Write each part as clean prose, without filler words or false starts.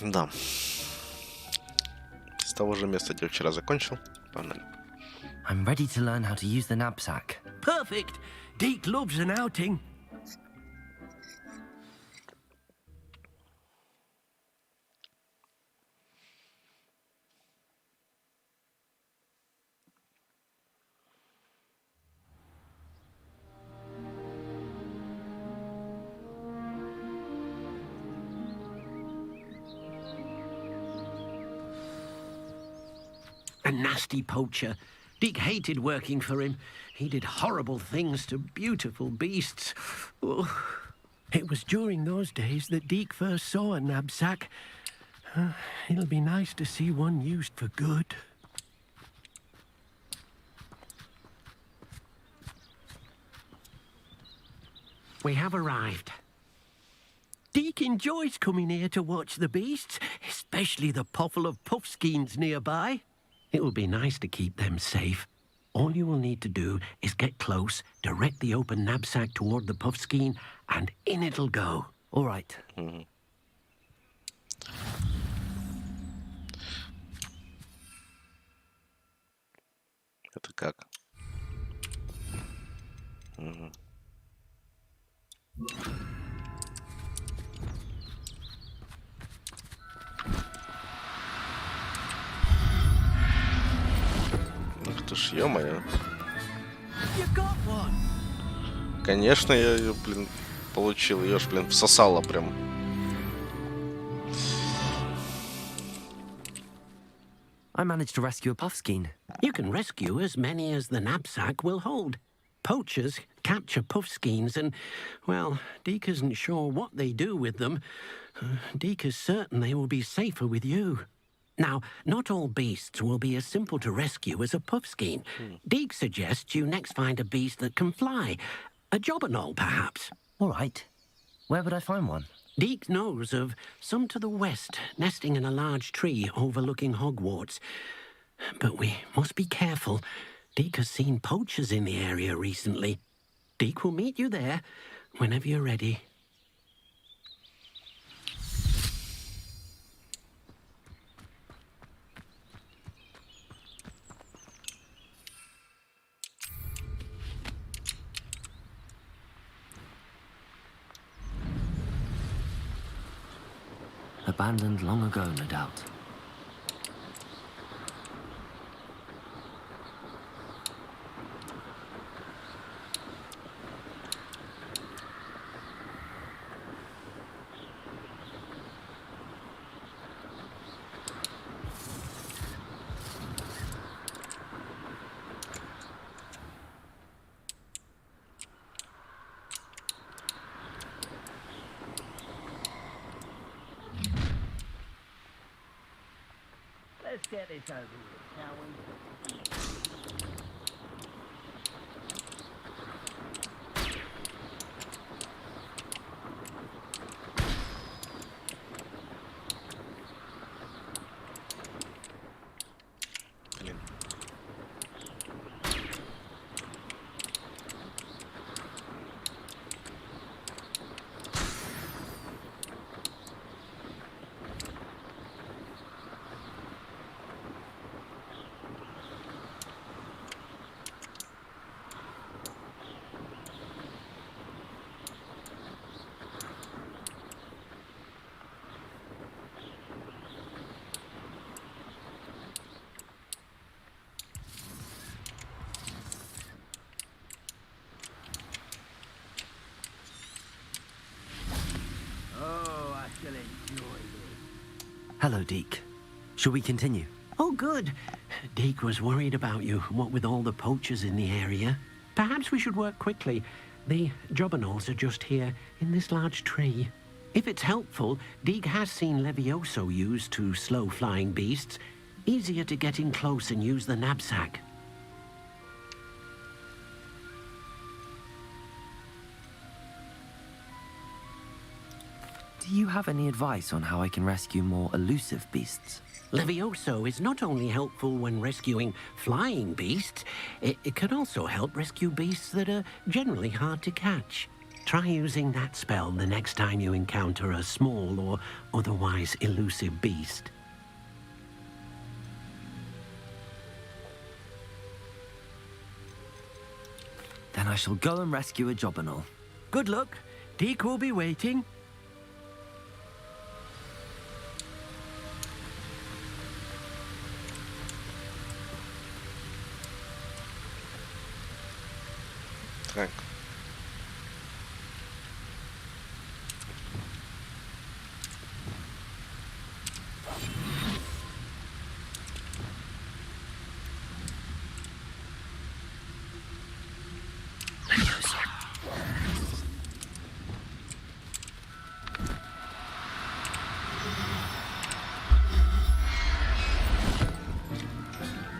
Да. С того же места, где вчера закончил. Погнали. I'm ready to learn how to use the knapsack. Perfect. Deke loves an outing. A nasty poacher. Deke hated working for him. He did horrible things to beautiful beasts. Oh. It was during those days that Deke first saw a knapsack. It'll be nice to see one used for good. We have arrived. Deke enjoys coming here to watch the beasts, especially the potful of puffskeins nearby. It will be nice to keep them safe. All you will need to do is get close, direct the open knapsack toward the puffskein, and in it'll go. All right. Это как? Угу. Ах ты ж, ё-моё. You got one. Конечно, я ее, блин, получил. Ее ж, блин, всосало прям. I managed to rescue a puffskein. You can rescue as many as the knapsack will hold. Poachers capture puffskeins and, well, Deke isn't sure what they do with them. Deke is certain they will be safer with you. Now, not all beasts will be as simple to rescue as a puffskein. Deke suggests you next find a beast that can fly. A jobberknoll, perhaps. All right. Where would I find one? Deke knows of some to the west, nesting in a large tree overlooking Hogwarts. But we must be careful. Deke has seen poachers in the area recently. Deke will meet you there whenever you're ready. Abandoned long ago, no doubt. Let's get this over with, shall we? Блин. Oh, I shall enjoy this. Hello, Deke. Shall we continue? Oh, good. Deke was worried about you, what with all the poachers in the area. Perhaps we should work quickly. The jobberknolls are just here, in this large tree. If it's helpful, Deke has seen Levioso used to slow flying beasts. Easier to get in close and use the knapsack. Do you have any advice on how I can rescue more elusive beasts? Levioso is not only helpful when rescuing flying beasts, it can also help rescue beasts that are generally hard to catch. Try using that spell the next time you encounter a small or otherwise elusive beast. Then I shall go and rescue a Jobberknoll. Good luck. Deke will be waiting. Так.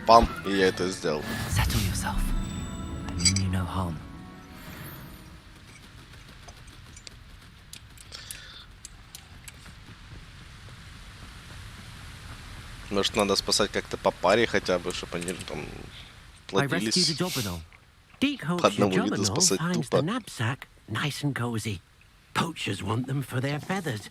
Пам, и я это сделал. Settle yourself. I mean you no harm. Может, надо спасать как-то по паре хотя бы, чтобы они там I rescued a плодились. Jobberknoll. Deke hopes По your одному виду Jobberknoll спасать finds the тупо. knapsack nice and cozy. Poachers want them for their feathers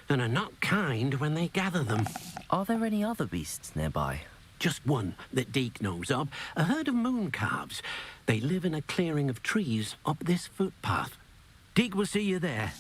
and are not kind when they gather them. Are there any other beasts nearby? Just one that Deke knows of, a herd of moon calves. They live in a clearing of trees up this footpath. Deke will see you there.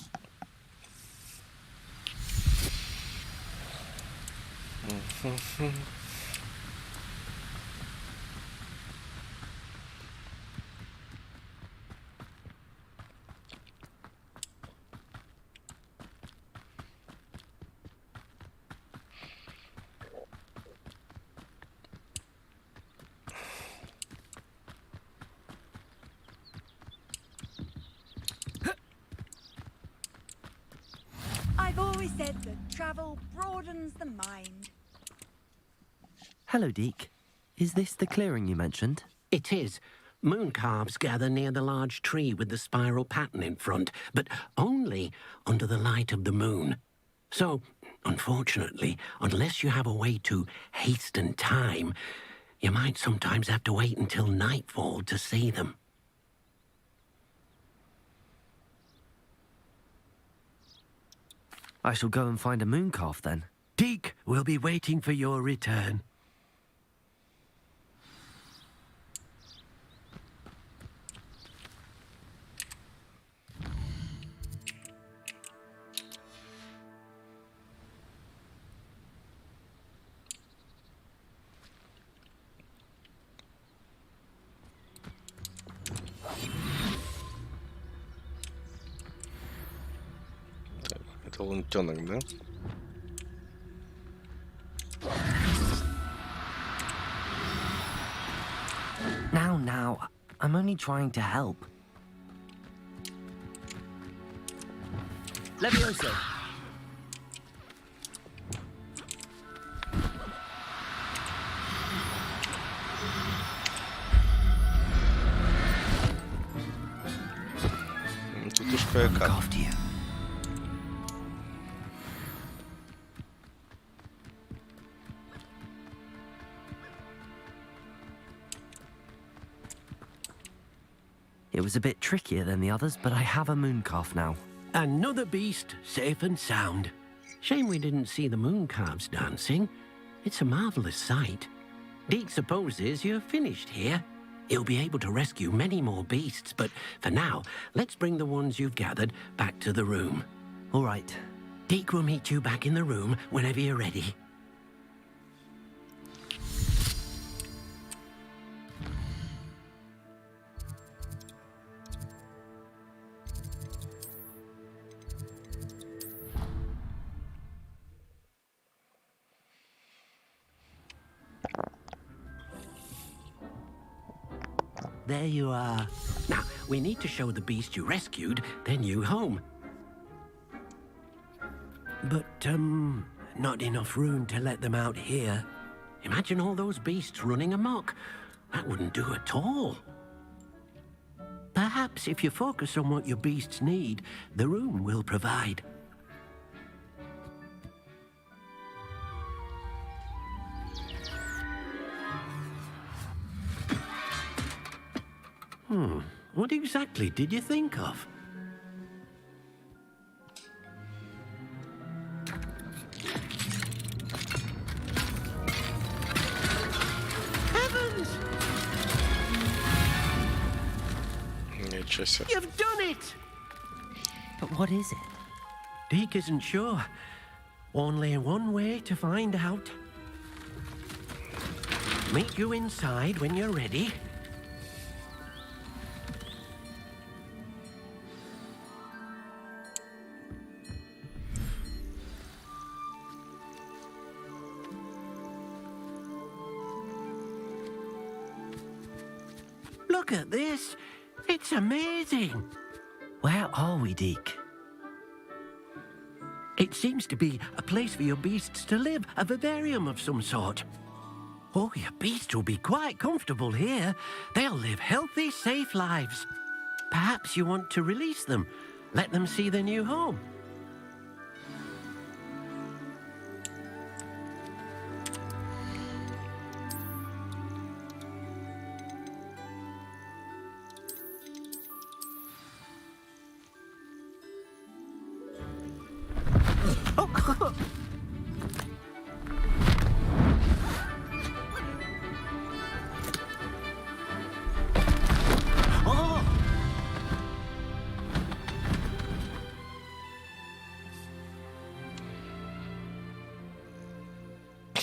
I've always said that travel broadens the mind. Hello, Deke. Is this the clearing you mentioned? It is. Moon calves gather near the large tree with the spiral pattern in front, but only under the light of the moon. So, unfortunately, unless you have a way to hasten time, you might sometimes have to wait until nightfall to see them. I shall go and find a moon calf then. Deke will be waiting for your return. Это лунтенок, да? Now, I'm only trying to help. Levioso! Тут уж Look кое-как. after you. It was a bit trickier than the others, but I have a moon calf now. Another beast, safe and sound. Shame we didn't see the moon calves dancing. It's a marvelous sight. Deke supposes you're finished here. He'll be able to rescue many more beasts, but for now, let's bring the ones you've gathered back to the room. All right. Deke will meet you back in the room whenever you're ready. There you are. Now, we need to show the beast you rescued their new home. But, not enough room to let them out here. Imagine all those beasts running amok. That wouldn't do at all. Perhaps if you focus on what your beasts need, the room will provide. What exactly did you think of? Ничего себе. You've done it! But what is it? Deke isn't sure. Only one way to find out. Meet you inside when you're ready. Look at this. It's amazing. Where are we, Deke? It seems to be a place for your beasts to live, a vivarium of some sort. Oh, your beasts will be quite comfortable here. They'll live healthy, safe lives. Perhaps you want to release them, let them see their new home.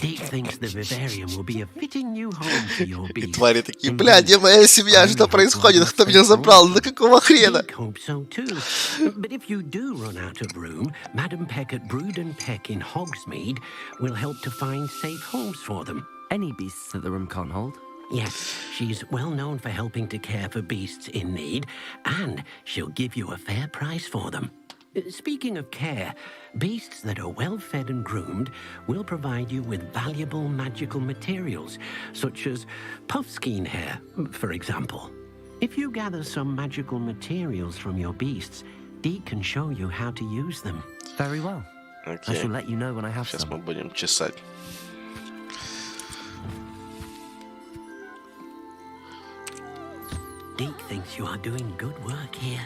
Deke thinks the vivarium will be a fitting new home for your И beast. твари такие, бля, где моя семья, что происходит, кто меня забрал, да какого хрена? Deke hopes so too. But if you do run out of room, Madam Peck at Brood and Peck in Hogsmeade will help to find safe homes for them. Any beasts that the room can't hold? Yes, she's well known for helping to care for beasts in need, and she'll give you a fair price for them. Speaking of care, beasts that are well fed and groomed will provide you with valuable magical materials, such as puffskein hair, for example. If you gather some magical materials from your beasts, Deke can show you how to use them. Very well. I Окей, shall let you know when I have сейчас some. мы будем чесать. Deke thinks you are doing good work here.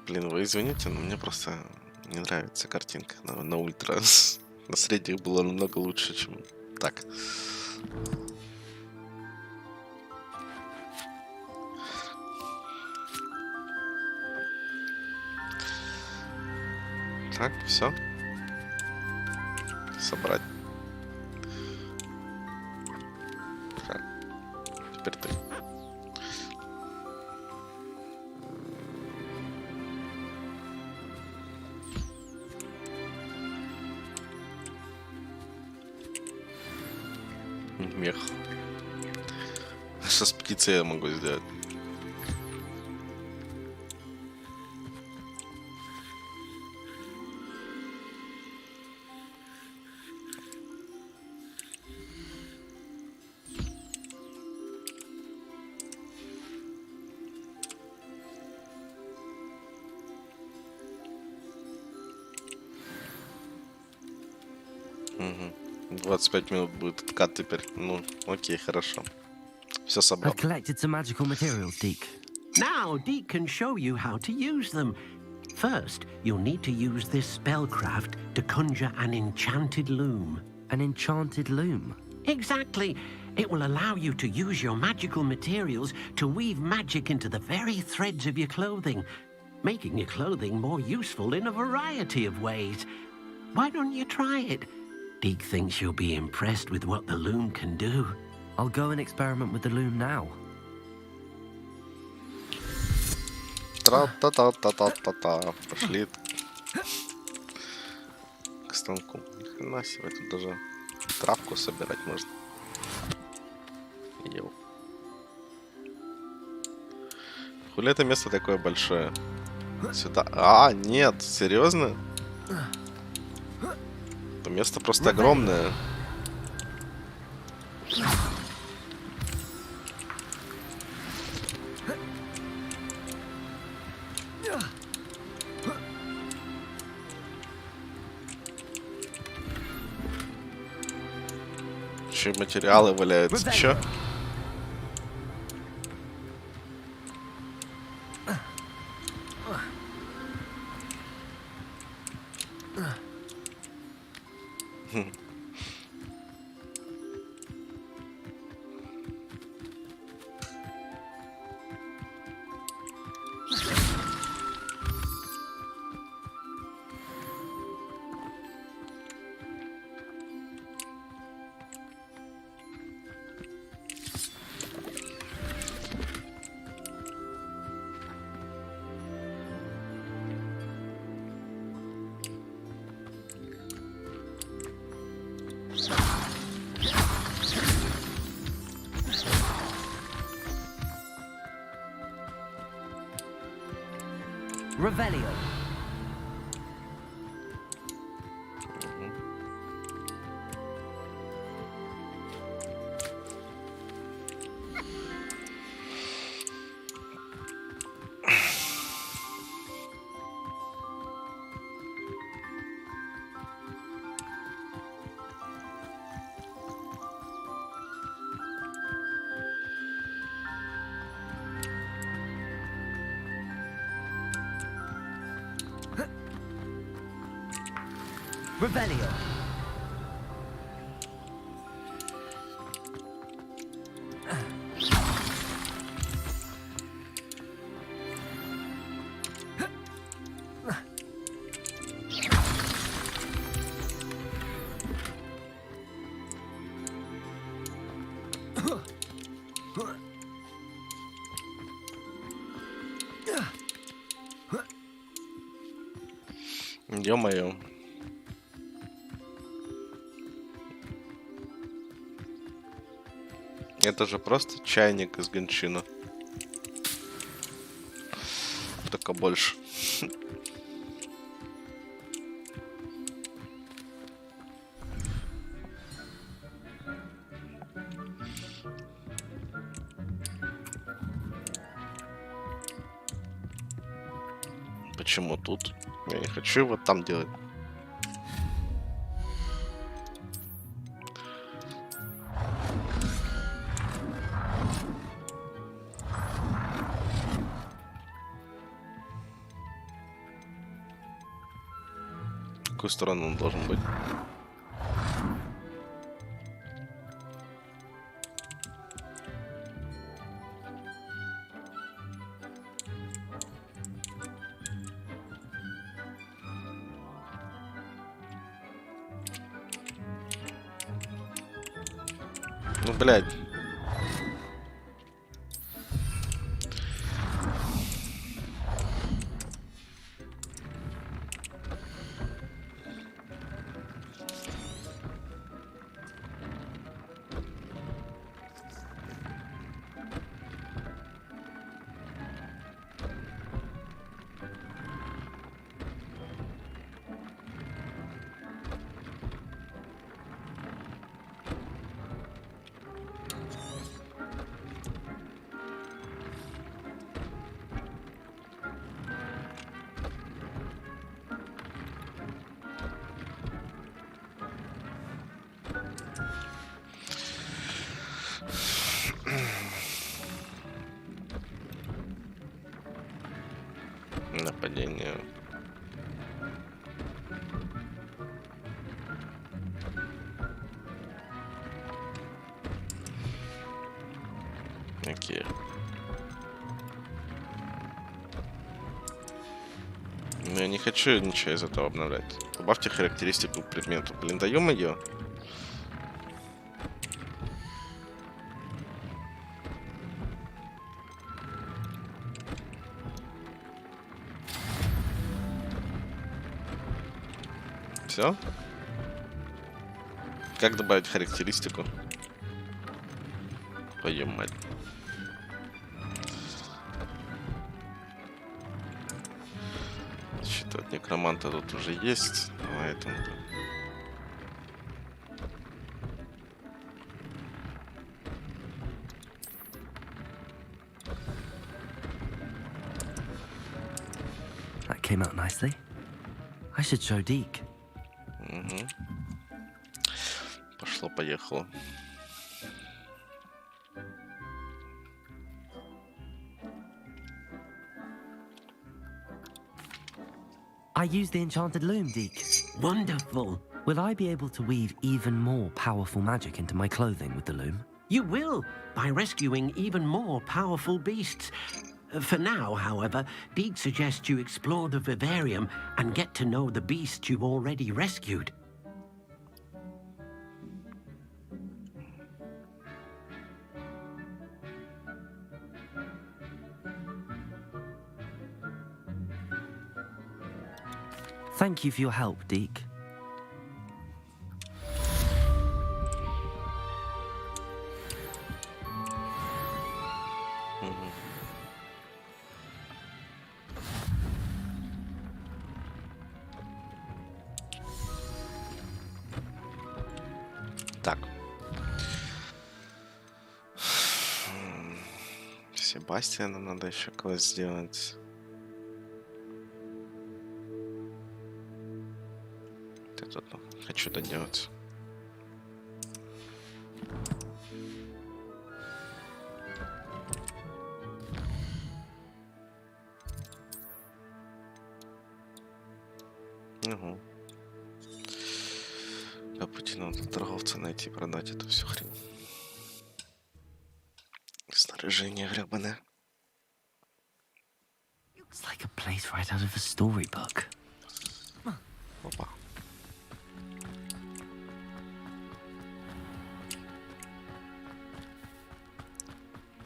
Блин, вы извините, но мне просто не нравится картинка на ультра. На средних было намного лучше, чем так. Так, все. Собрать. Так. Теперь ты. Мех. Что с птицей я могу сделать? Угу. 25 минут будет откат теперь. Ну, окей, хорошо. Все собрал. I've collected some magical materials, Deke. Now, Deke can show you how to use them. First, you'll need to use this spellcraft to conjure an enchanted loom. An enchanted loom. Exactly. It will allow you to use your magical materials to weave magic into the very threads of your clothing, making your clothing more useful in a variety of ways. Why don't you try it? Deke thinks you'll be impressed with what the loom can do. I'll go and experiment with the loom now. Тра-та-та-та-та-та-та. Пошли к станку. Ни хрена себе, тут даже травку собирать можно. Йоу. Хули это место такое большое? Сюда. А, нет, серьезно? Это место просто огромное. Еще и материалы валяются. Чё? Revelio. Revelio. Ё-моё. Это же просто чайник из Геншина. Только больше. Почему тут? Я не хочу его там делать. В какую сторону он должен быть? Ну, блядь. Нападение. Окей. Но я не хочу ничего из этого обновлять. Добавьте характеристику к предмету. Блин, да ё-моё. Все? Как добавить характеристику? Твою мать. Что-то от некроманта тут уже есть. Поэтому... That came out nicely. I should show Deke. Угу. Пошло-поехало. I used the enchanted loom, Deke. Wonderful. Will I be able to weave even more powerful magic into my clothing with the loom? You will, by rescuing even more powerful beasts. For now, however, Deke suggests you explore the vivarium and get to know the beasts you've already rescued. Thank you for your help, Deke. Себастьяна надо еще квест сделать. Это хочу доделать. Угу. По пути надо торговца найти, продать эту всю хрень. Снаряжение гребаное. It's like a place right out of a storybook. Опа.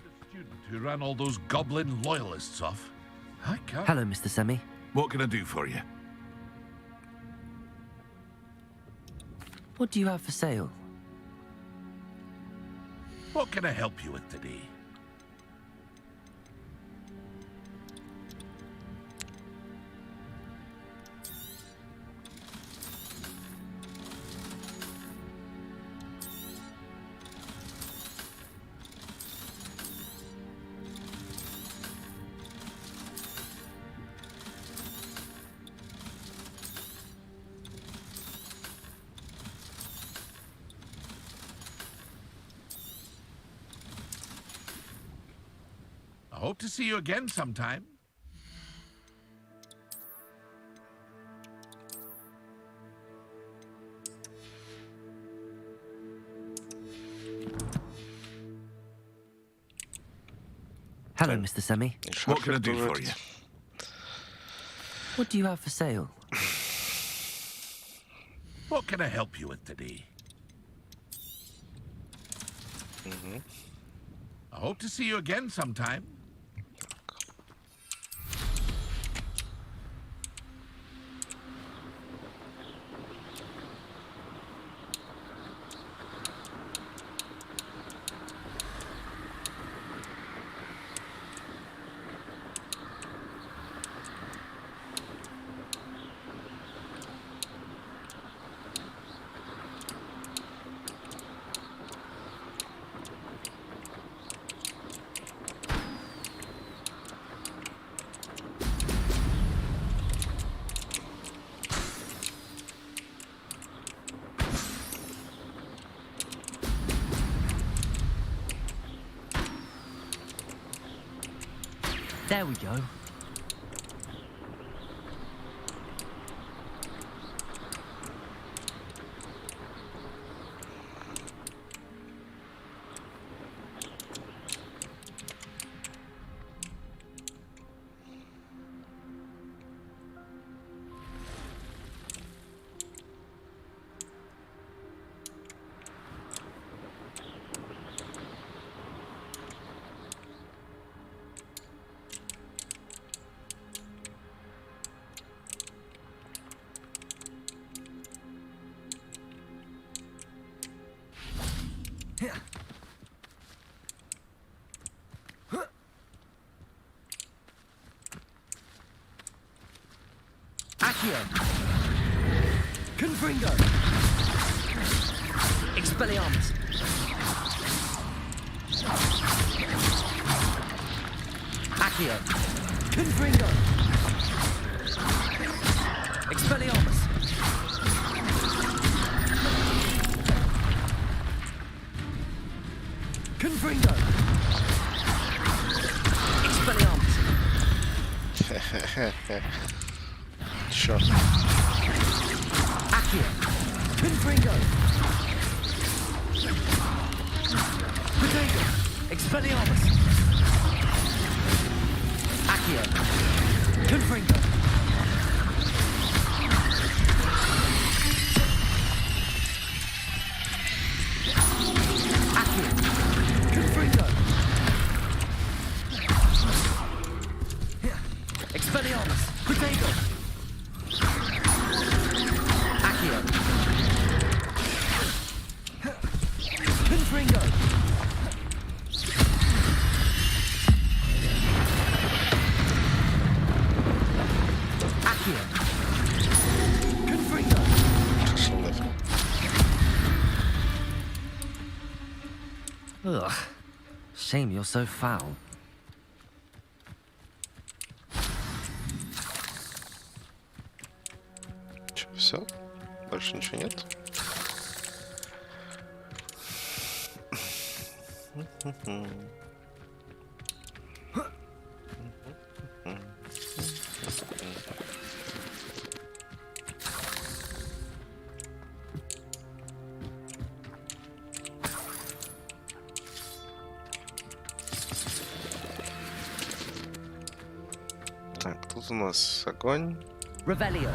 The student who ran all those goblin loyalists off. I can't. Hello, Mr. Semi. What can I do for you? What do you have for sale? What can I help you with today? I hope to see you again sometime. Hello, Mr. Semi. What can I do for you? What do you have for sale? What can I help you with today? I hope to see you again sometime. There we go. Accio! Confringo! Expelliarmus! Accio! Confringo! Expelliarmus! Confringo! Expelliarmus! Sure. Accio! Confringo! Potato! Expelliarmus! Accio! Confringo! Accio! Confringo! Expelliarmus! Potato! Accio! Confringo! Accio! Confringo! Ugh. Shame you're so foul. Все? Больше ничего нет? Так, тут у нас огонь. Revelio.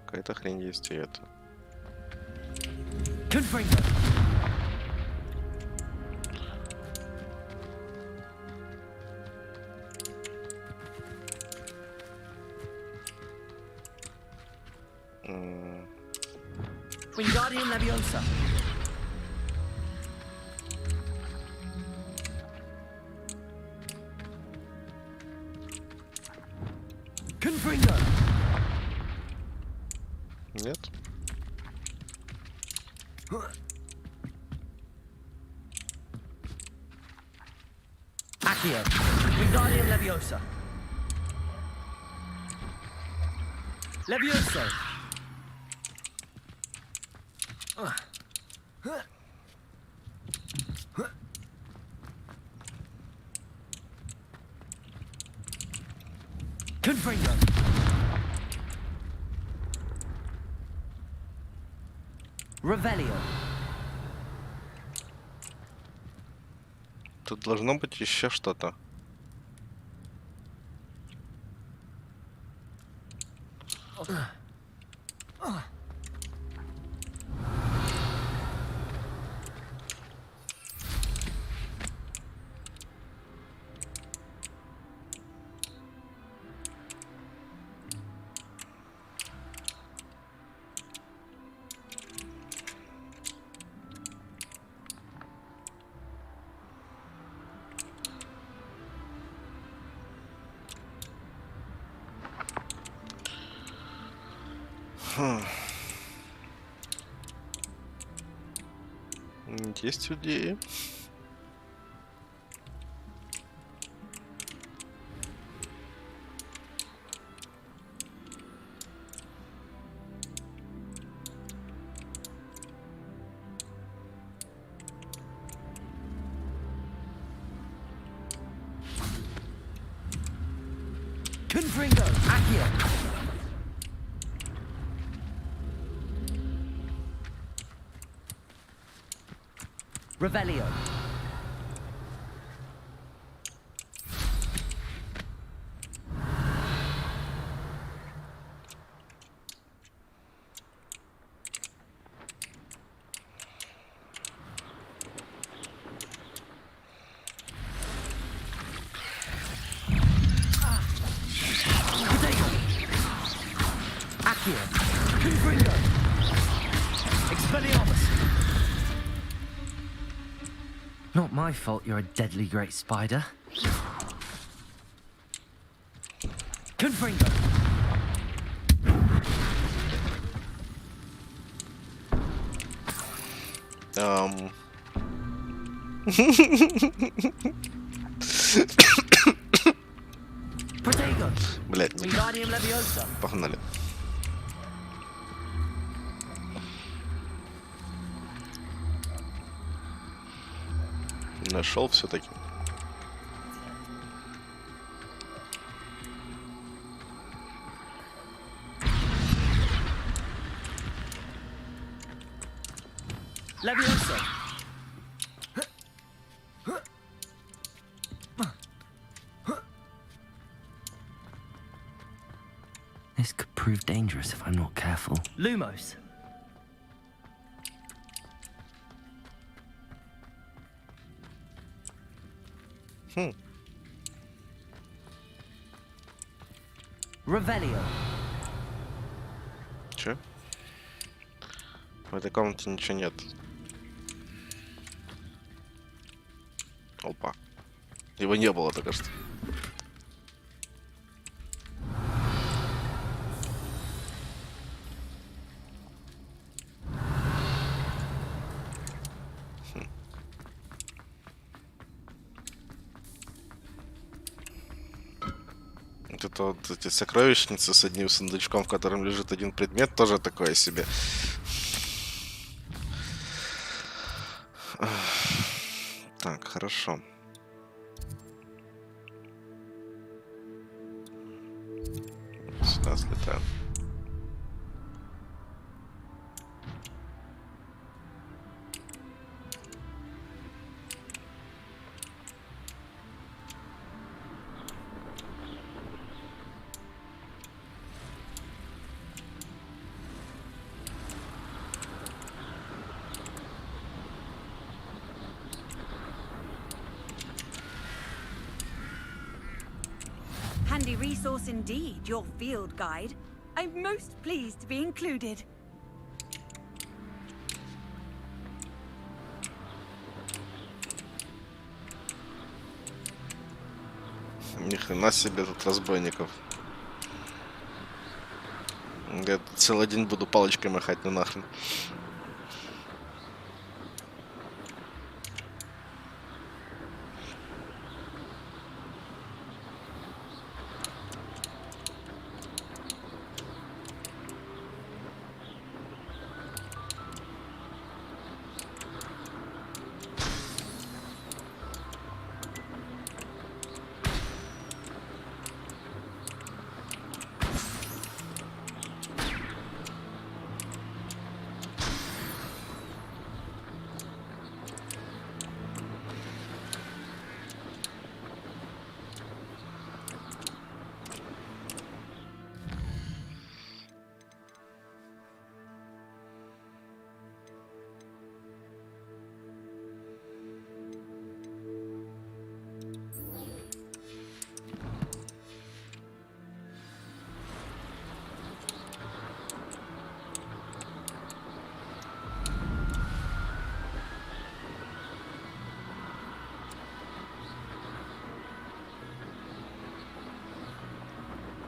Какая-то хрень есть и это. Confringo. Wingardium Leviosa. Confringo. Нет? Accio. Wingardium Leviosa. Levioso. Confringo. Revelio. Тут должно быть еще что-то. Есть идеи. Confringo. Accio. Revelio. Accio. Confringo. Expelliarmus. Not my fault you're a deadly great spider. Confringo. Protego. Блять, Wingardium Leviosa. погнали. Нашел все-таки. Leviosa. This could prove dangerous if I'm not careful. Lumos. Revelio. Че? В этой комнате ничего нет. Опа. Его не было только что. Вот это вот эти сокровищницы с одним сундучком, в котором лежит один предмет, тоже такое себе. Так, хорошо. Сюда слетаем. Handy resource indeed, your field guide. I'm most pleased to be included. Ни хрена себе тут разбойников. Я целый день буду палочкой махать, ну нахрен.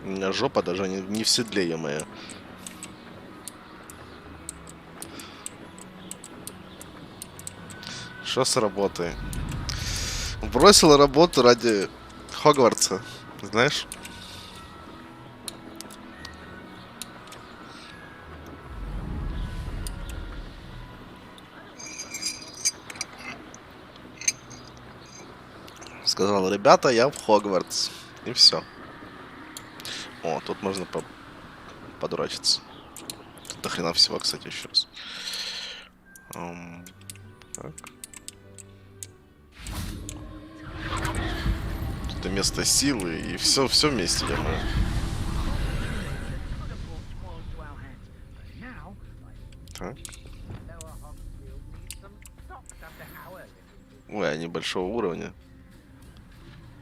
У меня жопа даже не в седле, ё-моё. Что с работой? Бросил работу ради Хогвартса, знаешь? Сказал, ребята, я в Хогвартс. И все. О, тут можно подурачиться. Тут до хрена всего, кстати, еще раз. Так. Тут и место силы, и все вместе, я думаю. Так. Ой, они большого уровня.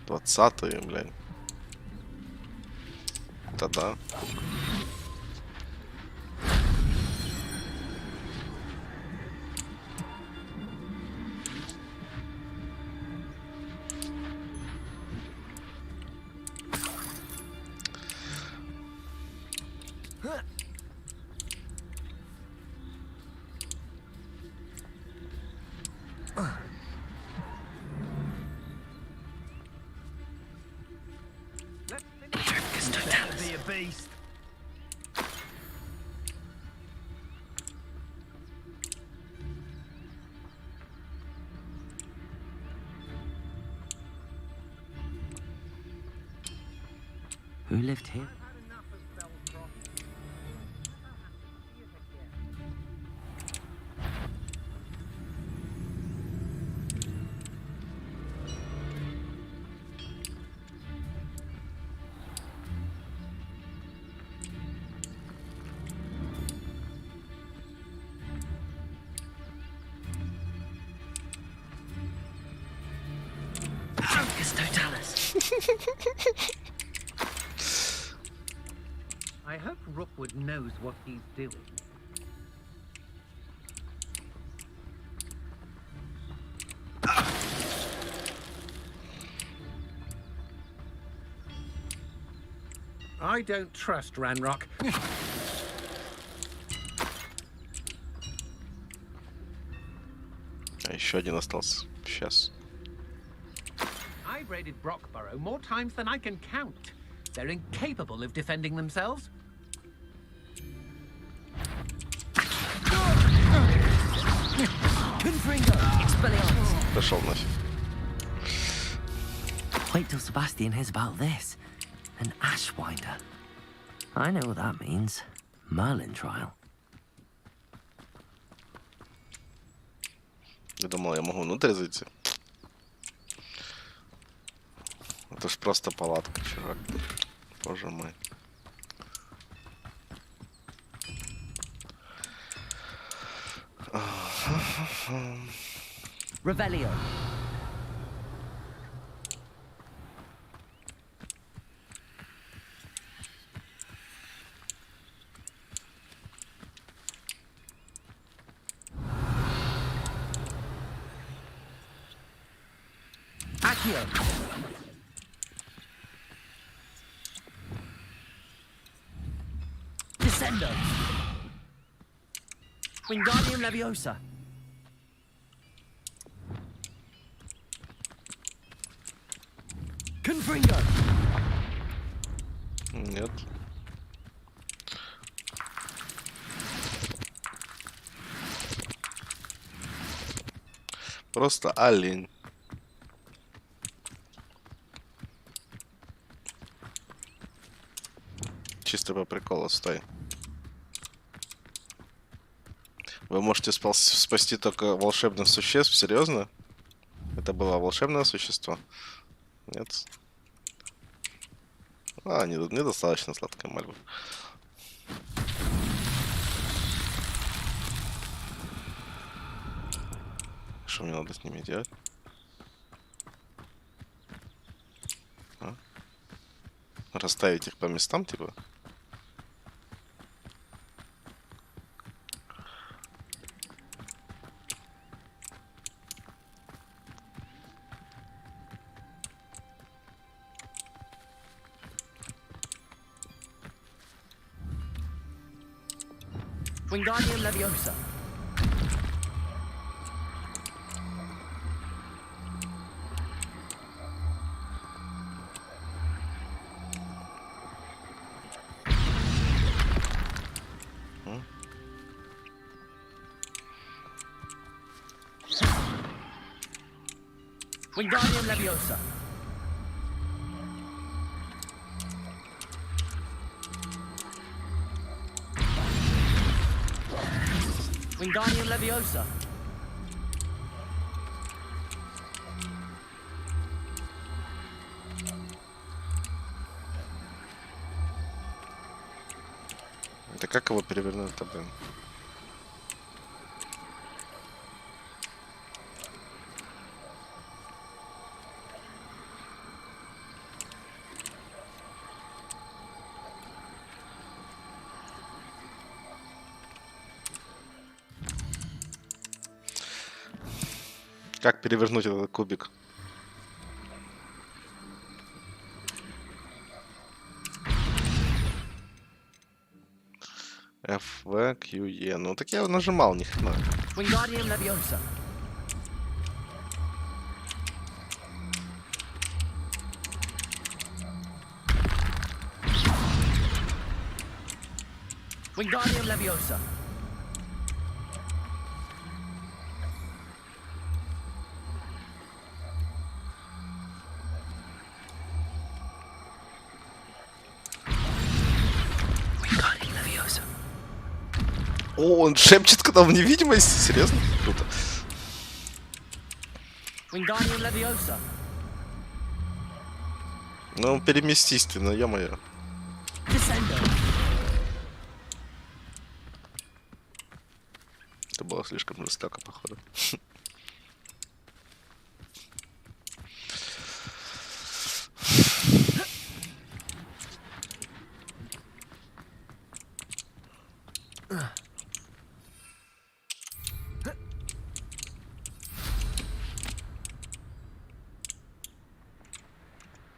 20-е, блядь. Да. Who lived here? Focus Totalis. I hope Rookwood knows what he's doing. I don't trust Ranrock. А еще один остался. Сейчас. I've raided Brockborough more times than I can count. They're incapable of defending themselves. Confringo! Expelliarmus! Пошел нафиг. Wait till Sebastian hears about this. An Ashwinder. I know what that means. Merlin trial. Я думал, я могу внутрь зайти. Это ж просто палатка, чувак. Боже мой. Revelio. Accio. Descendo. Wingardium Leviosa. Confringo. Нет. Просто олень. Чисто по приколу, стой. Вы можете спасти только волшебных существ? Серьезно? Это было волшебное существо? Нет. А, недостаточно сладкая мальва. Что мне надо с ними делать? А? Расставить их по местам, типа? Wingardium Leviosa. Wingardium Leviosa. Wingardium Leviosa. Это как его перевернуть-то, блин? Как перевернуть этот кубик? F, V, Q, E. Ну так я нажимал, ни хрена. Wingardium Leviosa. Wingardium Leviosa. Wingardium Leviosa. О, он шепчет, когда в невидимости? Серьезно? Круто. Wingardium Leviosa. Ну, переместись ты, ну, ё-моё. Descendo. Это было слишком жестоко, походу.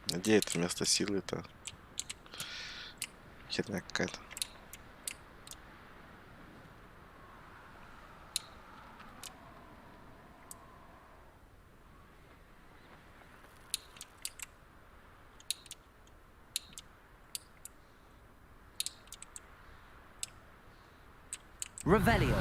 Где это место силы-то? Херня какая-то. Revelio.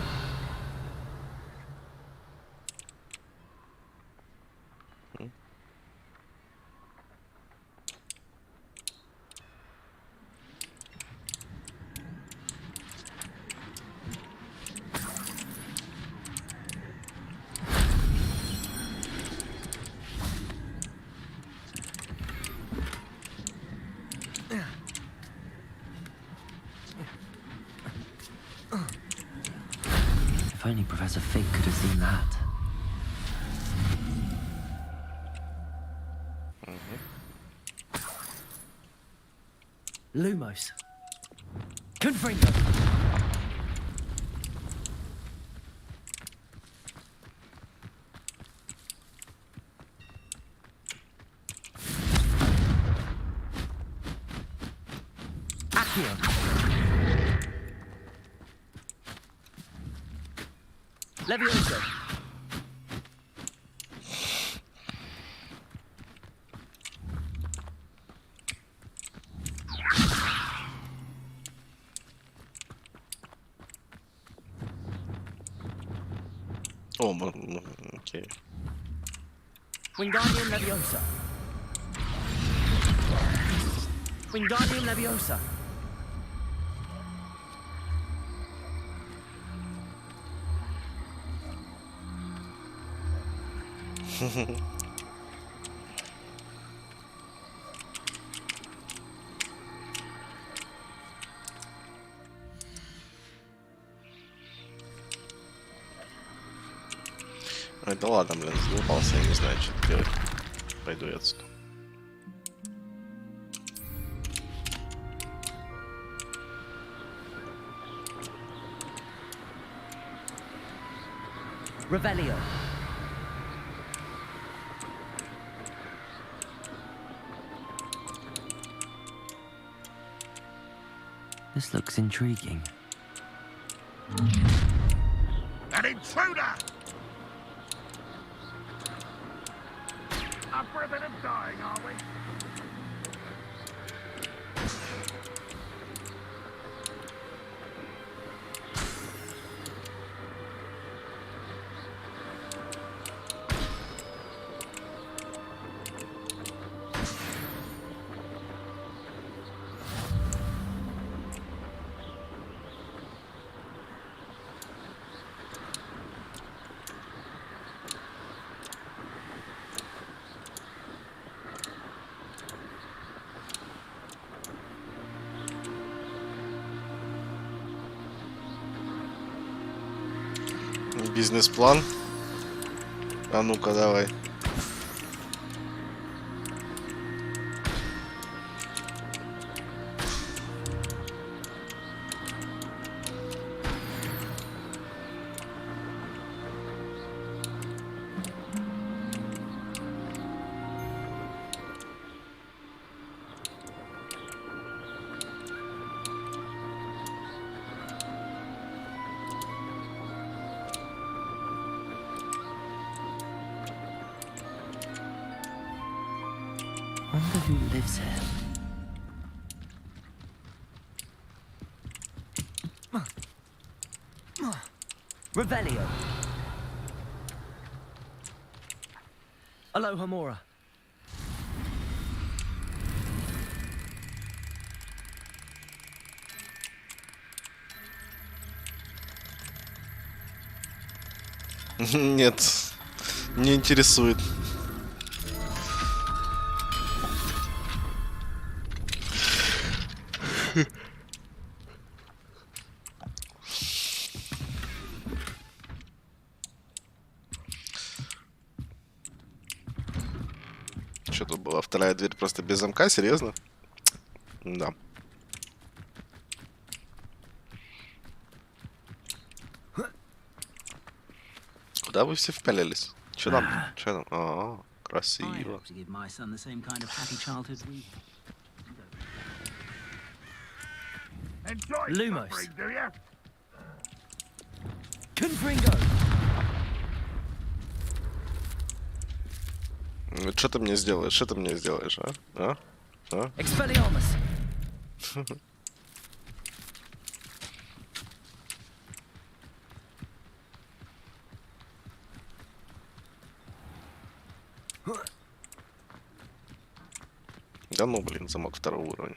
If only Professor Fig could have seen that. Lumos. Confringo. Accio. Levioso. О, окей. Wingardium Leviosa. Wingardium Leviosa. Ой, да ладно, блин, задолбался, я не знаю, что делать. Пойду я отсюда. Revelio. This looks intriguing. An intruder! Up for a bit of dying, are we? Бизнес-план. А ну-ка, давай. Wonder who lives here. Revelio. Aloha Mora. Нет, не интересует. Что тут была? Вторая дверь просто без замка? Серьезно? Да. Куда вы все впялились? Что там? Что там? А, красиво. Enjoy Lumos. suffering, do you? Confringo. Что ты мне сделаешь? Что ты мне сделаешь, а? А? А? Expelliarmus. Да ну, блин, замок второго уровня.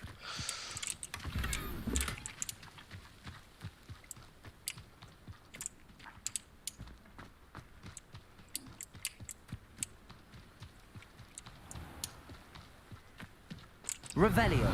Revelio.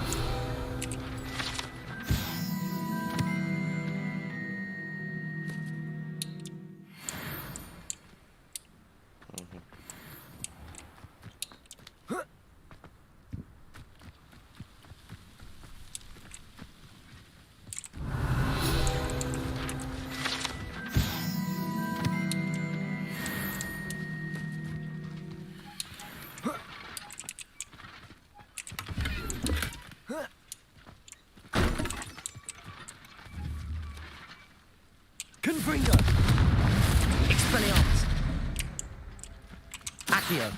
Confringo. Expelliarmus. Accio.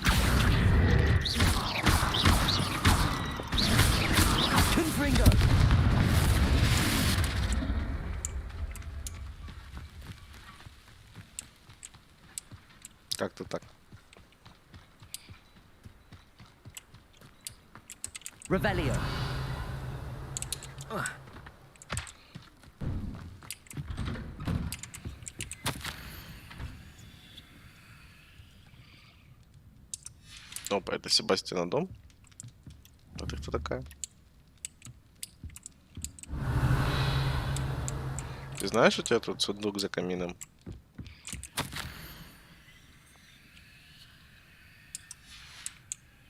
Confringo. Как-то так. Revelio. Опа, это Себастьяна дом? А ты кто такая? Ты знаешь, у тебя тут сундук за камином?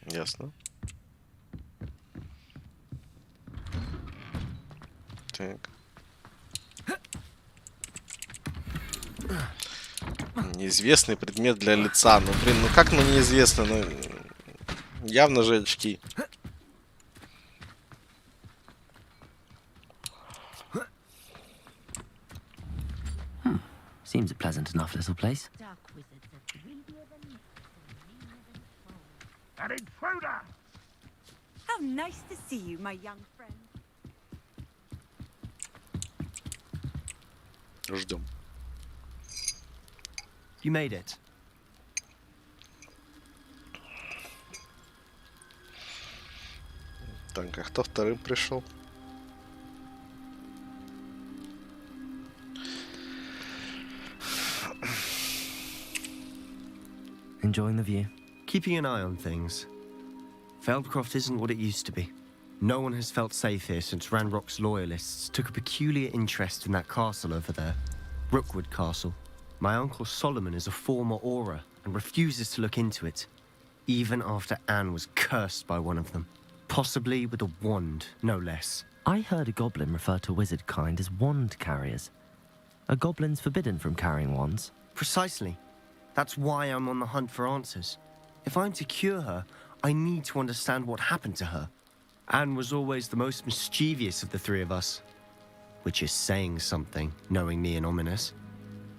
Ясно. Так. Неизвестный предмет для лица. Ну, блин, ну как, ну, неизвестно? Ну, явно же очки. Seems a pleasant enough little place. An intruder! How nice to see you, my young friend. Ждем. You made it. Так, а кто вторым пришел? Enjoying the view. Keeping an eye on things. Feldcroft isn't what it used to be. No one has felt safe here since Ranrock's loyalists took a peculiar interest in that castle over there. Rookwood Castle. My uncle Solomon is a former Auror and refuses to look into it, even after Anne was cursed by one of them. Possibly with a wand, no less. I heard a goblin refer to wizard kind as wand carriers. Are goblins forbidden from carrying wands? Precisely. That's why I'm on the hunt for answers. If I'm to cure her, I need to understand what happened to her. Anne was always the most mischievous of the three of us. Which is saying something, knowing me and Ominous.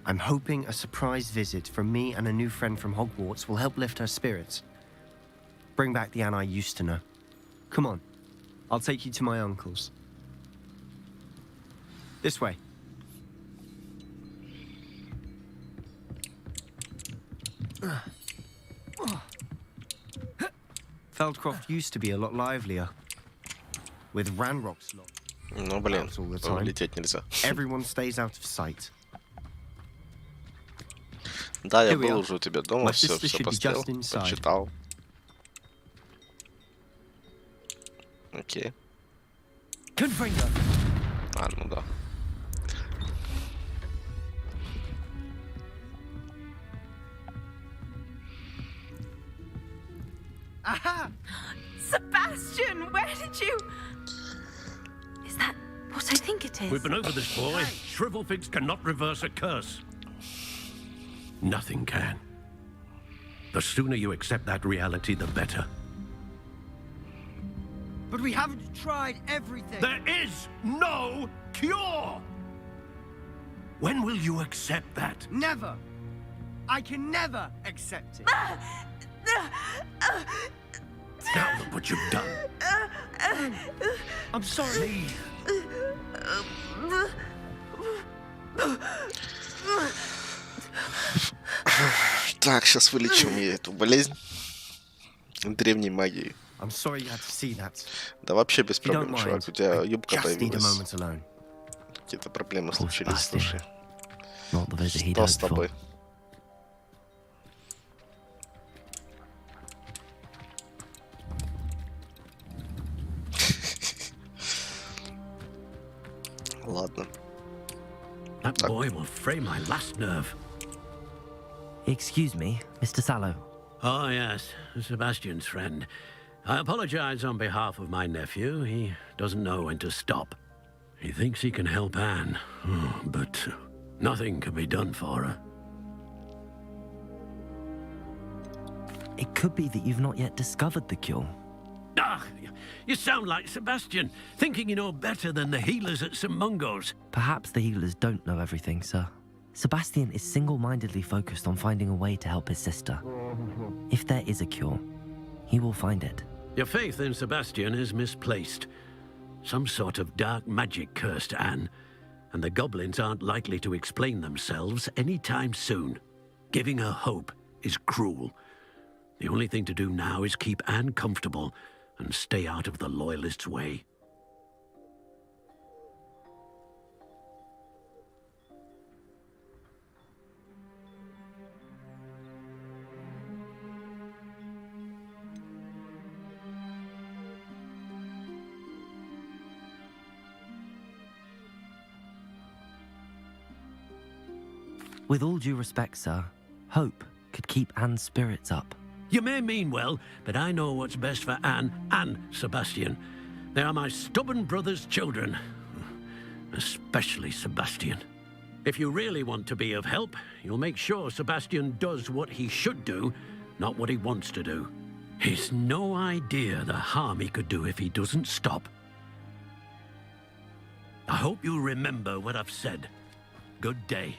I'm hoping a surprise visit from me and a new friend from Hogwarts will help lift her spirits. Bring back the Anne I used to know. Come on, I'll take you to my uncle's. This way. Feldcroft used to be a lot livelier. With Ranrock's lot. Ну, блин, Out all the time. лететь нельзя. Everyone stays out of sight. Да, я Here we был are. уже у тебя дома, My все sister should be посмотрел, just inside. почитал. Окей. Confringo. А, ну да. Aha! Sebastian, where did you... Is that what I think it is? We've been over this, boy. Shrivelfigs cannot reverse a curse. Nothing can. The sooner you accept that reality, the better. But we haven't tried everything. There is no cure! When will you accept that? Never. I can never accept it. Now look what you've done. I'm sorry. Так, сейчас вылечим ей эту болезнь. древней магией. I'm sorry you had to see that. Да вообще без If you don't проблем, чувак. mind, У тебя I юбка just need a появилась. moment alone. Какие-то проблемы Poor случились, Sebastian. слушай. Not the visit he'd Что с hoped for. тобой? Ладно. That boy will fray my last nerve. Excuse me, Mr. Sallow. Oh, yes, Sebastian's friend. I apologize on behalf of my nephew. He doesn't know when to stop. He thinks he can help Anne, but nothing can be done for her. It could be that you've not yet discovered the cure. Ah, you sound like Sebastian, thinking you know better than the healers at St. Mungo's. Perhaps the healers don't know everything, sir. Sebastian is single-mindedly focused on finding a way to help his sister. If there is a cure, he will find it. Your faith in Sebastian is misplaced. Some sort of dark magic cursed Anne, and the goblins aren't likely to explain themselves anytime soon. Giving her hope is cruel. The only thing to do now is keep Anne comfortable and stay out of the Loyalists' way. With all due respect, sir, hope could keep Anne's spirits up. You may mean well, but I know what's best for Anne and Sebastian. They are my stubborn brother's children. Especially Sebastian. If you really want to be of help, you'll make sure Sebastian does what he should do, not what he wants to do. He's no idea the harm he could do if he doesn't stop. I hope you'll remember what I've said. Good day.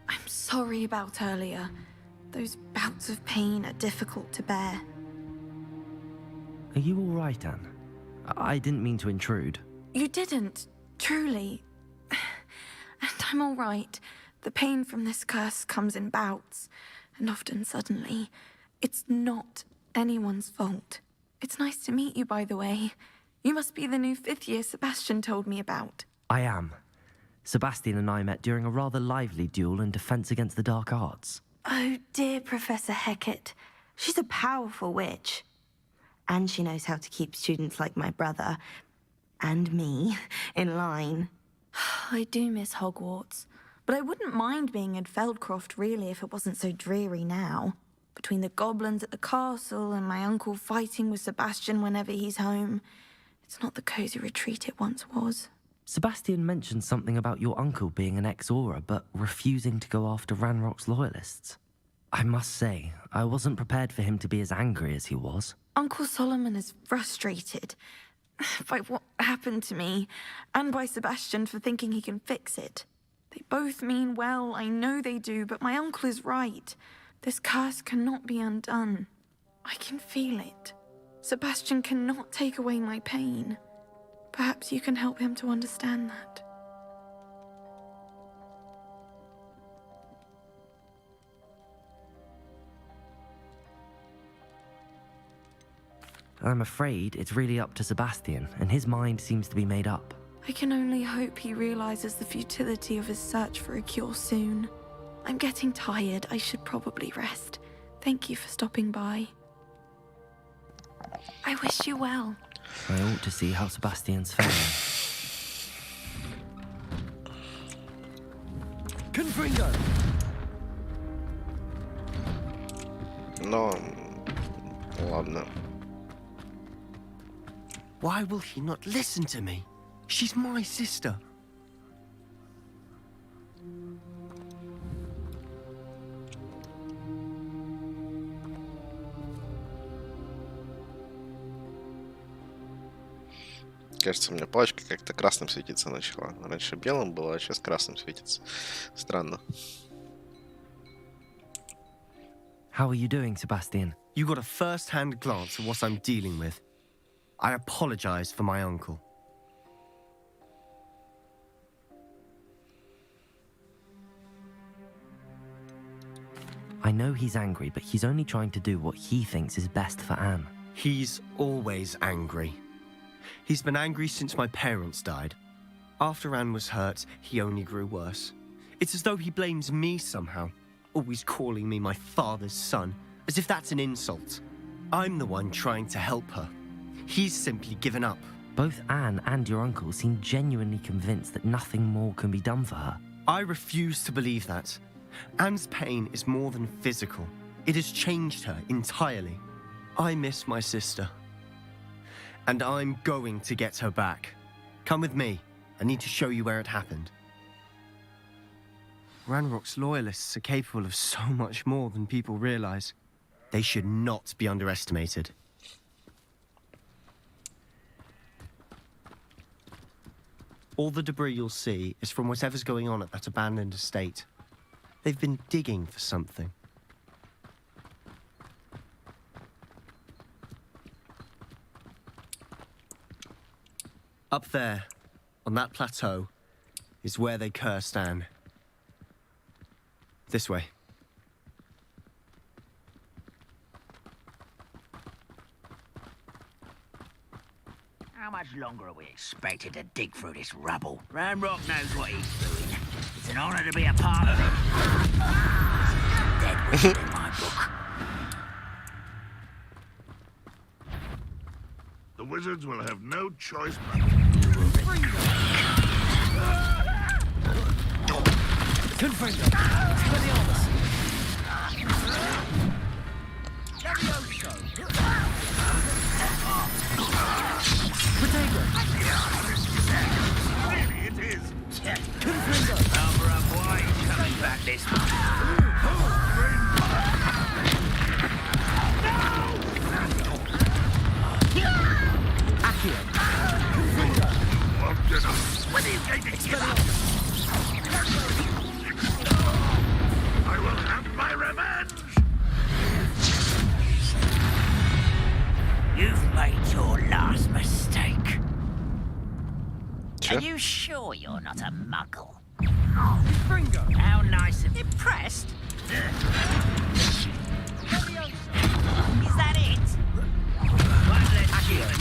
I'm sorry about earlier. Those bouts of pain are difficult to bear. Are you all right, Anne? I didn't mean to intrude. You didn't, truly. And I'm all right. The pain from this curse comes in bouts, and often suddenly. It's not anyone's fault. It's nice to meet you, by the way. You must be the new 5th year Sebastian told me about. I am. Sebastian and I met during a rather lively duel in Defense Against the Dark Arts. Oh, dear Professor Hecat. She's a powerful witch. And she knows how to keep students like my brother, and me, in line. I do miss Hogwarts, but I wouldn't mind being in Feldcroft, really, if it wasn't so dreary now. Between the goblins at the castle and my uncle fighting with Sebastian whenever he's home, it's not the cosy retreat it once was. Sebastian mentioned something about your uncle being an ex-Auror, but refusing to go after Ranrock's loyalists. I must say, I wasn't prepared for him to be as angry as he was. Uncle Solomon is frustrated by what happened to me, and by Sebastian for thinking he can fix it. They both mean well, I know they do, but my uncle is right. This curse cannot be undone. I can feel it. Sebastian cannot take away my pain. Perhaps you can help him to understand that. I'm afraid it's really up to Sebastian, and his mind seems to be made up. I can only hope he realizes the futility of his search for a cure soon. I'm getting tired. I should probably rest. Thank you for stopping by. I wish you well. I ought to see how Sebastian's faring. Confringo! Но... Ладно. Why will he not listen to me? She's my sister. Кажется, у меня палочка как-то красным светиться начала. Раньше белым было, а сейчас красным светится. Странно. How are you doing, Sebastian? You got a first-hand glance at what I'm dealing with. I apologize for my uncle. I know he's angry, but he's only trying to do what he thinks is best for Anne. He's always angry. He's been angry since my parents died. After Anne was hurt, he only grew worse. It's as though he blames me somehow, always calling me my father's son, as if that's an insult. I'm the one trying to help her. He's simply given up. Both Anne and your uncle seem genuinely convinced that nothing more can be done for her. I refuse to believe that. Anne's pain is more than physical. It has changed her entirely. I miss my sister. And I'm going to get her back. Come with me. I need to show you where it happened. Ranrock's loyalists are capable of so much more than people realize. They should not be underestimated. All the debris you'll see is from whatever's going on at that abandoned estate. They've been digging for something. Up there, on that plateau, is where they cursed Anne. This way. How much longer are we expected to dig through this rubble? Ranrock knows what he's doing. It's an honor to be a part of it. Dead wizard in my book. The wizards will have no choice but Really, it is. Number up why he's coming back this When are you going to give up? I will have my revenge! You've made your last mistake. Sure. Are you sure you're not a muggle? How nice of impressed? Is that it? One less human.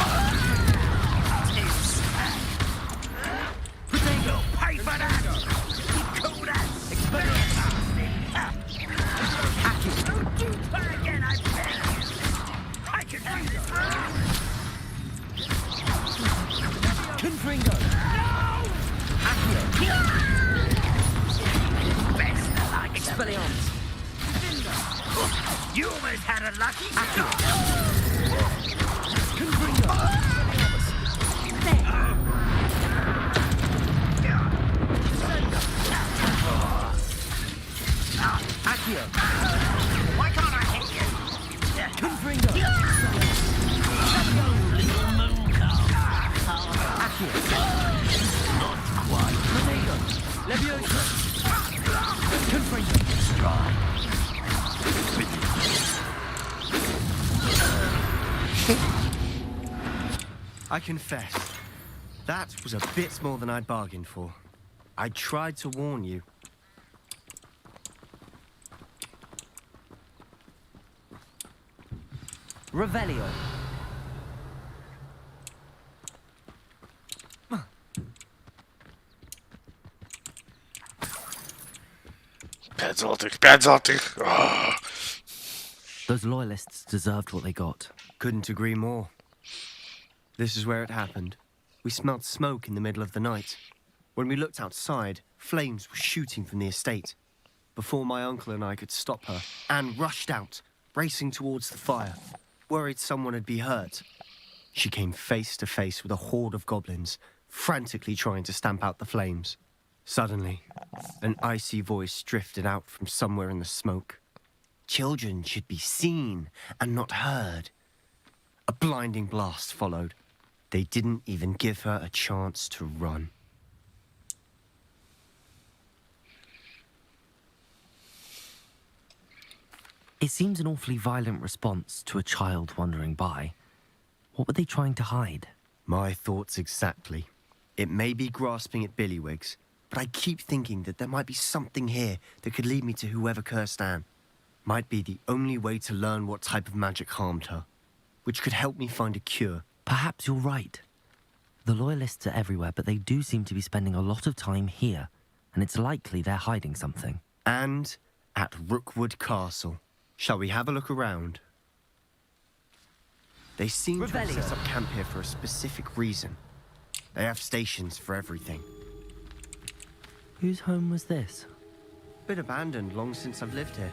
You'll pay for that! You call that Don't do that again, I beg! I can do this! Confringo! Best like Expelliarmus! You almost had a lucky shot! Confringo! Why can't I hit you? Confringo! Little mooncow. Not quite. Leviosa! Confringo! I confess, that was a bit more than I'd bargained for. I tried to warn you. Revelio. Пять золотых, 5 золотых. Ah. Those loyalists deserved what they got. Couldn't agree more. This is where it happened. We smelled smoke in the middle of the night. When we looked outside, flames were shooting from the estate. Before my uncle and I could stop her, Anne rushed out, racing towards the fire, worried someone would be hurt. She came face to face with a horde of goblins, frantically trying to stamp out the flames. Suddenly, an icy voice drifted out from somewhere in the smoke. Children should be seen and not heard. A blinding blast followed. They didn't even give her a chance to run. It seems an awfully violent response to a child wandering by. What were they trying to hide? My thoughts exactly. It may be grasping at Billywigs, but I keep thinking that there might be something here that could lead me to whoever cursed Anne. might be the only way to learn what type of magic harmed her, which could help me find a cure. Perhaps you're right. The Loyalists are everywhere, but they do seem to be spending a lot of time here, and it's likely they're hiding something. And at Rookwood Castle. Shall we have a look around? They seem to have set up camp here for a specific reason. They have stations for everything. Whose home was this? Been abandoned long since I've lived here.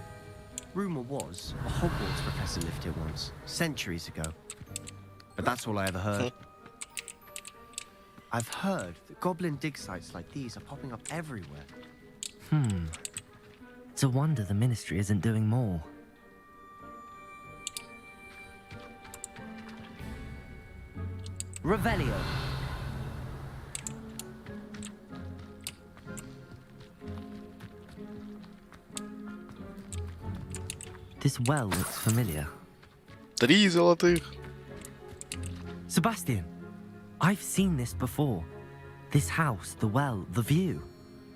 Rumor was a Hogwarts professor lived here once, centuries ago. But that's all I ever heard. I've heard that goblin dig sites like these are popping up everywhere. It's a wonder the Ministry isn't doing more. Revelio. This well looks familiar. 3 золотых. Sebastian, I've seen this before. This house, the well, the view.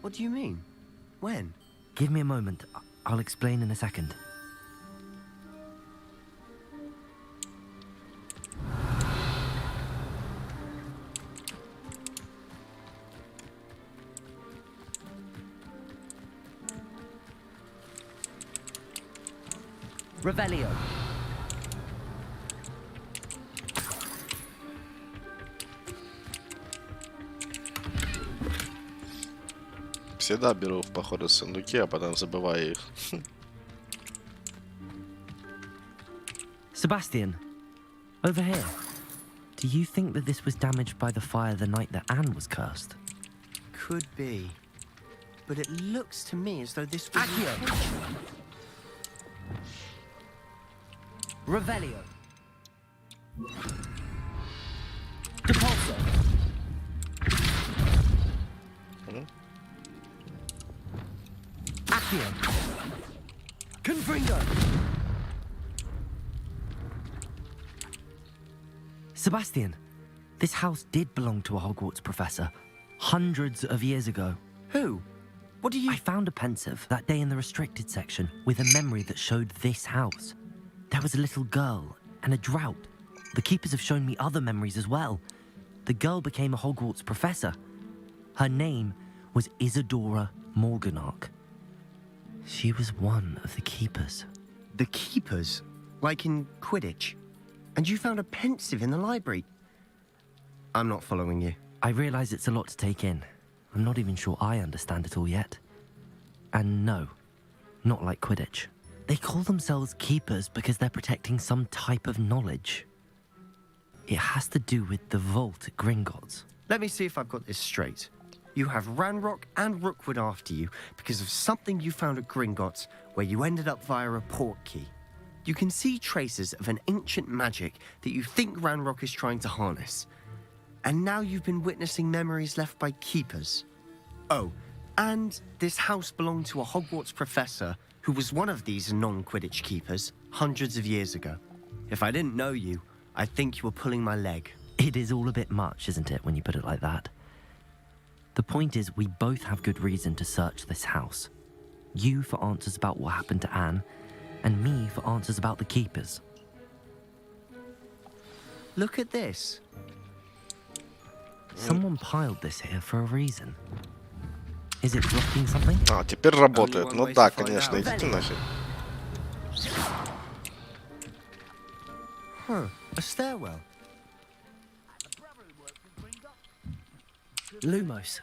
What do you mean? When? Give me a moment. I'll explain in a second. Revelio. Всегда беру в походу сундуки, а потом забываю их. Sebastian, over here. Do you think that this was damaged by the fire the night that Anne was cursed? Could be. But it looks to me as though this was... Revelio. Depulso. Accio. Confringo. Sebastian, this house did belong to a Hogwarts professor hundreds of years ago. Who? What do you... I found a pensive that day in the restricted section with a memory that showed this house. There was a little girl and a drought. The keepers have shown me other memories as well. The girl became a Hogwarts professor. Her name was Isadora Morganach. She was one of the keepers. The keepers? Like in Quidditch? And you found a pensive in the library? I'm not following you. I realize it's a lot to take in. I'm not even sure I understand it all yet. And no, not like Quidditch. They call themselves keepers because they're protecting some type of knowledge. It has to do with the vault at Gringotts. Let me see if I've got this straight. You have Ranrock and Rookwood after you because of something you found at Gringotts where you ended up via a port key. You can see traces of an ancient magic that you think Ranrock is trying to harness. And now you've been witnessing memories left by keepers. Oh, and this house belonged to a Hogwarts professor who was one of these non-Quidditch keepers hundreds of years ago. If I didn't know you, I'd think you were pulling my leg. It is all a bit much, isn't it, when you put it like that? The point is, we both have good reason to search this house. You for answers about what happened to Anne, and me for answers about the keepers. Look at this. Someone piled this here for a reason. Is it blocking something? А, теперь работает. Ну да, конечно, идите нафиг. Huh, a stairwell. Lumos.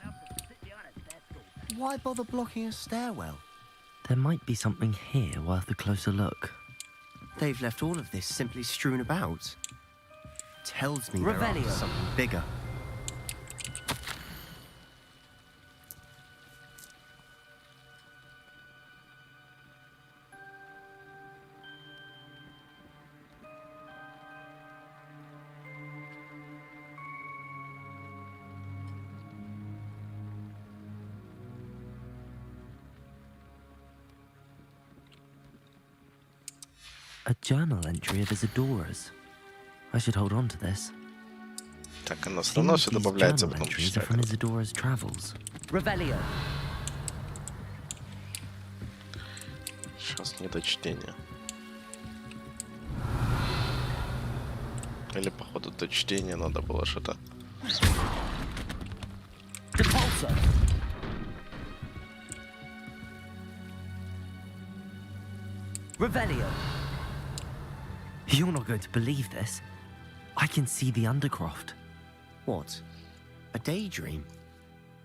Why bother blocking a stairwell? There might be something here worth a closer look. They've left all of this simply strewn about. Tells me they're after Revelio. something bigger. A journal entry of Isadora's. I should hold on to this. Так, она все равно все добавляется, потом Entries are from Сейчас не до чтения. Или, походу, до чтения надо было что-то. Revelio. You're not going to believe this. I can see the Undercroft. What? A daydream?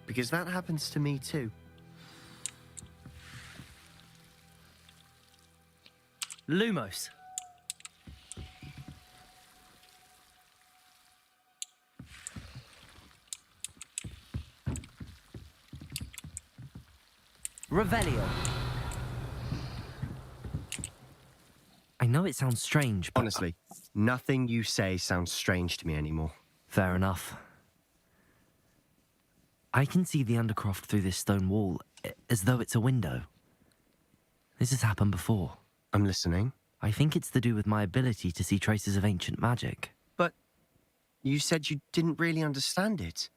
Because that happens to me too. Lumos. Revelio. I know it sounds strange, but... Honestly, nothing you say sounds strange to me anymore. Fair enough. I can see the Undercroft through this stone wall, as though it's a window. This has happened before. I'm listening. I think it's to do with my ability to see traces of ancient magic. But you said you didn't really understand it,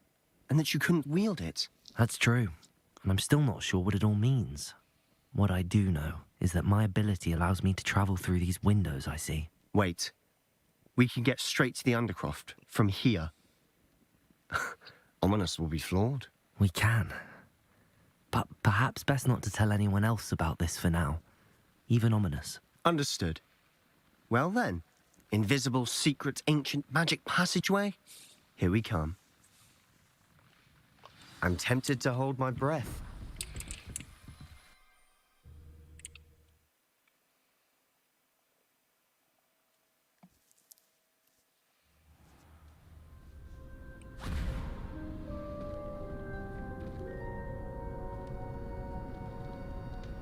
and that you couldn't wield it. That's true, and I'm still not sure what it all means. What I do know is that my ability allows me to travel through these windows I see. Wait. We can get straight to the Undercroft from here. Ominous will be floored. We can. But perhaps best not to tell anyone else about this for now. Even Ominous. Understood. Well then, invisible, secret, ancient magic passageway? Here we come. I'm tempted to hold my breath.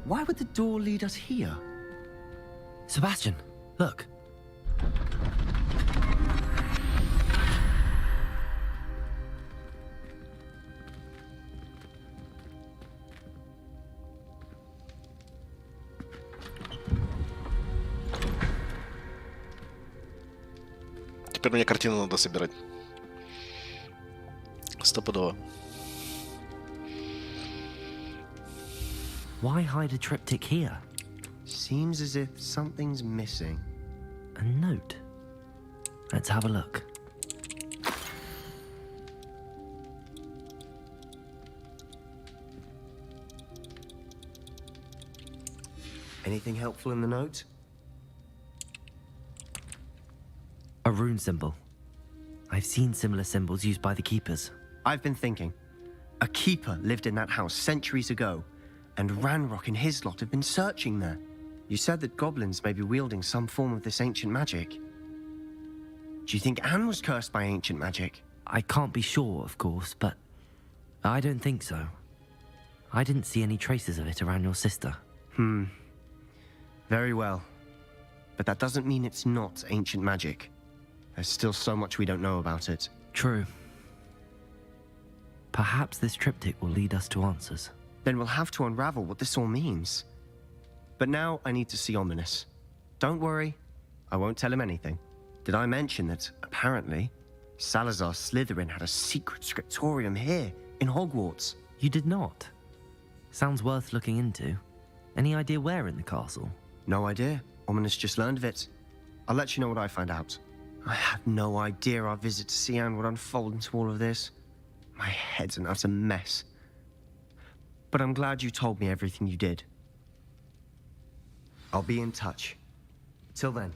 Why would the door lead us here? Sebastian, look. Теперь мне картину надо собирать. Стопудово. Why hide a triptych here? Seems as if something's missing. A note. Let's have a look. Anything helpful in the note? A rune symbol. I've seen similar symbols used by the keepers. I've been thinking. A keeper lived in that house centuries ago, and Ranrock and his lot have been searching there. You said that goblins may be wielding some form of this ancient magic. Do you think Anne was cursed by ancient magic? I can't be sure, of course, but I don't think so. I didn't see any traces of it around your sister. Very well. But that doesn't mean it's not ancient magic. There's still so much we don't know about it. True. Perhaps this triptych will lead us to answers. Then we'll have to unravel what this all means. But now I need to see Ominous. Don't worry, I won't tell him anything. Did I mention that, apparently, Salazar Slytherin had a secret scriptorium here, in Hogwarts? You did not? Sounds worth looking into. Any idea where in the castle? No idea. Ominous just learned of it. I'll let you know what I find out. I had no idea our visit to Sian would unfold into all of this. My head's an utter mess. But I'm glad you told me everything you did. I'll be in touch. Till then.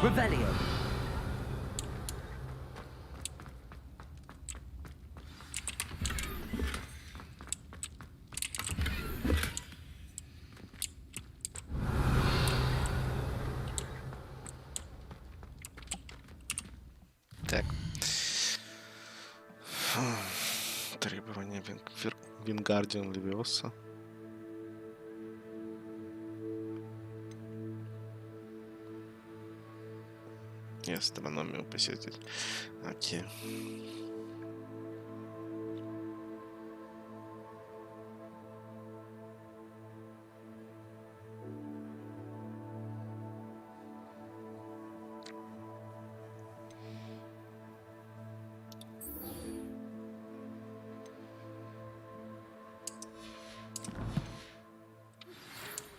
Revelio. Так. Требования Вингардиум Левиоса. И астрономию посетить. Окей.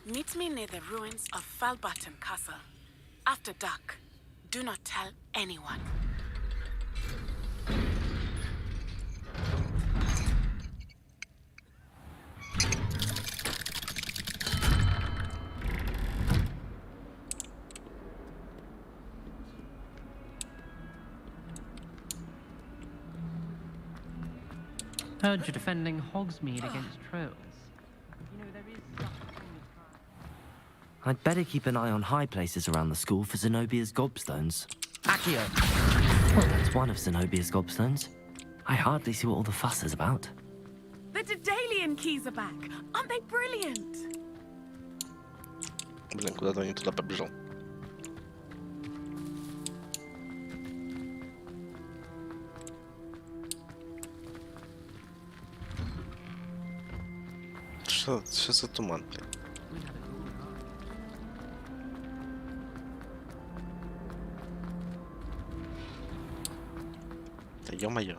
Meet me near the ruins of Falbutton Castle. After dark. Do not tell anyone. Heard you're defending Hogsmeade against trolls. You know, there is such a thing as... I'd better keep an eye on high places around the school for Zenobia's gobstones. Accio! Well, that's one of Zenobia's gobstones. I hardly see what all the fuss is about. The Daedalian keys are back. Aren't they brilliant? Блин, куда-то он не туда побежал. Что за туман, блин? Да ё-моё.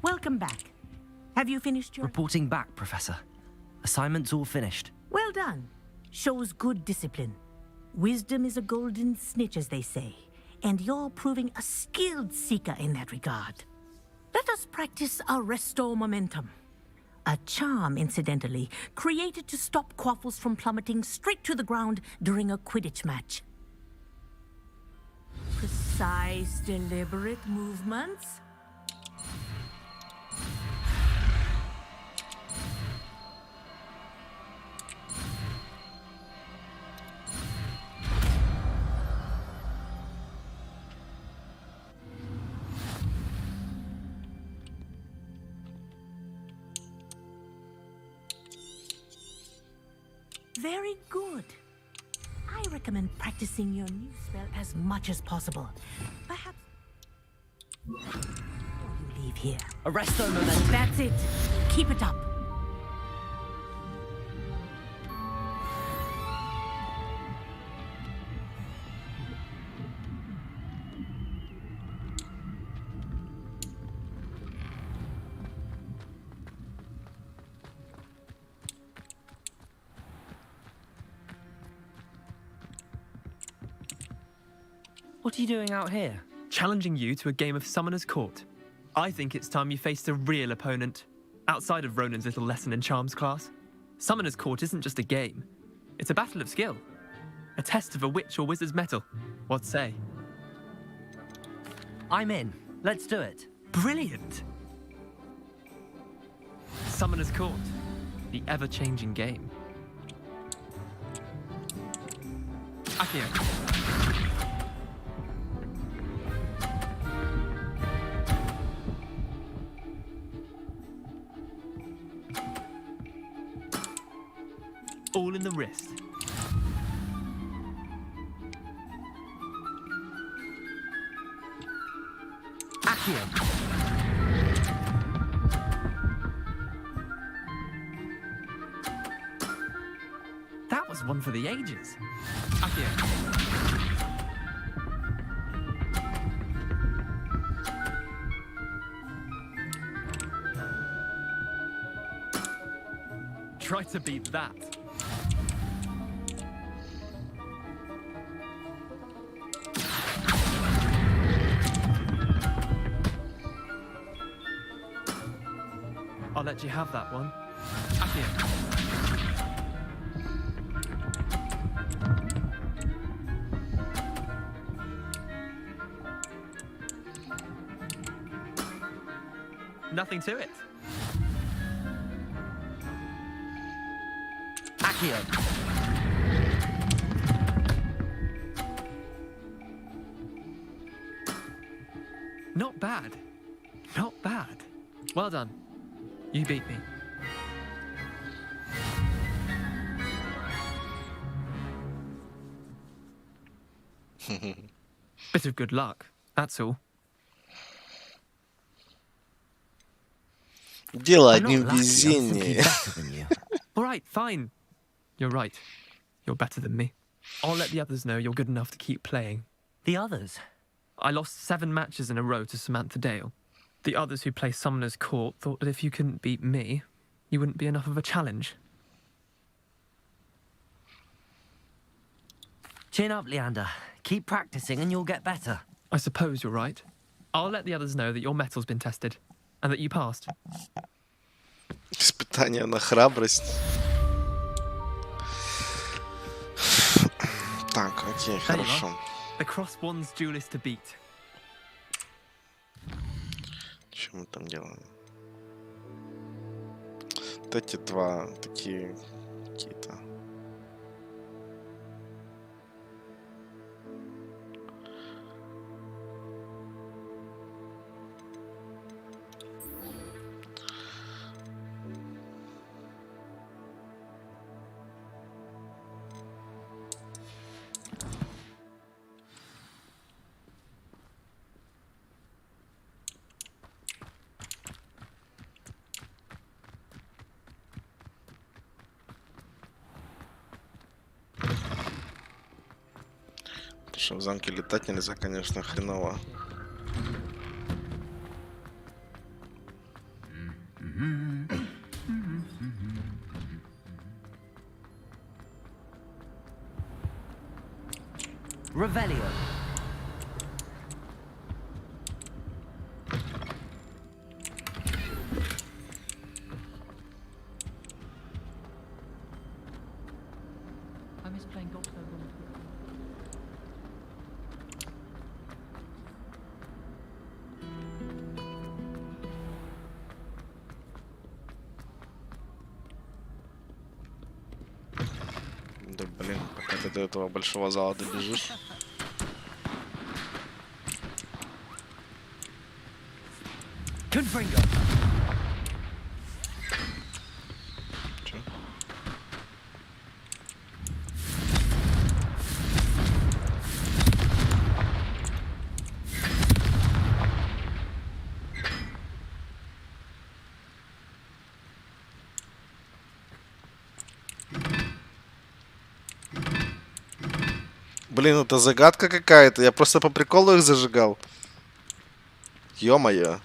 Welcome back. Have you finished your... Reporting back, Professor. Assignment's all finished. Well done. Shows good discipline. Wisdom is a golden snitch, as they say, and you're proving a skilled seeker in that regard. Let us practice our restore momentum. A charm, incidentally, created to stop quaffles from plummeting straight to the ground during a Quidditch match. Precise, deliberate movements. Very good. I recommend practicing your new spell as much as possible. Perhaps before you leave here. Arresto momentum. That's it. Keep it up. What are you doing out here? Challenging you to a game of Summoner's Court. I think it's time you faced a real opponent, outside of Ronan's little lesson in charms class. Summoner's Court isn't just a game. It's a battle of skill. A test of a witch or wizard's mettle. What say? I'm in. Let's do it. Brilliant! Summoner's Court. The ever-changing game. Accio. All in the wrist. Accio. That was one for the ages. Accio. Try to beat that. I'll let you have that one. Accio. Nothing to it. Accio. Not bad. Not bad. Well done. You beat me. Bit of good luck, that's all. Дело I'm not одним lucky, I'm simply везением. better than you. All right, fine. You're right. You're better than me. I'll let the others know you're good enough to keep playing. The others? I lost 7 matches in a row to Samantha Dale. The others who play Summoner's Court thought that if you couldn't beat me, you wouldn't be enough of a challenge. Chin up, Leander. Keep practicing and you'll get better. I suppose you're right. I'll let the others know that your metal's been tested, and that you passed. Испытание на храбрость. Так, окей, There you хорошо. are. The Crosswands duelist to beat. Что мы там делаем? Вот эти два такие какие-то. Что в замке летать нельзя, конечно, хреново. Revelio. I miss playing golf so long. Да блин, пока ты до этого большого зала добежишь. Confringo. Чё? Блин, это загадка какая-то. Я просто по приколу их зажигал. Ё-моё.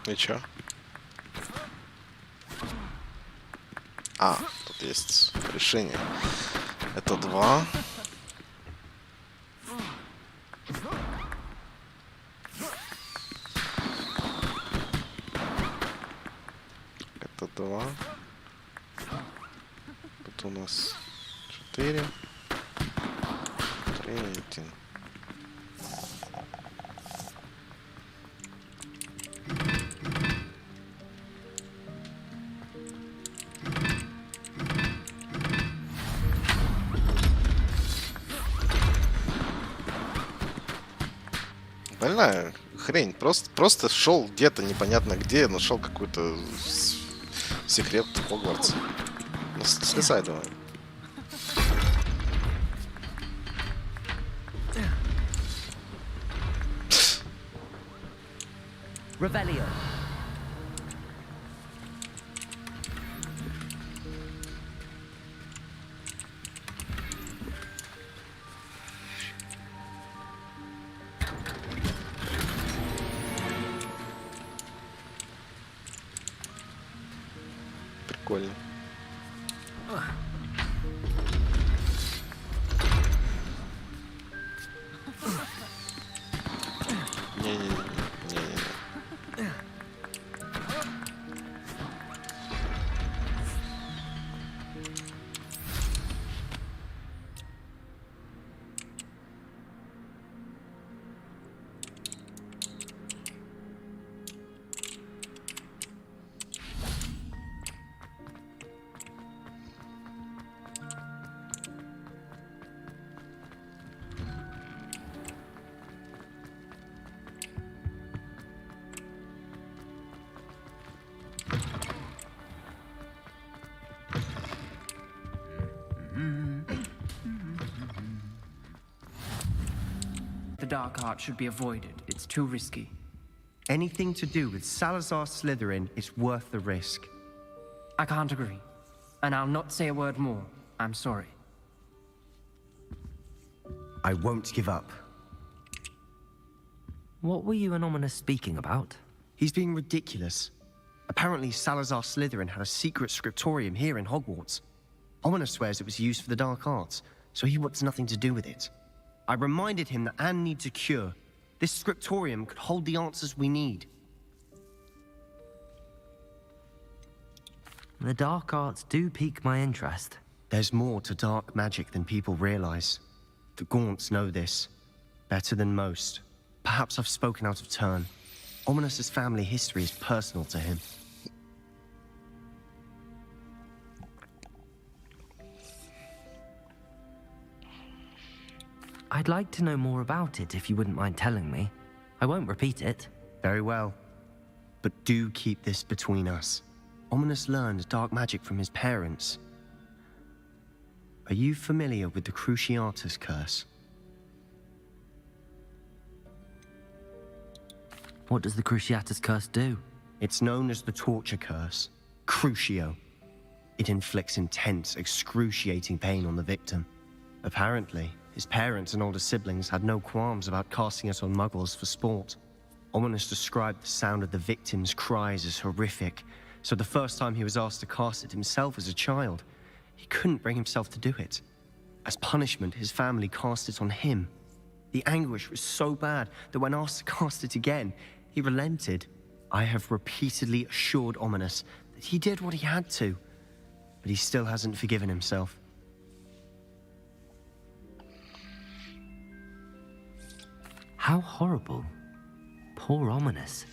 И чё? А, тут есть решение. Это 2. Это 2. Тут у нас 4. 3 и 1. Больная хрень. Просто шел где-то непонятно где, нашел какой-то секрет Хогвартса. Ну, слезай давай. Revelio. The dark art should be avoided. It's too risky. Anything to do with Salazar Slytherin is worth the risk. I can't agree. And I'll not say a word more. I'm sorry. I won't give up. What were you and Ominous speaking about? He's being ridiculous. Apparently, Salazar Slytherin had a secret scriptorium here in Hogwarts. Ominous swears it was used for the dark arts, so he wants nothing to do with it. I reminded him that Anne needs a cure. This scriptorium could hold the answers we need. The dark arts do pique my interest. There's more to dark magic than people realize. The Gaunts know this better than most. Perhaps I've spoken out of turn. Ominous's family history is personal to him. I'd like to know more about it if you wouldn't mind telling me. I won't repeat it. Very well. But do keep this between us. Ominous learned dark magic from his parents. Are you familiar with the Cruciatus Curse? What does the Cruciatus Curse do? It's known as the Torture Curse. Crucio. It inflicts intense, excruciating pain on the victim. Apparently, his parents and older siblings had no qualms about casting it on muggles for sport. Ominous described the sound of the victim's cries as horrific, so the first time he was asked to cast it himself as a child, he couldn't bring himself to do it. As punishment, his family cast it on him. The anguish was so bad that when asked to cast it again, he relented. I have repeatedly assured Ominous that he did what he had to, but he still hasn't forgiven himself. How horrible. Poor Ominous.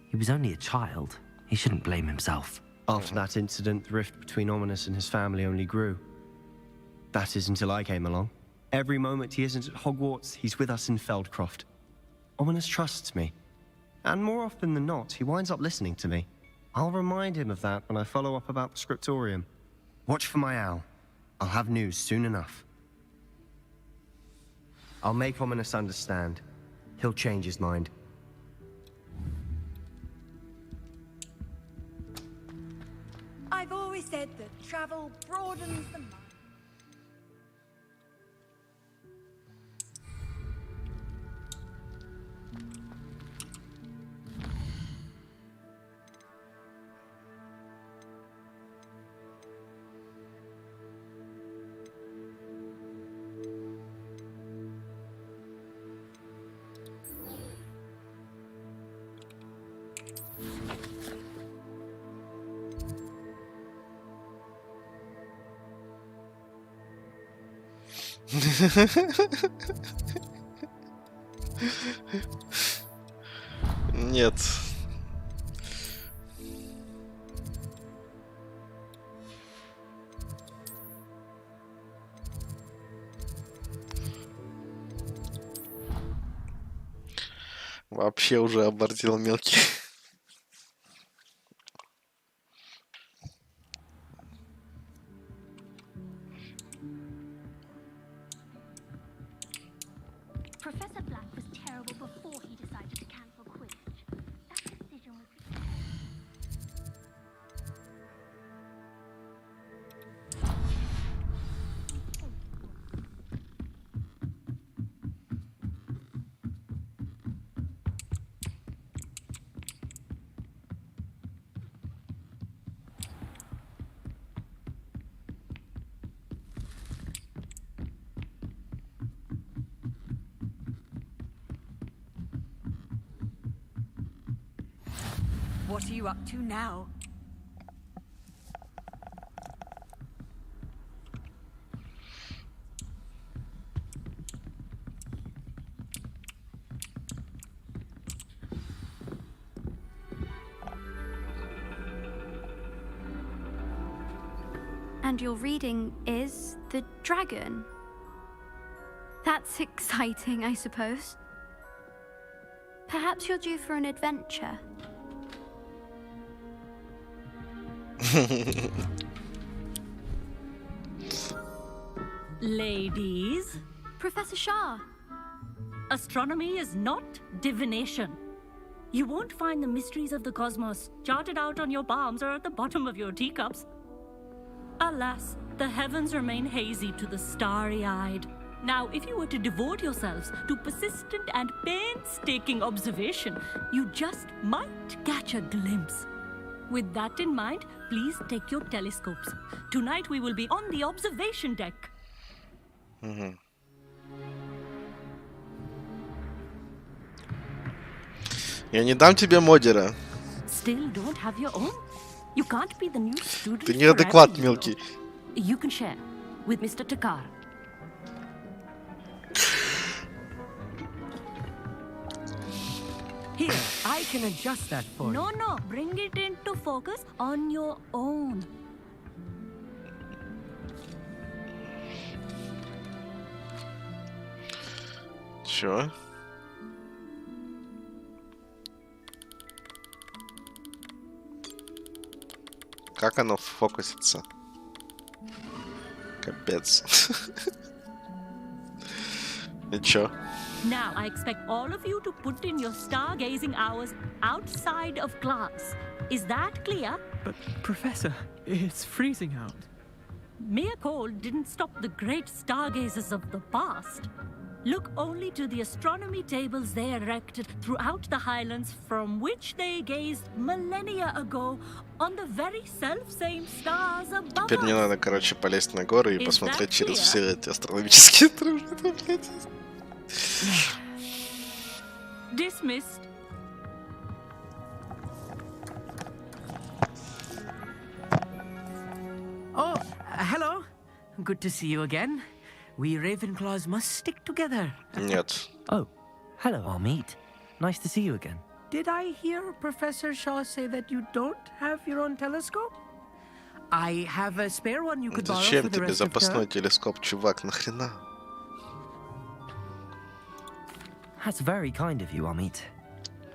He was only a child. He shouldn't blame himself. After that incident, the rift between Ominous and his family only grew. That is until I came along. Every moment he isn't at Hogwarts, he's with us in Feldcroft. Ominous trusts me. And more often than not, he winds up listening to me. I'll remind him of that when I follow up about the scriptorium. Watch for my owl. I'll have news soon enough. I'll make Ominous understand. He'll change his mind. I've always said that travel broadens the mind. Нет. Вообще уже оборзел мелкий. Professor Black was terrible before he decided to cancel Quidditch. That decision was... What are you up to now? And your reading is The Dragon. That's exciting, I suppose. Perhaps you're due for an adventure. Ladies. Professor Shah. Astronomy is not divination. You won't find the mysteries of the cosmos charted out on your palms or at the bottom of your teacups. Alas, the heavens remain hazy to the starry-eyed. Now, if you were to devote yourselves to persistent and painstaking observation, you just might catch a glimpse. With that in mind, please take your telescopes. Tonight we will be on the observation deck. Я не дам тебе модера. Still don't have your own? You can't be the new student. Ты неадекват, мелкий. You can share with Mr. Takar. Here, I can adjust that for you. No, bring it into focus on your own. Чё? Как оно фокусится? Капец. И чё? Now, I expect all of you to put in your stargazing hours outside of class. Is that clear? But, Professor, it's freezing out. Mere cold didn't stop the great stargazers of the past. Look only to the astronomy tables they erected throughout the highlands from which they gazed millennia ago on the very self-same stars above Теперь мне us. надо, короче, полезть на горы и Is посмотреть that через clear? все эти астрономические трубы, блядь. Dismissed. Oh, hello. Good to see you again. We Ravenclaws must stick together. Нет. Oh, hello, Amit. Nice to see you again. Did I hear Professor Shaw say that you don't have your own telescope? I have a spare one you could borrow Зачем for the тебе rest of запасной term. телескоп, чувак? Нахрена? That's very kind of you, Amit.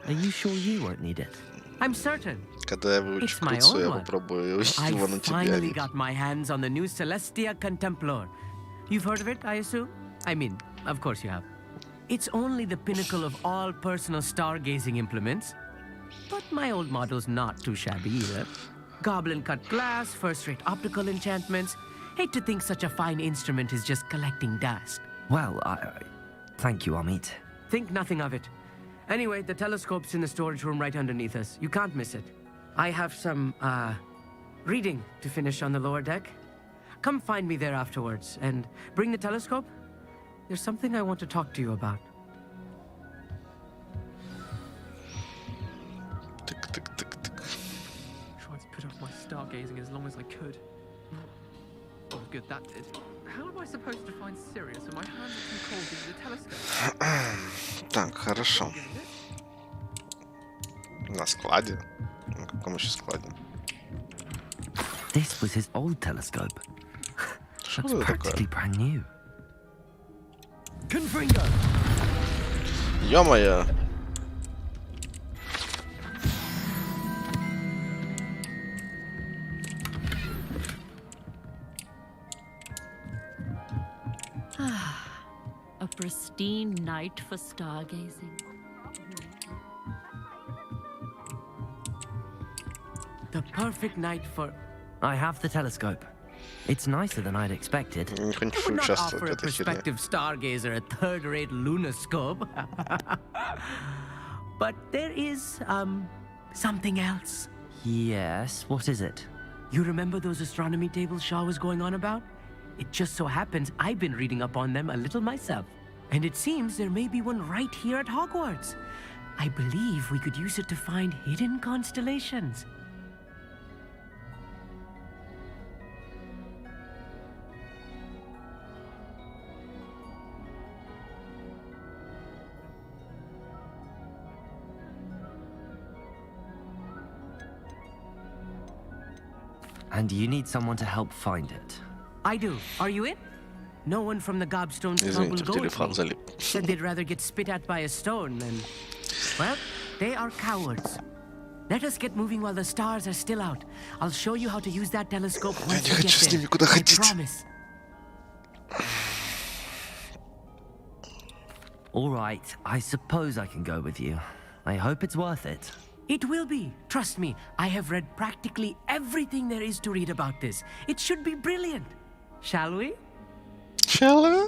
Are you sure you won't need it? I'm certain. Когда я выучу It's my крыцу, own я one. попробую I его на тебя. finally got my hands on the new Celestia Contemplar. You've heard of it, I assume? I mean, of course you have. It's only the pinnacle of all personal stargazing implements. But my old model's not too shabby either. Goblin-cut glass, first-rate optical enchantments. Hate to think such a fine instrument is just collecting dust. Well, thank you, Amit. Think nothing of it. Anyway, the telescope's in the storage room right underneath us. You can't miss it. I have some, reading to finish on the lower deck. Come find me there afterwards, and bring the telescope. There's something I want to talk to you about. Tried to put off my stargazing as long as I could. Oh, good, that did. How am I supposed to find Sirius when my hands are too cold to use a telescope? Так, хорошо. На складе? На каком еще складе? This was his old telescope. Что Looks это practically такое? brand new. Confringo! Ё-моё! A pristine night for stargazing. The perfect night for... I have the telescope. It's nicer than I'd expected. Не хочу I would not участвовать offer в a этой херне. prospective stargazer a third-rate lunoscope. But there is, something else. Yes, what is it? You remember those astronomy tables Shaw was going on about? It just so happens I've been reading up on them a little myself. And it seems there may be one right here at Hogwarts. I believe we could use it to find hidden constellations. And you need someone to help find it. I do. Are you in? No one from the Gobstones Club will Извините, в go with телефон me. залип. Said they'd rather get spit at by a stone than... Well, they are cowards. Let us get moving while the stars are still out. I'll show you how to use that telescope once не we хочу get с there. ним никуда I ходить. promise. All right, I suppose I can go with you. I hope it's worth it. It will be. Trust me, I have read practically everything there is to read about this. It should be brilliant. Shall we? Shall we?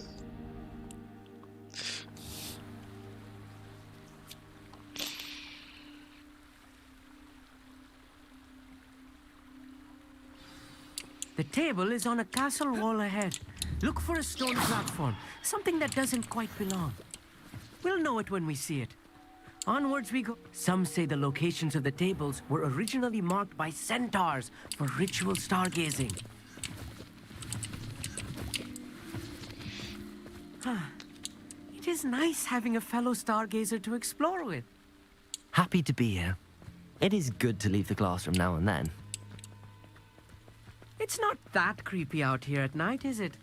The table is on a castle wall ahead. Look for a stone platform, something that doesn't quite belong. We'll know it when we see it. Onwards we go. Some say the locations of the tables were originally marked by centaurs for ritual stargazing. It is nice having a fellow stargazer to explore with. Happy to be here. It is good to leave the classroom now and then. It's not that creepy out here at night, is it?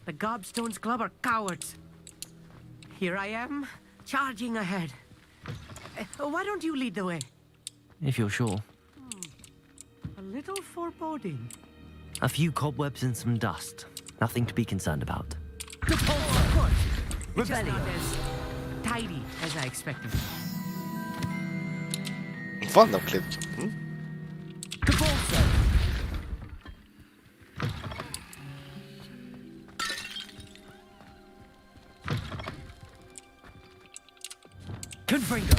The Gobstones Club are cowards. Here I am, charging ahead. Why don't you lead the way? If you're sure. A little foreboding. A few cobwebs and some dust. Nothing to be concerned about. Of course. It's just not as tidy as I expected. Ладно, в клетке. Confringo.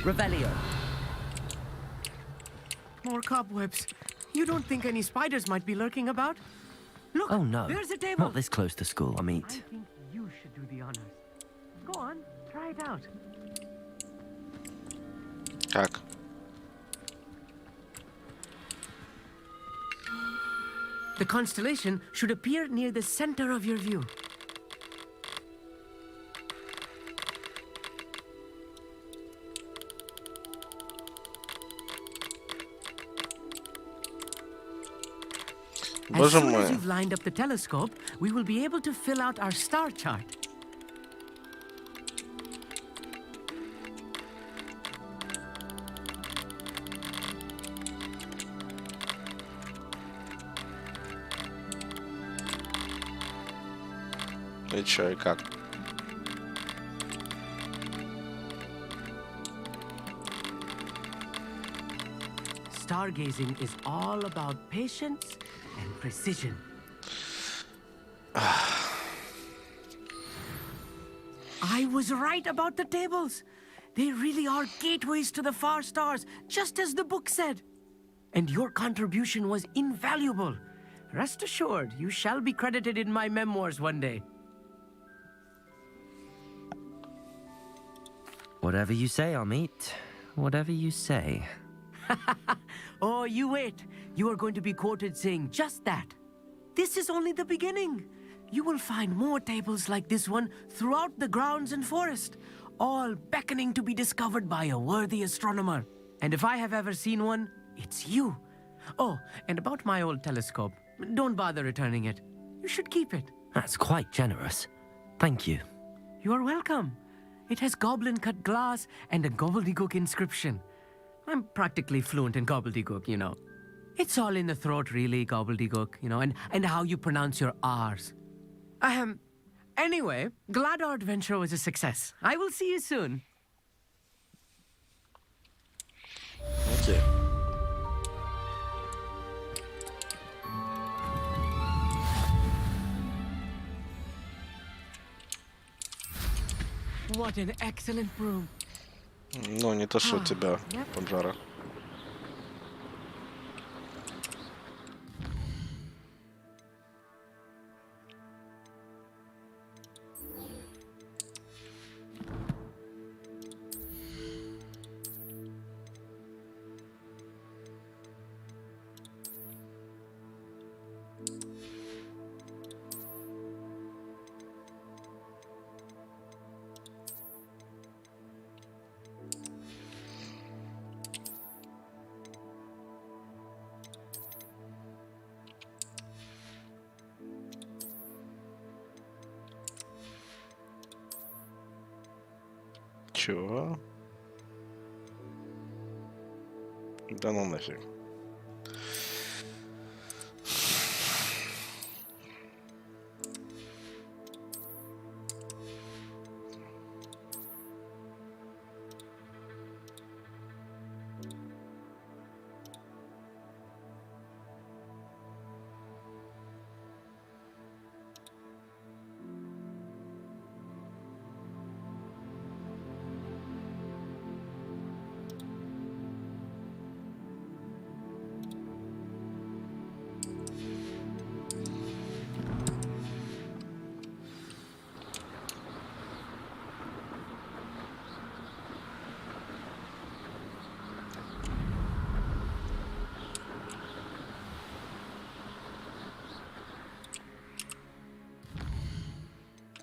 Revelio. More cobwebs. You don't think any spiders might be lurking about? Look, Oh no, there's a table. not this close to school, I Amit. think you should do the honors. Go on, try it out. Как? The constellation should appear near the center of your view. As Боже soon мой. as you've lined up the telescope, we will be able to fill out our star chart. И чё, и как? Stargazing is all about patience and precision. I was right about the tables. They really are gateways to the far stars, just as the book said. And your contribution was invaluable. Rest assured, you shall be credited in my memoirs one day. Whatever you say, Amit. Whatever you say. Oh, you wait. You are going to be quoted saying just that. This is only the beginning. You will find more tables like this one throughout the grounds and forest, all beckoning to be discovered by a worthy astronomer. And if I have ever seen one, it's you. Oh, and about my old telescope, don't bother returning it. You should keep it. That's quite generous. Thank you. You are welcome. It has goblin-cut glass and a gobbledygook inscription. I'm practically fluent in gobbledygook, you know. It's all in the throat, really, gobbledygook, you know, and how you pronounce your R's. Anyway, glad our adventure was a success. I will see you soon. Окей. What an excellent broom. Ну, не то, что у тебя, поджара. Чего? Да ну нафиг.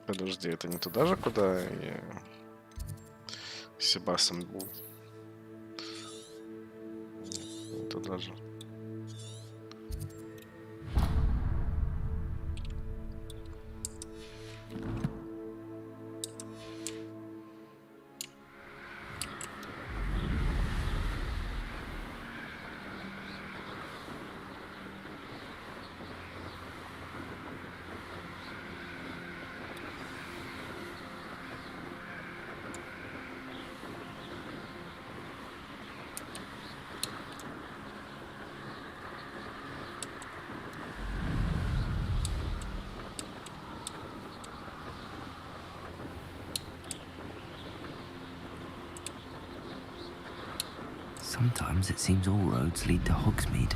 Подожди, это не туда же, куда и Себастьян был? Не туда же. Sometimes it seems all roads lead to Hogsmeade.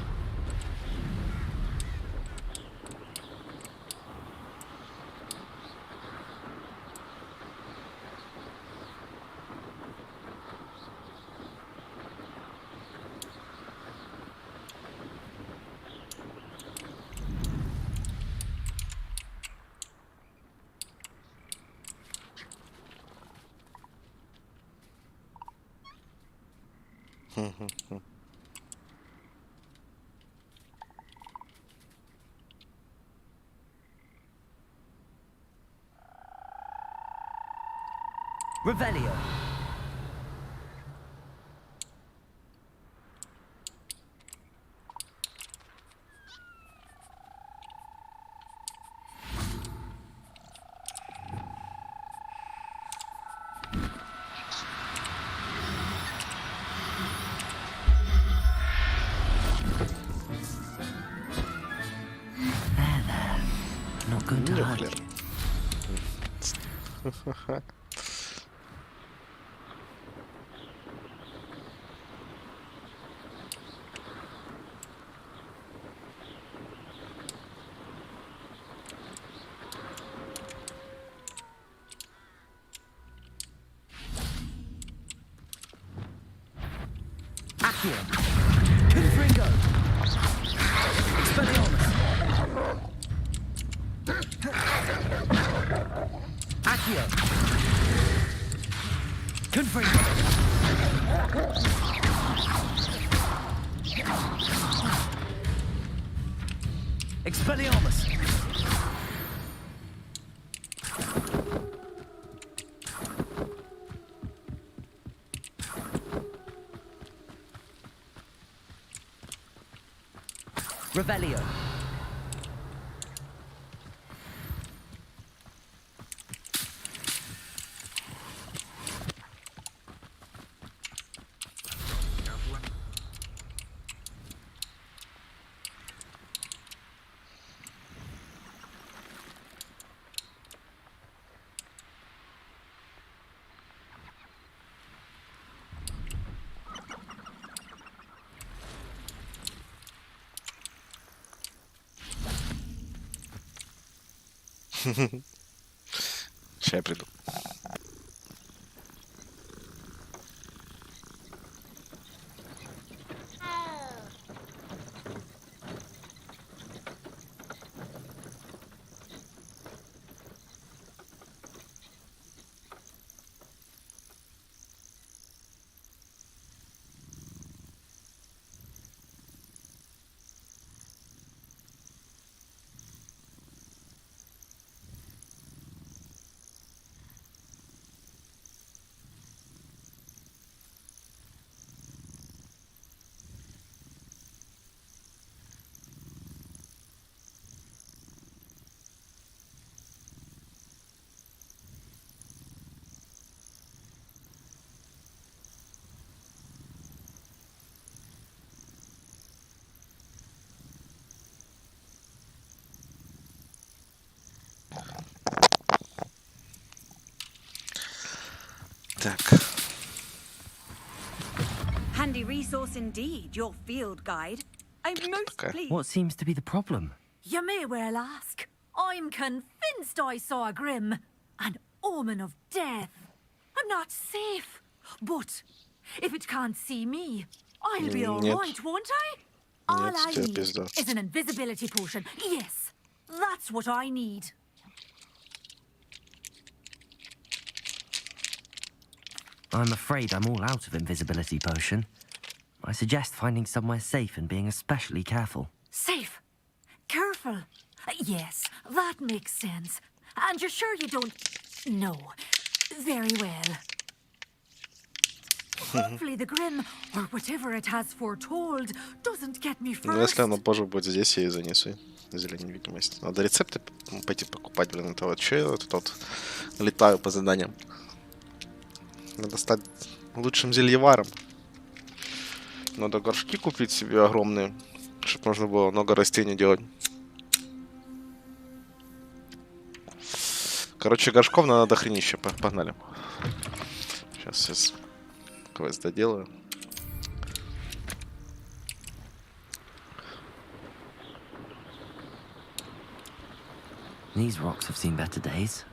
Revelio. There. Not going to hurt you. Accio. Confringo. Expelliarmus. Accio. Confringo. Expelliarmus. Revelio. Сейчас я приду. Так. Handy resource indeed, your field guide. I'm most pleased. What seems to be the problem? You may well ask. I'm convinced I saw a grim, an omen of death. I'm not safe, but if it can't see me, I'll be all right, won't I? All I need is an invisibility potion. Yes, that's what I need. I'm afraid I'm all out of invisibility potion. I suggest finding somewhere safe and being especially careful. Safe. Careful. Yes, that makes sense. And you're sure you don't... No. Very well. Hopefully the Grim, or whatever it has foretold, doesn't get me Ну, first. если она позже будет здесь, я ее занесу. Зелень невидимости. Надо рецепты пойти покупать, блин, это вот че я тут летаю по заданиям. Надо стать лучшим зельеваром. Надо горшки купить себе огромные, чтобы можно было много растений делать. Короче, горшков надо дохренище. Погнали. Сейчас квест доделаю. These rocks have seen better days.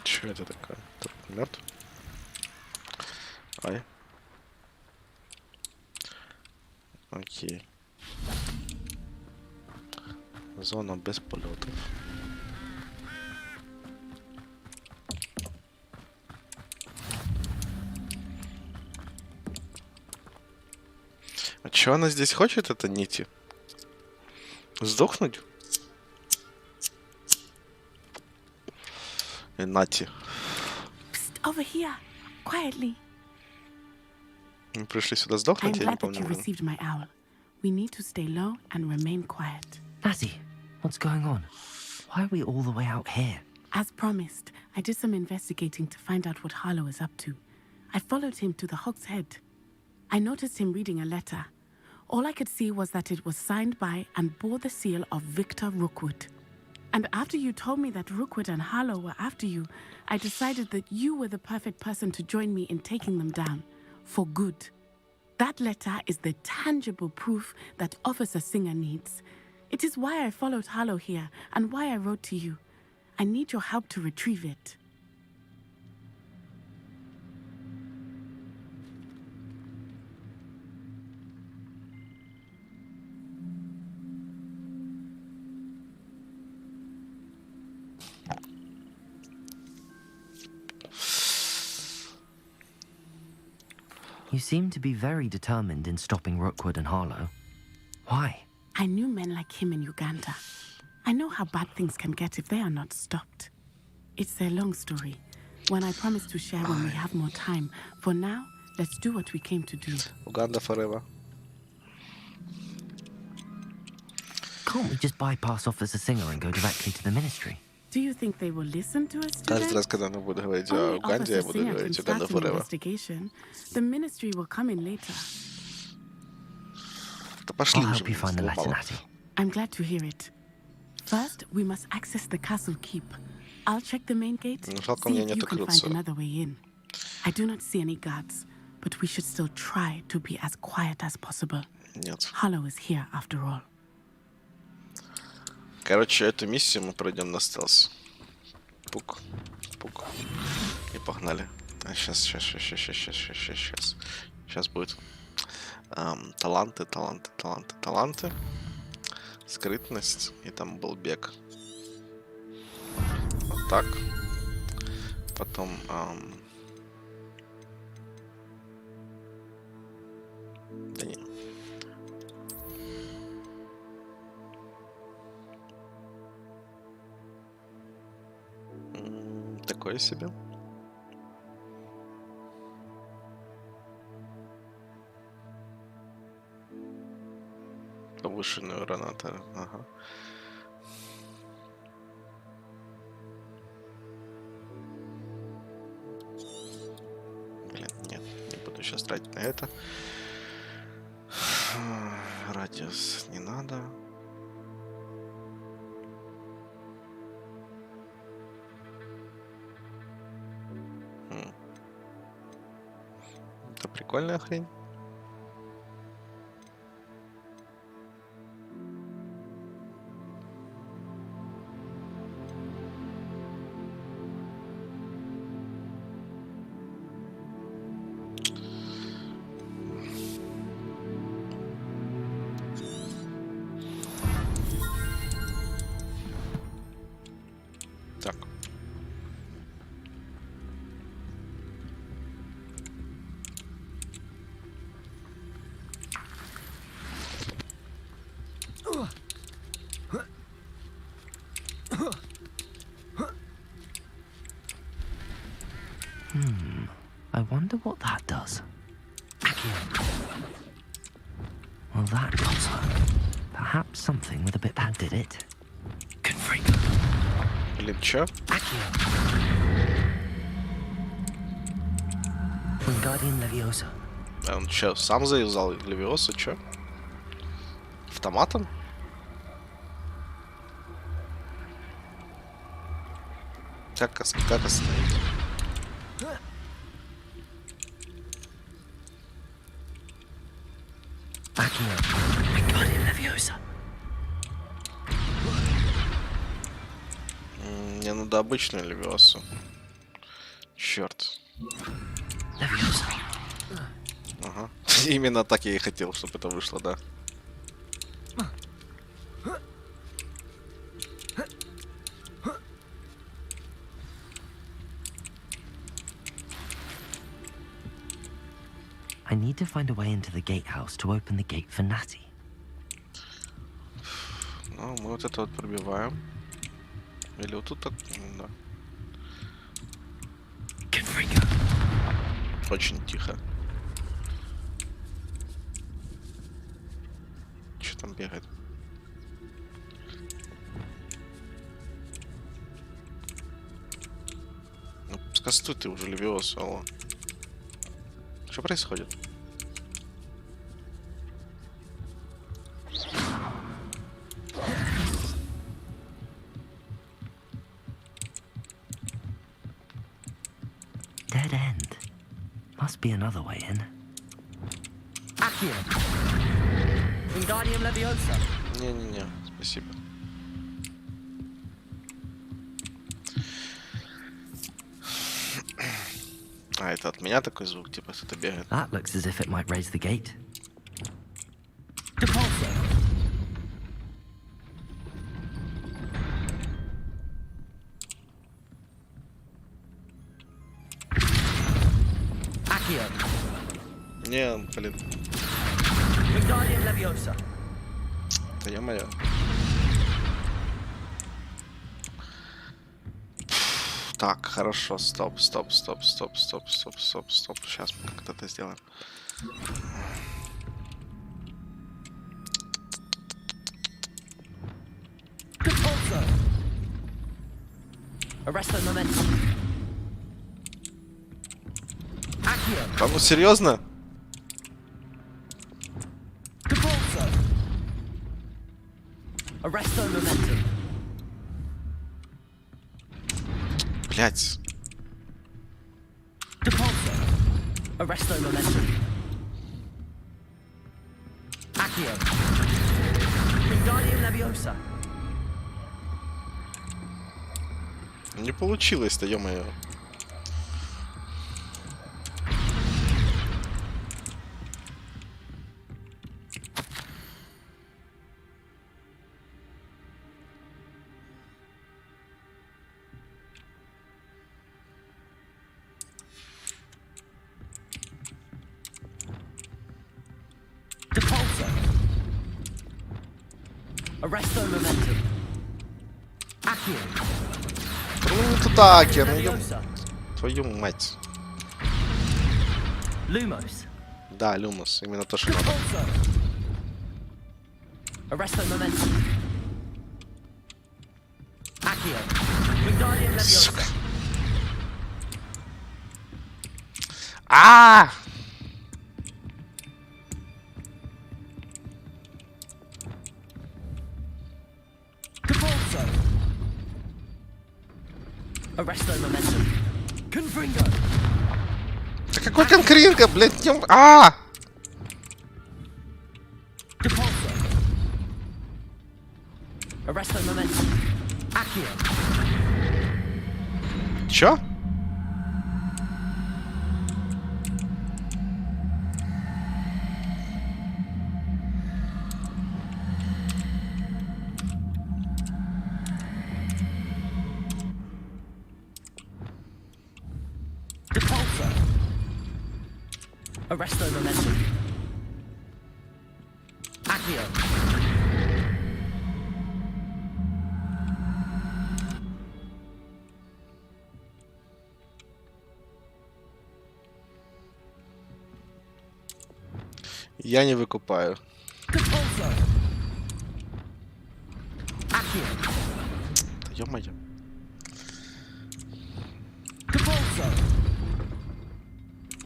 Че это такое? Тут мертв? Ай. Окей. Зона без полетов. А чё она здесь хочет, это нити? Сдохнуть? И нати. Over here, quietly. Мы пришли сюда сдохнуть, I'm я не glad that you помню. received my owl. We need to stay low and remain quiet. Natty, what's going on? Why are we all the way out here? As promised, I did some investigating to find out what Harlow is up to. I followed him to the Hog's Head. I noticed him reading a letter. All I could see was that it was signed by and bore the seal of Victor Rookwood. And after you told me that Rookwood and Harlow were after you, I decided that you were the perfect person to join me in taking them down. For good. That letter is the tangible proof that Officer Singer needs. It is why I followed Harlow here and why I wrote to you. I need your help to retrieve it. You seem to be very determined in stopping Rookwood and Harlow. Why? I knew men like him in Uganda. I know how bad things can get if they are not stopped. It's a long story, one I promise to share when we have more time. For now, let's do what we came to do. Uganda forever. Can't we just bypass Officer Singer and go directly to the ministry? Do you think they will listen to us Каждый today? раз, когда мы будем говорить о Only Уганде, я Officer буду Singer can говорить start Uganda an forever. investigation. The ministry will come in later. Да пошли I'll уже, help you find the letter, сломала. Natty. I'm glad to hear it. First, we must access the castle keep. I'll check the main gate, Ну, жалко, у see меня if you нету can find ключа. another way in. I do not see any guards, but we should still try to be as quiet as possible. Нет. Harlow is here after all. Короче, эту миссию мы пройдем на стелс. Пук, пук. И погнали. Сейчас будет. Таланты. Скрытность. И там был бег. Вот так. Потом... Да не. Такое себе. Повышенный урон от... Ага. Блин, нет, не буду сейчас тратить на это. Радиус не надо. Это прикольная хрень. Так. what that does. Well, that does her. Perhaps something with a bit that did it. Блин, чё? Wingardium Leviosa. А он чё, сам заюзал Левиоса, чё? Автоматом? Как остановить? Wingardium Leviosa. Мне надо обычную Левиосу. Черт. Leviosa. Ага. Именно так я и хотел, чтобы это вышло, да. I need to find a way into the gatehouse to open the gate for Natty. Ну, мы вот это вот пробиваем. Или вот тут так, да. Очень тихо. Что там бегает? Ну, скастуй ты уже, Левиос, алло. Что происходит? Dead end. Must be another way in. Accio. Wingardium Leviosa. Не-не-не, спасибо. А, это от меня такой звук, типа кто-то бегает. That looks as if it might raise the gate. Accio. Не, блин. Wingardium Leviosa. Да ё-моё. Так, хорошо, стоп. Сейчас мы как-то это сделаем. Arresto momentum. Accio. Да ну серьезно? Arresto momentum. Блять. Arresto momentum. Accio. Wingardium Leviosa. Не получилось-то, ё-моё. Arresto momentum. Accio. Ну не туда, Кен, твою мать. Lumos. Да, Люмос, именно то, что надо. Arresto momentum. Accio. Wingardium Leviosa. А! Arresto momentum. Confringo. Да какой конкринга, блядь, нем... А! Arresto momentum. Accio. Чё? Arresto momentum. Accio. Я не выкупаю. Да ё-моё.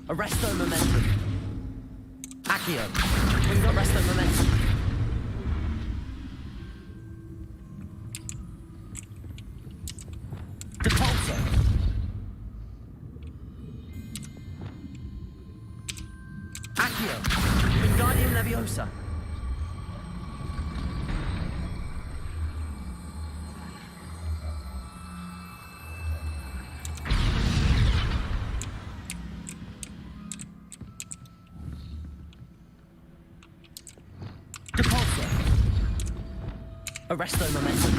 Arresto momentum. Accio. Arresto momentum. Depulso. Accio. Wingardium Leviosa. Depulso. Arresto momentum.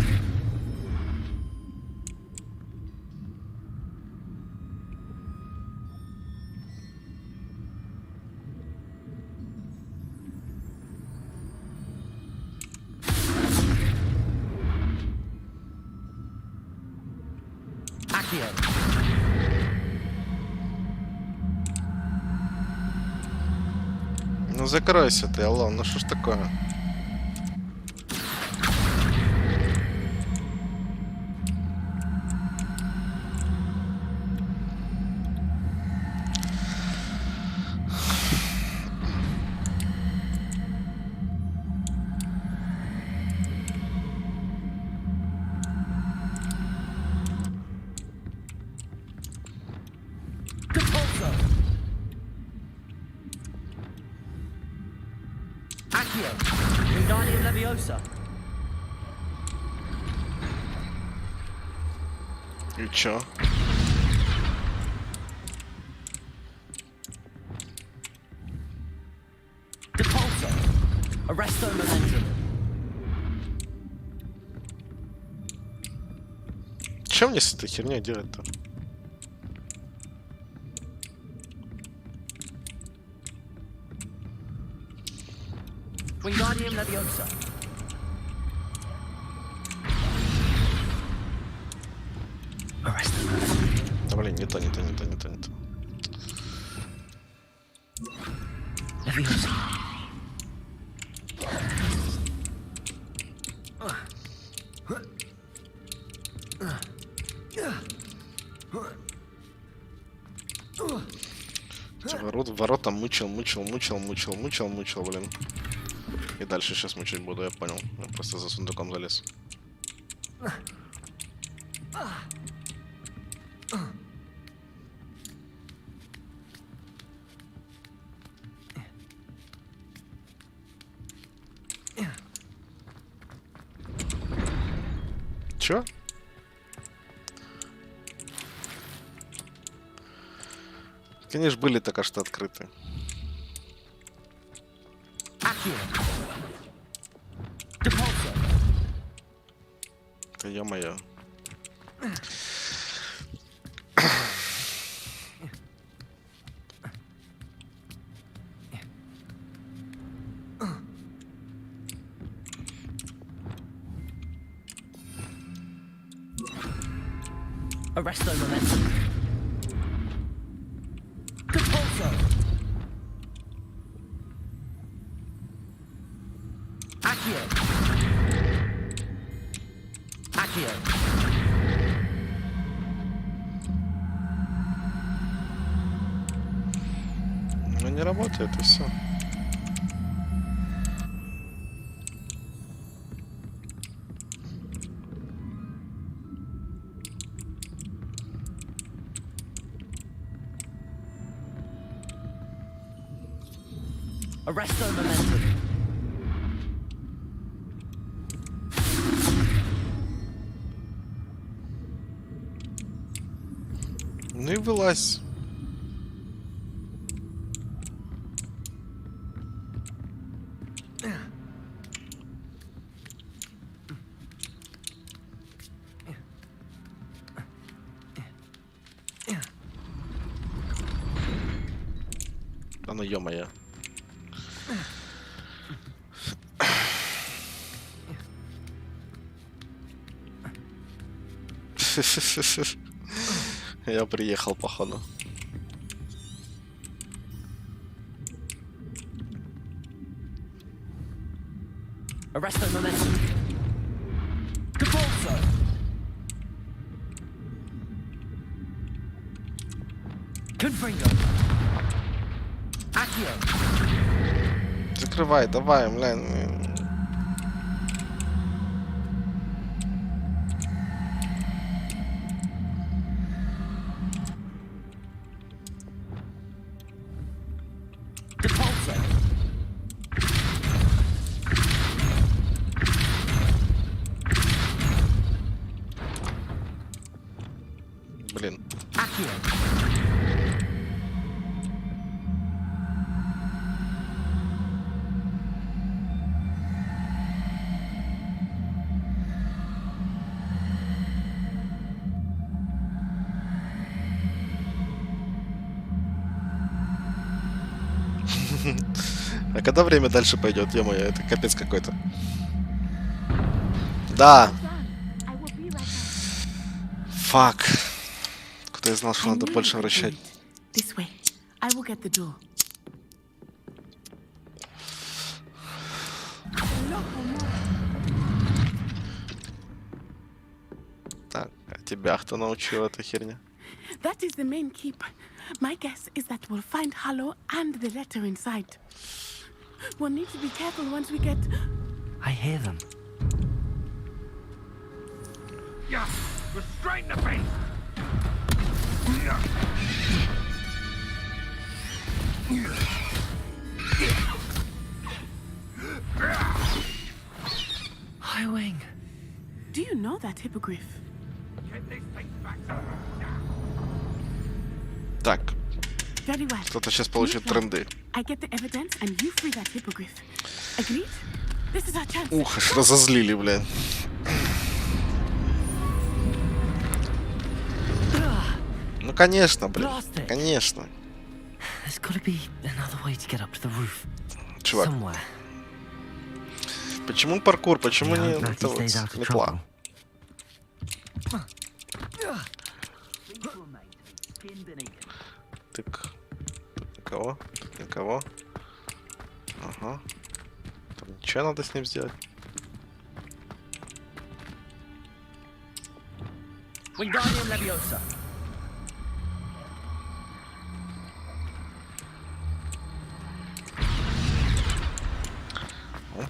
Accio. Ну закройся ты, алло, ну что ж такое? Depulso. Accio. Wingardium Leviosa. И чё? Depulso. Arresto momentum. Чем мне с этой херней делать-то? Wingardium Leviosa. Arresto momentum. Да блин, не то, не то, не то, не то, не то. Leviosa. Ворота мучил, блин. И дальше сейчас мучить буду, я понял. Я просто за сундуком залез. Чё? Конечно, были только что открыты. Да ё-моё. Arresto momentum. Depulso. Accio. Accio. Ну не работает и все. Arresto momentum. Ну и вылазь. Да ну ё-моё. Я приехал, походу. Arresto momentum. Depulso. Confringo. Accio. Закрывай, давай, блин. Depulso. Блин. Accio. А когда время дальше пойдет? Ё-моё, это капец какой-то. Да. Фак. Кто я знал, что надо больше вращать. This way. I will get the door. Так, а тебя кто научил этой херне? That is the main keep. My guess is that we'll find Harlow and the letter inside. We'll need to be careful once we get... I hear them. Yeah, restrain the beast! Highwing. Do you know that hippogriff? Так, Very well. кто-то сейчас получит тренды. I get the evidence and you free that hippogriff. Agreed? This is our chance. Ух, аж разозлили, блин. Ну конечно, блин. Конечно. There's gotta be another way to get up to the roof. Чувак. Somewhere. Почему паркур? Почему Yeah, не Matthew это вот stays out of метла? Так. Тут никого. Тут никого. Ага. Там ничего надо с ним сделать. Wingardium Leviosa. Оп.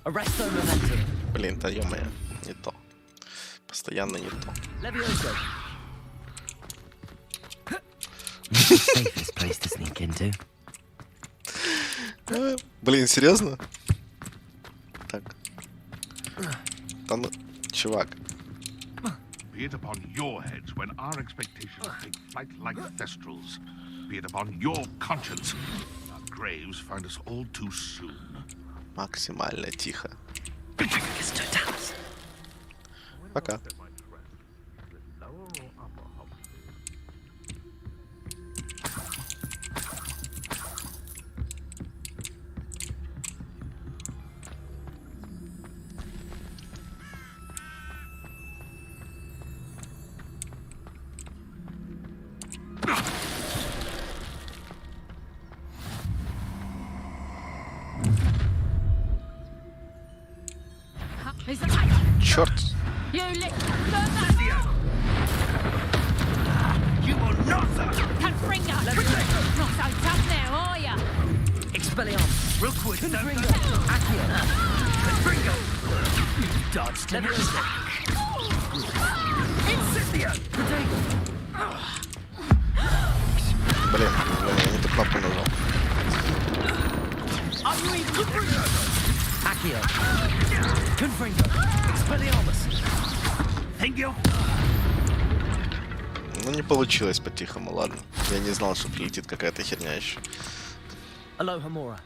Arresto momentum. Блин, да ё-моё, не то. Постоянно не то. Leviosa. Safest place to sneak into. Блин, серьезно? Так. Да ну, чувак. Be it upon your heads when our expectations take flight like thestrals. Be it upon your conscience. Our graves find us all too soon. Максимально тихо. Пока. Черт. You will not, sir! Confringo! Not so tough now, are ya? Expelliarmus. Real quick, Confringo. Accio. Confringo! You dodged Leviosa. Incendio! Блин, я не ту кнопку нажал. Accio. Confringo. Expelliarmus. Thank you. Ну не получилось по-тихому, ладно. Я не знал, что прилетит какая-то херня еще. Aloha Mora.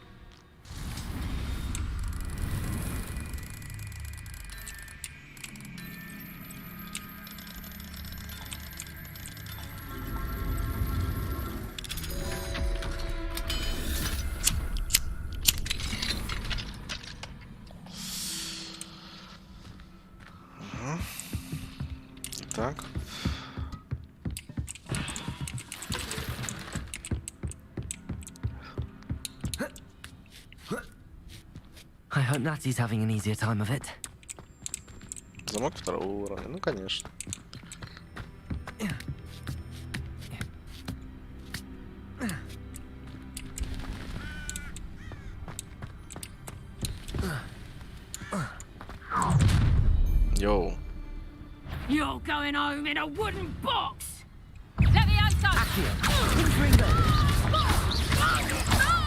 Так. I hope Natty's having an easier time of it. Замок второго уровня, ну конечно. Йоу. You're going home in a wooden box! Let me outside!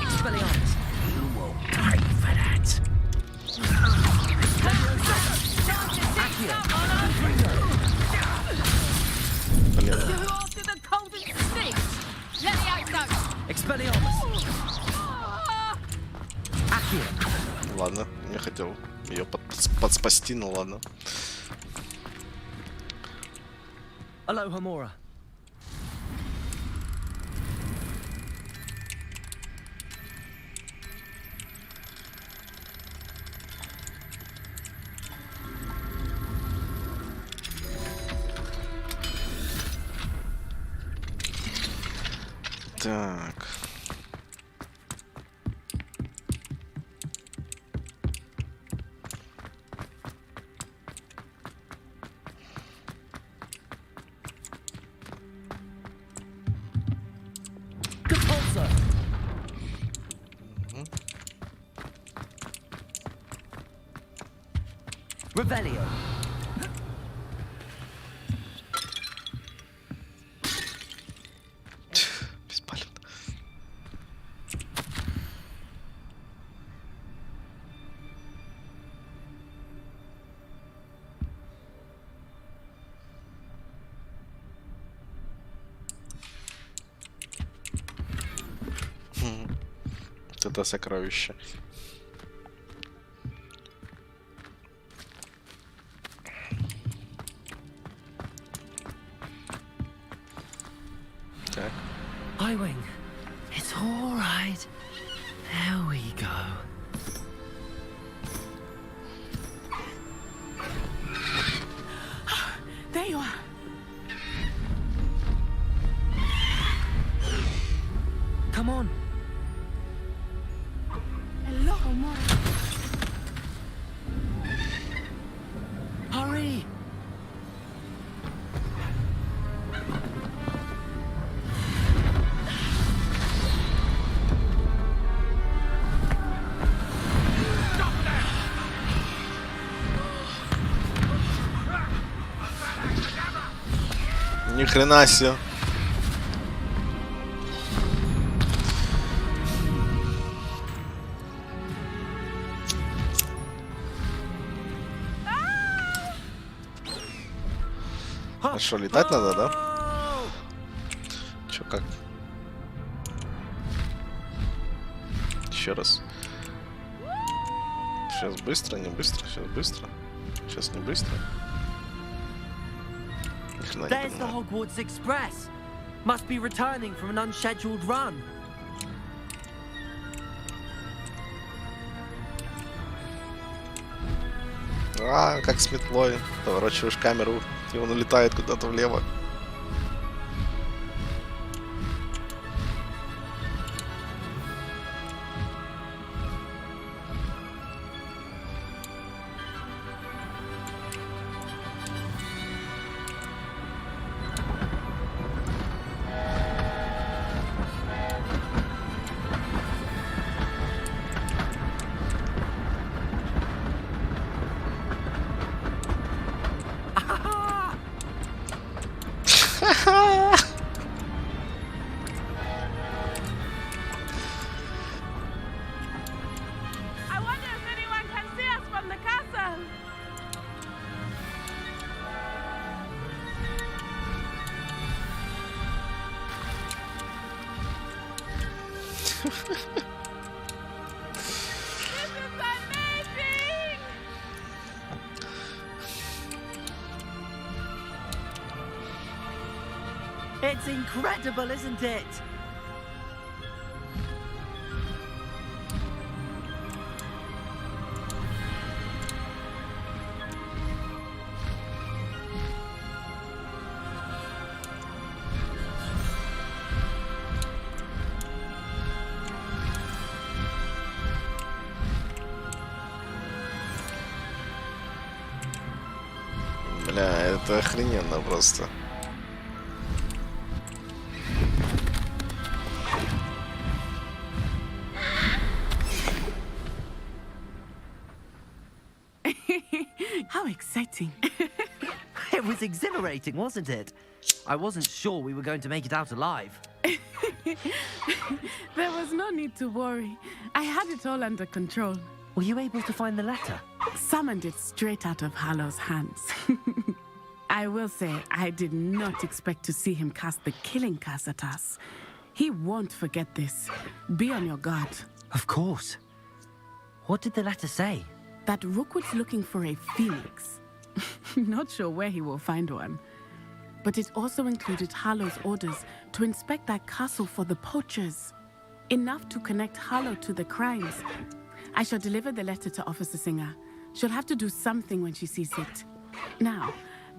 Expelliarmus! You will pay for that. Who after the cold and sticks? Let me outside! Expelliarmus! Ладно, не хотел ее подспасти, ну ладно. Aloha Mora. Так. Revelio. Бесполезно. Это сокровище. Так. Highwing. It's all right. There we go. There you are. Come on. Aloha Mora. Hurry. Ни хрена себе. А что, летать надо, да? Чё, как? Еще раз. Сейчас быстро, не быстро, сейчас быстро. Сейчас не быстро. Ни хрена не There's the понимаю. Hogwarts Express. Must be returning from an unscheduled run. А, как с метлой. Поворачиваешь камеру, и он улетает куда-то влево. I wonder if anyone can see us from the castle! It's incredible, isn't it? Бля, это охрененно просто. How exciting. It was exhilarating, wasn't it? I wasn't sure we were going to make it out alive. There was no need to worry. I had it all under control. Were you able to find the letter? Summoned it straight out of Harlow's hands. I will say, I did not expect to see him cast the killing curse at us. He won't forget this. Be on your guard. Of course. What did the letter say? That Rookwood's looking for a phoenix. Not sure where he will find one. But it also included Harlow's orders to inspect that castle for the poachers. Enough to connect Harlow to the crimes. I shall deliver the letter to Officer Singer. She'll have to do something when she sees it. Now,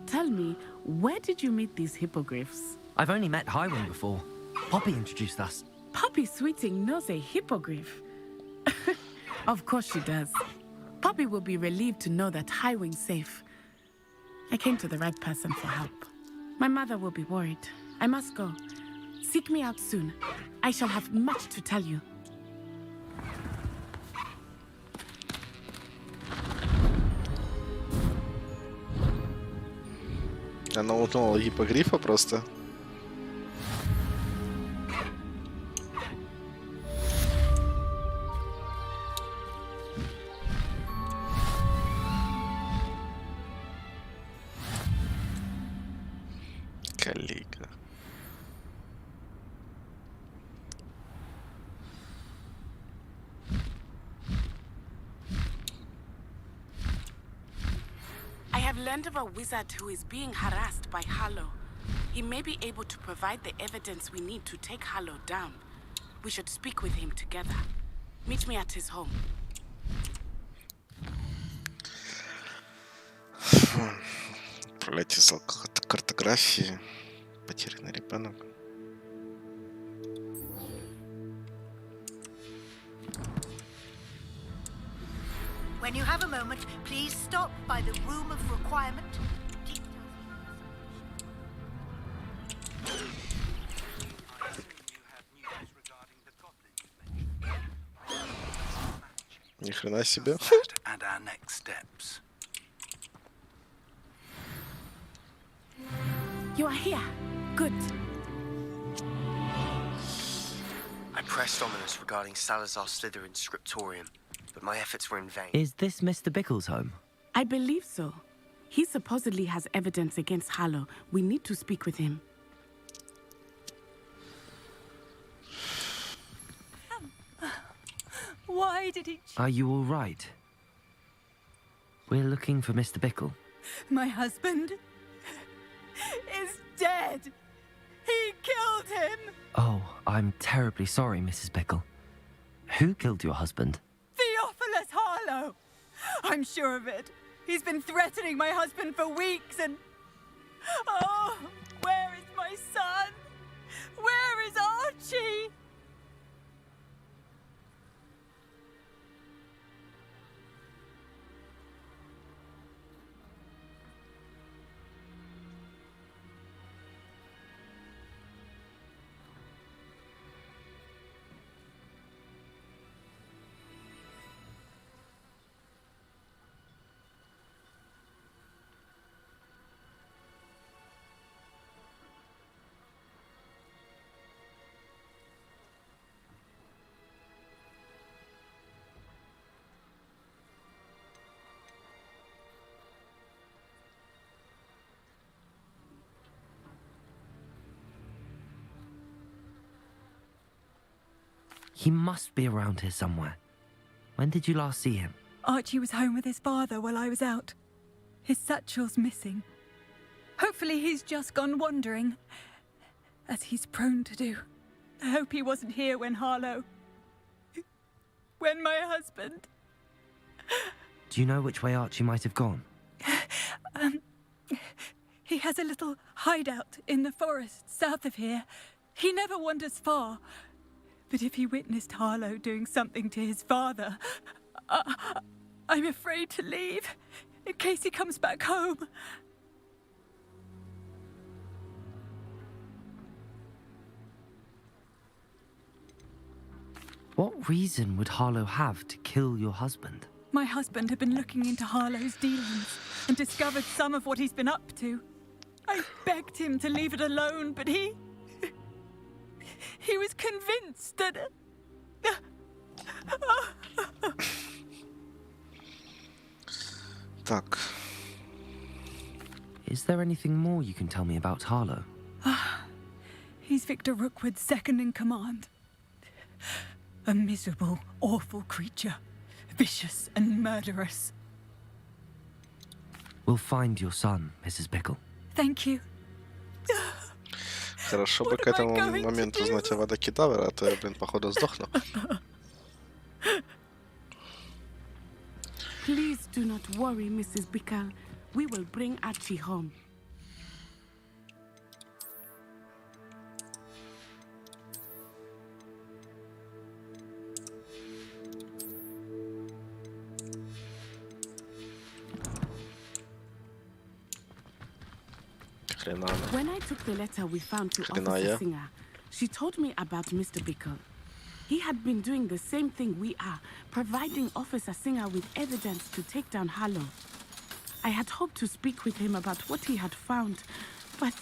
tell me, where did you meet these hippogriffs? I've only met Highwing before. Poppy introduced us. Poppy Sweeting knows a hippogriff. Of course she does. Poppy will be relieved to know that Highwing's safe. I came to the right person for help. My mother will be worried. I must go. Seek me out soon. I shall have much to tell you. Она утонула гиппогрифа просто. Коллега. I have learned of a wizard who is being harassed by Harlow. He may be able to provide the evidence we need to take Harlow down. We should speak with him together. Meet me at his home. Отправляйте зал картографии. Потерянный ребенок. When you have a moment, please stop by the room of requirement. Ни хрена себе. And our next steps. You are here. Good. I pressed Ominous regarding Salazar Slytherin's scriptorium, but my efforts were in vain. Is this Mr. Bickle's home? I believe so. He supposedly has evidence against Harlow. We need to speak with him. Why did he... Are you all right? We're looking for Mr. Bickle. My husband is dead. He killed him. Oh, I'm terribly sorry, Mrs. Bickle. Who killed your husband? Theophilus Harlow. I'm sure of it. He's been threatening my husband for weeks and... Oh, where is my son? Where is Archie? He must be around here somewhere. When did you last see him? Archie was home with his father while I was out. His satchel's missing. Hopefully he's just gone wandering, as he's prone to do. I hope he wasn't here when Harlow... when my husband... Do you know which way Archie might have gone? He has a little hideout in the forest south of here. He never wanders far. But if he witnessed Harlow doing something to his father, I'm afraid to leave, in case he comes back home. What reason would Harlow have to kill your husband? My husband had been looking into Harlow's dealings and discovered some of what he's been up to. I begged him to leave it alone, but he was convinced that... Так. Is there anything more you can tell me about Harlow? He's Victor Rookwood's second in command. A miserable, awful creature. Vicious and murderous. We'll find your son, Mrs. Bickle. Thank you. Хорошо бы к этому моменту знать Авада Кедавра, а то я, блин, походу сдохну. Please do not worry, Mrs. Bickle. We will bring Archie home. When I took the letter we found to Officer Singer, she told me about Mr. Bickle. He had been doing the same thing we are, providing Officer Singer with evidence to take down Harlow. I had hoped to speak with him about what he had found, but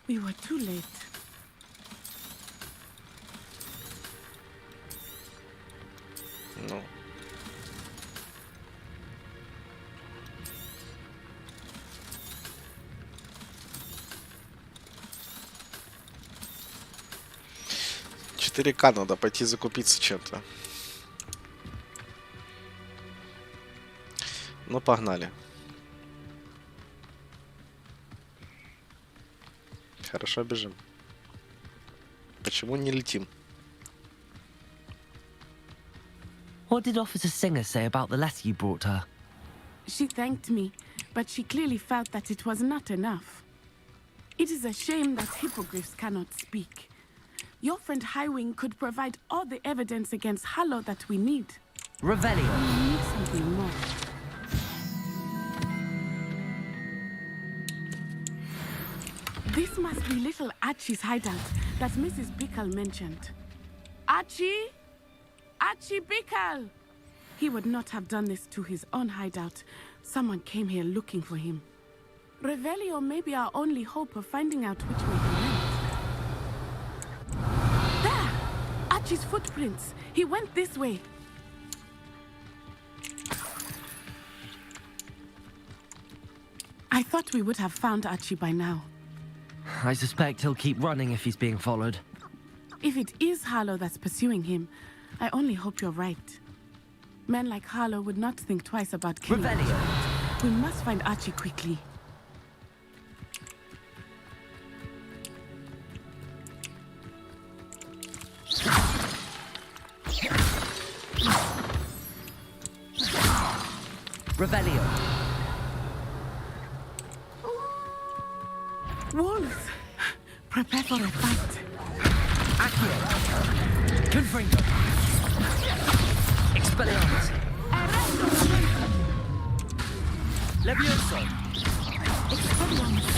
we were too late. No. $4К надо пойти закупиться чем-то. Ну, погнали. Хорошо, бежим. Почему не летим? What did Officer Singer say about the letter you brought her? She thanked me, but she clearly felt that it was not enough. It is a shame that hippogriffs cannot speak. Your friend Highwing could provide all the evidence against Harlow that we need. Revelio. We need something more. This must be little Archie's hideout that Mrs. Bickle mentioned. Archie? Archie Bickle! He would not have done this to his own hideout. Someone came here looking for him. Revelio may be our only hope of finding out which way he went. There! Archie's footprints. He went this way. I thought we would have found Archie by now. I suspect he'll keep running if he's being followed. If it is Harlow that's pursuing him, I only hope you're right. Men like Harlow would not think twice about killing Archie. We must find Archie quickly. Revelio. Wolves! Prepare for a fight. Accio. Confringo. Expelliarmus. Levioso. Expelliarmus.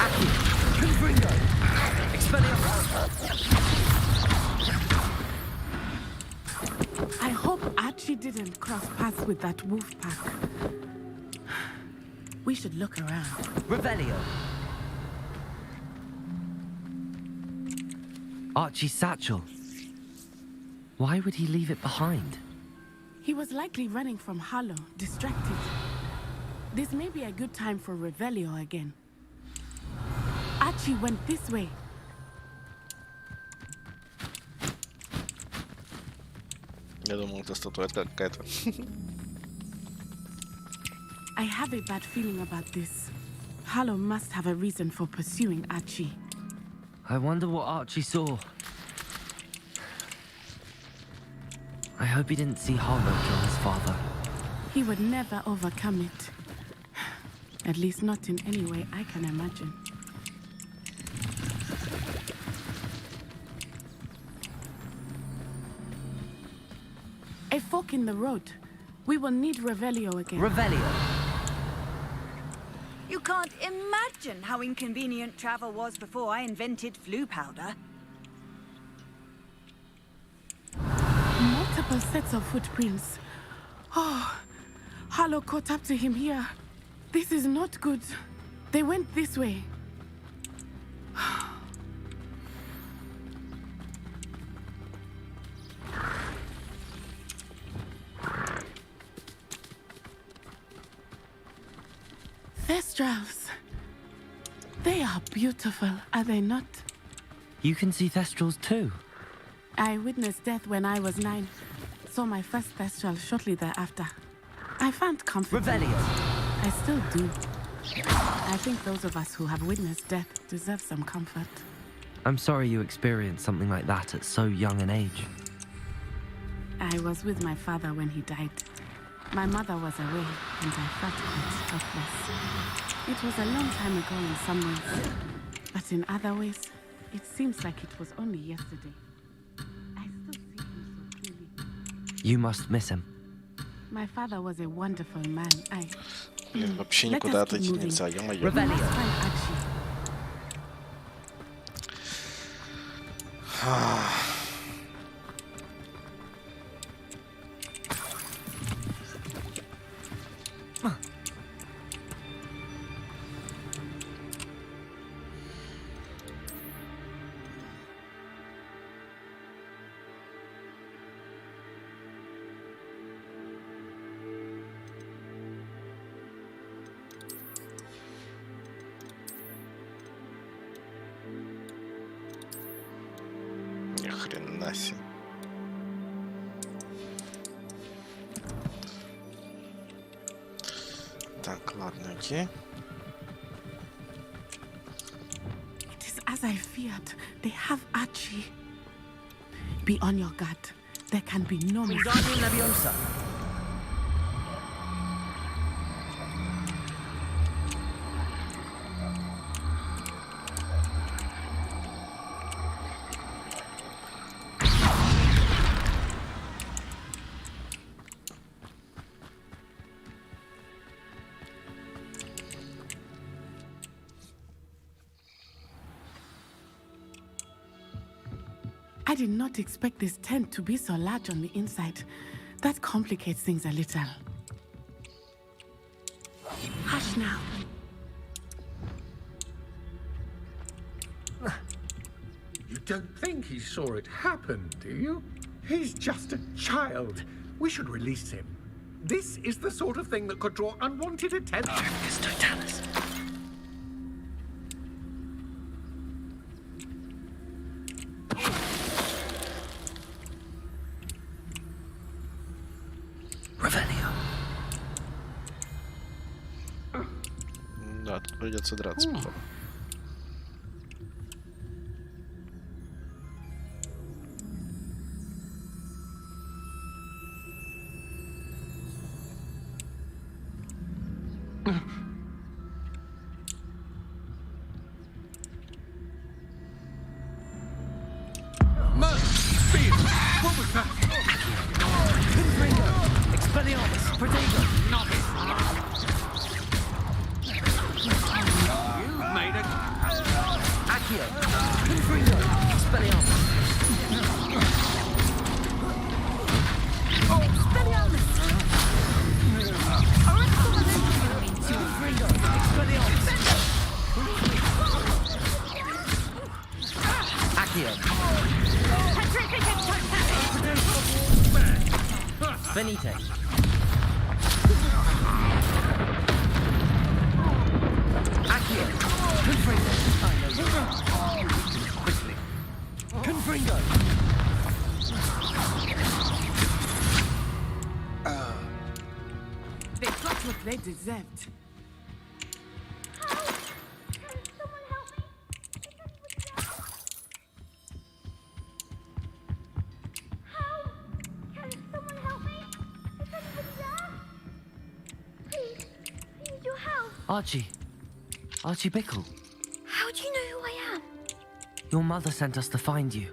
Accio. Confringo. Expelliarmus. I hope Archie didn't cross paths with that wolf pack. We should look around. Revelio. Archie's satchel. Why would he leave it behind? He was likely running from Harlow, distracted. This may be a good time for Revelio again. Archie went this way. Я думал, это статуэтка какая-то. I have a bad feeling about this. Harlow must have a reason for pursuing Archie. I wonder what Archie saw. I hope he didn't see Harlow kill his father. He would never overcome it. At least not in any way I can imagine. A fork in the road. We will need Revelio again. Revelio. You can't imagine question how inconvenient travel was before I invented flu powder. Multiple sets of footprints. Oh, Harlow caught up to him here. This is not good. They went this way. Thestrals. They are beautiful, are they not? You can see Thestrals too. I witnessed death when I was 9. Saw my first Thestral shortly thereafter. I found comfort. Revelio. I still do. I think those of us who have witnessed death deserve some comfort. I'm sorry you experienced something like that at so young an age. I was with my father when he died. My mother was away, and I felt quite helpless. It was a long time ago in some ways, but in other ways, it seems like it was only yesterday. I still see him so clearly. You must miss him. My father was a wonderful man. Блин, вообще никуда отойти нельзя, ё-моё. Ни хрена себе. Так, ладно, окей. It is as I feared. They have Archie. Be on your guard. There can be no mistake. I did not expect this tent to be so large on the inside. That complicates things a little. Hush now. You don't think he saw it happen, do you? He's just a child. We should release him. This is the sort of thing that could draw unwanted attention. It's Totalis. Да, тут придется драться, походу. Benite. Accio. Confringo. Quickly. Confringo. They got what they deserved. Archie Bickle. How do you know who I am? Your mother sent us to find you.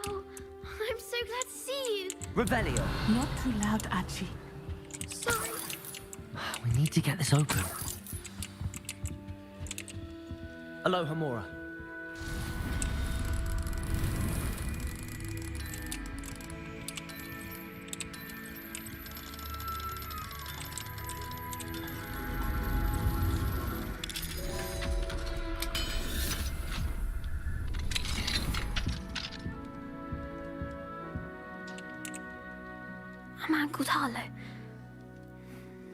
Oh, I'm so glad to see you. Revelio. Not too loud, Archie. Sorry. We need to get this open. Aloha, Mora. A man called Harlow.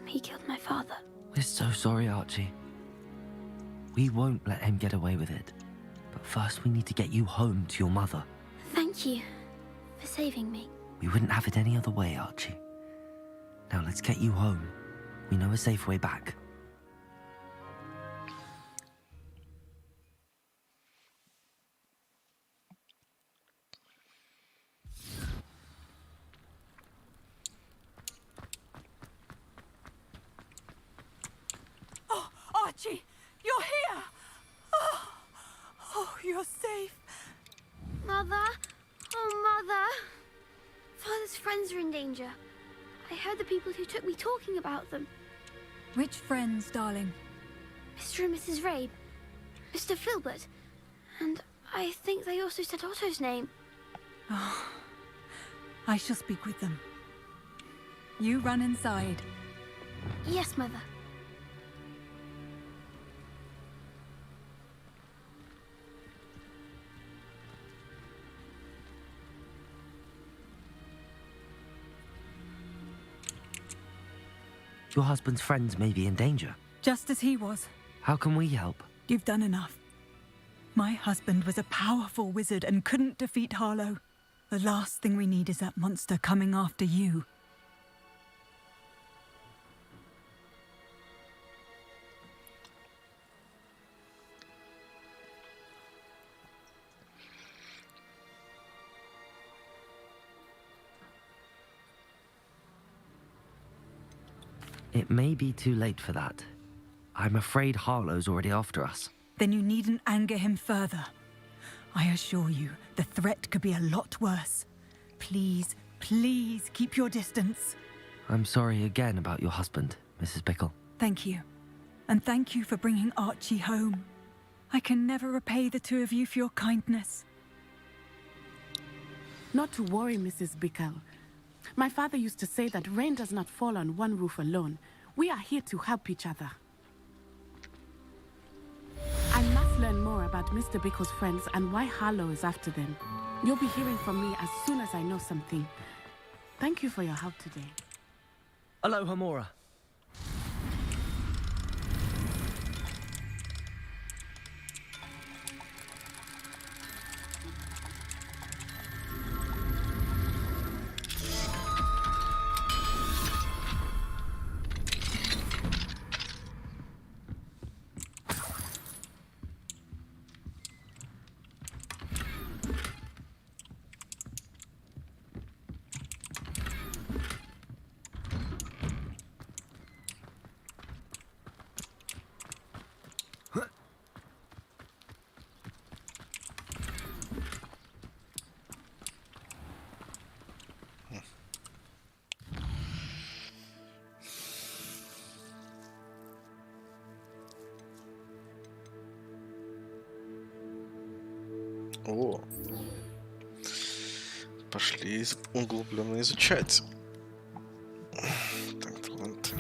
He killed my father. We're so sorry, Archie. We won't let him get away with it. But first we need to get you home to your mother. Thank you for saving me. We wouldn't have it any other way, Archie. Now let's get you home. We know a safe way back. Oh, Archie, you're here! Oh, you're safe. Mother? Oh, Mother. Father's friends are in danger. I heard the people who took me talking about them. Which friends, darling? Mr. and Mrs. Rabe. Mr. Filbert. And I think they also said Otto's name. Oh, I shall speak with them. You run inside. Yes, Mother. Your husband's friends may be in danger. Just as he was. How can we help? You've done enough. My husband was a powerful wizard and couldn't defeat Harlow. The last thing we need is that monster coming after you. It may be too late for that. I'm afraid Harlow's already after us. Then you needn't anger him further. I assure you, the threat could be a lot worse. Please, please keep your distance. I'm sorry again about your husband, Mrs. Bickle. Thank you. And thank you for bringing Archie home. I can never repay the two of you for your kindness. Not to worry, Mrs. Bickle. My father used to say that rain does not fall on one roof alone. We are here to help each other. I must learn more about Mr. Bickle's friends and why Harlow is after them. You'll be hearing from me as soon as I know something. Thank you for your help today. Aloha, Mora. О, пошли углубленно изучать. Так, таланты.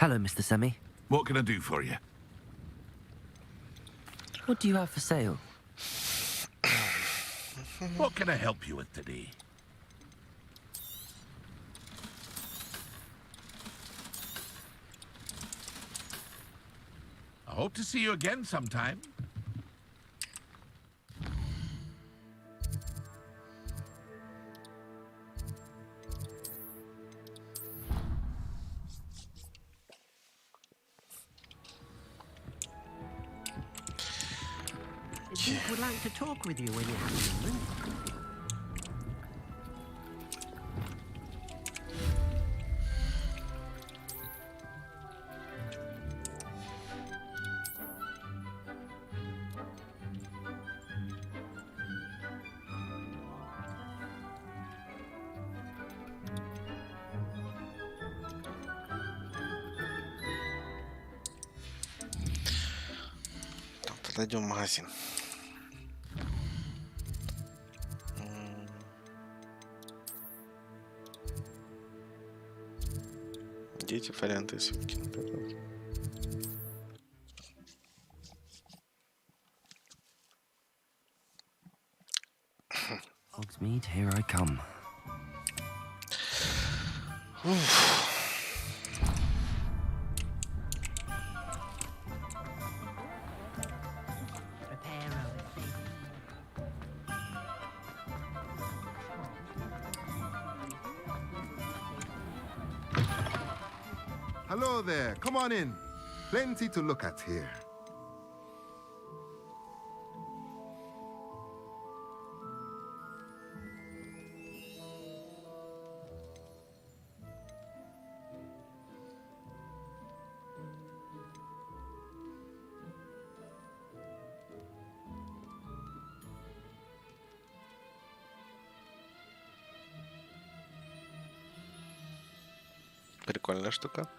Hello, Mr. Semi. What can I do for you? What do you have for sale? What can I help you with today? I hope to see you again sometime. Duke would like to talk with you when you have a moment. Зайдем в магазин. Где эти варианты свинки? Hogsmeade, here I come. Hello there, come on in. Plenty to look at here. Прикольная штука.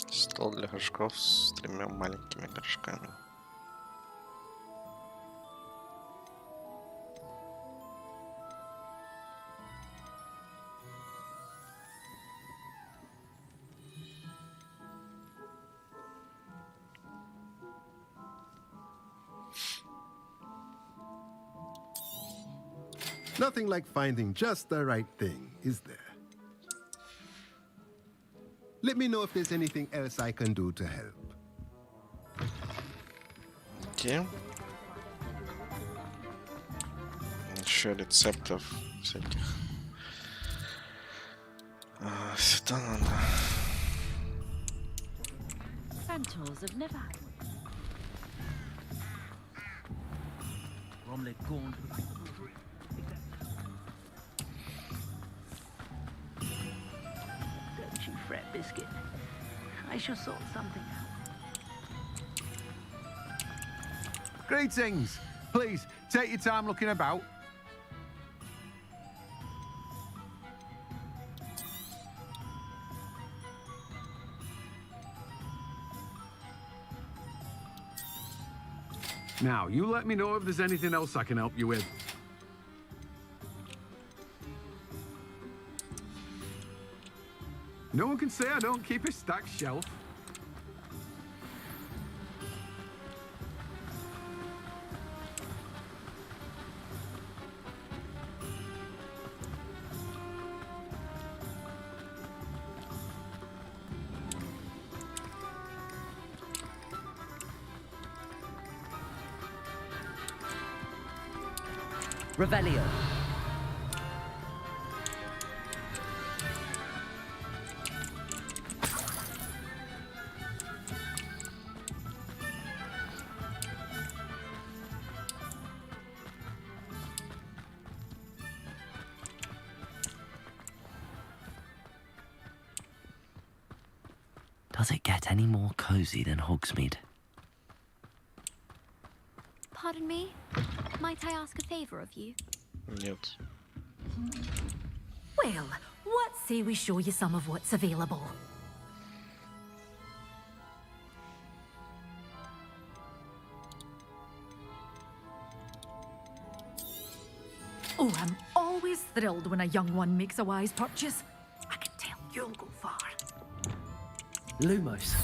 Стол для горшков с 3 маленькими горшками. Nothing like finding just the right thing, is there? Let me know if there's anything else I can do to help. Okay. Еще рецептов всяких. Сюда надо. Centaurs have never had Romley Gaunt. Don't you fret, Biscuit. I shall sort something out. Greetings. Please, take your time looking about. Now, you let me know if there's anything else I can help you with. No one can say I don't keep a stacked shelf. Revelio. Does it get any more cozy than Hogsmeade? Pardon me? Might I ask a favor of you? Нет. Well, what say we show you some of what's available? Oh, I'm always thrilled when a young one makes a wise purchase. I can tell you'll go far. Lumos.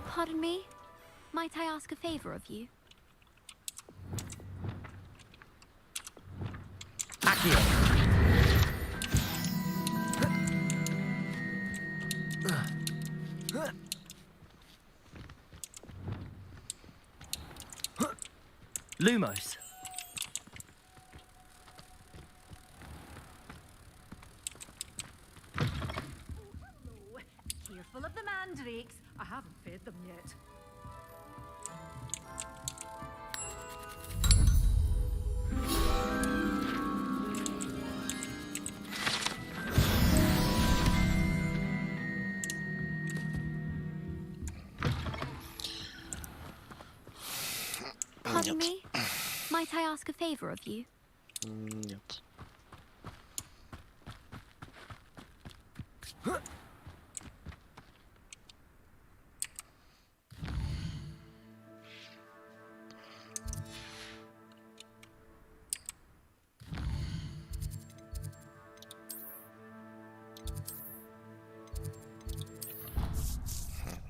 Pardon me? Might I ask a favor of you? Accio. Lumos. Careful of the mandrakes. I haven't fed them yet. Pardon me? Might I ask a favor of you? Нет.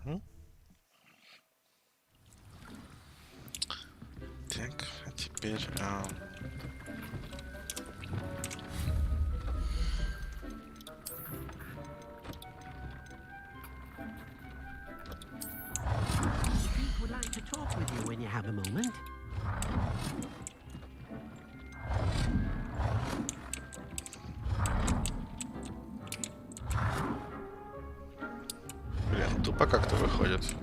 Мгм. Так, а теперь... Would like to talk with you when you have a moment. Блин, тупо как-то выходит.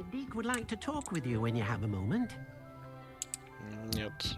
Deke would like to talk with you when you have a moment. Нет.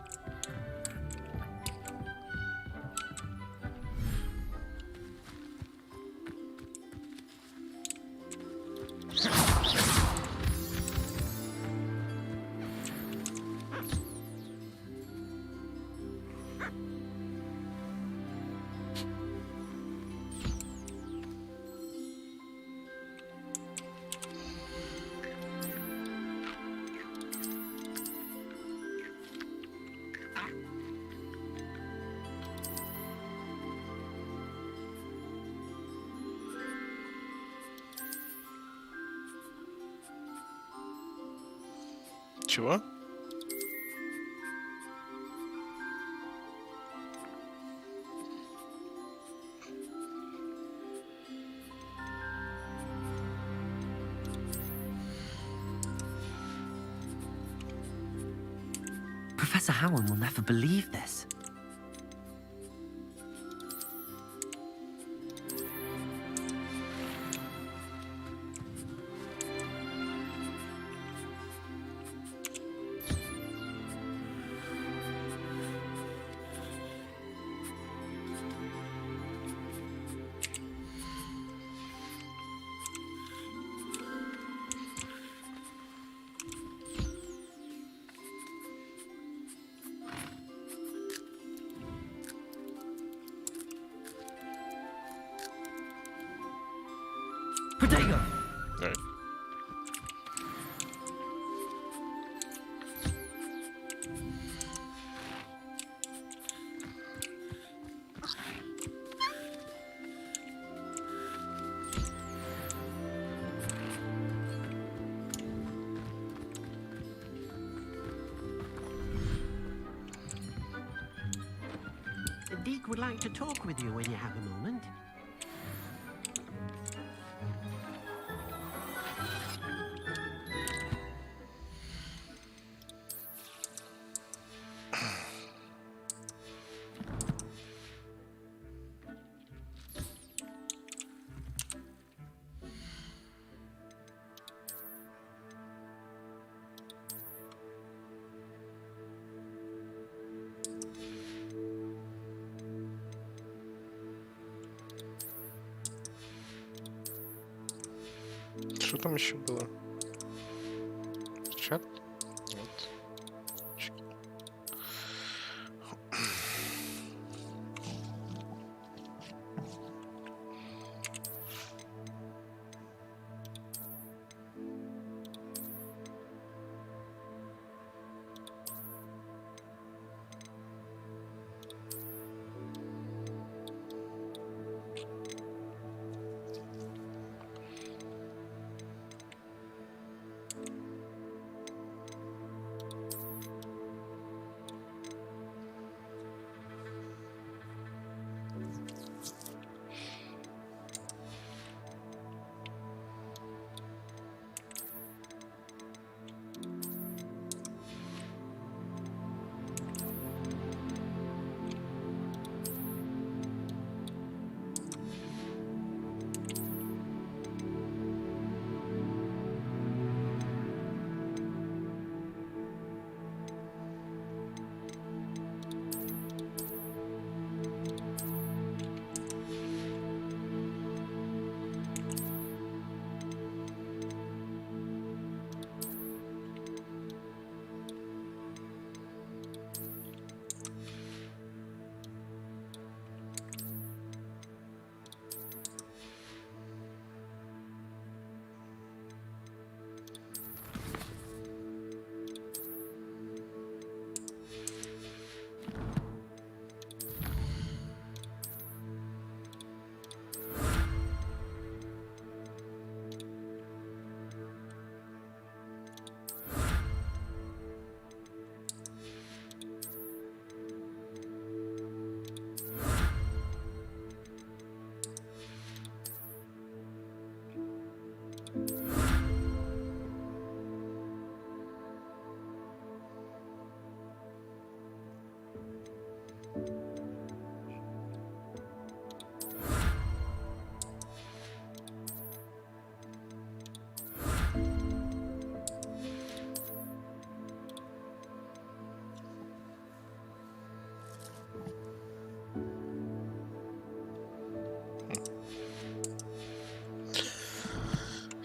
Чего? Professor Howard will never believe this. Protego! Right. Deek would like to talk with you when you have a moment. Что там еще было? Чат? Нет.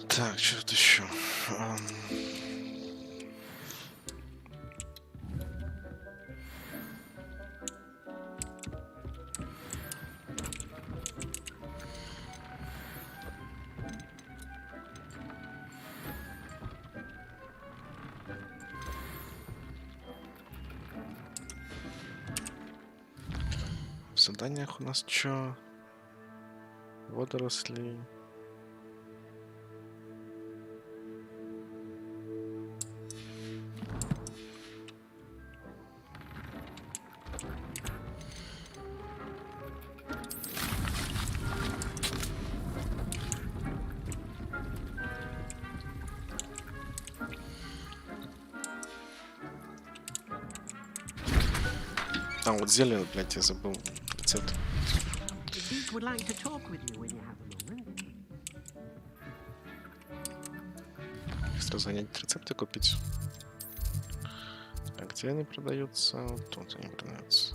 Так, что тут еще? В заданиях у нас что? Водоросли. А, вот зелень, блядь, я забыл рецепт. Deek would like to talk with you when you have a moment. Быстро занять рецепты купить. А где они продаются? Тут они продаются.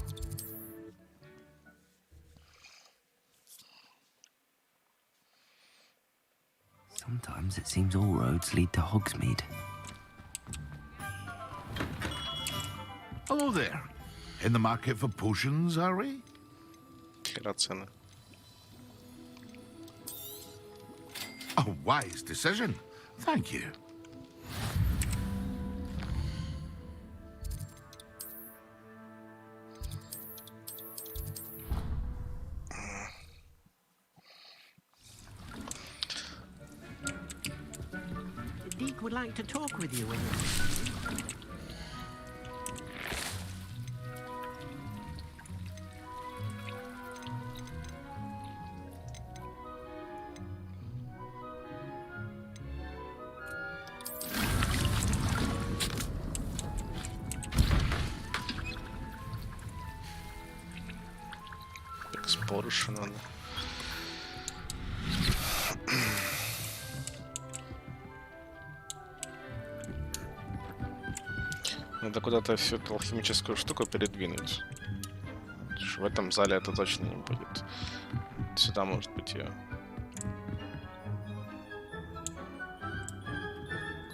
Sometimes it seems all roads lead to Hogsmeade. Hello there. In the market for potions, are we? A wise decision. Thank you. Deek would like to talk with you when you Порушу надо. Надо куда-то всю эту алхимическую штуку передвинуть. В этом зале это точно не будет. Сюда может быть ее.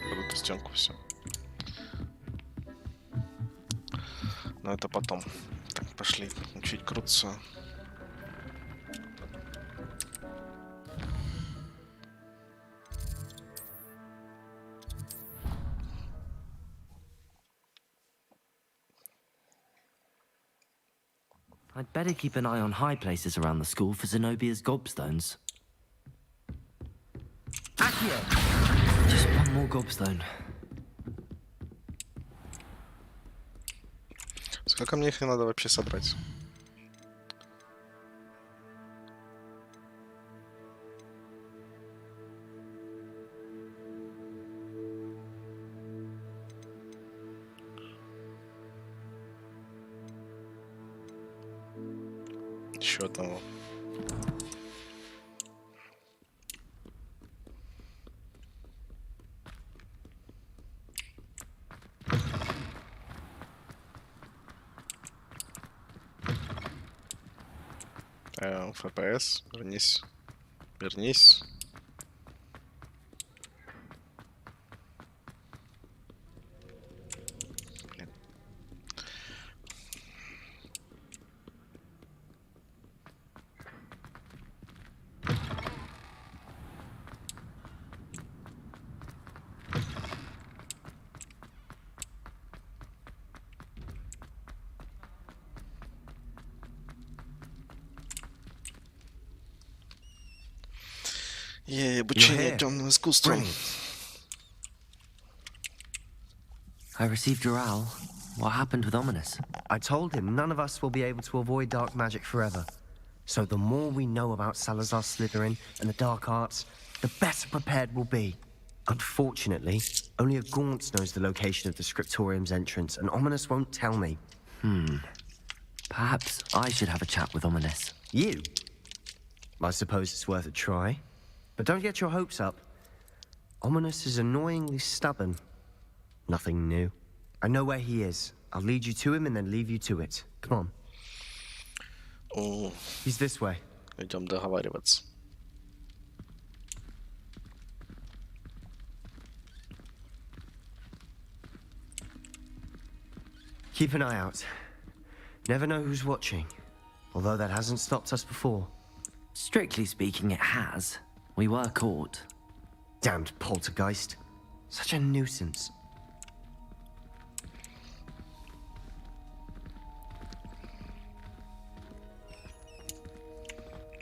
Под эту стенку все. Но это потом. Так, пошли учить крутиться. I'd better keep an eye on high places around the school for Zenobia's gobstones. Accio! Just one more gobstone. Сколько мне их надо вообще собрать? Еще одного. ФПС, вернись. Вернись. Блин. Обучение темным искусством. I received your owl. What happened with Ominous? I told him none of us will be able to avoid dark magic forever. So the more we know about Salazar Slytherin and the dark arts, the better prepared we'll be. Unfortunately, only a Gaunt knows the location of the Scriptorium's entrance, and Ominous won't tell me. Perhaps I should have a chat with Ominous. You? I suppose it's worth a try. But don't get your hopes up. Ominous is annoyingly stubborn. Nothing new. I know where he is. I'll lead you to him and then leave you to it. Come on. О, He's this way. идем договариваться. Keep an eye out. Never know who's watching. Although that hasn't stopped us before. Strictly speaking, it has. We were caught. Damned poltergeist. Such a nuisance.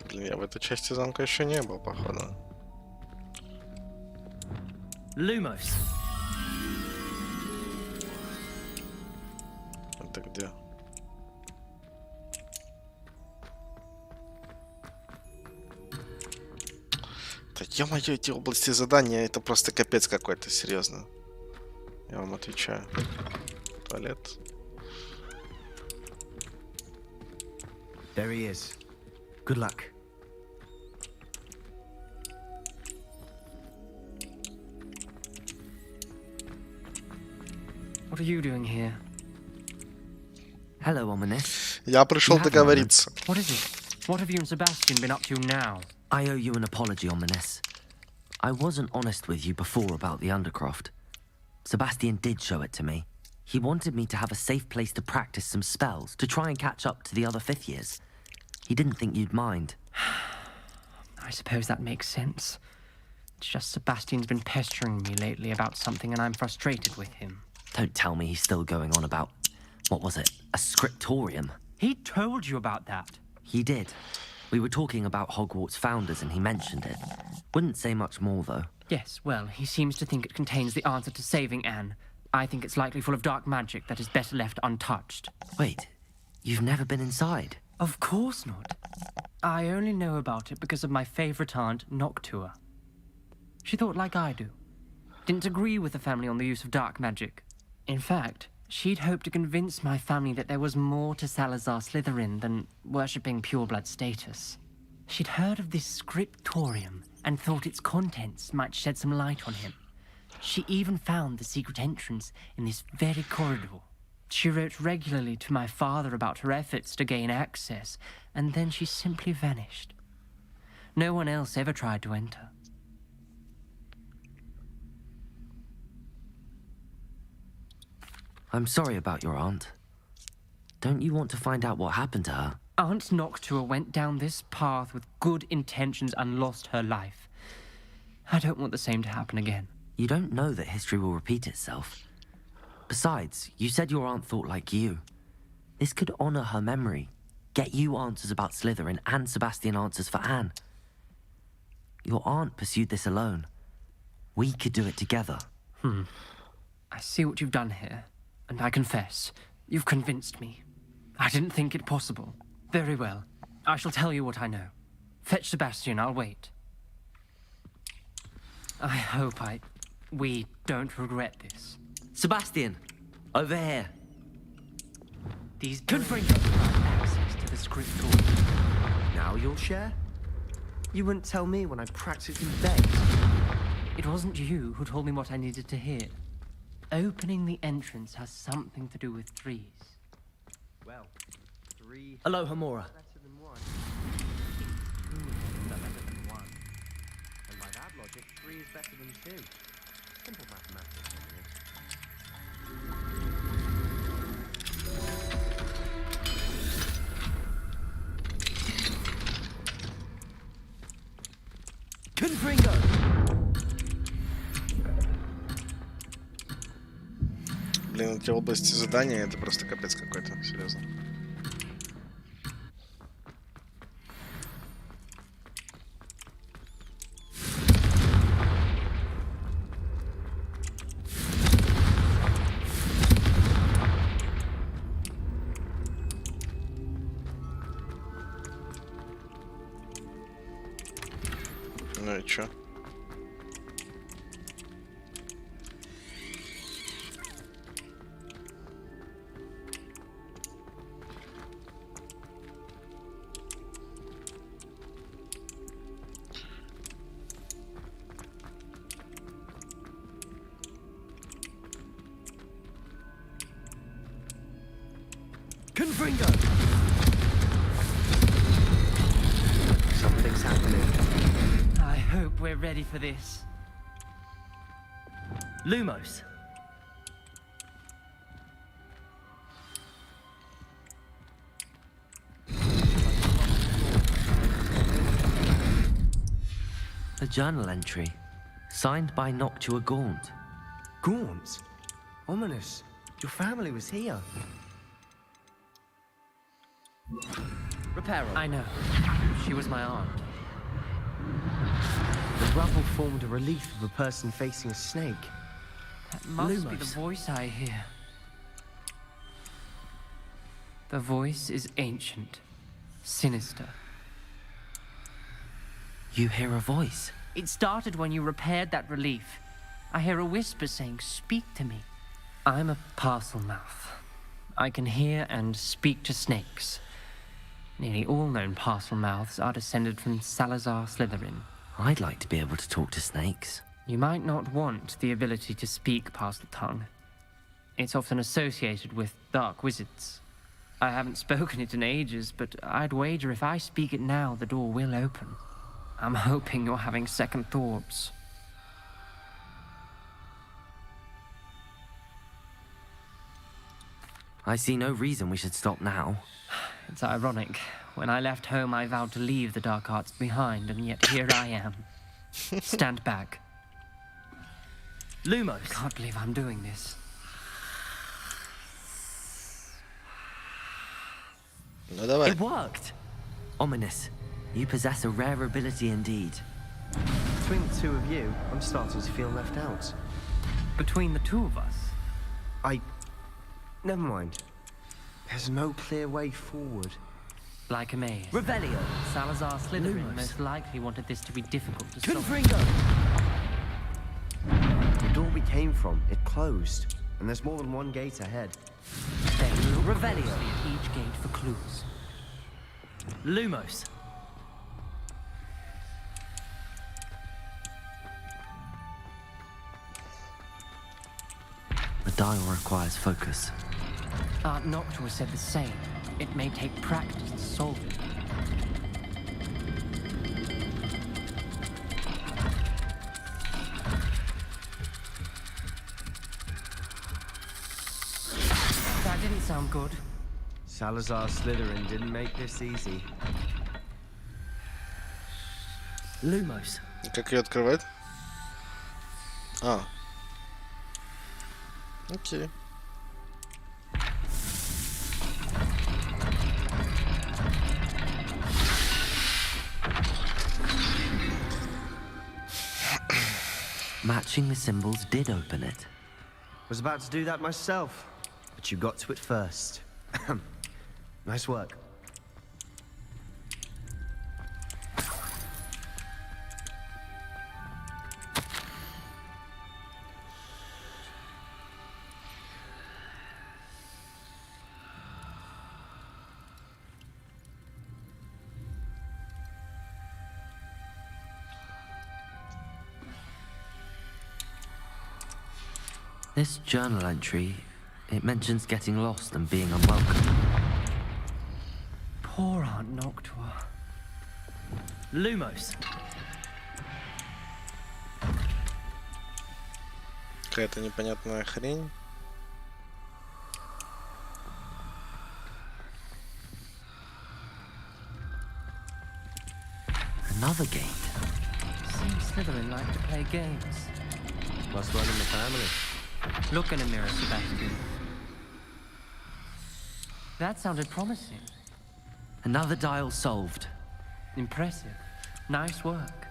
Блин, я в этой части замка еще не был, походу. Lumos. Это где? Да ё-моё, эти области задания, это просто капец какой-то, серьезно. Я вам отвечаю. Туалет. There he is. Good luck. What are you doing here? Hello, Ominous. Я пришел договориться. What is it? What have you and Sebastian been up to now? I owe you an apology, Ominous. I wasn't honest with you before about the Undercroft. Sebastian did show it to me. He wanted me to have a safe place to practice some spells, to try and catch up to the other fifth years. He didn't think you'd mind. I suppose that makes sense. It's just Sebastian's been pestering me lately about something and I'm frustrated with him. Don't tell me he's still going on about, what was it, a scriptorium? He told you about that. He did. We were talking about Hogwarts founders and he mentioned it. Wouldn't say much more, though. Yes, well, he seems to think it contains the answer to saving Anne. I think it's likely full of dark magic that is better left untouched. Wait, you've never been inside? Of course not. I only know about it because of my favorite aunt, Noctua. She thought like I do. Didn't agree with the family on the use of dark magic. In fact, She'd hoped to convince my family that there was more to Salazar Slytherin than worshipping pureblood status. She'd heard of this scriptorium and thought its contents might shed some light on him. She even found the secret entrance in this very corridor. She wrote regularly to my father about her efforts to gain access, and then she simply vanished. No one else ever tried to enter. I'm sorry about your aunt. Don't you want to find out what happened to her? Aunt Noctua went down this path with good intentions and lost her life. I don't want the same to happen again. You don't know that history will repeat itself. Besides, you said your aunt thought like you. This could honor her memory, get you answers about Slytherin and Sebastian answers for Anne. Your aunt pursued this alone. We could do it together. I see what you've done here, and I confess, you've convinced me. I didn't think it possible. Very well. I shall tell you what I know. Fetch Sebastian, I'll wait. I hope we don't regret this. Sebastian, over here. These good bring access to the scriptorium. Now you'll share? You wouldn't tell me when I practically begged. It wasn't you who told me what I needed to hear. Opening the entrance has something to do with trees. Well, 3... Aloha, Mora. Better than 1. 2 better than 1. And by that logic, 3 is better than 2. Simple mathematics, Confringo! Блин, эти области задания, это просто капец какой-то, серьезно. Ну и чё? Confringo! Something's happening. I hope we're ready for this. Lumos. A journal entry, signed by Noctua Gaunt. Gaunt? Ominous. Your family was here. Reparo. I know. She was my aunt. The rubble formed a relief of a person facing a snake. That must be the Lumos. voice I hear. The voice is ancient, sinister. You hear a voice. It started when you repaired that relief. I hear a whisper saying, "Speak to me." I'm a parcel mouth. I can hear and speak to snakes. Nearly all known parcel mouths are descended from Salazar Slytherin. I'd like to be able to talk to snakes. You might not want the ability to speak parcel tongue. It's often associated with dark wizards. I haven't spoken it in ages, but I'd wager if I speak it now, the door will open. I'm hoping you're having second thoughts. I see no reason we should stop now. It's ironic. When I left home, I vowed to leave the dark arts behind, and yet here I am. Stand back. Lumos. Can't believe I'm doing this. Ну давай. It worked! Ominous. You possess a rare ability indeed. Between the two of you, I'm starting to feel left out. Between the two of us? Never mind. There's no clear way forward. Like a maze. Revelio. Salazar Slytherin Lumos. most likely wanted this to be difficult to solve. Confringo! The door we came from, it closed. and there's more than one gate ahead. Then Revelio at each gate for clues. Lumos. The dial requires focus. Aunt Noctua said the same. It may take practice to solve it. That didn't sound good. Salazar Slytherin didn't make this easy. Lumos. Как ее открывать? А. Окей. Matching the symbols did open it. Was about to do that myself, but you got to it first. Nice work. This journal entry, it mentions getting lost and being unwelcome. Poor Aunt Noctua. Lumos. Какая-то непонятная хрень. Another gate. Seems Slytherin like to play games. Must run in the family. Look in a mirror, Sebastian. That sounded promising. Another dial solved. Impressive. Nice work.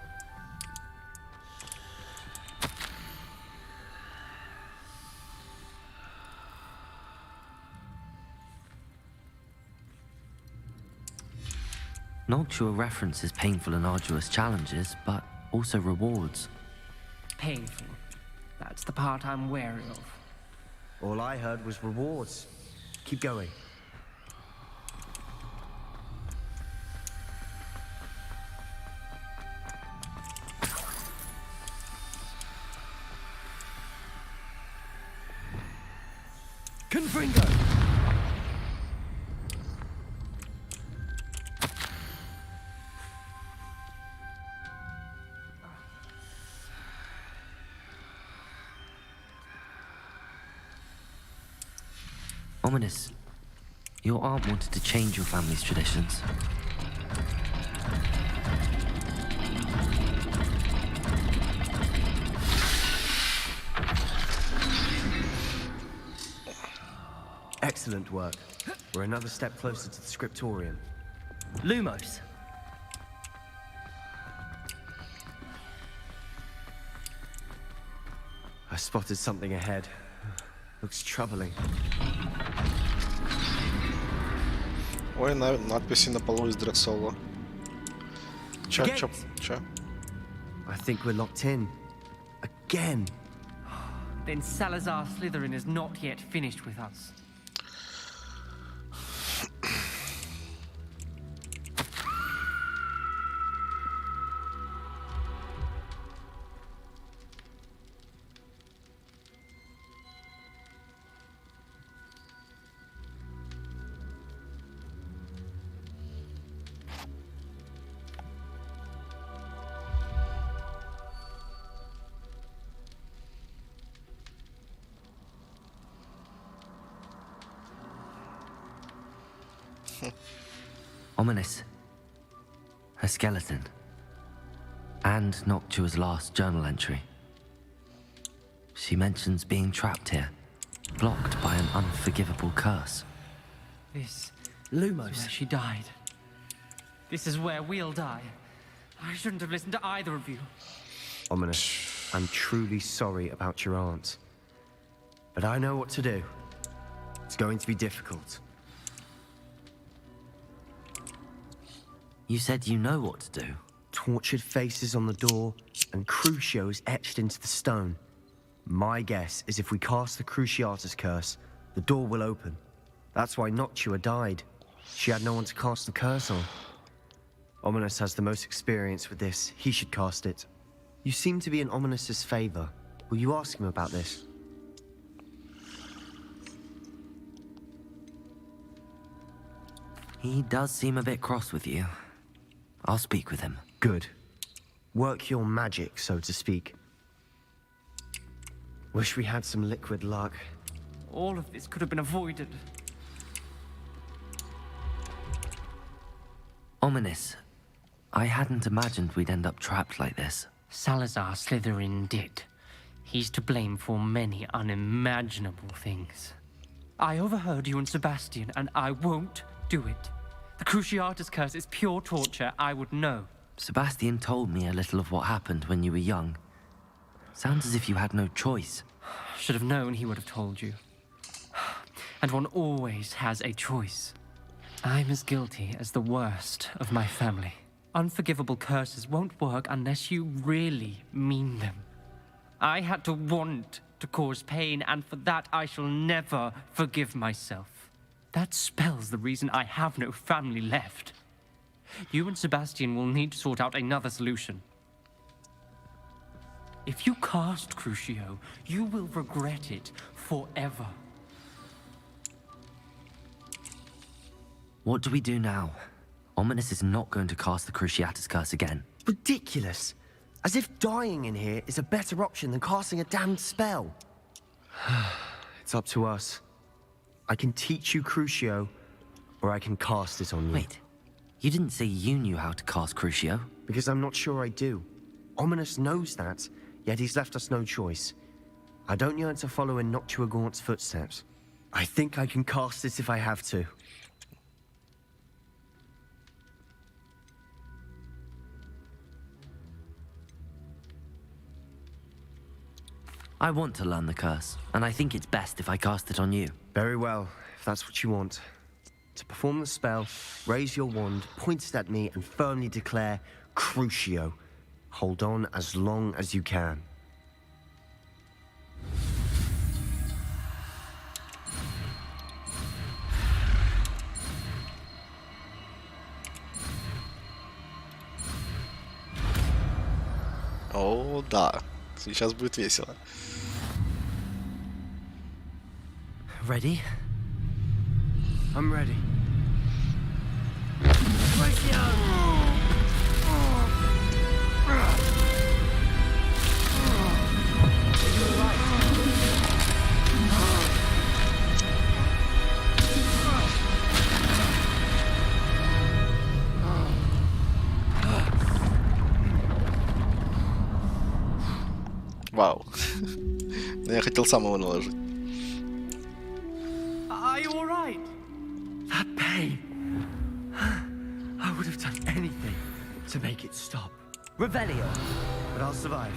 Noctua references painful and arduous challenges, but also rewards. Painful. That's the part I'm wary of. All I heard was rewards. Keep going. Confringo! Ominous. Your aunt wanted to change your family's traditions. Excellent work. We're another step closer to the scriptorium. Lumos. I spotted something ahead. Looks troubling. Ой, надписи на полу из Драксола. Чё? I think we're locked in. Again. Then Salazar Slytherin is not yet finished with us. Ominous. A skeleton. And Noctua's last journal entry. She mentions being trapped here, blocked by an unforgivable curse. This Lumos. is where she died. This is where we'll die. I shouldn't have listened to either of you. Ominous, I'm truly sorry about your aunt. But I know what to do. It's going to be difficult. You said you know what to do. Tortured faces on the door and crucios etched into the stone. My guess is if we cast the Cruciatus curse, the door will open. That's why Noctua died. She had no one to cast the curse on. Ominous has the most experience with this. He should cast it. You seem to be in Ominous's favor. Will you ask him about this? He does seem a bit cross with you. I'll speak with him. Good. Work your magic, so to speak. Wish we had some liquid luck. All of this could have been avoided. Ominous. I hadn't imagined we'd end up trapped like this. Salazar Slytherin did. He's to blame for many unimaginable things. I overheard you and Sebastian, and I won't do it. The Cruciatus curse is pure torture. I would know. Sebastian told me a little of what happened when you were young. Sounds as if you had no choice. Should have known he would have told you. And one always has a choice. I'm as guilty as the worst of my family. Unforgivable curses won't work unless you really mean them. I had to want to cause pain, and for that I shall never forgive myself. That spells the reason I have no family left. You and Sebastian will need to sort out another solution. If you cast Crucio, you will regret it forever. What do we do now? Ominous is not going to cast the Cruciatus curse again. Ridiculous! As if dying in here is a better option than casting a damned spell. It's up to us. I can teach you Crucio, or I can cast it on you. Wait, you didn't say you knew how to cast Crucio? Because I'm not sure I do. Ominous knows that, yet he's left us no choice. I don't yearn to follow in Noctua Gaunt's footsteps. I think I can cast it if I have to. I want to learn the curse, and I think it's best if I cast it on you. Very well, if that's what you want. To perform the spell, raise your wand, point it at me, and firmly declare Crucio. Hold on as long as you can. О, да. Сейчас будет весело. Ready? I'm ready. Вау. Я хотел сам его наложить. Are you all right? That pain. I would have done anything to make it stop. Revelio. But I'll survive.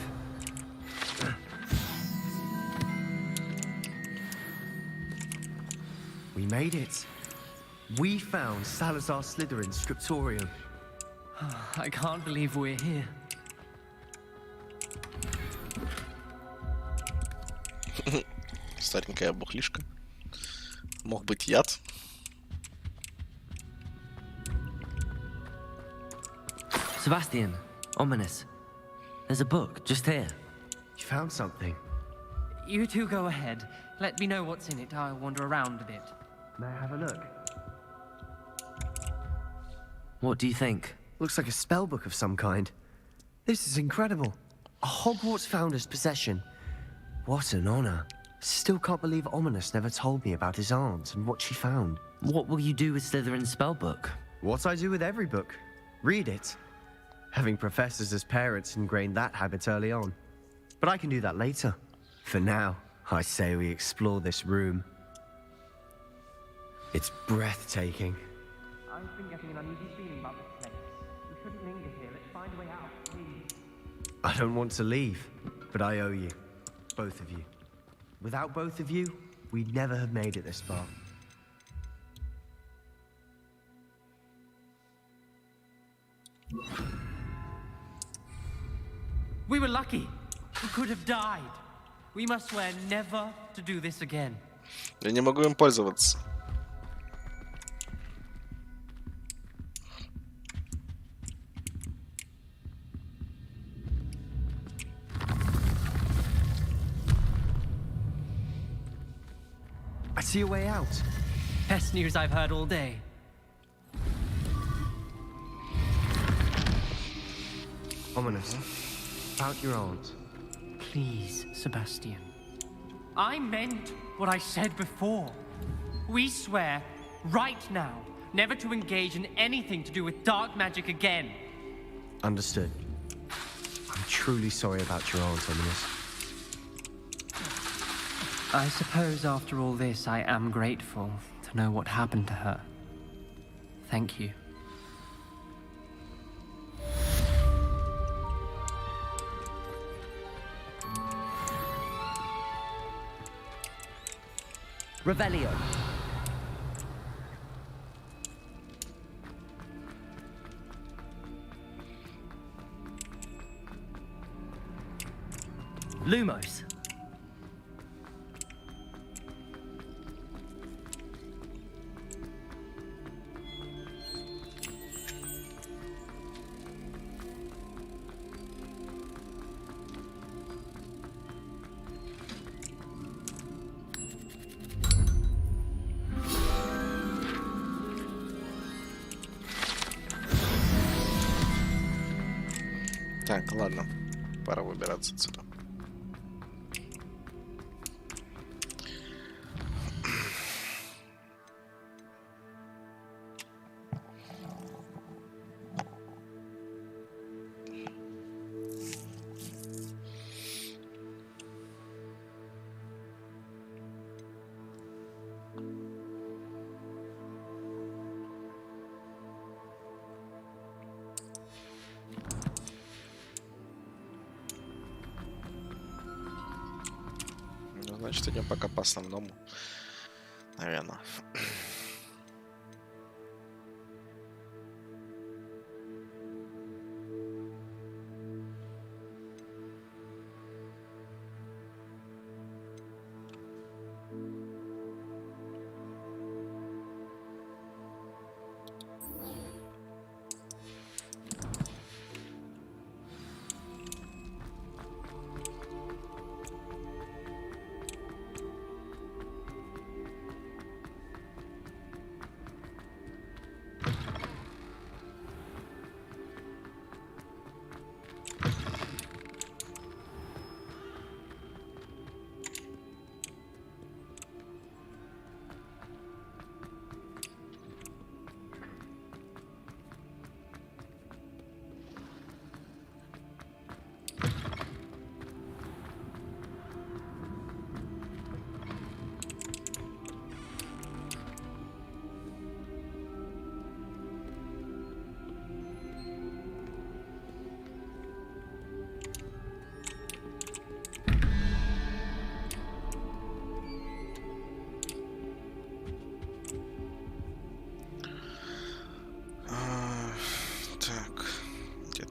We made it. We found Salazar Slytherin's scriptorium. I can't believe we're here. Старенькая бухлишка. Мог быть яд. Sebastian, Ominous. There's a book just here. You found something. You two go ahead. Let me know what's in it. I'll wander around a bit. May I have a look? What do you think? Looks like a spell book of some kind. This is incredible. A Hogwarts founder's possession. What an honor. Still can't believe Ominous never told me about his aunt and what she found. What will you do with Slytherin's spellbook? What I do with every book. Read it. Having professors as parents ingrained that habit early on. But I can do that later. For now, I say we explore this room. It's breathtaking. I've been getting an uneasy feeling about this place. We shouldn't linger here. Let's find a way out, please. I don't want to leave, but I owe you. Both of you. Without both of you, we'd never have made it this far. We were lucky. We could have died. We must swear never to do this again. Я не могу им пользоваться. I see a way out. Best news I've heard all day. Ominous. About your aunt. Please, Sebastian. I meant what I said before. We swear, right now, never to engage in anything to do with dark magic again. Understood. I'm truly sorry about your aunt, Ominous. I suppose after all this, I am grateful to know what happened to her. Thank you. Revelio. Lumos. Так, ладно. Пора выбираться отсюда. Значит, идем пока по основному. Наверное.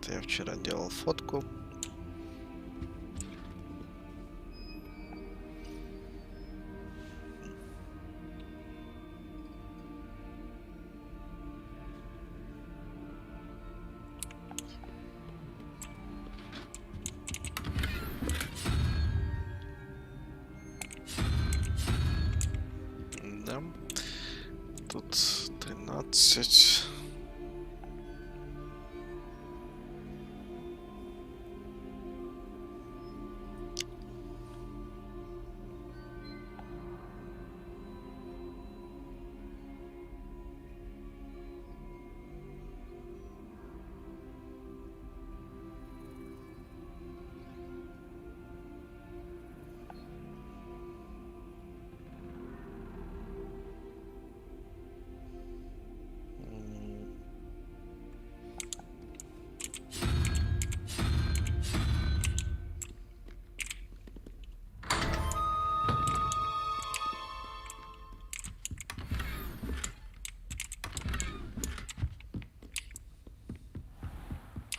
Я вчера делал фотку. Да. Тут 13.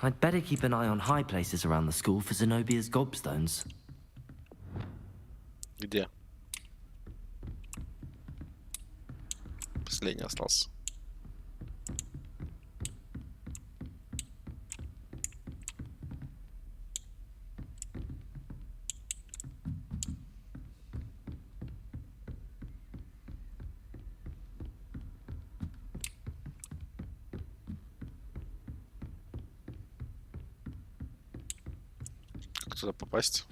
I'd better keep an eye on high places around the school for Zenobia's gobstones. Где? Последний остался. Как туда попасть?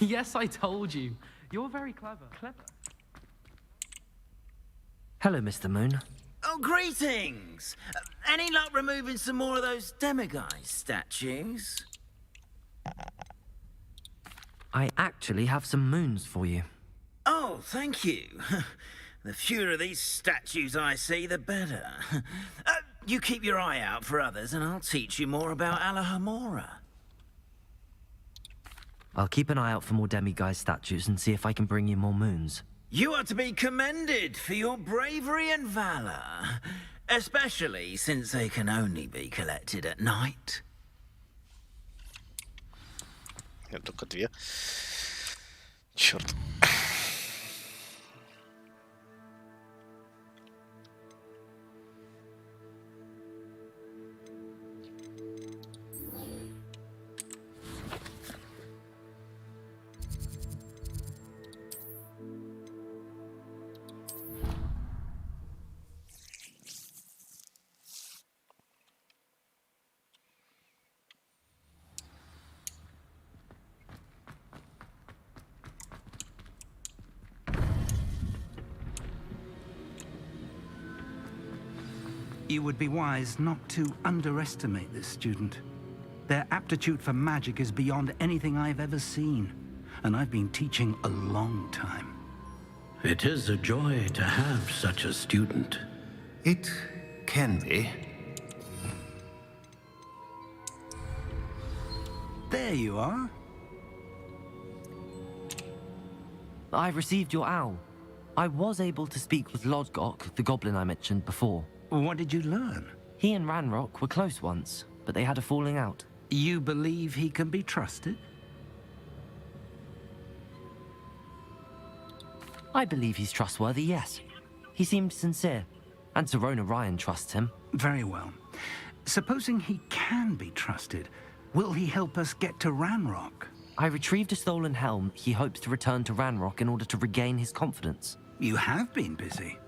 Yes, I told you. You're very clever. Hello, Mr. Moon. Oh, greetings! Any luck removing some more of those demiguise statues? I actually have some moons for you. Oh, thank you. The fewer of these statues I see, the better. You keep your eye out for others, and I'll teach you more about Alahamora. I'll keep an eye out for more demiguise statues and see if I can bring you more moons. You are to be commended for your bravery and valor, especially since they can only be collected at night. Нет, только две. Черт. You would be wise not to underestimate this student. Their aptitude for magic is beyond anything I've ever seen, and I've been teaching a long time. It is a joy to have such a student. It can be. There you are. I've received your owl. I was able to speak with Lodgok, the goblin I mentioned before. What did you learn? He and Ranrock were close once, but they had a falling out. You believe he can be trusted? I believe he's trustworthy, yes. He seemed sincere, and Serona Ryan trusts him. Very well. Supposing he can be trusted, will he help us get to Ranrock? I retrieved a stolen helm he hopes to return to Ranrock in order to regain his confidence. You have been busy.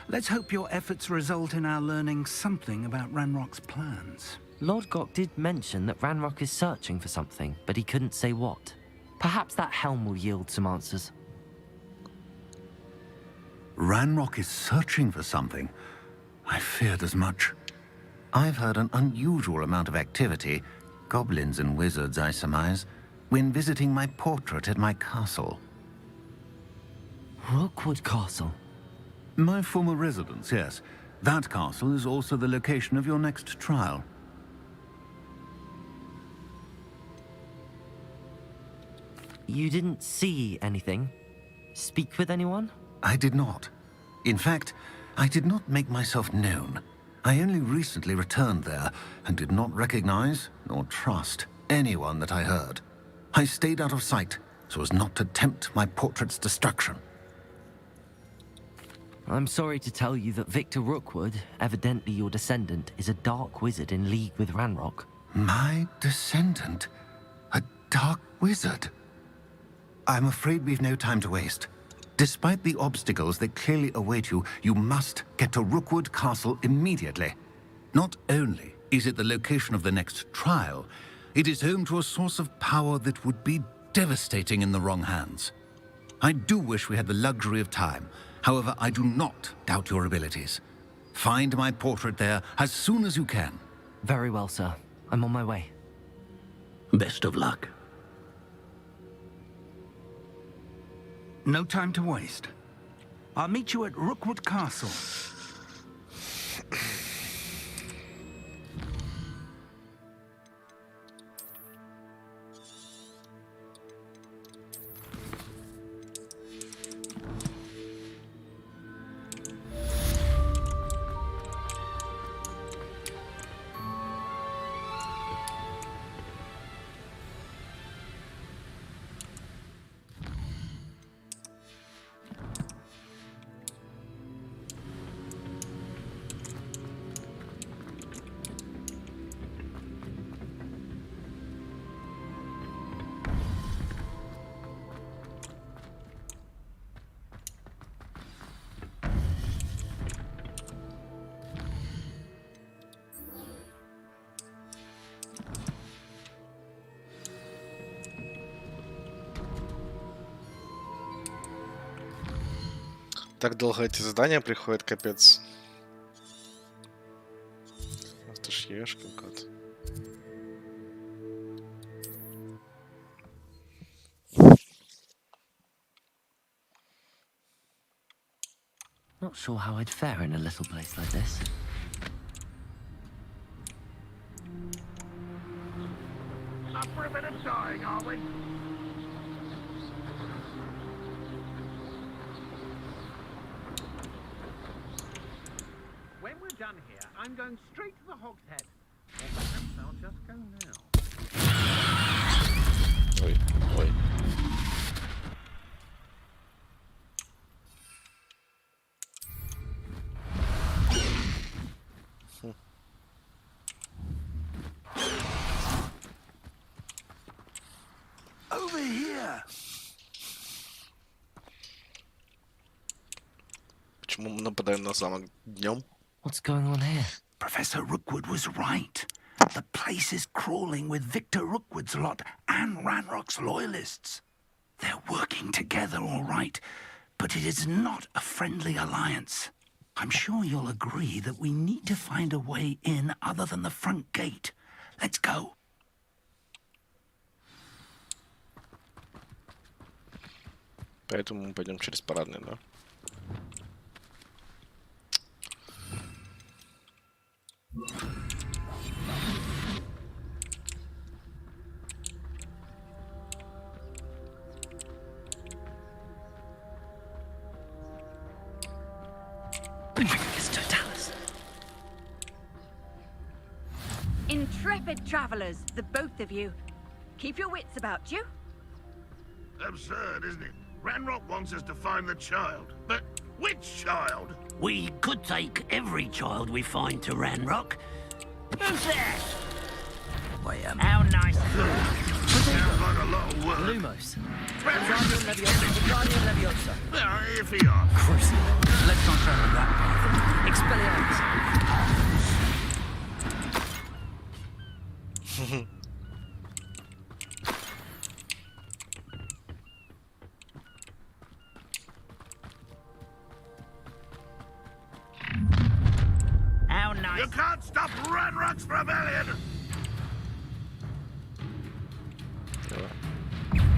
Let's hope your efforts result in our learning something about Ranrock's plans. Lord Gok did mention that Ranrock is searching for something, but he couldn't say what. Perhaps that helm will yield some answers. Ranrock is searching for something. I feared as much. I've heard an unusual amount of activity, goblins and wizards, I surmise, when visiting my portrait at my castle. Rookwood Castle? My former residence, yes. That castle is also the location of your next trial. You didn't see anything? Speak with anyone? I did not. In fact, I did not make myself known. I only recently returned there and did not recognize nor trust anyone that I heard. I stayed out of sight so as not to tempt my portrait's destruction. I'm sorry to tell you that Victor Rookwood, evidently your descendant, is a dark wizard in league with Ranrock. My descendant? A dark wizard? I'm afraid we've no time to waste. Despite the obstacles that clearly await you, you must get to Rookwood Castle immediately. Not only is it the location of the next trial, it is home to a source of power that would be devastating in the wrong hands. I do wish we had the luxury of time. However, I do not doubt your abilities. Find my portrait there as soon as you can. Very well, sir. I'm on my way. Best of luck. No time to waste. I'll meet you at Rookwood Castle. Так долго эти задания приходят, капец. Это ж ешкин кот. Not sure how I'd fare in a little place like this. Up for a bit of dying, are we? When we're done here, I'm going straight to the Hog's Head. Or perhaps I'll just go now. Ой, ой. Over here. Почему мы нападаем на замок днем? What's going on here? Professor Rookwood was right. The place is crawling with Victor Rookwood's lot and Ranrock's loyalists. They're working together all right, but it is not a friendly alliance. I'm sure you'll agree that we need to find a way in other than the front gate. Let's go. Поэтому мы пойдем через парадный, да? Intrepid travelers, the both of you. Keep your wits about you. Absurd, isn't it? Ranrock wants us to find the child. But which child? We could take every child we find to Ranrock. Who's that? Wait, How nice. Sounds like a lot of work. Lumos. Guardian Leviosa. If he asks. Christ, let's not travel that path. Expelliarmus. How nice. You can't stop Ranrock's rebellion!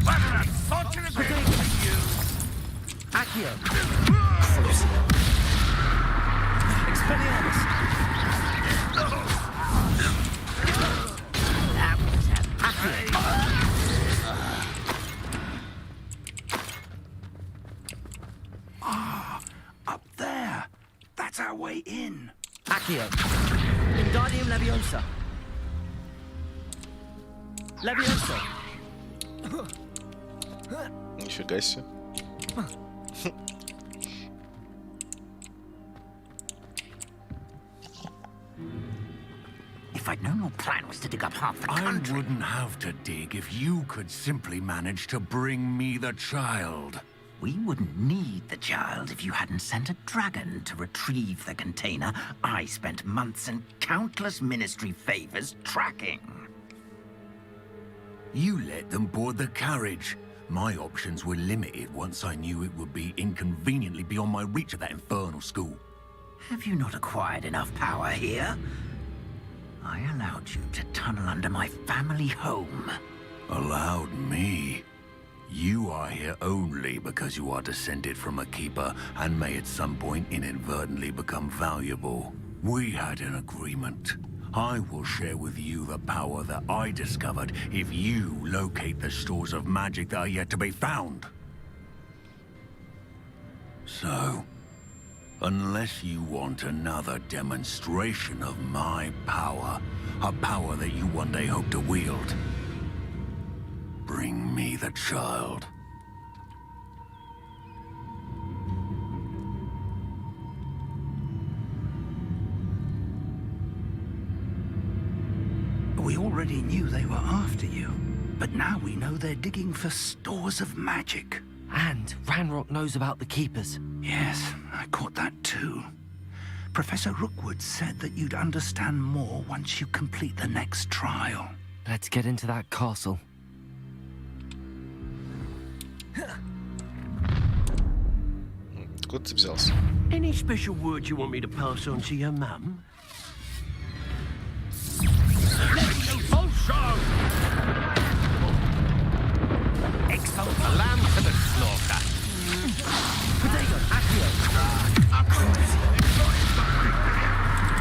Battlerat, fortunate for you! Accio. Expelliarmus. Up there. That's our way in. Accio. Wingardium Leviosa. Leviosa. Нифига себе. If I'd known your plan was to dig up half the country... I wouldn't have to dig if you could simply manage to bring me the child. We wouldn't need the child if you hadn't sent a dragon to retrieve the container I spent months and countless ministry favors tracking. You let them board the carriage. My options were limited once I knew it would be inconveniently beyond my reach at that infernal school. Have you not acquired enough power here? I allowed you to tunnel under my family home. Allowed me? You are here only because you are descended from a keeper and may at some point inadvertently become valuable. We had an agreement. I will share with you the power that I discovered if you locate the stores of magic that are yet to be found. So, unless you want another demonstration of my power, a power that you one day hope to wield, bring me the child. We already knew they were after you, but now we know they're digging for stores of magic. And Ranrock knows about the Keepers. Yes, I caught that too. Professor Rookwood said that you'd understand more once you complete the next trial. Let's get into that castle. Откуда ты взялся? Any special word you want me to pass on to your mum? A lamb to the slaughter. Potato, Accio.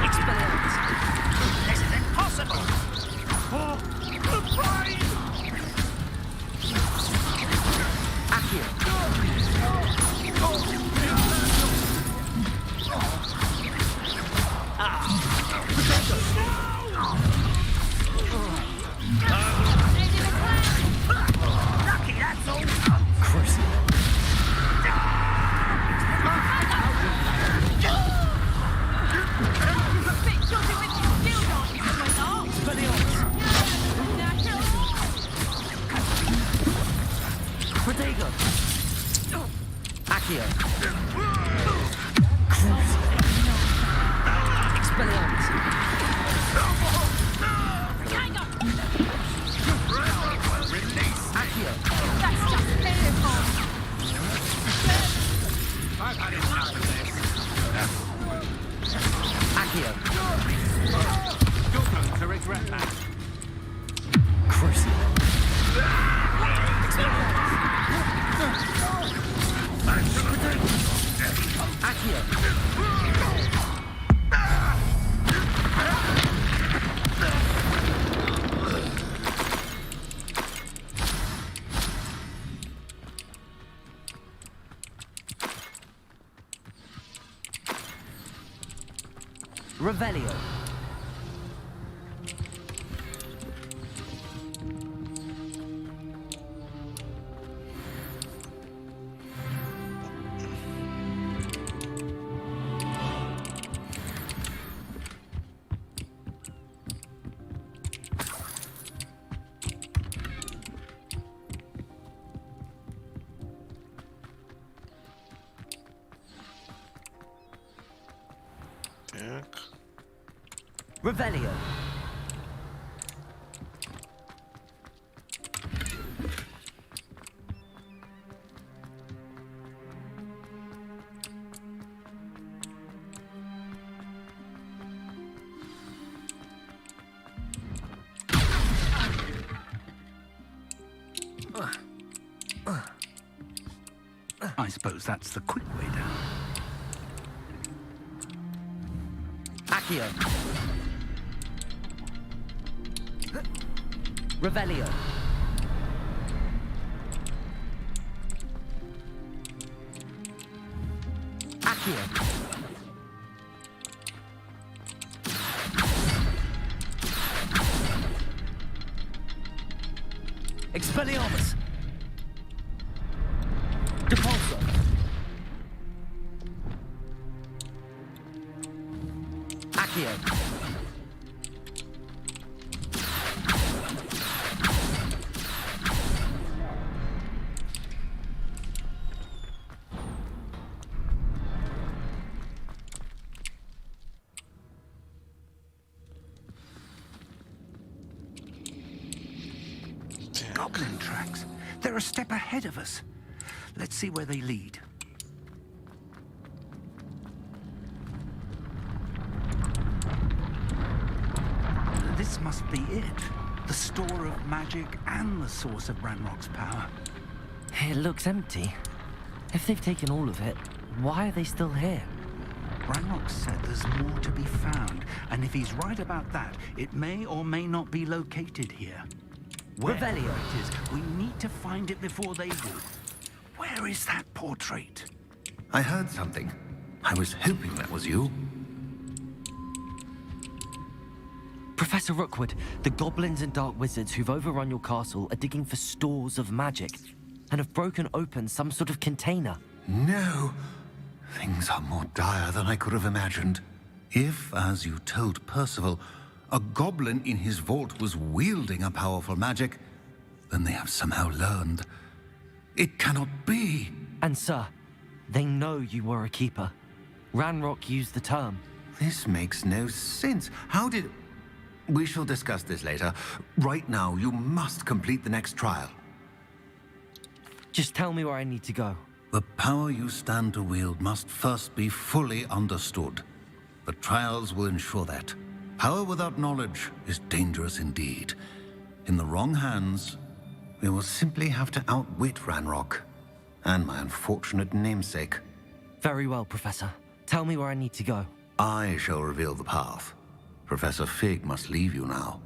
Expelliarmus. This is impossible. Accio. Lucky, that's all. Crucible. Protego. Accio. Expelliarmus. Accio. That's just painful. I've had enough of this. Accio. You're going to regret that. Crucible. Accio. Revelio. Так. Revelio. I suppose that's the quick way down. Accio. Revelio. Accio. Expelliarmus. Depulso. Accio. Goblin tracks. They're a step ahead of us. Let's see where they lead. This must be it. The store of magic and the source of Ranrock's power. It looks empty. If they've taken all of it, why are they still here? Ranrock said there's more to be found, and if he's right about that, it may or may not be located here. Wherever Revelio. it is, we need to find it before they do. Where is that portrait? I heard something. I was hoping that was you. Professor Rookwood, the goblins and dark wizards who've overrun your castle are digging for stores of magic and have broken open some sort of container. No. Things are more dire than I could have imagined. If, as you told Percival, a goblin in his vault was wielding a powerful magic, then they have somehow learned. It cannot be. And sir, they know you were a keeper. Ranrock used the term. This makes no sense. How did... We shall discuss this later. Right now, you must complete the next trial. Just tell me where I need to go. The power you stand to wield must first be fully understood. The trials will ensure that. Power without knowledge is dangerous indeed. In the wrong hands, we will simply have to outwit Ranrock and my unfortunate namesake. Very well, Professor. Tell me where I need to go. I shall reveal the path. Professor Fig must leave you now.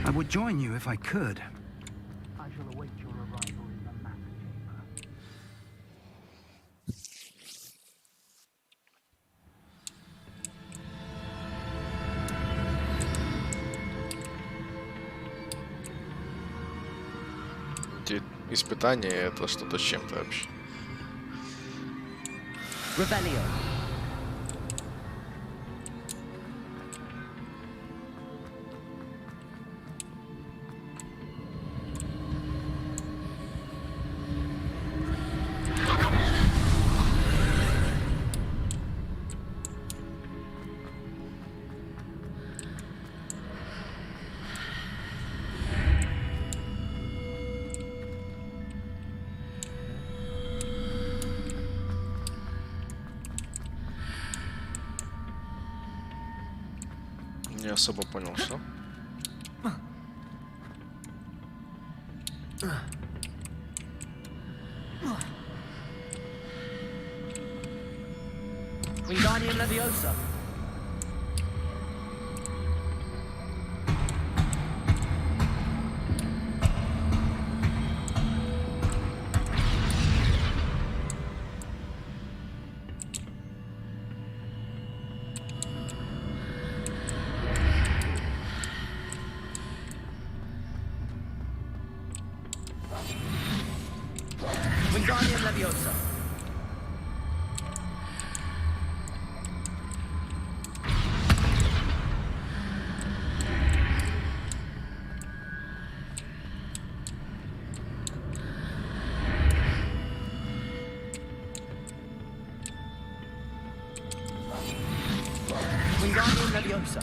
I would join you if I could. I shall await your arrival in the matter chamber. Испытание это что-то с чем-то вообще. Rebellion. Не особо понял, что? Wingardium Leviosa. Wingardium Leviosa. Wingardium Leviosa.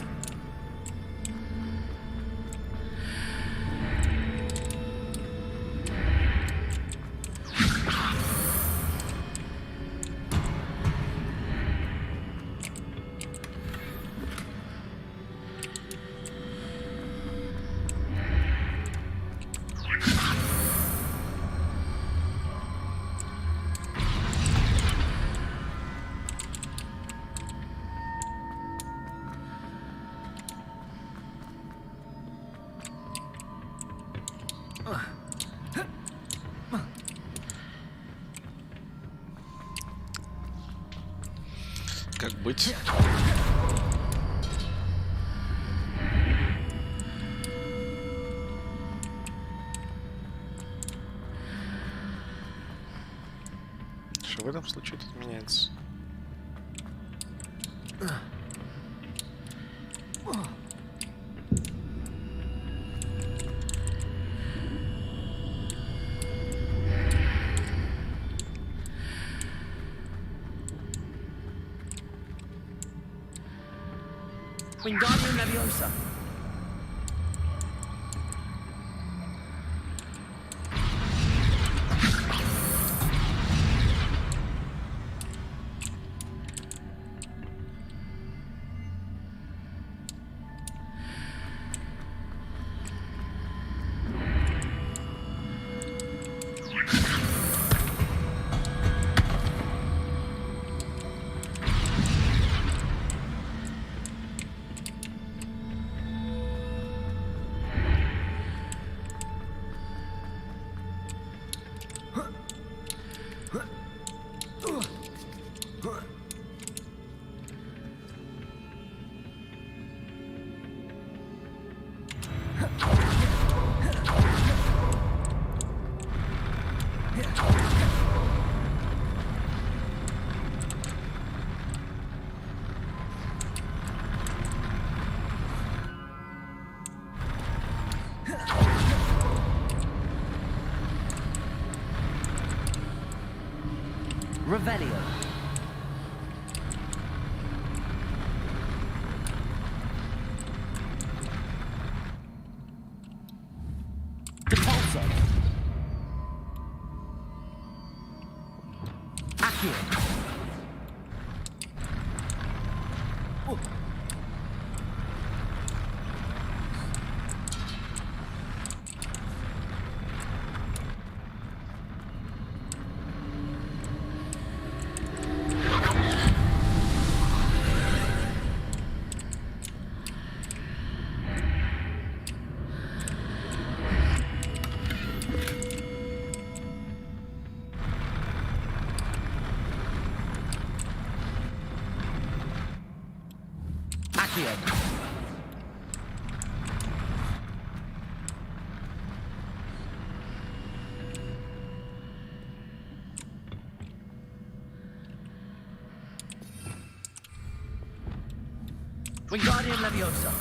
Как быть? Что в этом случае тут меняется? Wingardium Leviosa. Revelio. Accio. Wingardium Leviosa.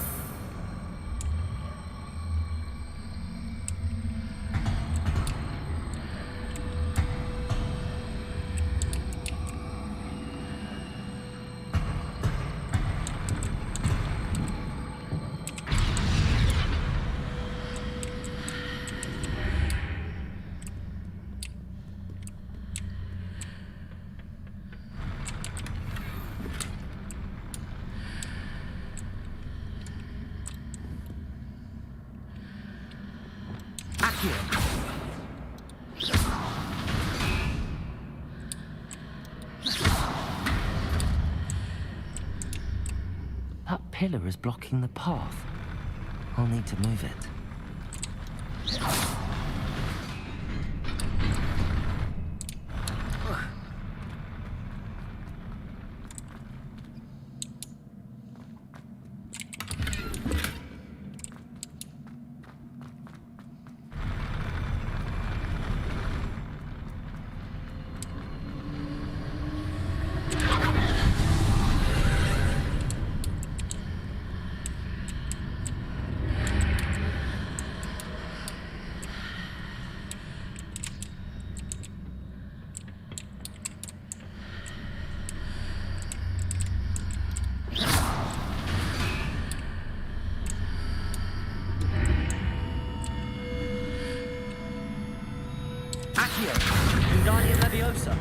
That pillar is blocking the path. I'll need to move it. Accio. Wingardium Leviosa.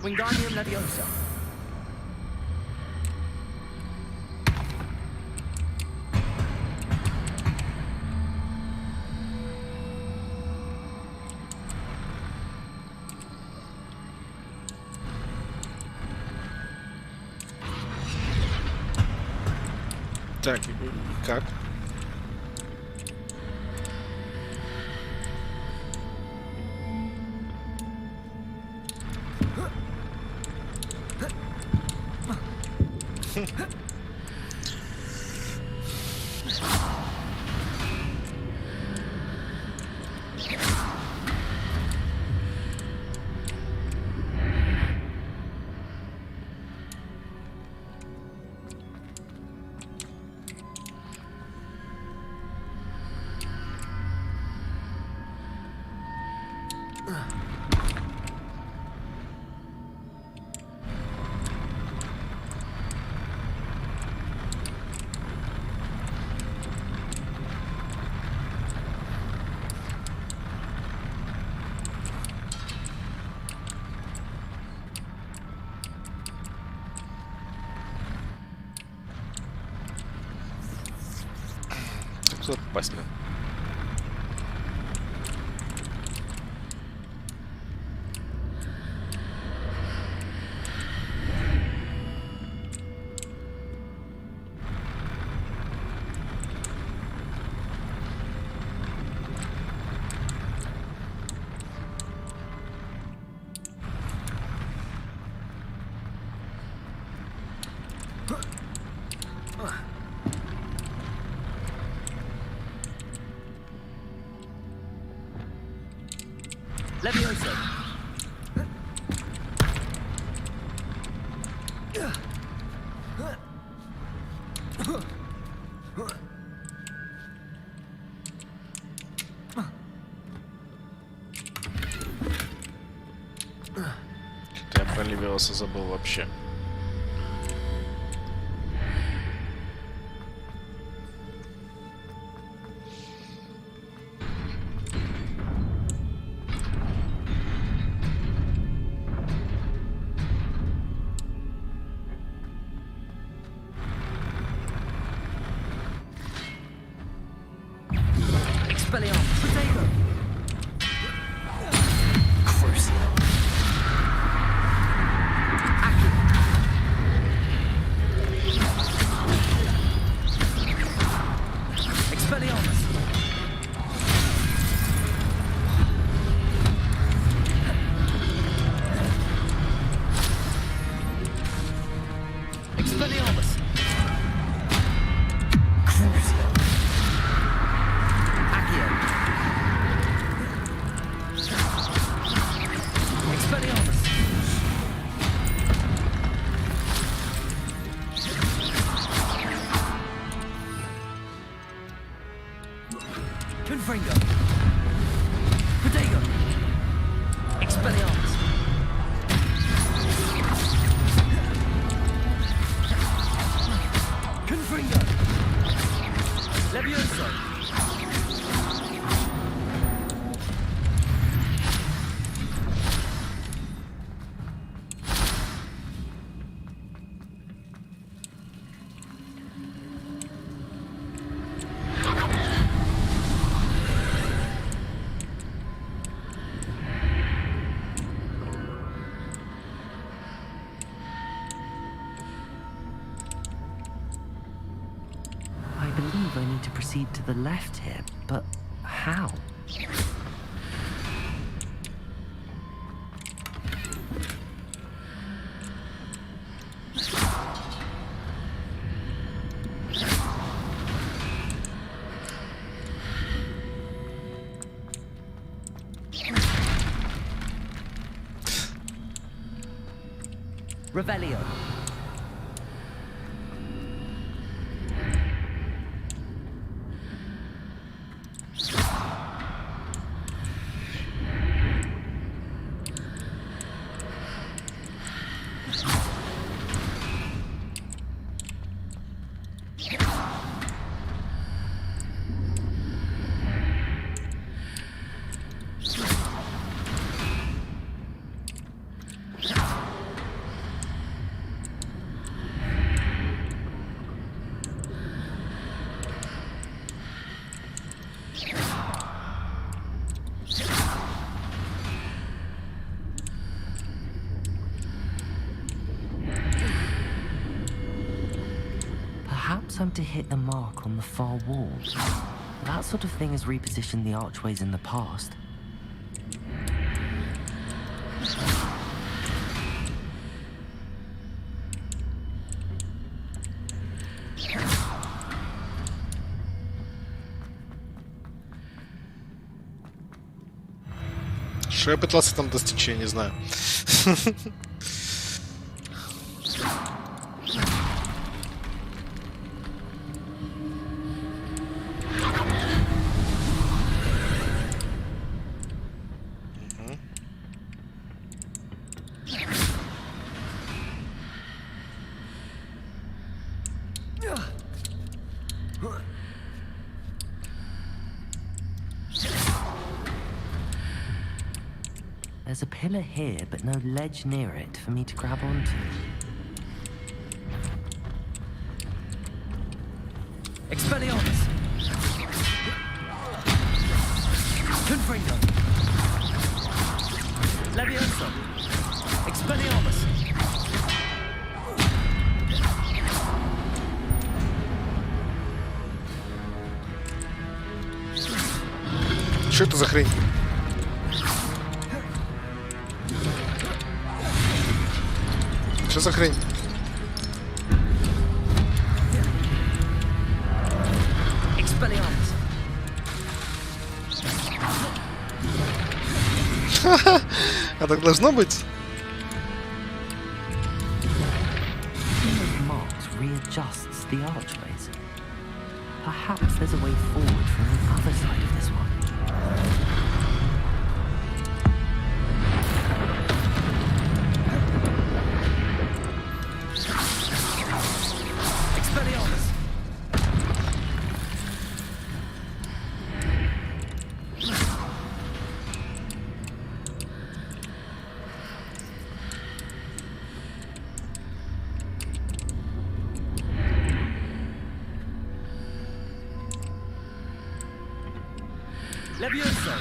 Wingardium Leviosa. Так, как? Куда попасть мне? Leviosa. Что-то я про Ливиоса забыл вообще. I need to proceed to the left here, but how? Revelio. Perhaps I'm to hit the mark on the far wall. That sort of thing has repositioned the archways in the past. Что я пытался там достичь, я не знаю. There's a pillar here, but no ledge near it for me to grab onto. Expelliarmus! Confringo! Levioso! Expelliarmus! Что это за хрень? Что за хрень? А так должно быть? readjusts the archways. Perhaps there's a way forward from the other side of this one. Expelliarmus! Levioso!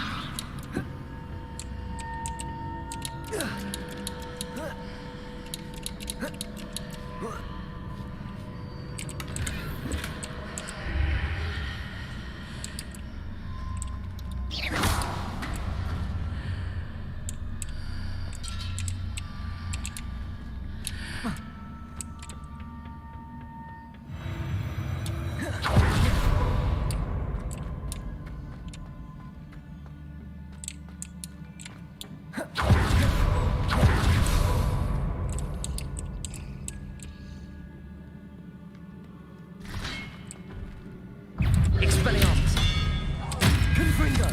Expelliarmus! Confringo!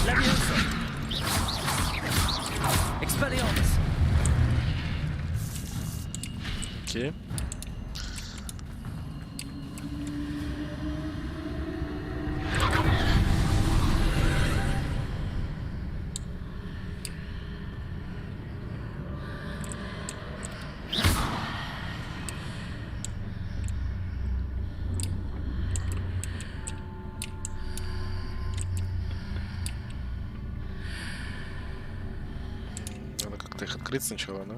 Levioso! Expelliarmus! Окей. Надо как-то их открыть сначала, да?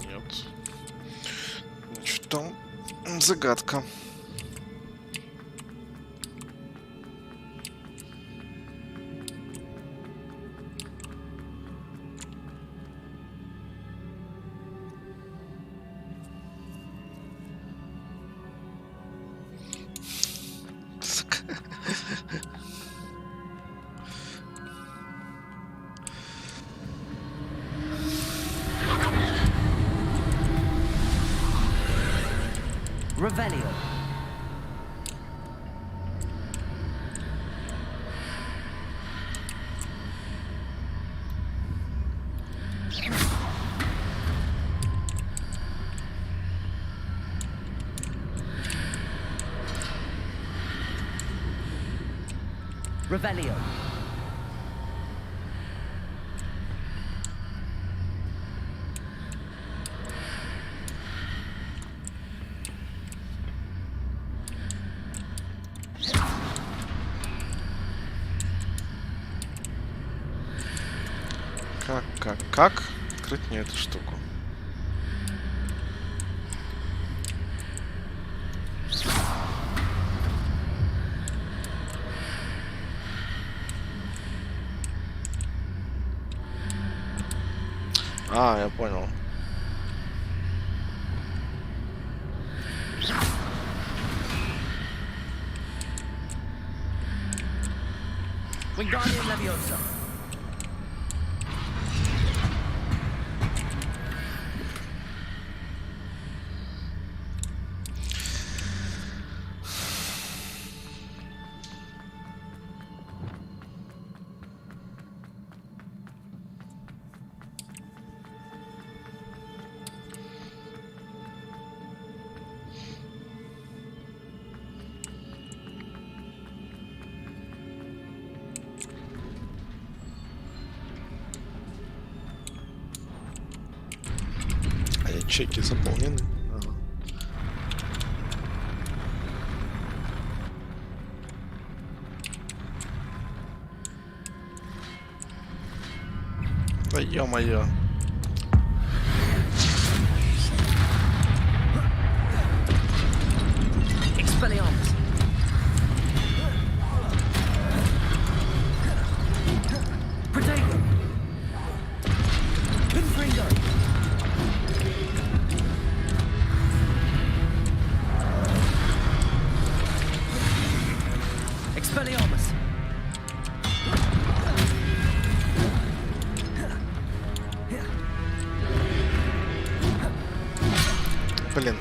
Нет. Значит, там загадка. Revelio. Revelio. Как открыть мне эту штуку? А, я понял. Wingardium Leviosa! Чеки заполнены. Ага. Да ё-моё. Expelliarmus! Expelliarmus. Блин.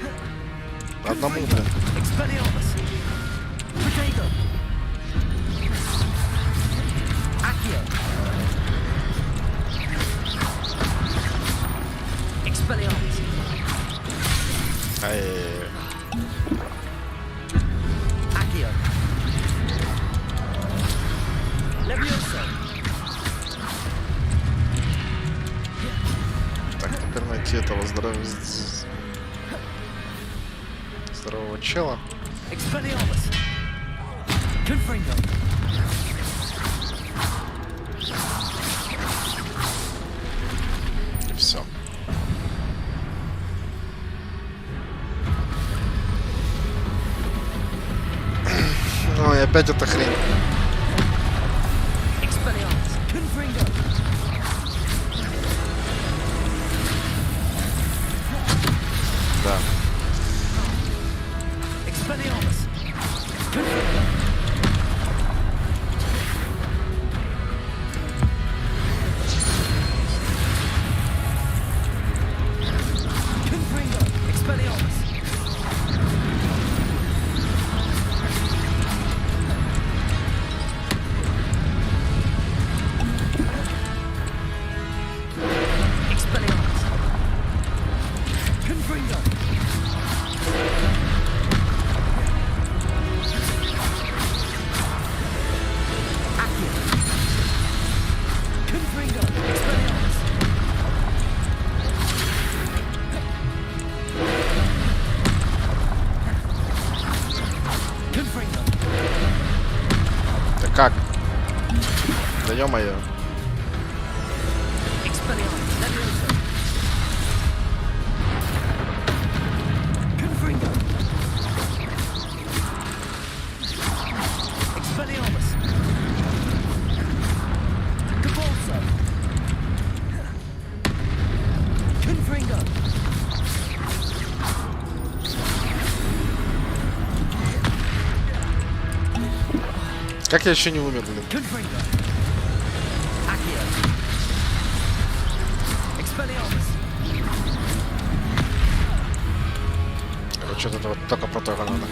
Одному, блин. Expelliarmus. Potato. Accio. Expelliarmus. Ай. Accio. Levioso. Так, теперь найти этого здорового чела. Expelliarmus. Confringo. И все. Ну и опять эта хрень. Expelliarmus. Confringo. Да. Expelliarmus. Confringo. Confringo. Expelliarmus. Expelliarmus. Confringo. Accio. Confringo. Expelliarmus. Confringo. Да как? Да ё-моё. Expelliarmus. Levioso. Confringo. Expelliarmus. Cabalso. Confringo. Как я еще не умер, блин? Confringo. Accio. Expelliarmus. Короче, это вот только про того надо.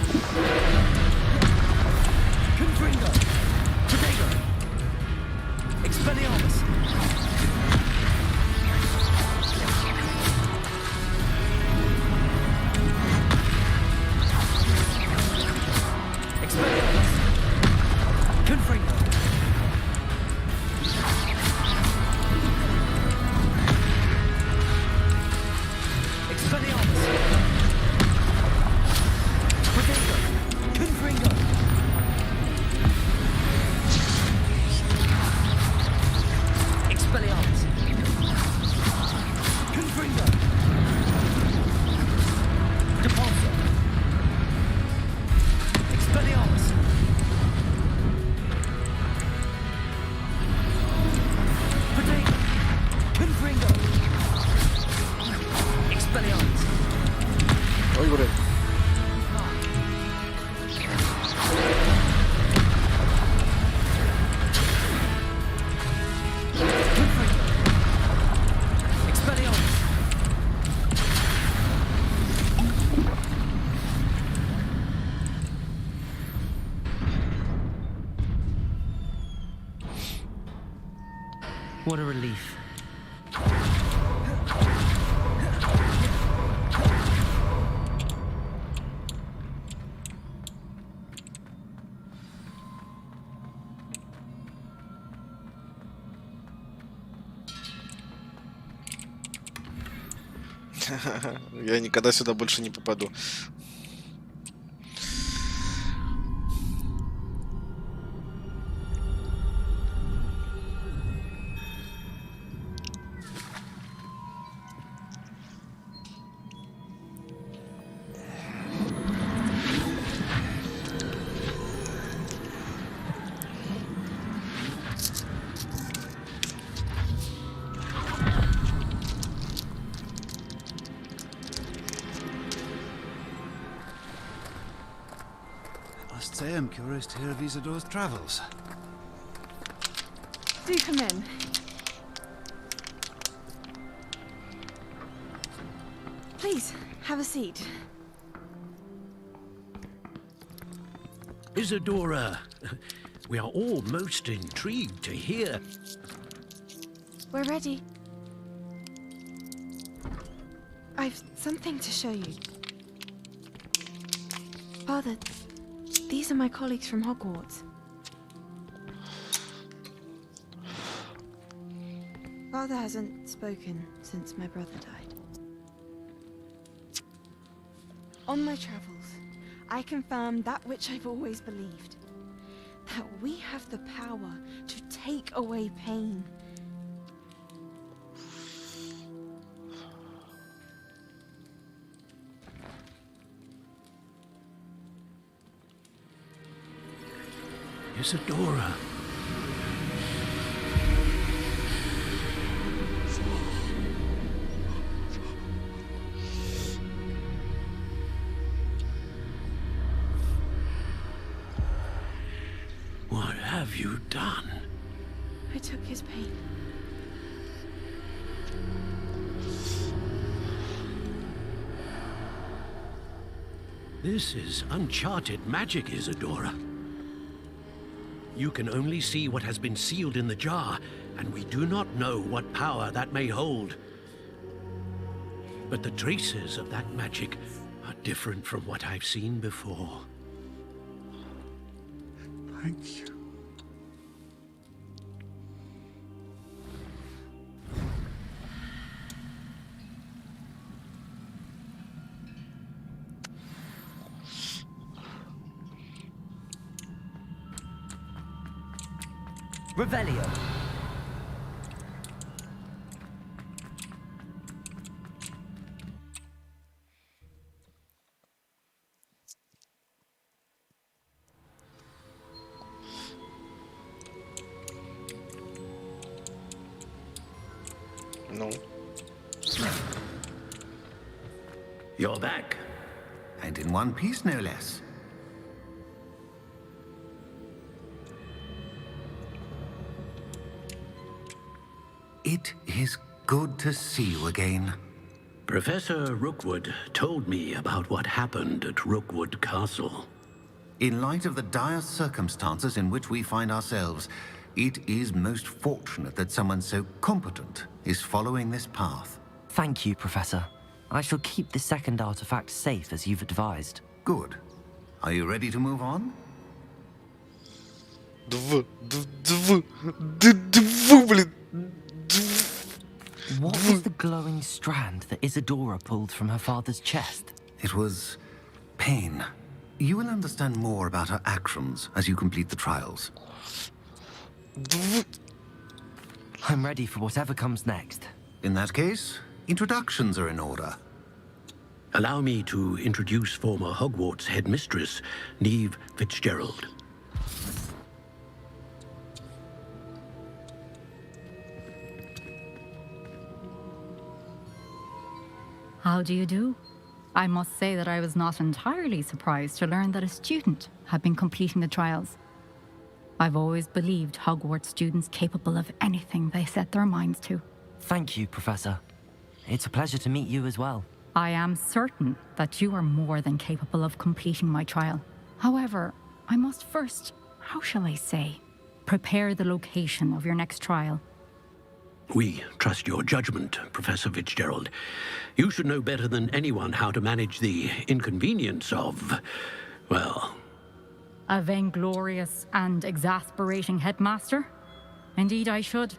Confringo. Potato. Expelliarmus. Expelliarmus. Confringo. Expelliarmus. Potato. Confringo. Expelliarmus. Confringo. Depulso. Expelliarmus. Potato. Confringo. Expelliarmus. Ой, блин. Confringo. Expelliarmus. What a relief. Я никогда сюда больше не попаду. curious to hear of Isadora's travels. Do come in. Please, have a seat. Isadora, we are all most intrigued to hear. We're ready. I've something to show you. Father, these are my colleagues from Hogwarts. Father hasn't spoken since my brother died. On my travels, I confirmed that which I've always believed. That we have the power to take away pain. Isadora. What have you done? I took his pain. This is uncharted magic, Isadora. You can only see what has been sealed in the jar, and we do not know what power that may hold. But the traces of that magic are different from what I've seen before. Thank you. Revelio. No. You're back. And in one piece, no less. It is good to see you again. Professor Rookwood told me about what happened at Rookwood Castle. In light of the dire circumstances in which we find ourselves, it is most fortunate that someone so competent is following this path. Thank you, Professor. I shall keep the second artifact safe as you've advised. Good. Are you ready to move on? What was the glowing strand that Isadora pulled from her father's chest? It was pain. You will understand more about her actions as you complete the trials. I'm ready for whatever comes next. In that case, introductions are in order. Allow me to introduce former Hogwarts headmistress, Neve Fitzgerald. How do you do? I must say that I was not entirely surprised to learn that a student had been completing the trials. I've always believed Hogwarts students capable of anything they set their minds to. Thank you, Professor. It's a pleasure to meet you as well. I am certain that you are more than capable of completing my trial. However, I must first, how shall I say, prepare the location of your next trial. We trust your judgment, Professor Fitzgerald. You should know better than anyone how to manage the inconvenience of, well... A vainglorious and exasperating headmaster? Indeed I should.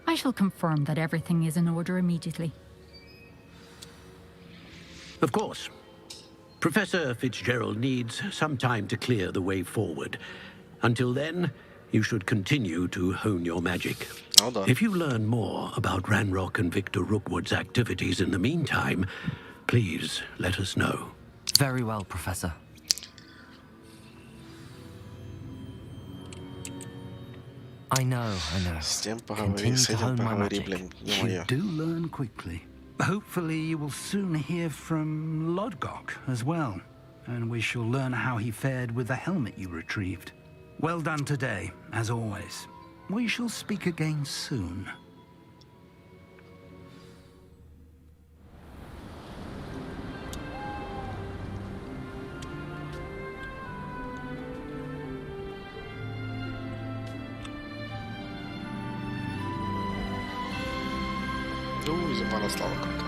I shall confirm that everything is in order immediately. Of course. Professor Fitzgerald needs some time to clear the way forward. Until then, you should continue to hone your magic. Hold on. If you learn more about Ranrock and Victor Rookwood's activities in the meantime, please let us know. Very well, Professor. I know. Continue to hone my magic. You do learn quickly. Hopefully you will soon hear from Lodgok as well. and we shall learn how he fared with the helmet you retrieved. Well done today, as always. We shall speak again soon. Зима Слава Культу.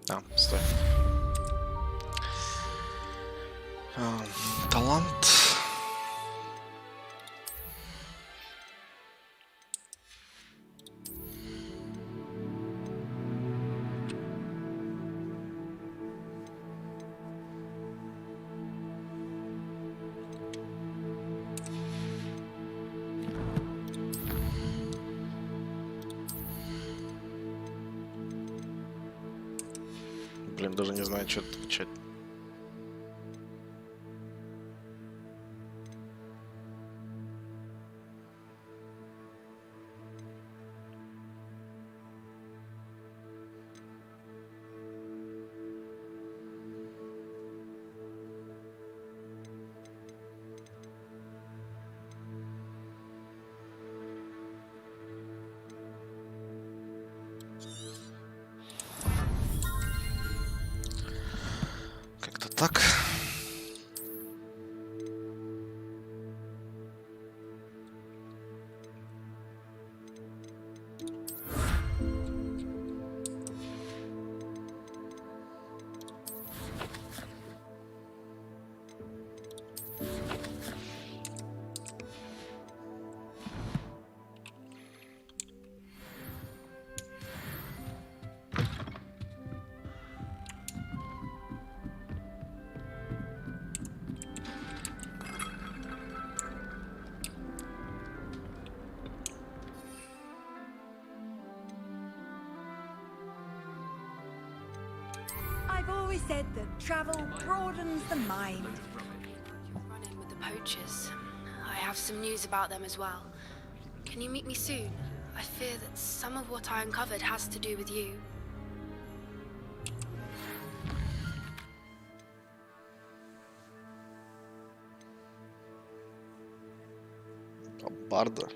А, стой. Талант. Блин, даже не знаю, что отвечать. Как-то так. I've always said that travel broadens the mind. Run in with the poachers. I have some news about them as well. Can you meet me soon? I fear that some of what I uncovered has to do with you. Барда.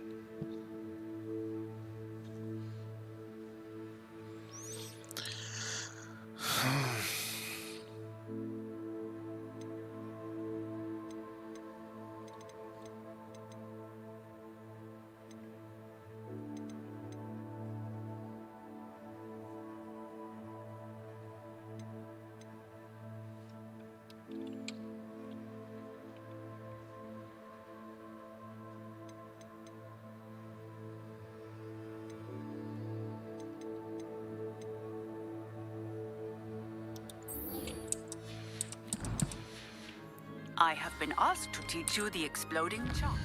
I have been asked to teach you the exploding charm.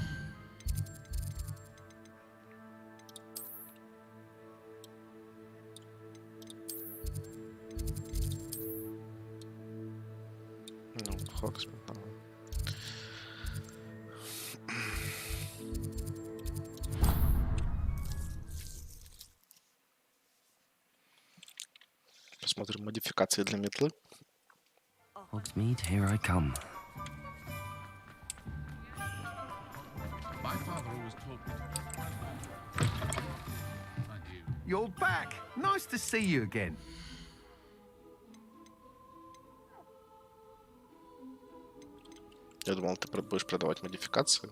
Посмотрим модификации для метлы. Hogsmeade, here I come. My father always taught me You're back. Nice to see you again. Я думал, ты будешь продавать модификации.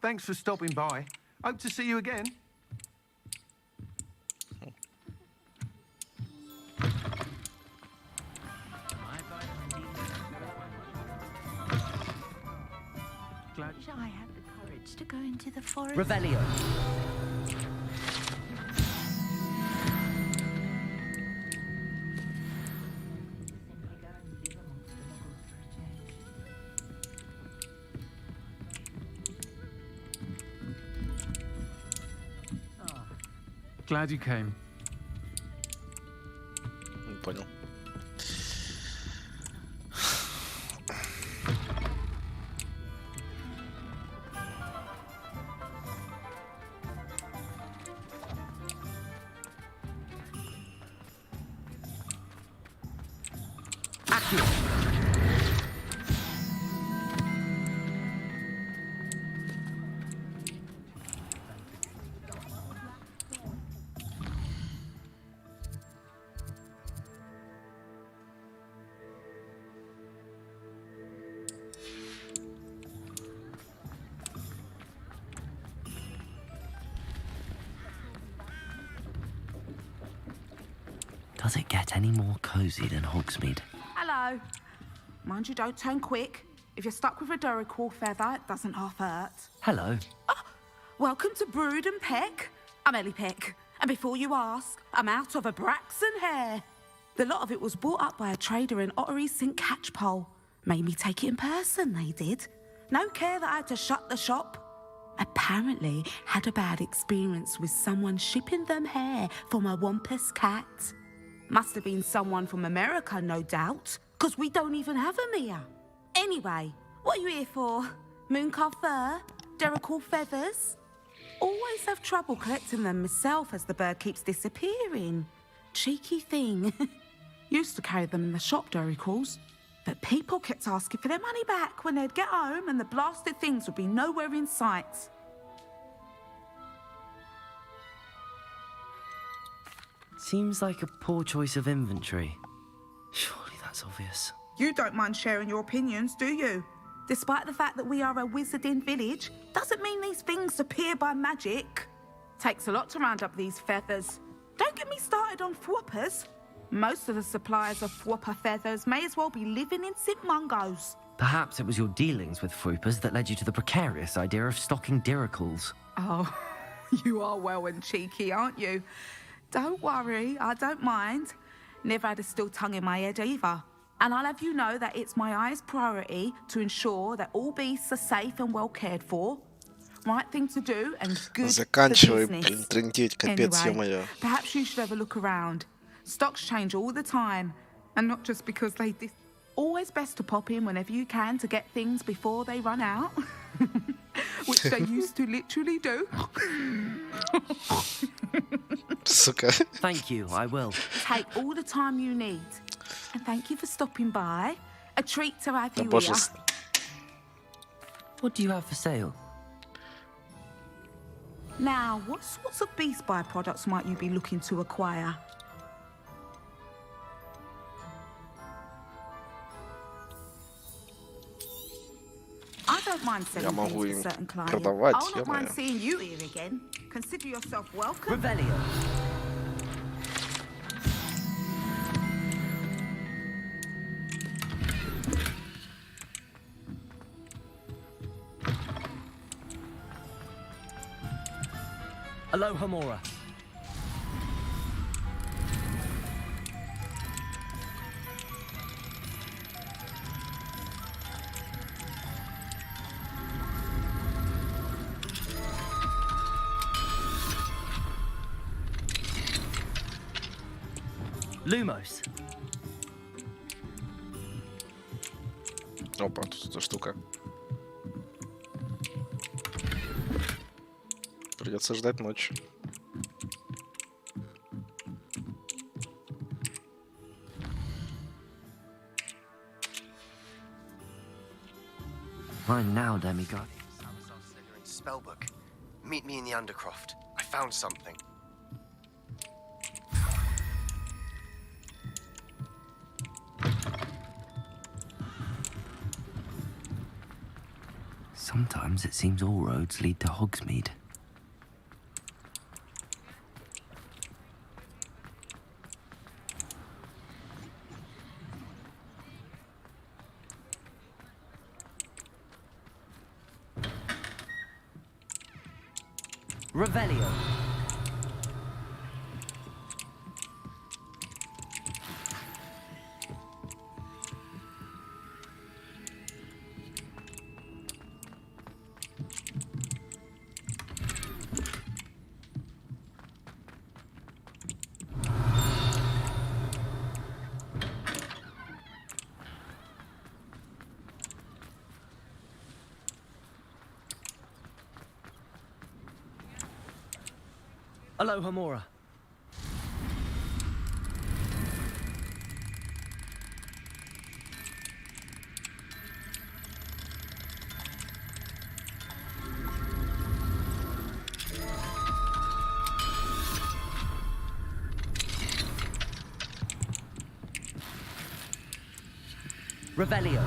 Thanks for stopping by. Hope to see you again. Glad I had the courage to go into the forest. Revelio. Glad you came. Не понял. Does it get any more cozy than Hogsmeade? Hello. Mind you, don't turn quick. If you're stuck with a Duracell feather, it doesn't half hurt. Hello. Welcome to Brood and Peck. I'm Ellie Peck. And before you ask, I'm out of a Braxton hair. The lot of it was bought up by a trader in Ottery St. Catchpole. Made me take it in person, they did. No care that I had to shut the shop. Apparently had a bad experience with someone shipping them hair from a Wampus cat. Must have been someone from America, no doubt, because we don't even have them here. Anyway, what are you here for? Mooncarved fur? Duracell feathers? Always have trouble collecting them myself as the bird keeps disappearing. Cheeky thing. Used to carry them in the shop, Duracells. But people kept asking for their money back when they'd get home and the blasted things would be nowhere in sight. Seems like a poor choice of inventory. Surely that's obvious. You don't mind sharing your opinions, do you? Despite the fact that we are a wizarding village, doesn't mean these things appear by magic. Takes a lot to round up these feathers. Don't get me started on thwoppers. Most of the suppliers of thwopper feathers may as well be living in St. Mungo's. Perhaps it was your dealings with Froopers that led you to the precarious idea of stocking Duracalls. Oh, you are well and cheeky, aren't you? Don't worry, I don't mind. Never had a still tongue in my head either. And I'll have you know that it's my highest priority to ensure that all beasts are safe and well cared for. Right thing to do and good Заканчивай, for business. трындеть, капец, Anyway, ё-моё. perhaps you should have a look around. Stocks change all the time, and not just because they... Always best to pop in whenever you can to get things before they run out. Which they used to literally do. Сука. Thank you, I will. Take all the time you need. And thank you for stopping by. A treat to have you Боже, here. What do you have for sale? Now, what sorts of beast byproducts might you be looking to acquire? I don't mind selling могу things им to certain clients. продавать, I'll not mind ё-моё. seeing you here again. Consider yourself welcome. Revelio. Aloha Mora. Lumos. Опа, тут эта штука. Придется ждать ночи. Mine now, demigod. Salazar's Slytherin's spellbook. Meet me in the Undercroft. I found something. Sometimes it seems all roads lead to Hogsmeade. Revelio. Aloha Mora. Revelio.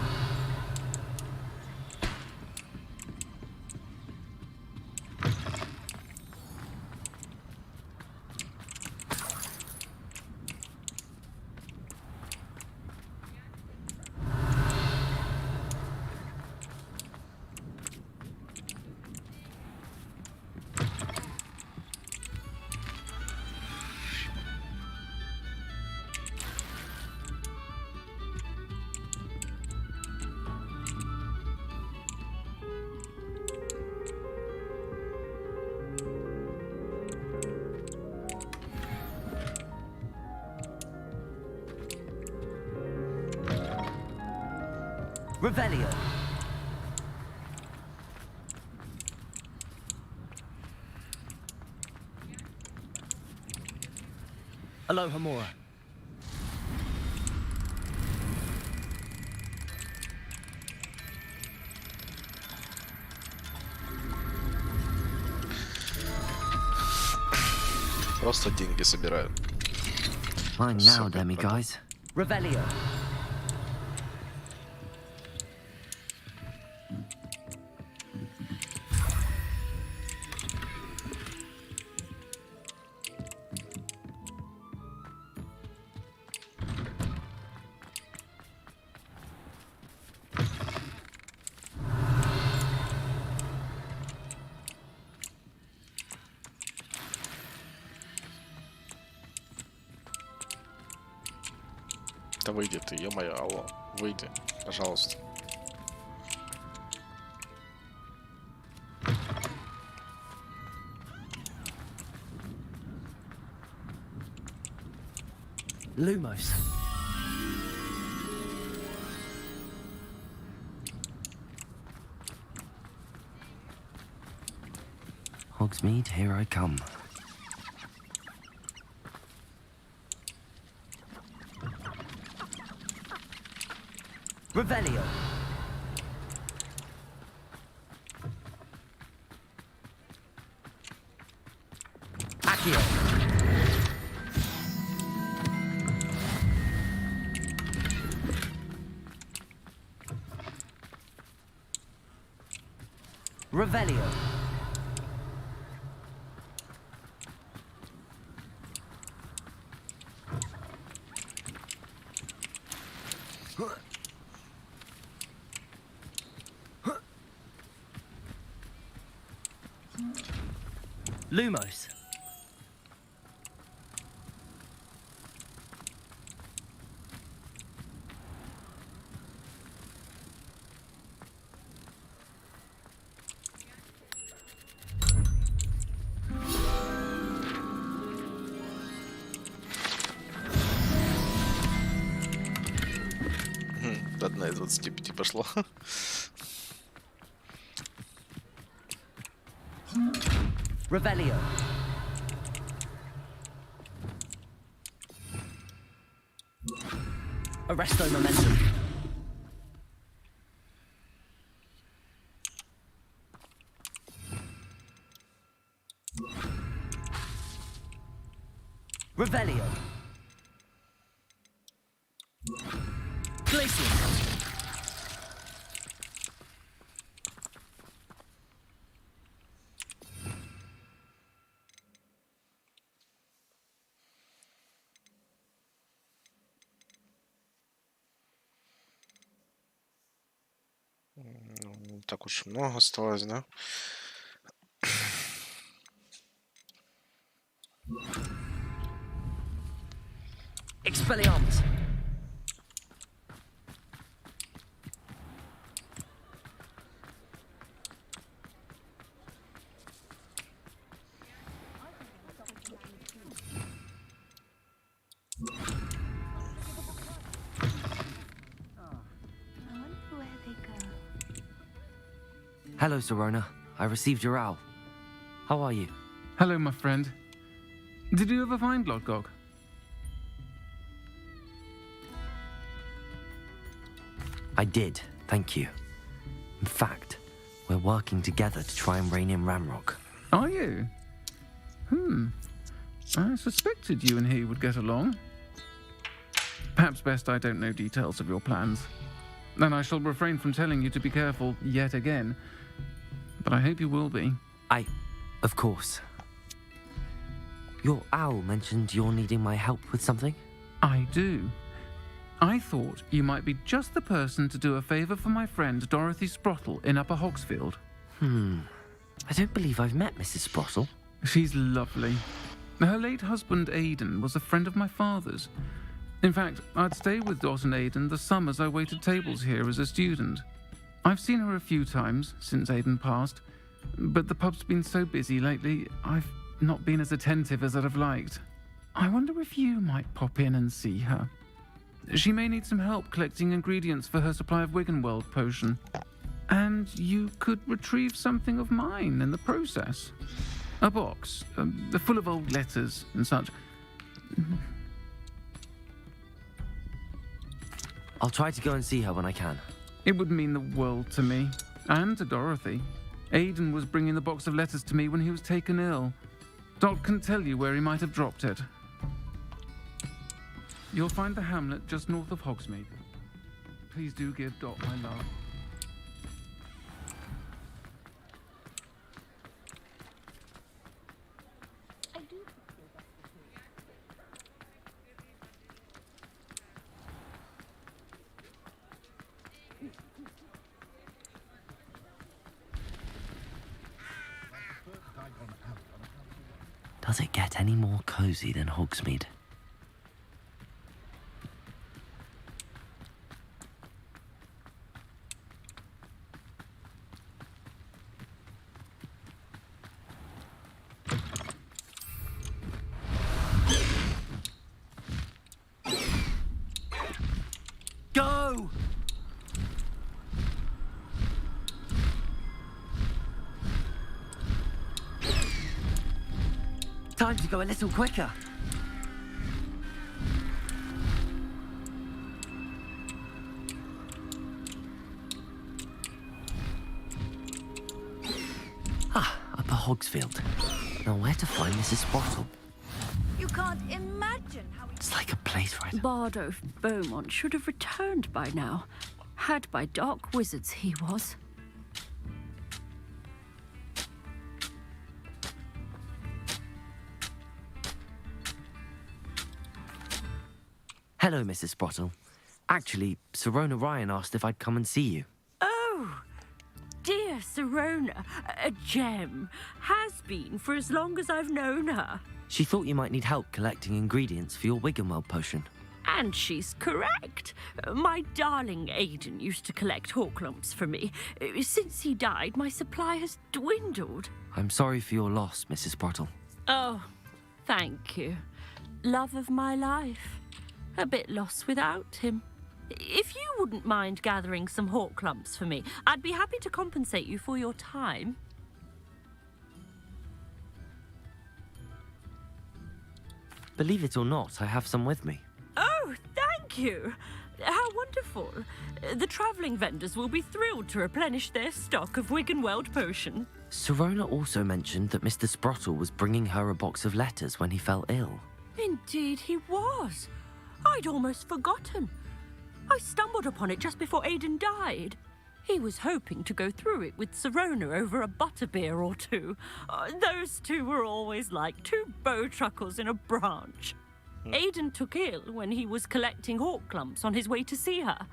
Revelio. Aloha Mora. Просто деньги собираю. Mine now, demiguys. Revelio. Да выйди ты, ё-моё, алло. Выйди, пожалуйста. Lumos. Hogsmeade, here I come. Revelio. Accio. Revelio. Lumos. 25 пошло. Revelio. Arresto momentum. Revelio. Glacier. Ну, не так уж много осталось, да? Expelliarmus. Hello, Serona. I received your owl. How are you? Hello, my friend. Did you ever find Lodgog? I did, thank you. In fact, we're working together to try and rein in Ramrock. Are you? I suspected you and he would get along. Perhaps best I don't know details of your plans. Then I shall refrain from telling you to be careful yet again. But I hope you will be. Of course. Your owl mentioned you're needing my help with something? I do. I thought you might be just the person to do a favour for my friend Dorothy Sprottle in Upper Hogsfield. I don't believe I've met Mrs. Sprottle. She's lovely. Her late husband Aidan was a friend of my father's. In fact, I'd stay with Dot and Aidan the summers I waited tables here as a student. I've seen her a few times since Aidan passed, but the pub's been so busy lately, I've not been as attentive as I'd have liked. I wonder if you might pop in and see her. She may need some help collecting ingredients for her supply of Wiggenweld potion. And you could retrieve something of mine in the process. A box, full of old letters and such. I'll try to go and see her when I can. It would mean the world to me, and to Dorothy. Aidan was bringing the box of letters to me when he was taken ill. Dot can tell you where he might have dropped it. You'll find the hamlet just north of Hogsmeade. Please do give Dot my love. Does it get any more cozy than Hogsmeade? Go! Time to go a little quicker. Upper Hogsfield. Now where to find Mrs. Sprottle? You can't imagine how It's like a place where Bardolph Beaumont should have returned by now. Had by dark wizards he was. Hello, Mrs. Sprottle. Actually, Serona Ryan asked if I'd come and see you. Oh, dear Serona, a gem. Has been for as long as I've known her. She thought you might need help collecting ingredients for your Wiggenweld potion. And she's correct. My darling Aidan used to collect hawklumps for me. Since he died, my supply has dwindled. I'm sorry for your loss, Mrs. Sprottle. Oh, thank you. Love of my life. A bit lost without him. If you wouldn't mind gathering some hawk clumps for me, I'd be happy to compensate you for your time. Believe it or not, I have some with me. Oh, thank you. How wonderful. The travelling vendors will be thrilled to replenish their stock of Wiggenweld potion. Sirona also mentioned that Mr. Sprottle was bringing her a box of letters when he fell ill. Indeed he was. I'd almost forgotten. I stumbled upon it just before Aidan died. He was hoping to go through it with Sirona over a butterbeer or two. Those two were always like two bowtruckles in a branch. Aidan took ill when he was collecting hawk clumps on his way to see her.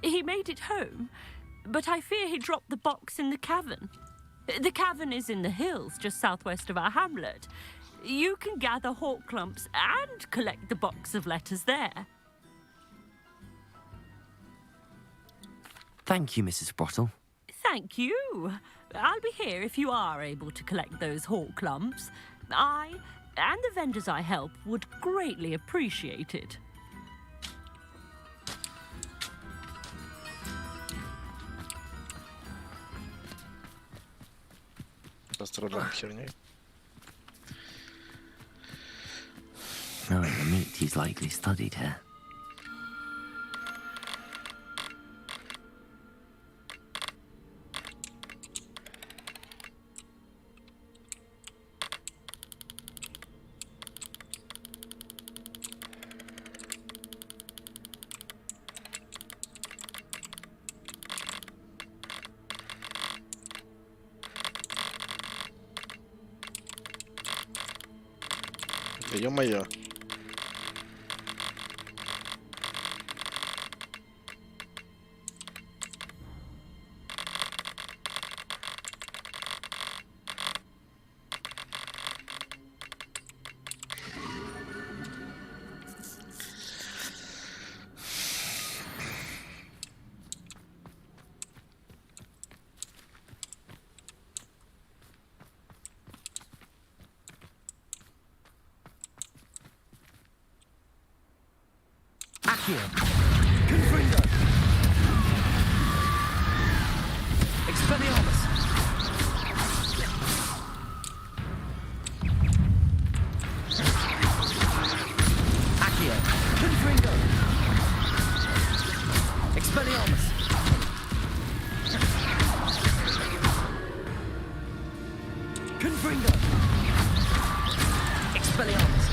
He made it home, but I fear he dropped the box in the cavern. The cavern is in the hills just southwest of our hamlet. You can gather hawk clumps and collect the box of letters there. Thank you, Mrs. Sprottle. Thank you. I'll be here if you are able to collect those hawk clumps. I and the vendors I help would greatly appreciate it. Пострадаем херней. Knowing the meat, he's likely studied here. Да ё-моё. Accio. Confringo. Expelliarmus. Accio. Confringo. Expelliarmus. Confringo. Expelliarmus.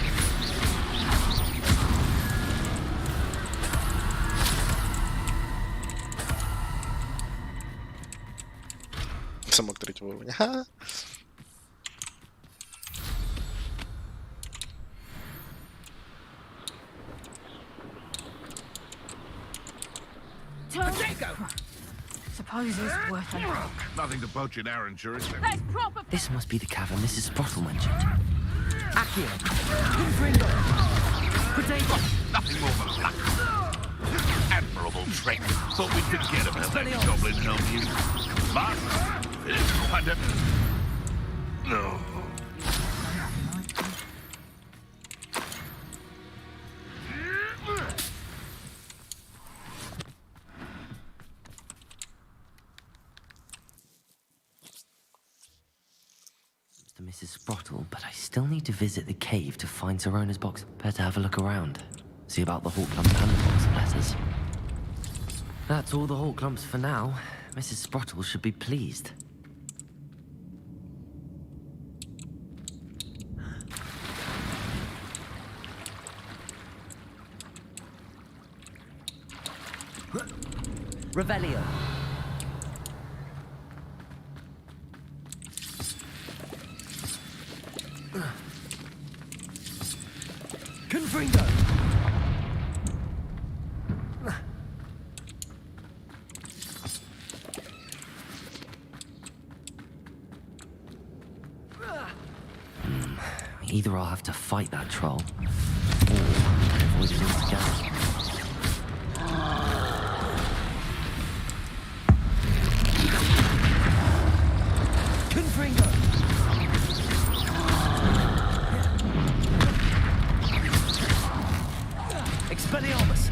Самок третьего уровня. Ха! Suppose it's worth a look. Nothing to poach in our insurance. That's proper. This must be the cavern Mrs. Sprottle mentioned. Accio. Confringo. Potato. Nothing more than luck. Admirable trick. Thought we'd forget about that goblin help you. But wonder. No. To Mrs. Sprottle, but I still need to visit the cave to find Sirona's box. Better have a look around. See about the hawk clump and the box of letters. That's all the hawk clumps for now. Mrs. Sprottle should be pleased. Revelio. Confringo. Either I'll have to fight that troll, or avoid it altogether. Confringo. Expelliarmus.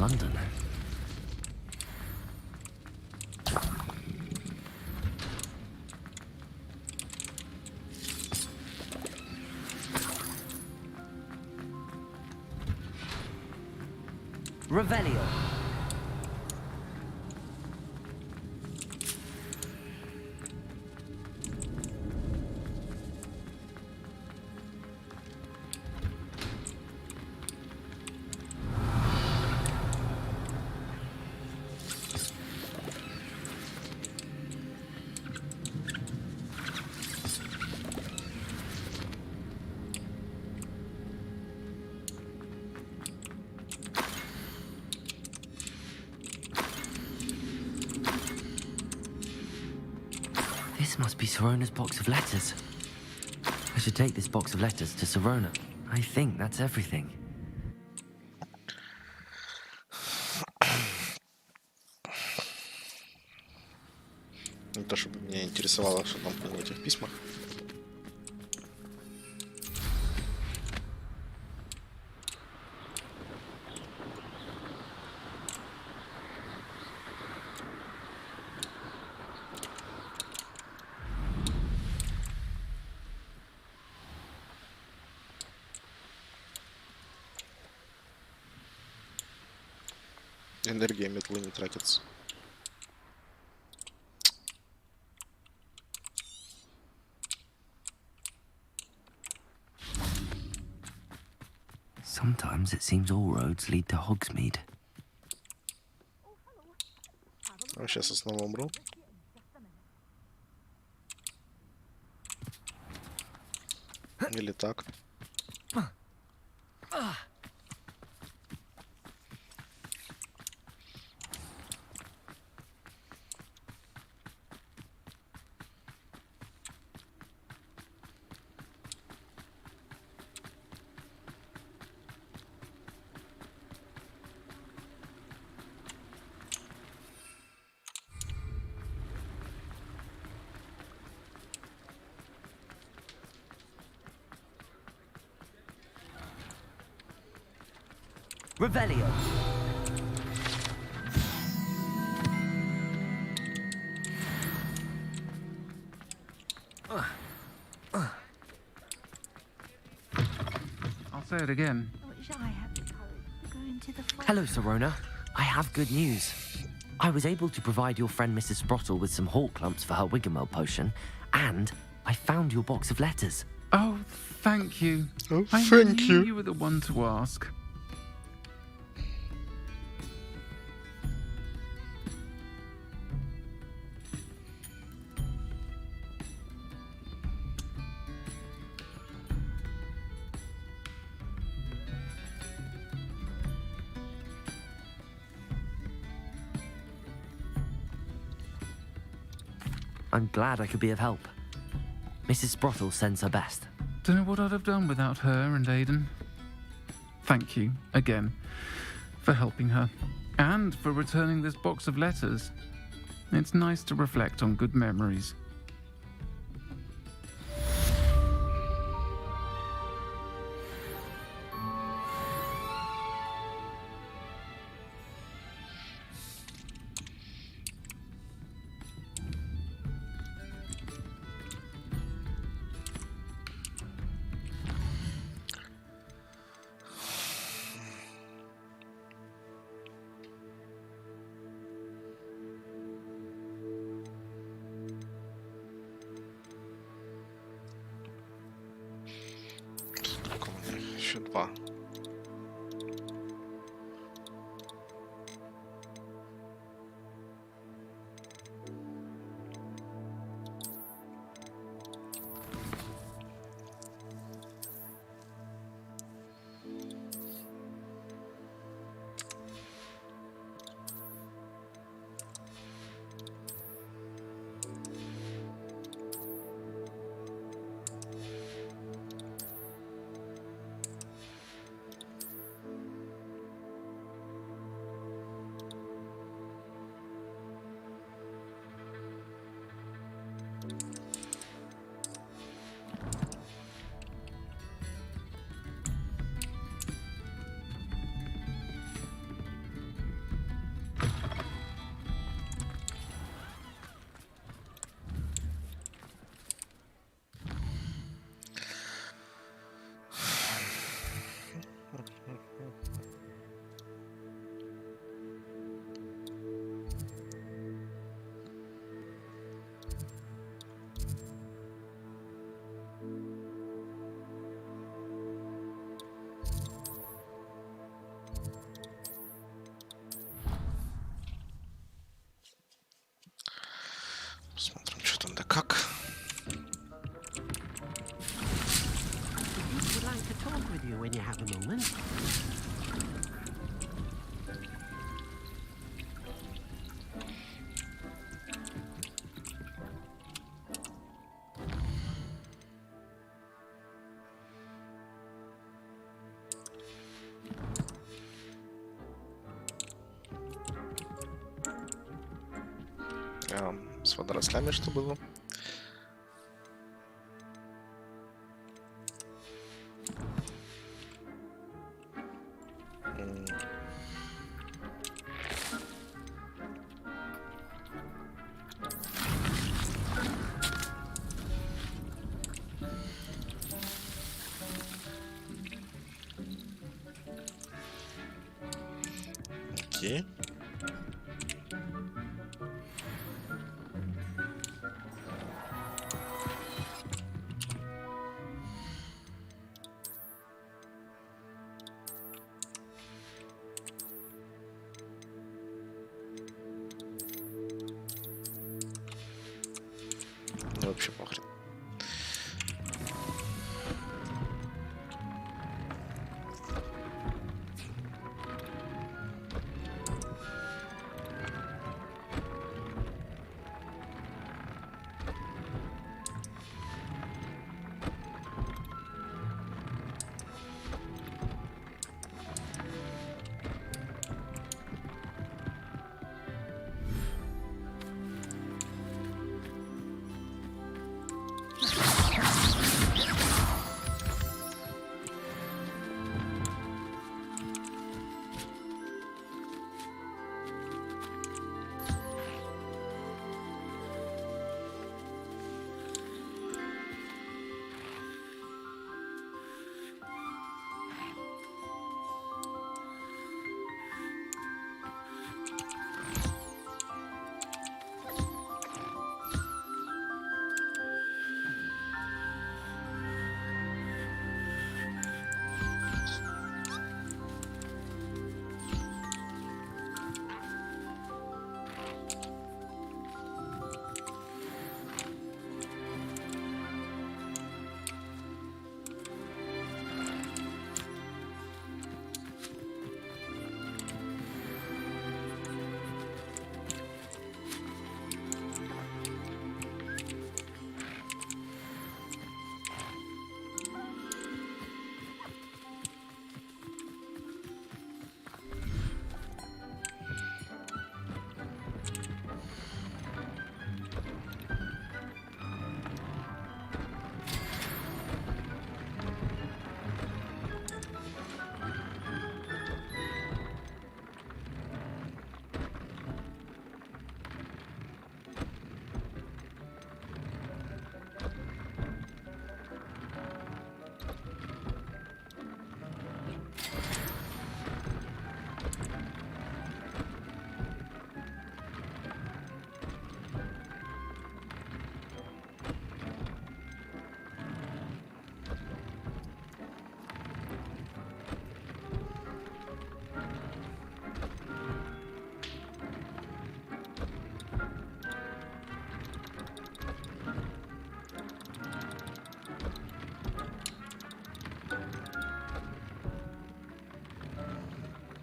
London. Revelio. This must be Sirona's box of letters. I should take this box of letters to Sirona. I think that's everything. Не то, чтобы меня интересовало, что там в этих письмах. Энергия метлы не тратится. Sometimes it seems all roads lead to Hogsmeade. Сейчас я снова умру. Или так. Revelio. I'll say it again. Hello, Sirona. I have good news. I was able to provide your friend Mrs. Sprottle with some hawk lumps for her Wiggamel potion, and I found your box of letters. Oh, thank you. Oh, I thank knew you. You were the one to ask. I'm glad I could be of help. Mrs. Sprottle sends her best. Don't know what I'd have done without her and Aidan. Thank you, again, for helping her. And for returning this box of letters. It's nice to reflect on good memories. Еще два. как? Would like to talk with you when you have a moment. С водорослями что было? Окей. Мне вообще похрен.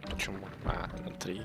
Почему? А, на 3.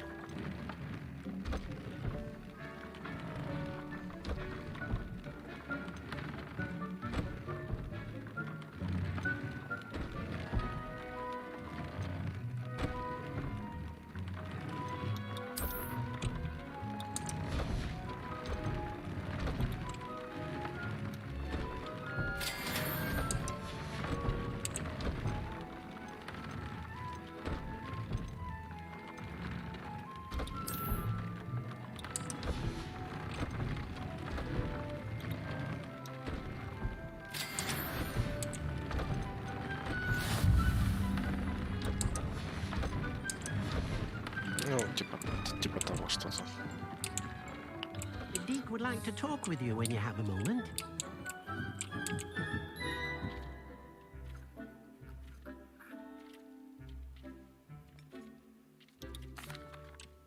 Ну, типа того что-то. The Deke would like to talk with you when you have a moment.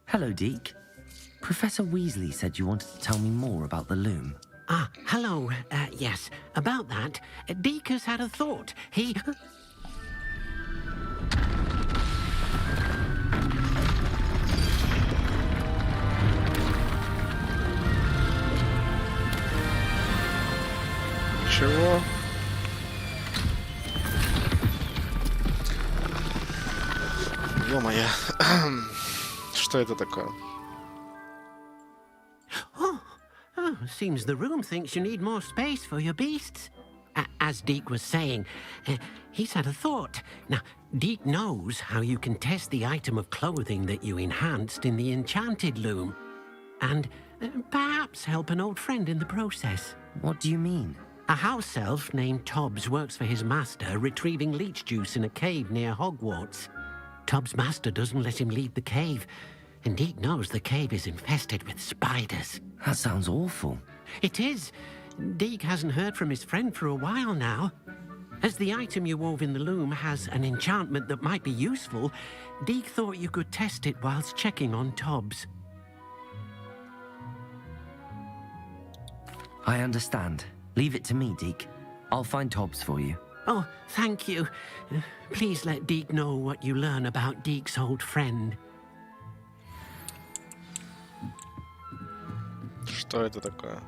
Hello, Deke. Professor Weasley said you wanted to tell me more about the loom. Hello. Yes, about that. Deke has had a thought. He... Чего? Ё-моё. Что это такое? Oh, seems the room thinks you need more space for your beasts. As Deke was saying, he's had a thought. Now, Deke knows how you can test the item of clothing that you enhanced in the enchanted loom. And perhaps help an old friend in the process. What do you mean? A house elf named Tobbs works for his master, retrieving leech juice in a cave near Hogwarts. Tobbs' master doesn't let him leave the cave, and Deke knows the cave is infested with spiders. That sounds awful. It is. Deke hasn't heard from his friend for a while now. As the item you wove in the loom has an enchantment that might be useful, Deke thought you could test it whilst checking on Tobbs. I understand. Leave it to me, Deke. I'll find Tobbs for you. Oh, thank you. Please let Deke know what you learn about Deke's old friend. Что это такое?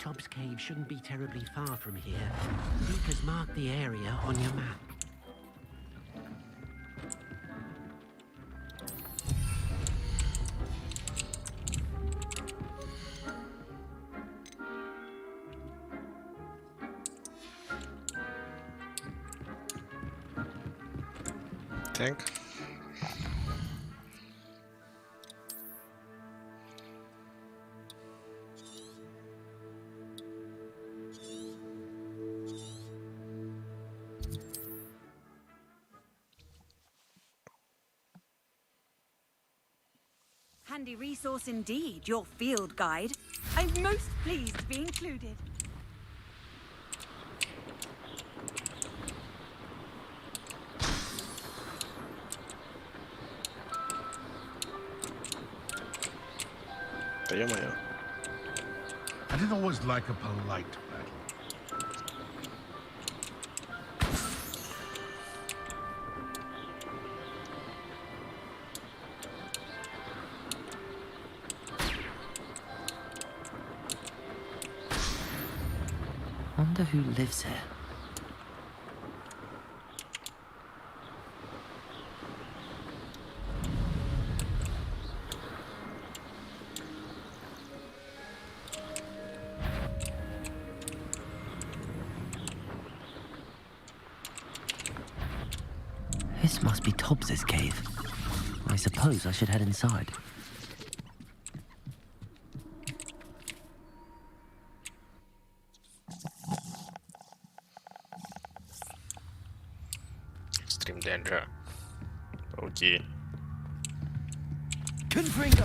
Tobbs Cave shouldn't be terribly far from here. Deke has marked the area on your map. Так. Handy resource indeed, your field guide. I'm most pleased to be included. Да ё-моё. I didn't always like a polite battle. Wonder who lives here. This must be Tobbs's cave. I suppose I should head inside. Extreme danger. Okay. Confringo!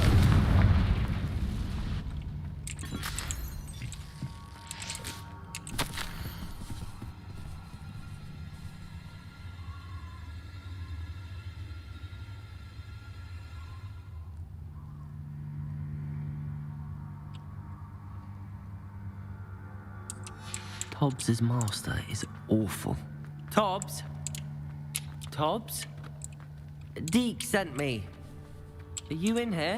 Tobbs's master is awful. Tobbs? Tobbs? Deke sent me. Are you in here?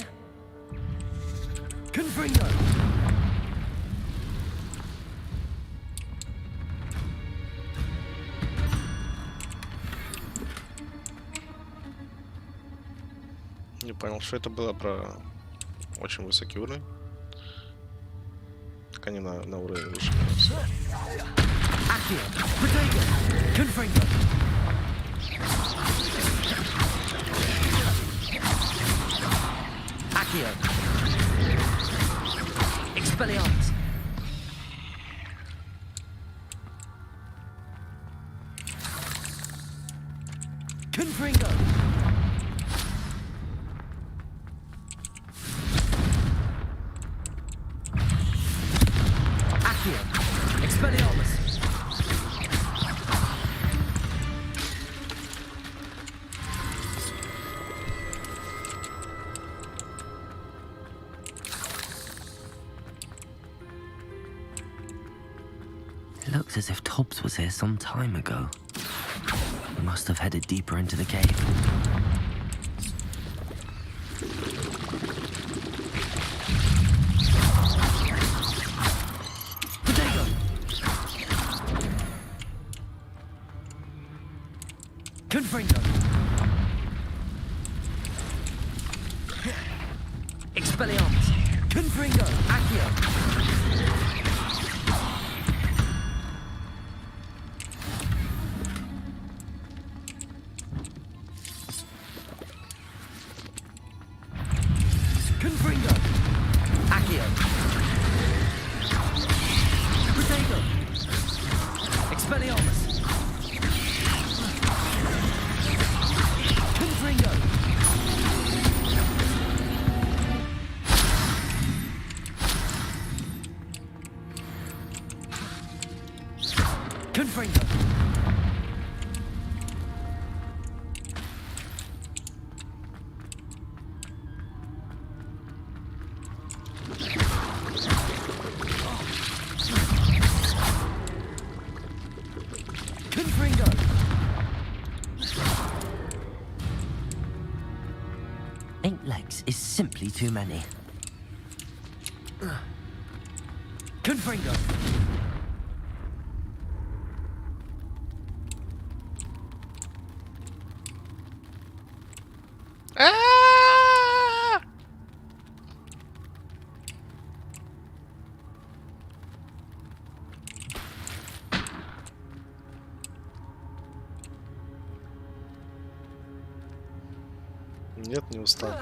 Confringo! Не понял, что это было про очень высокий уровень. Так они на уровень выше. Accio. Expelliarmus. Confringo. Accio. Expelliarmus. It looks as if Tobbs was here some time ago. He must have headed deeper into the cave. Potato. Confringo. Expelliarmus. Confringo. Accio. Confringo. Accio. Potato. Expelliarmus. Confringo. Confringo. Confringo. 8 legs is simply too many. Confringo. Нет, не устал.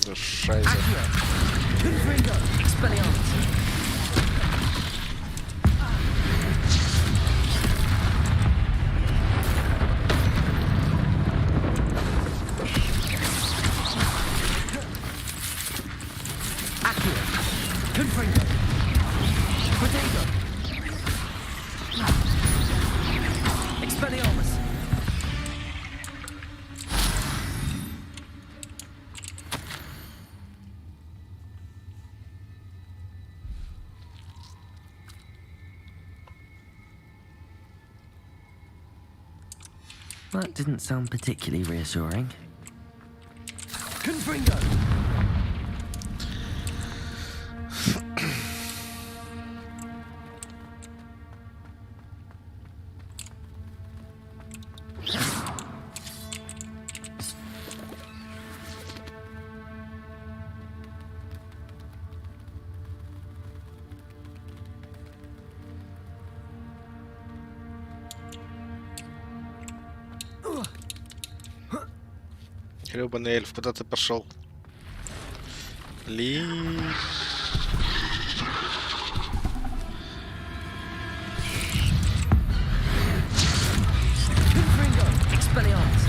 Да шайза. Confringo. Expelliarmus. Accio. Confringo. Potato. Expelliarmus. That didn't sound particularly reassuring. Confringo. Гребаный эльф, куда ты пошел? Ли. Confringo. Expelliarmus.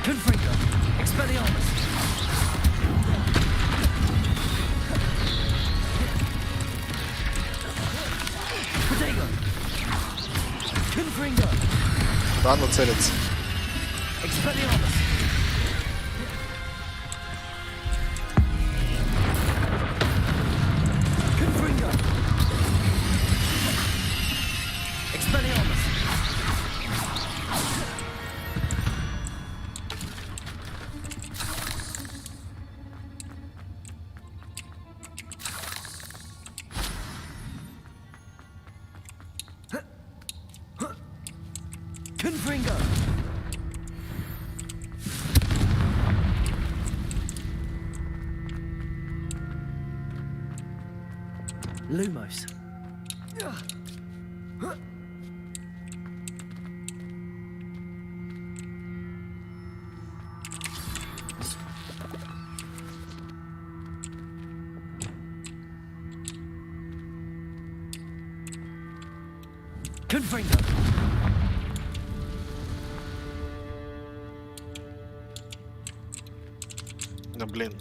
Confringo. Expelliarmus. Potato. Confringo. Рано целится. Lumos. Confringo. Да блин.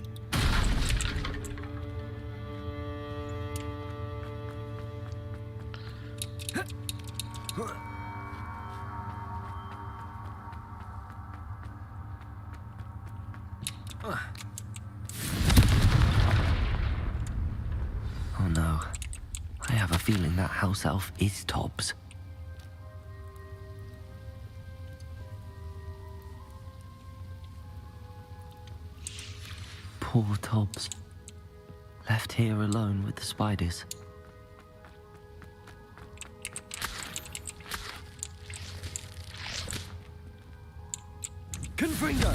Oh no. I have a feeling that house elf is Tobbs. Poor Tobbs. Left here alone with the spiders. Confringo!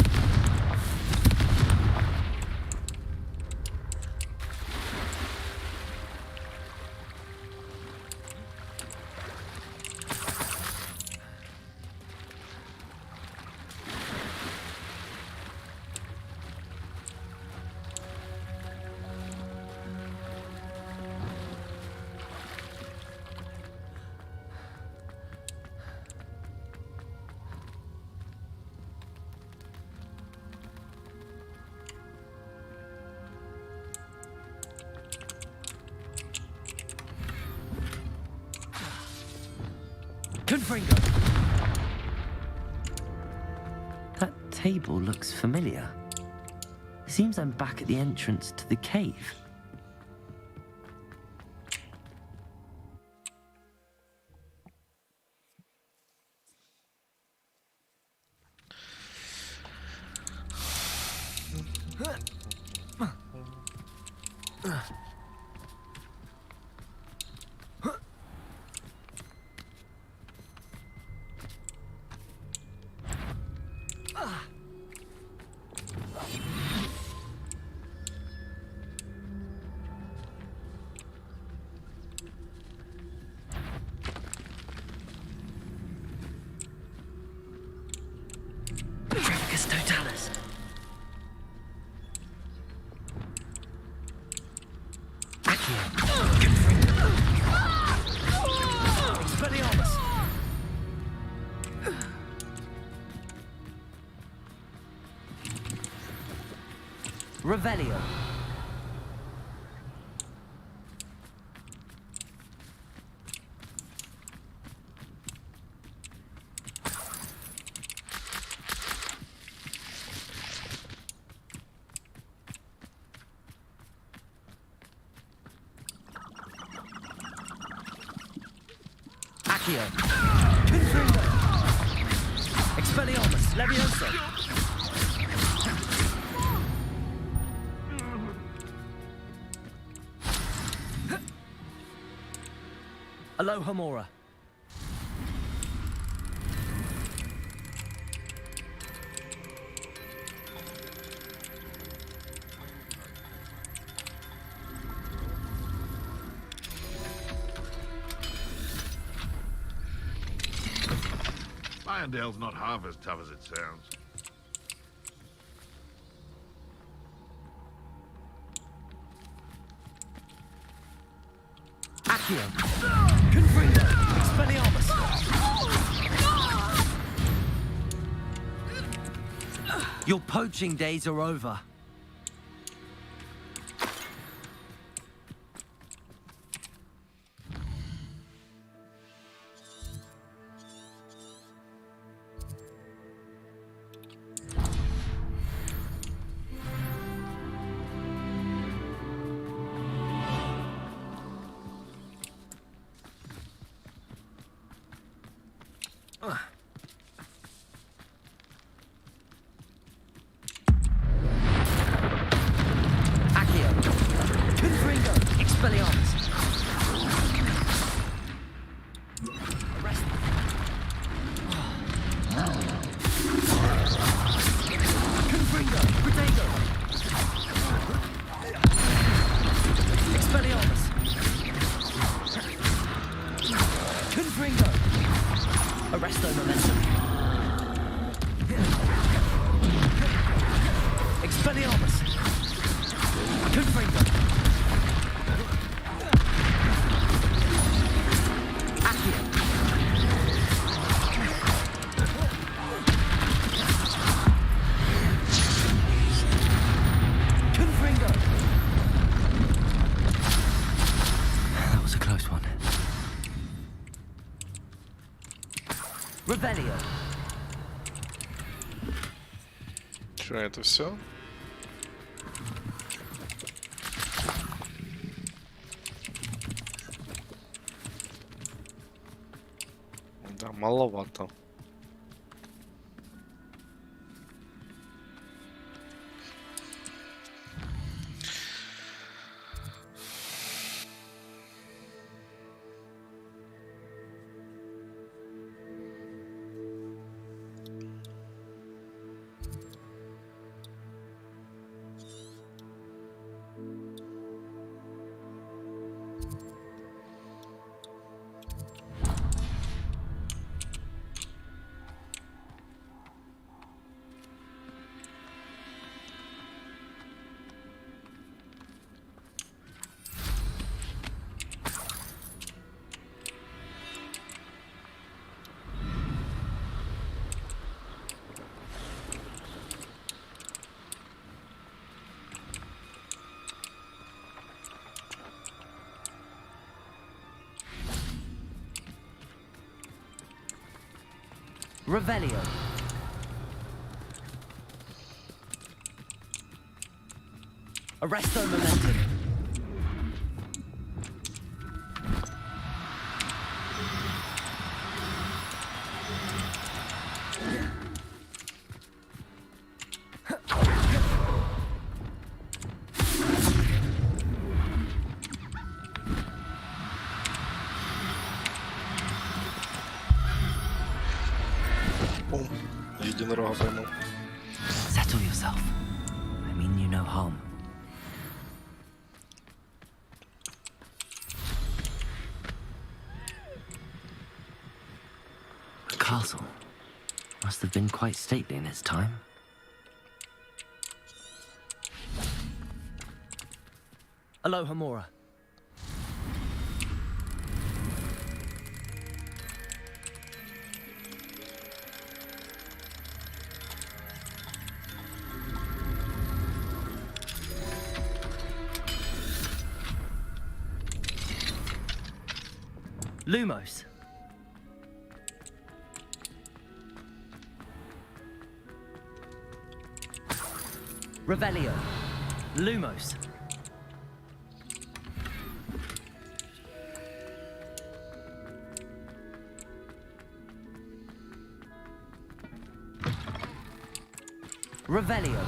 Confringo! That table looks familiar. Seems I'm back at the entrance to the cave. Totalis. Expelliarmus. Revelio. Accio. Confringo. Expelliarmus. Levioso. Alohomora. Irondale's not half as tough as it sounds. Accio. Confringo. Expelliarmus. Your poaching days are over. Accio. Confringo. Expelliarmus. Arrest. Confringo. Protego. Expelliarmus. Confringo. Arresto momentum. Expelliarmus. Confringo. Accio. Confringo. That was a close one. Revelio. Что, это все? Да, маловато. Revelio. Arresto momentum. Единорога поймал. Settle yourself. I mean you no harm. The castle must have been quite stately in its time. Aloha Mora. Lumos. Revelio. Lumos. Revelio.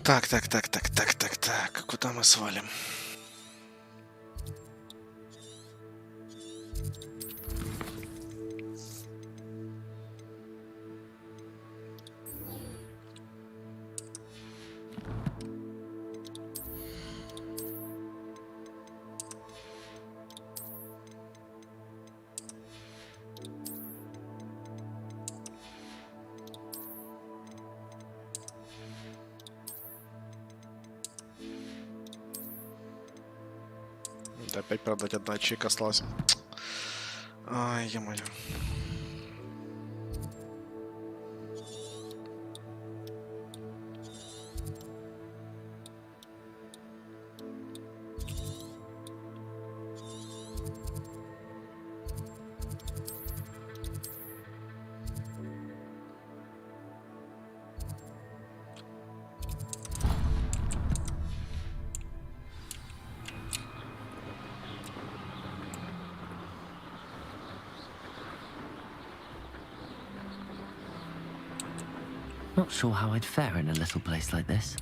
Так. Куда мы свалим? Опять, правда, одна ячейка осталась. Ай, е-мое. not sure how I'd fare in a little place like this.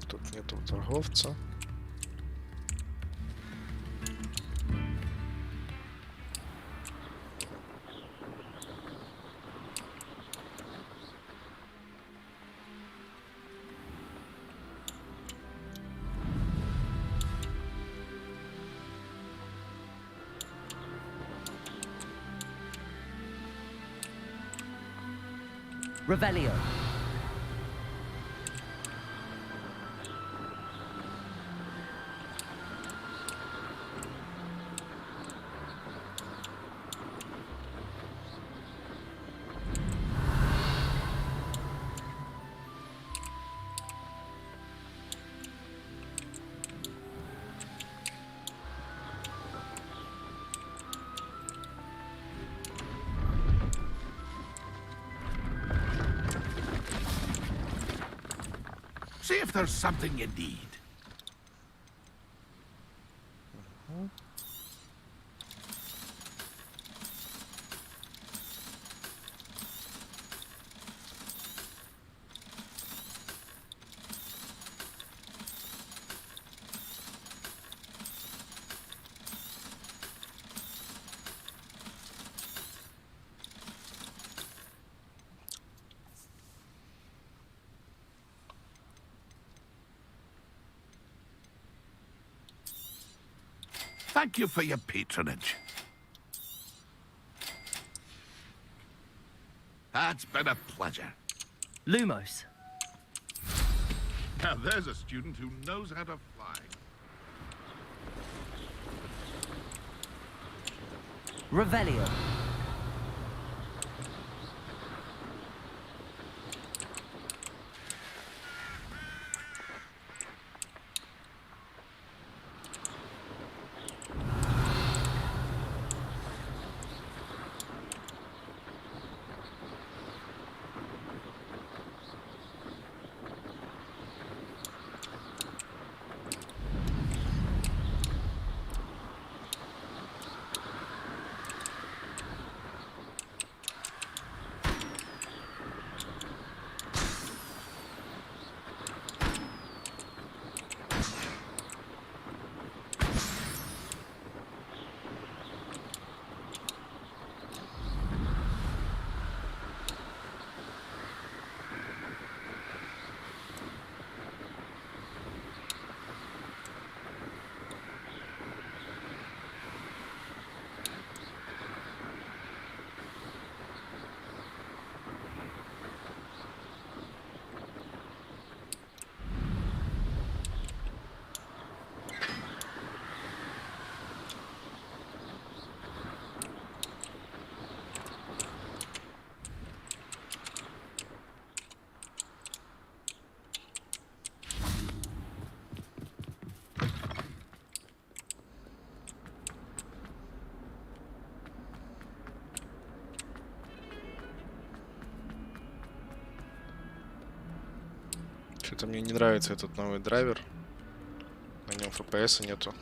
Тут нету торговца. Revelio. See if there's something you need. Thank you for your patronage. It's been a pleasure. Lumos. Now there's a student who knows how to fly. Revelio. Что-то мне не нравится этот новый драйвер. На нем FPS нету.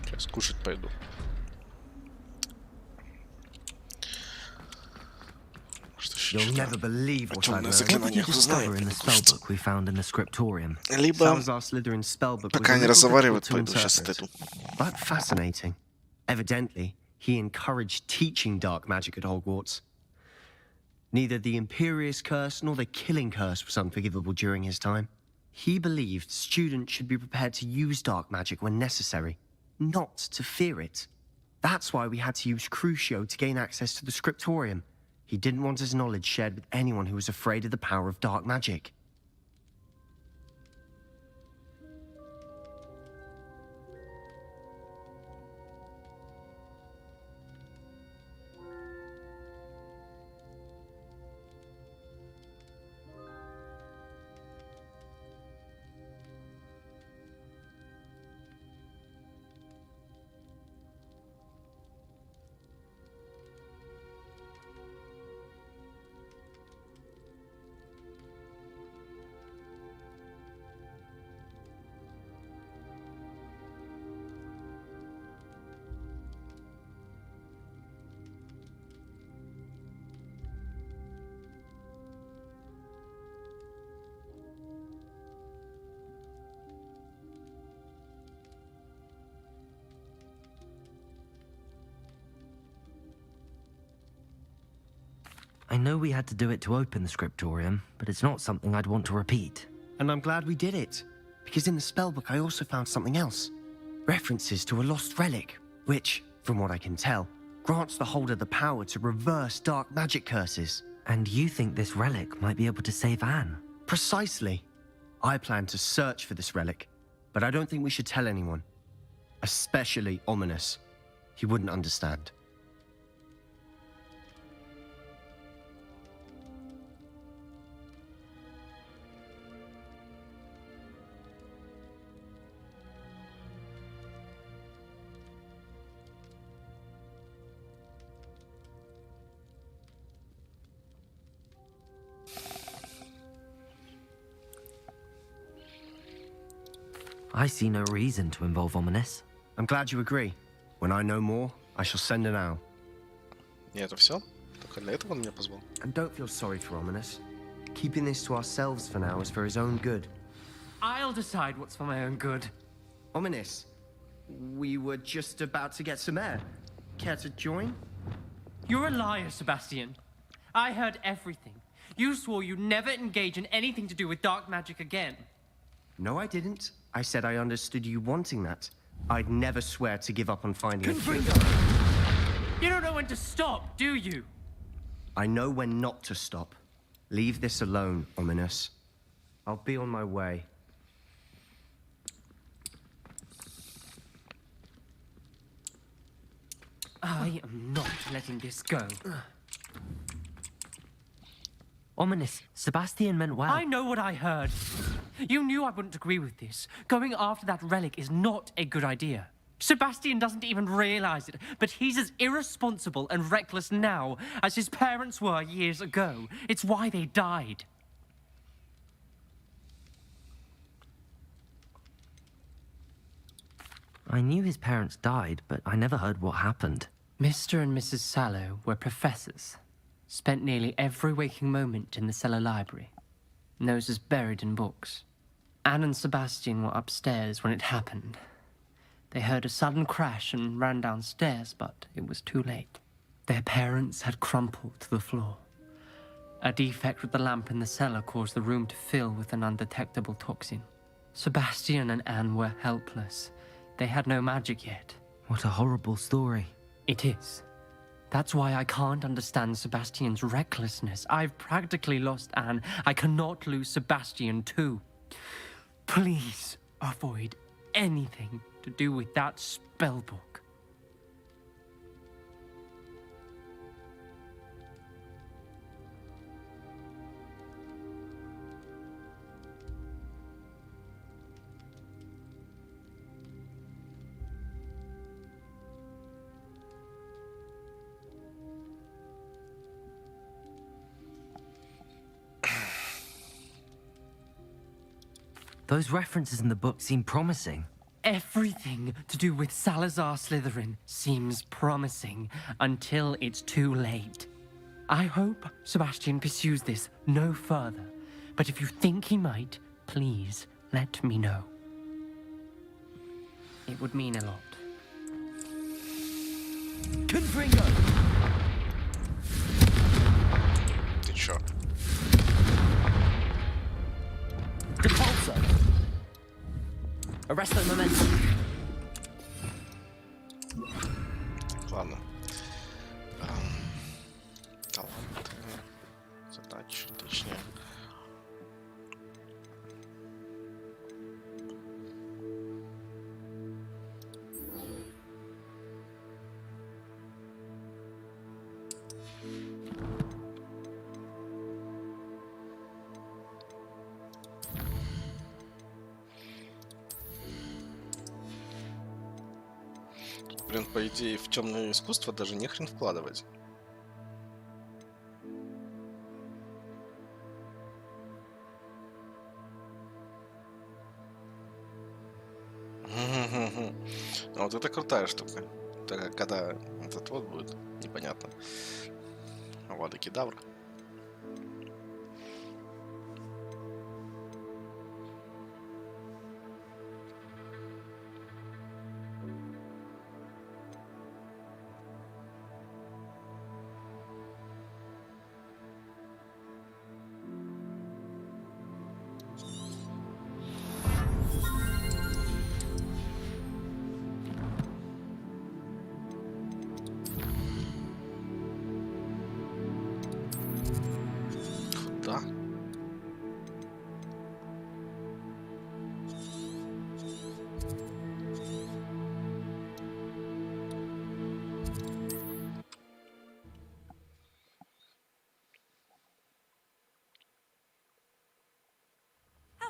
Сейчас кушать пойду. You'll never believe what I learned. What did you discover in the spellbook we found in the scriptorium? Либо Salazar Slytherin's spellbook was пока a не little разговаривают, difficult пойду to сейчас interpret, отойду. but fascinating. Evidently, he encouraged teaching dark magic at Hogwarts. Neither the Imperious Curse nor the Killing Curse was unforgivable during his time. He believed students should be prepared to use dark magic when necessary, not to fear it. That's why we had to use Crucio to gain access to the scriptorium. He didn't want his knowledge shared with anyone who was afraid of the power of dark magic. I know we had to do it to open the scriptorium, but it's not something I'd want to repeat. And I'm glad we did it, because in the spellbook I also found something else. References to a lost relic, which, from what I can tell, grants the holder the power to reverse dark magic curses. And you think this relic might be able to save Anne? Precisely. I plan to search for this relic, but I don't think we should tell anyone. Especially Ominous. He wouldn't understand. I see no reason to involve Ominous. I'm glad you agree. When I know more, I shall send an owl. И это все? Только для этого он меня позвал? And don't feel sorry for Ominous. Keeping this to ourselves for now is for his own good. I'll decide what's for my own good. Ominous, we were just about to get some air. Care to join? You're a liar, Sebastian. I heard everything. You swore you'd never engage in anything to do with dark magic again. No, I didn't. I said I understood you wanting that. I'd never swear to give up on finding a cure. You don't know when to stop, do you? I know when not to stop. Leave this alone, Ominous. I'll be on my way. I am not letting this go. Ominous, Sebastian meant well. I know what I heard. You knew I wouldn't agree with this. Going after that relic is not a good idea. Sebastian doesn't even realize it, but he's as irresponsible and reckless now as his parents were years ago. It's why they died. I knew his parents died, but I never heard what happened. Mr. and Mrs. Sallow were professors. Spent nearly every waking moment in the cellar library. Noses buried in books. Anne and Sebastian were upstairs when it happened. They heard a sudden crash and ran downstairs, but it was too late. Their parents had crumpled to the floor. A defect with the lamp in the cellar caused the room to fill with an undetectable toxin. Sebastian and Anne were helpless. They had no magic yet. What a horrible story. It is. That's why I can't understand Sebastian's recklessness. I've practically lost Anne. I cannot lose Sebastian too. Please avoid anything to do with that spellbook. Those references in the book seem promising. Everything to do with Salazar Slytherin seems promising until it's too late. I hope Sebastian pursues this no further, but if you think he might, please let me know. It would mean a lot. Confringo! Ты чё? Depulso! Arrest the momentum. Ладно. Таланты, задачи, точнее. Блин, по идее, в темное искусство даже не хрен вкладывать. А вот это крутая штука. Только когда этот вот будет, непонятно. Авада Кедавра.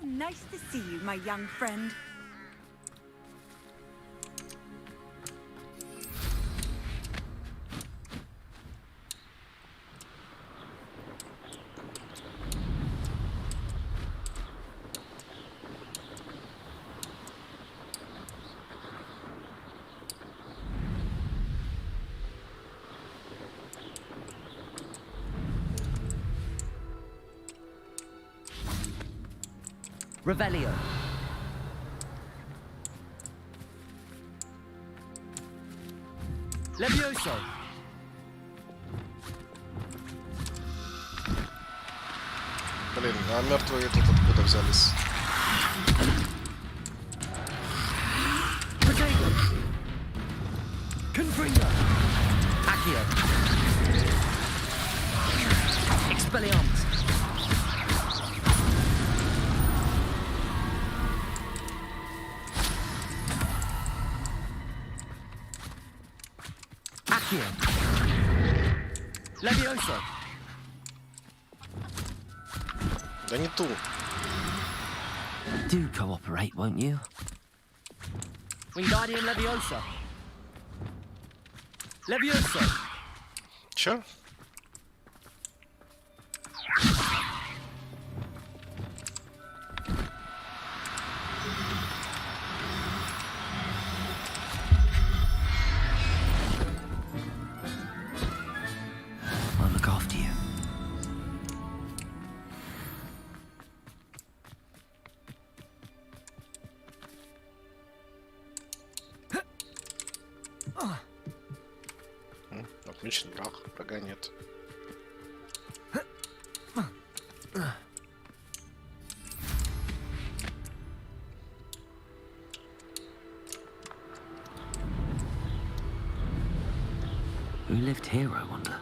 nice to see you, my young friend. Revelio. Levioso. Блин, а мертвые тут откуда взялись? Potato. Confringo. Accio. Expelliarmus. Accio. Levioso. Да не ту. Do cooperate, won't you? Wingardium Leviosa. Levioso. Чё? I'll look after you. Отличный враг, врага нет. Who lived here, I wonder?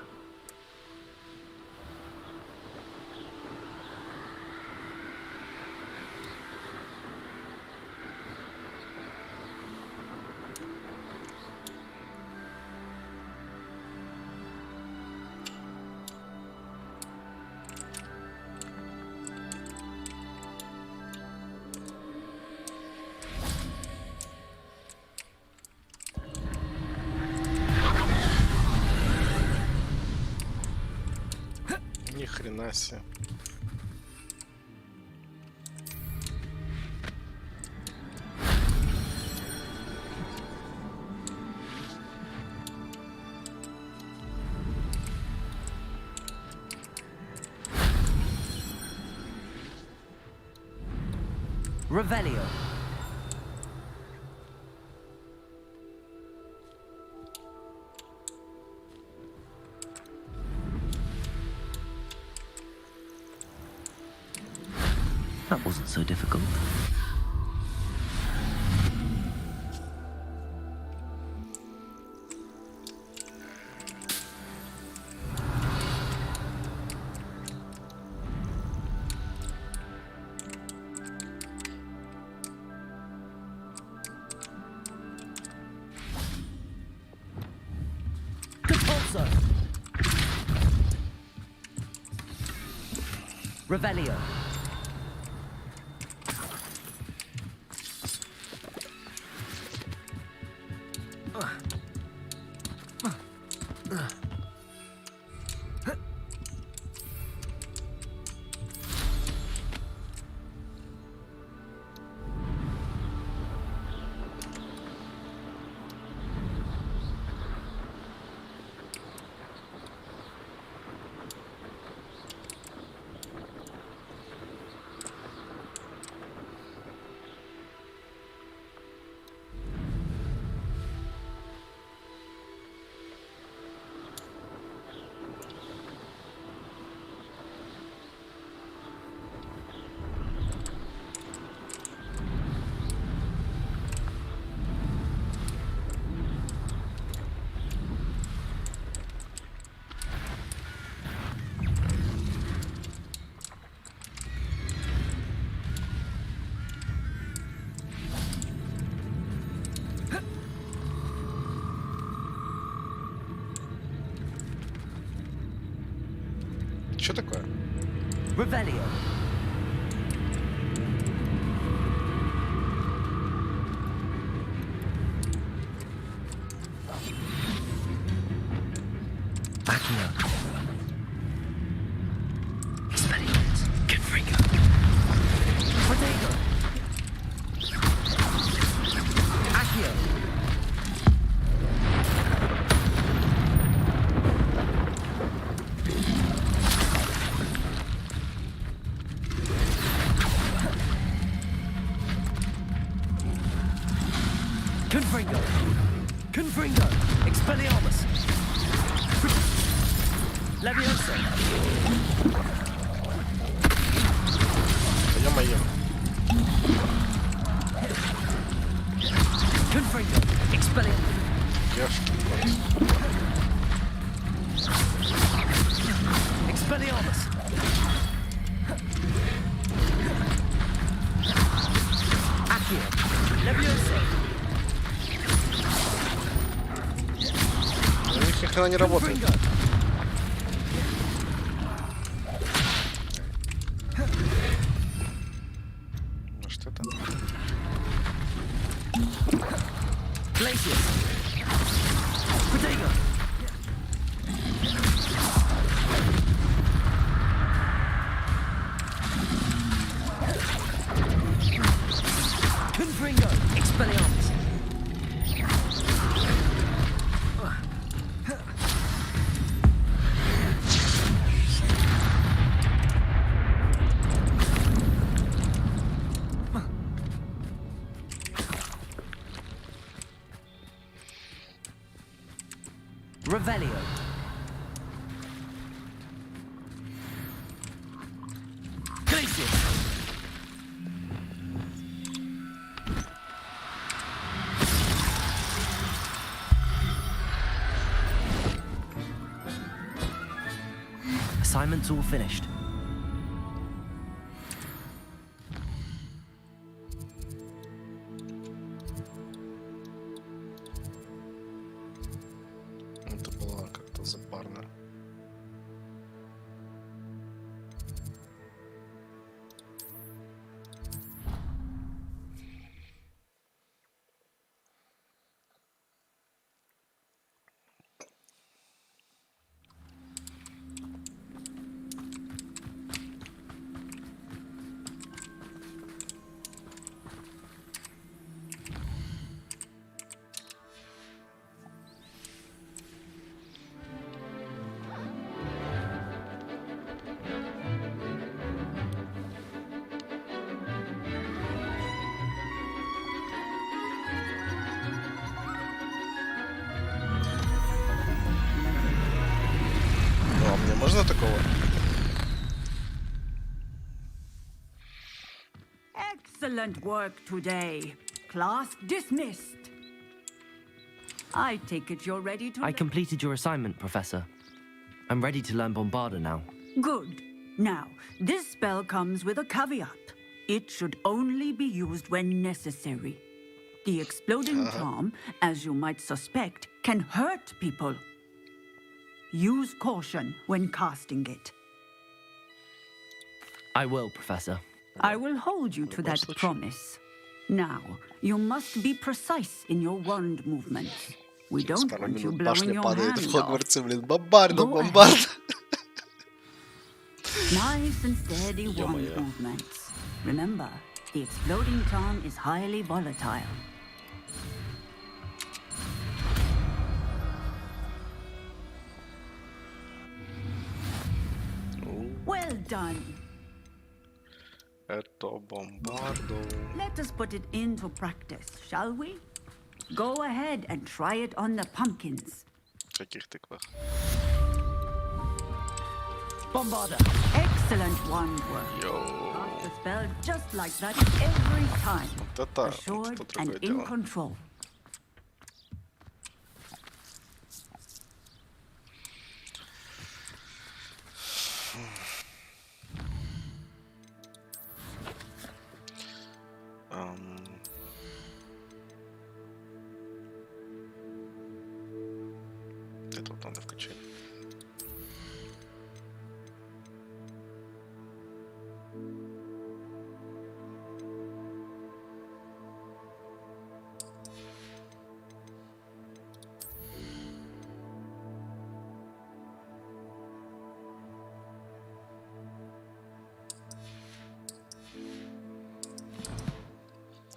Ни хрена себе. Revelio. That wasn't so difficult. Compulso. Revelio. Что такое? Revelio. Confringo! Confringo! Expelliarmus! Levioso! Ё-моё. Confringo! Expelliarmus! Expelliarmus! Accio! Levioso! У них ни хрена не работает. Ну что это? Glacius! Protego! Confringo! Expelliarmus! Revelio. Glacius. Assignment's all finished. Это было как-то запарно. Ну, а мне можно такого? Excellent work today. Class dismissed. I take it you're ready to... I completed your assignment, Professor. I'm ready to learn Bombarda now. Good. Now, this spell comes with a caveat. It should only be used when necessary. The exploding charm, as you might suspect, can hurt people. Use caution when casting it. I will, Professor. I will hold you to that promise. Now, you must be precise in your wand movements. We don't want you blowing your hand в off. Хогвартсе, блин. Бомбарда, бомбарда. Nice and steady wand movements. Remember, the exploding charm is highly volatile. Well done. Это бомбарду. Let us put it into practice, shall we? Go ahead and try it on the pumpkins. В каких тыквах? Bombarda. Excellent wand work. Cast the spell just like that every time. Assured and in control. Это вот надо включить.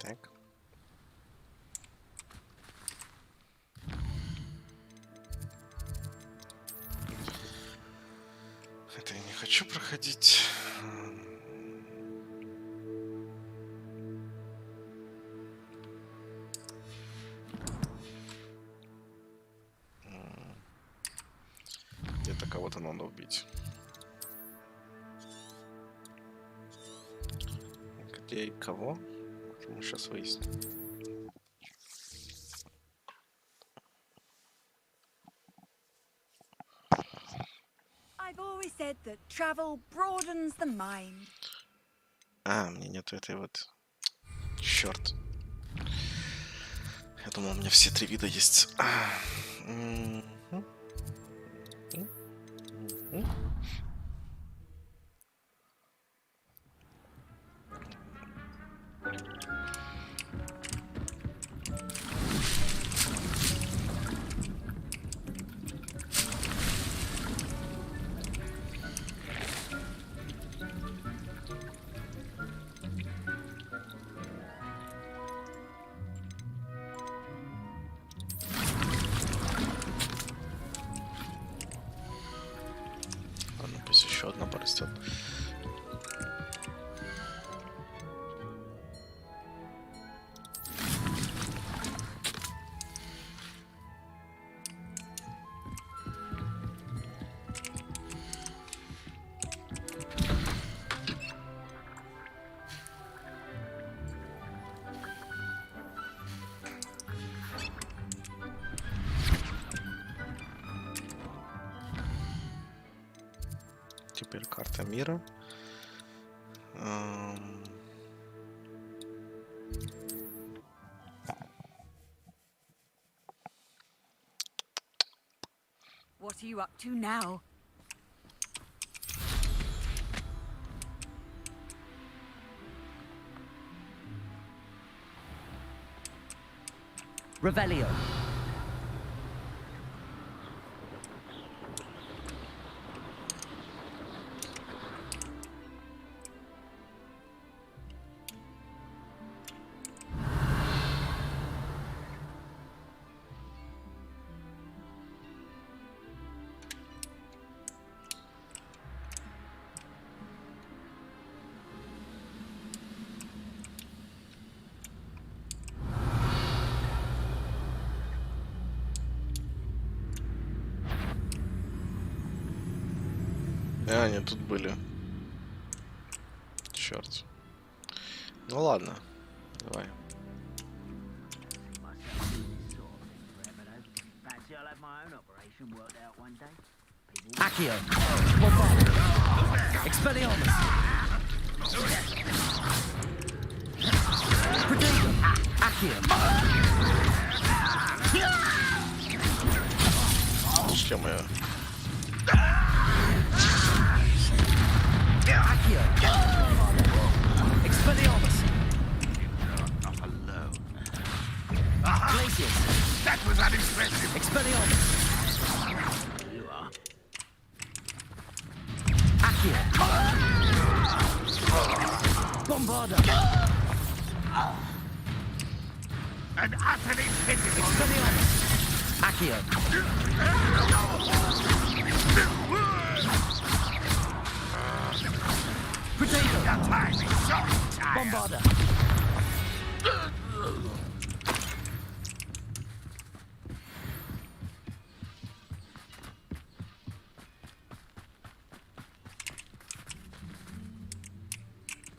Так. Это я не хочу проходить. кого-то надо убить. Где и кого? Мы сейчас выясним. I've always said that travel broadens the mind. А, мне нету этой вот... Черт. Я думал, у меня все 3 вида есть. Ладно, пусть еще одна порастет. Теперь карта мира. What are you up to now? Revelio. Они тут были. Черт. Ну ладно, давай. Accio. Bombard. Expelliarmus. Protego. Accio. Ё-моё. Accio. Expelliarmus. Not alone. Glacius. That was unimpressive. Expelliarmus. You are. Accio. Bombarda. An utterly pitiful. Expelliarmus. Accio. Protego. Bombarda.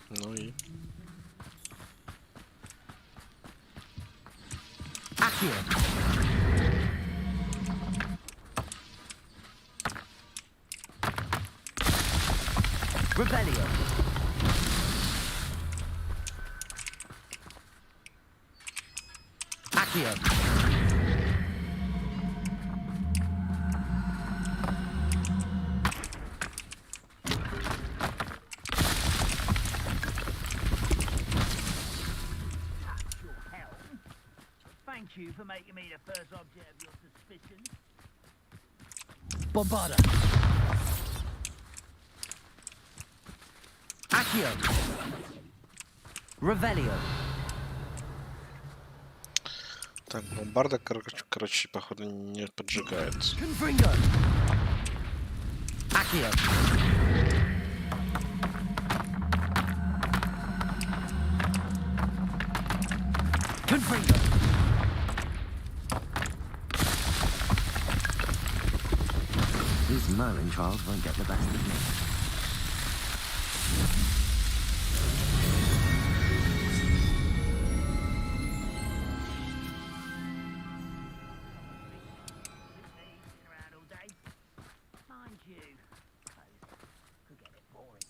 Ну и... Accio. Revelio. Accio. Thank you for making me the first object of your suspicion. Bombarda. Accio. Revelio. Так, бомбарда, короче, походу, не поджигает. Confringo. Accio. Confringo. His Merlin trials won't get the best of me. Mind you, could get a bit boring.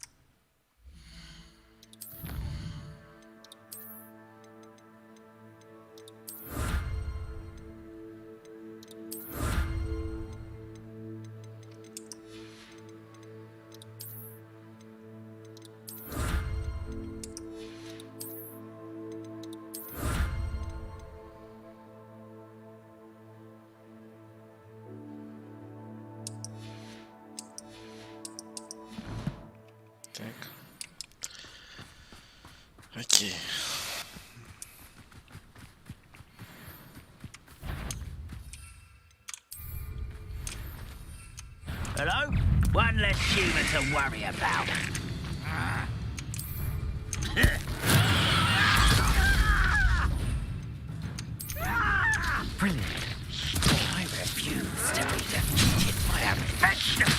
Так. Окей. Hello? One less human to worry about. Brilliant. I refuse to be defeated by a vegetable.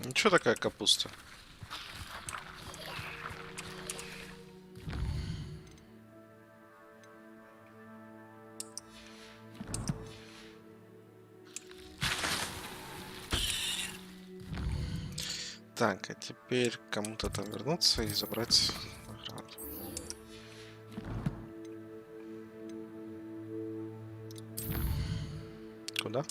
Ничего такая капуста. Так, а теперь кому-то там вернуться и забрать награду. Куда?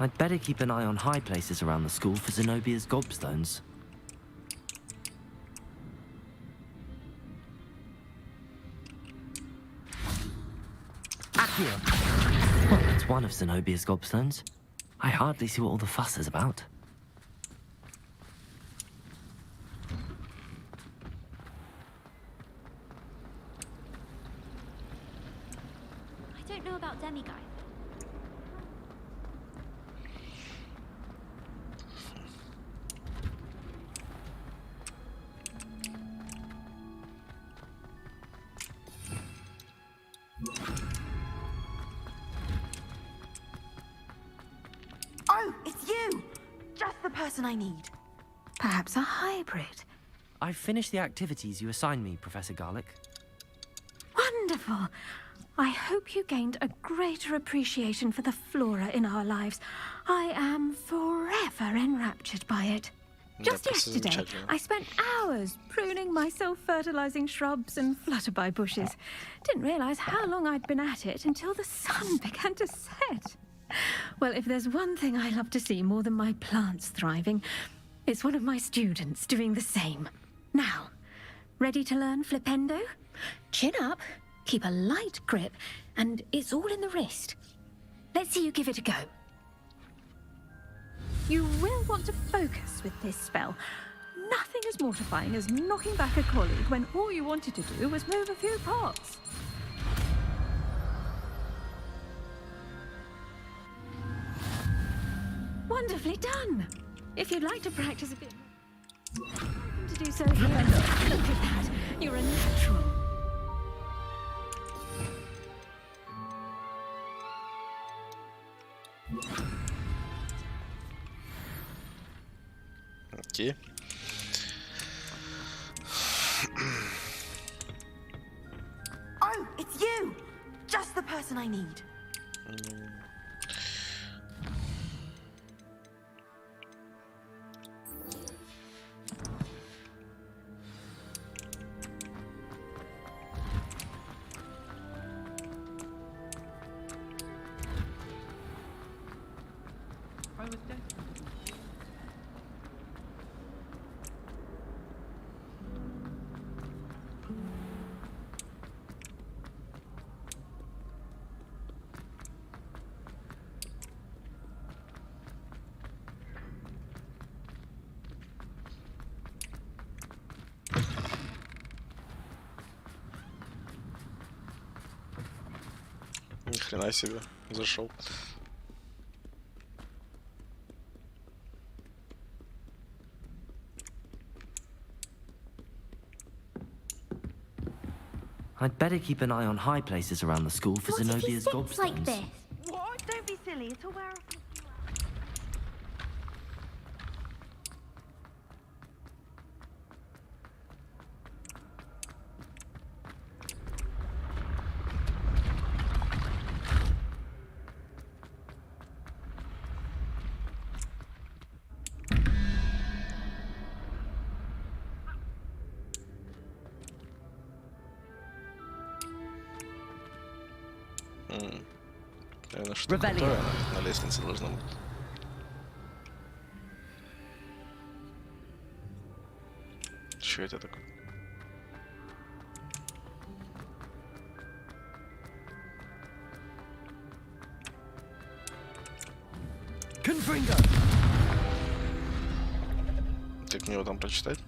I'd better keep an eye on high places around the school for Zenobia's gobstones. Accio! Well, that's one of Zenobia's gobstones. I hardly see what all the fuss is about. I don't know about demiguise. Oh, it's you! Just the person I need. Perhaps a hybrid. I've finished the activities you assigned me, Professor Garlic. Wonderful. I hope you gained a greater appreciation for the flora in our lives. I am forever enraptured by it. Just yesterday, I spent hours pruning my self-fertilizing shrubs and flutterby bushes. Didn't realize how long I'd been at it until the sun began to set. Well, if there's one thing I love to see more than my plants thriving, it's one of my students doing the same. Now, ready to learn flipendo? Chin up, keep a light grip, and it's all in the wrist. Let's see you give it a go. You will want to focus with this spell. Nothing as mortifying as knocking back a colleague when all you wanted to do was move a few parts. Wonderfully done. If you'd like to practice a bit more, to do so here. Look at that. You're a natural. Окей. Oh, it's you! Just the person I need. хрена себе, зашел. I'd better keep an eye on high places around the school for Zenobia's gobstones. Like this? What? Don't be silly. It'll wear off. Наверное, что такое на лестнице должно быть. Что это такое? Как мне его там прочитать?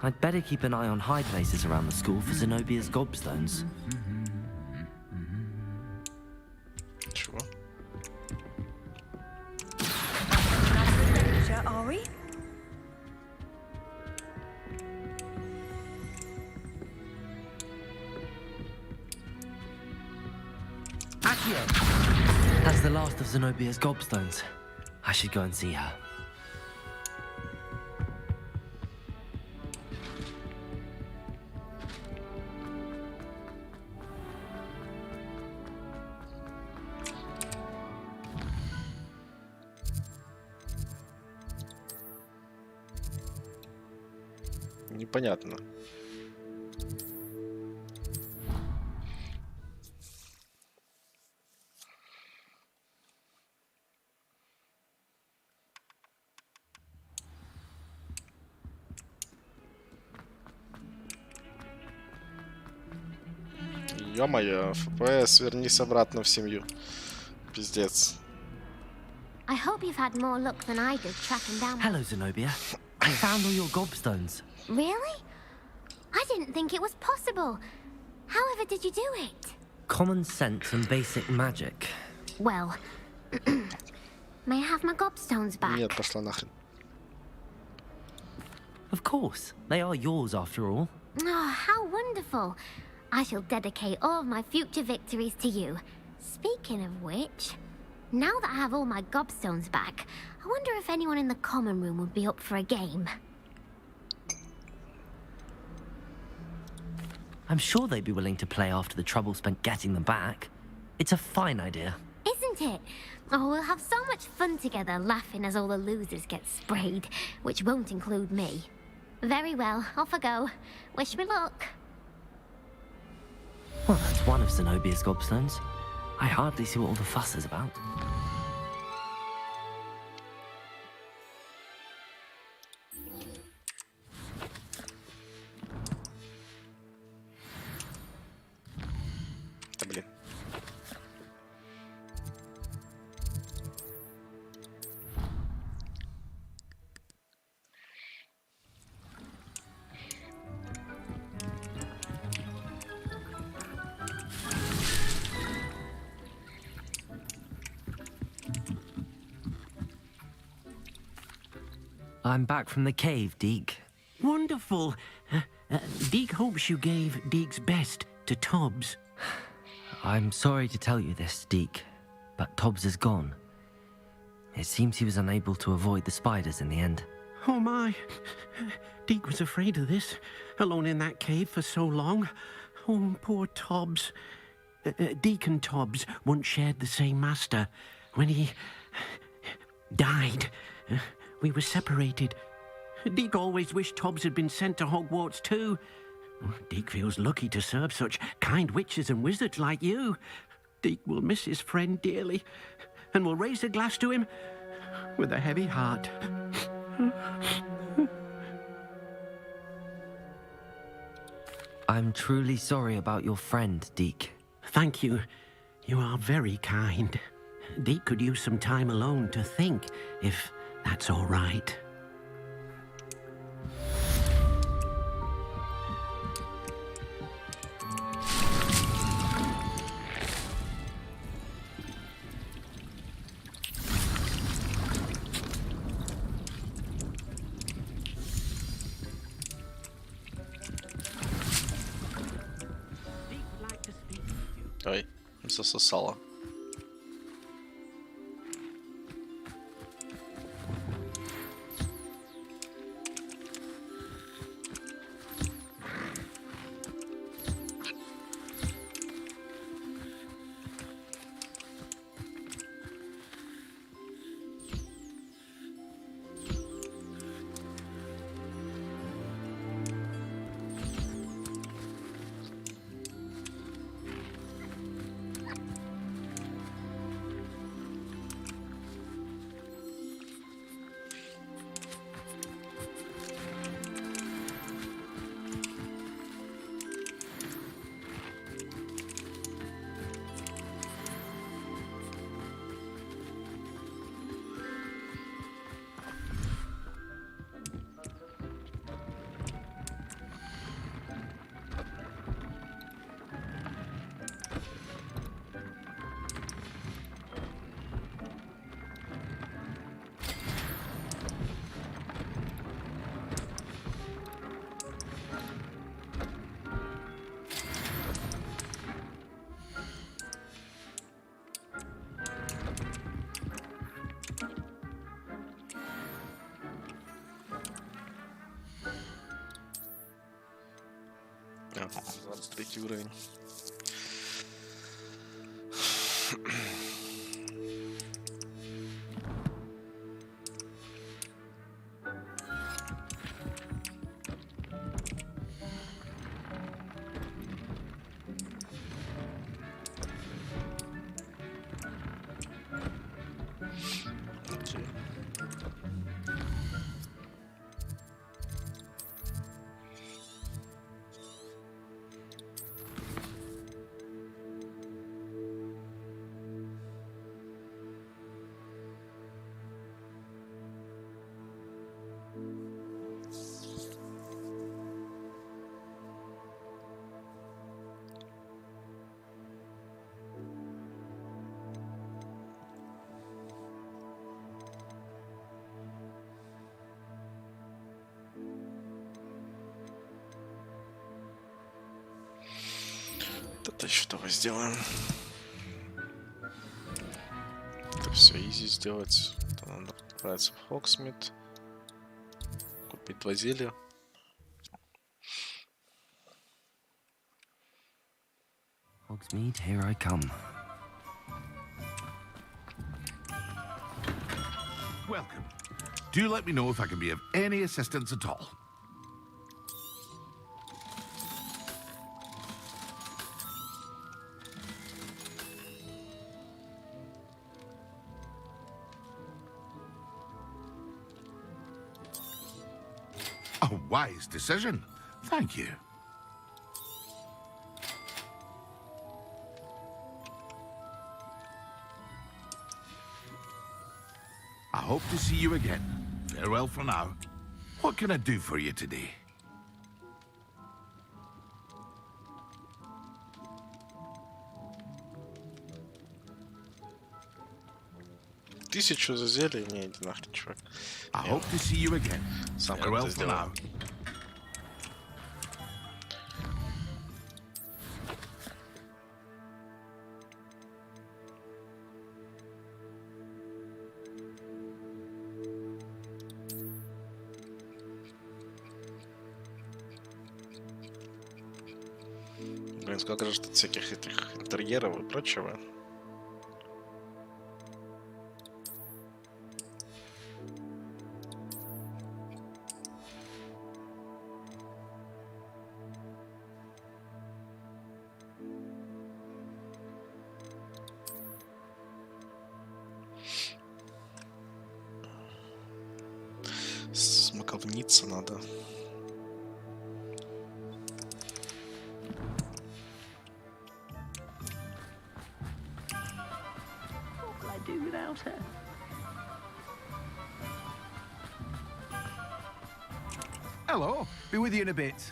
I'd better keep an eye on high places around the school for Zenobia's gobstones. Чего? Are we? That's the last of Zenobia's gobstones. I should go and see her. Непонятно. Ё-моё, ФПС, вернись обратно в семью. Пиздец. I hope you've had more luck than I did tracking down. Hello, Zenobia. I found all your gobstones. Really? I didn't think it was possible. However did you do it? Common sense and basic magic. Well, may I have my gobstones back? Нет, пошла нахрен. Of course. They are yours after all. Oh, how wonderful. I shall dedicate all of my future victories to you. Speaking of which, now that I have all my gobstones back, I wonder if anyone in the common room would be up for a game. I'm sure they'd be willing to play after the trouble spent getting them back. It's a fine idea. Isn't it? Oh, we'll have so much fun together laughing as all the losers get sprayed, which won't include me. Very well, off I go. Wish me luck. Well, that's one of Zenobia's gobstones. I hardly see what all the fuss is about. Да блин. I'm back from the cave, Deke. Wonderful. Deke hopes you gave Deke's best to Tobbs. I'm sorry to tell you this, Deke, but Tobbs is gone. It seems he was unable to avoid the spiders in the end. Oh my. Deke was afraid of this, alone in that cave for so long. Oh, poor Tobbs. Deke and Tobbs once shared the same master. When he died, we were separated. Deke always wished Tobbs had been sent to Hogwarts too. Deke feels lucky to serve such kind witches and wizards like you. Deke will miss his friend dearly, and will raise a glass to him with a heavy heart. I'm truly sorry about your friend, Deke. Thank you. You are very kind. Deke could use some time alone to think, if that's all right. Ой, засосало. Да, 23 уровень. Это что мы сделаем? Это все изи сделать. Это надо отправиться в Хоксмит, купить 2 зелья. Hogsmeade, here I come. Welcome. Do let me know if I can be of any assistance at all. A wise decision. Thank you. I hope to see you again. Farewell for now. What can I do for you today? Тысячу за зелье? Не, иди нахрен, чувак. I hope to see you again. Сам Farewell как-то for сделал. now. Блин, сколько же тут всяких этих интерьеров и прочего. Смоковница надо. do without her. Hello. Be with you in a bit.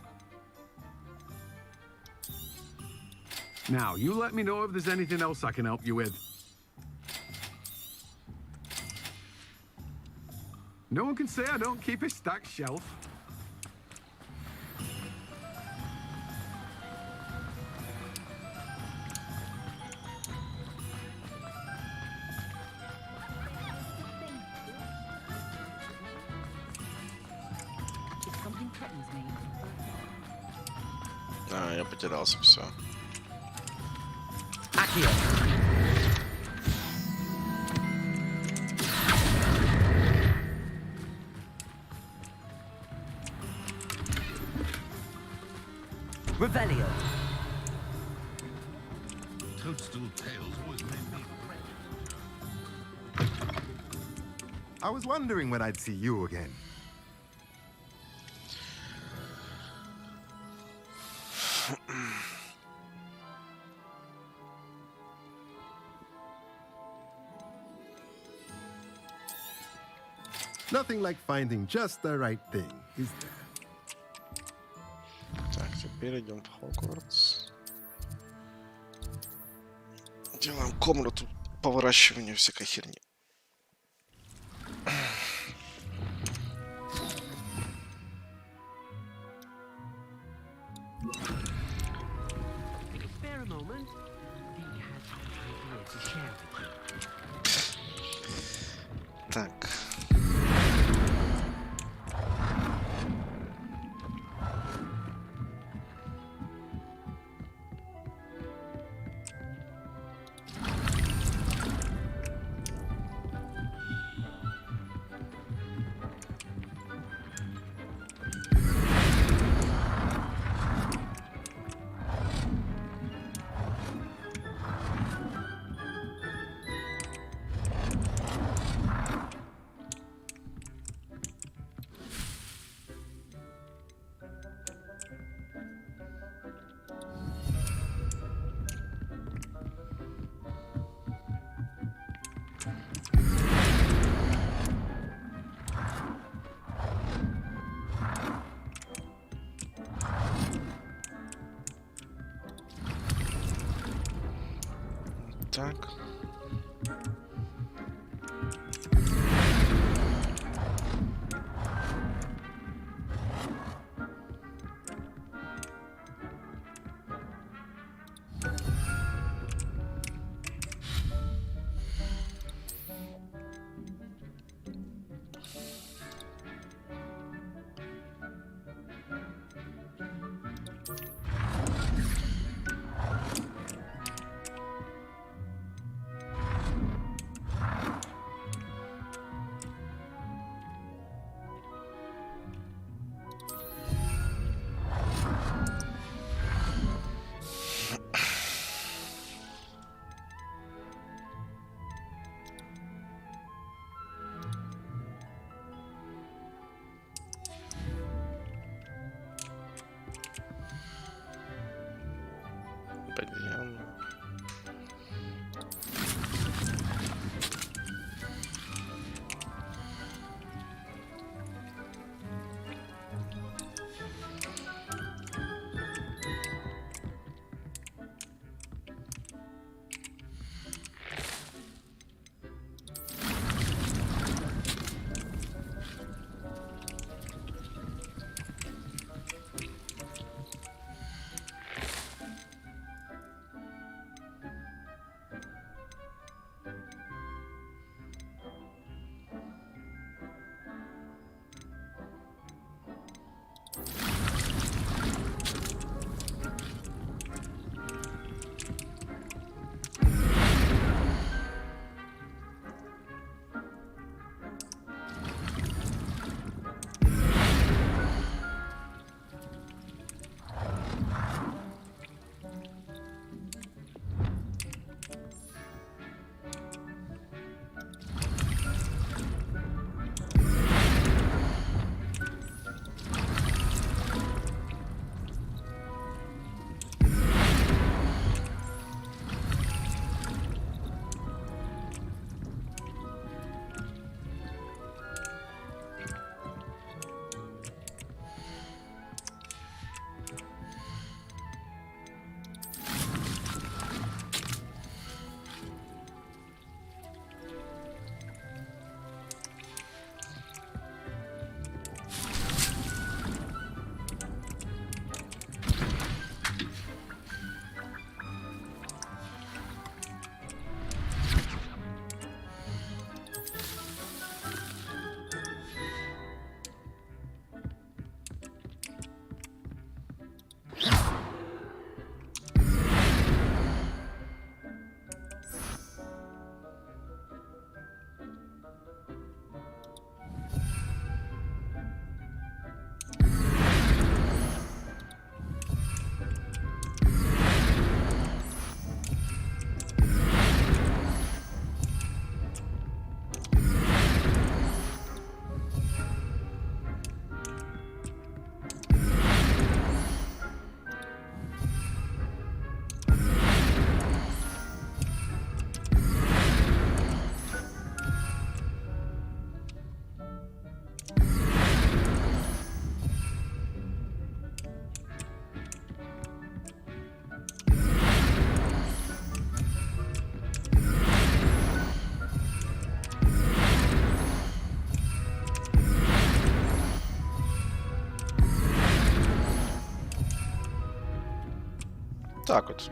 Now, you let me know if there's anything else I can help you with. No one can say I don't keep a stacked shelf. А, я потерялся, все. Revelio. Toadstool tales always made me I was wondering when I'd see you again. Nothing like finding just the right thing, is there? Так, теперь идем в Хогвартс. Делаем комнату по выращиванию всякой херни. Spare a moment. Dee has an idea to share with you. Так. Так. так вот.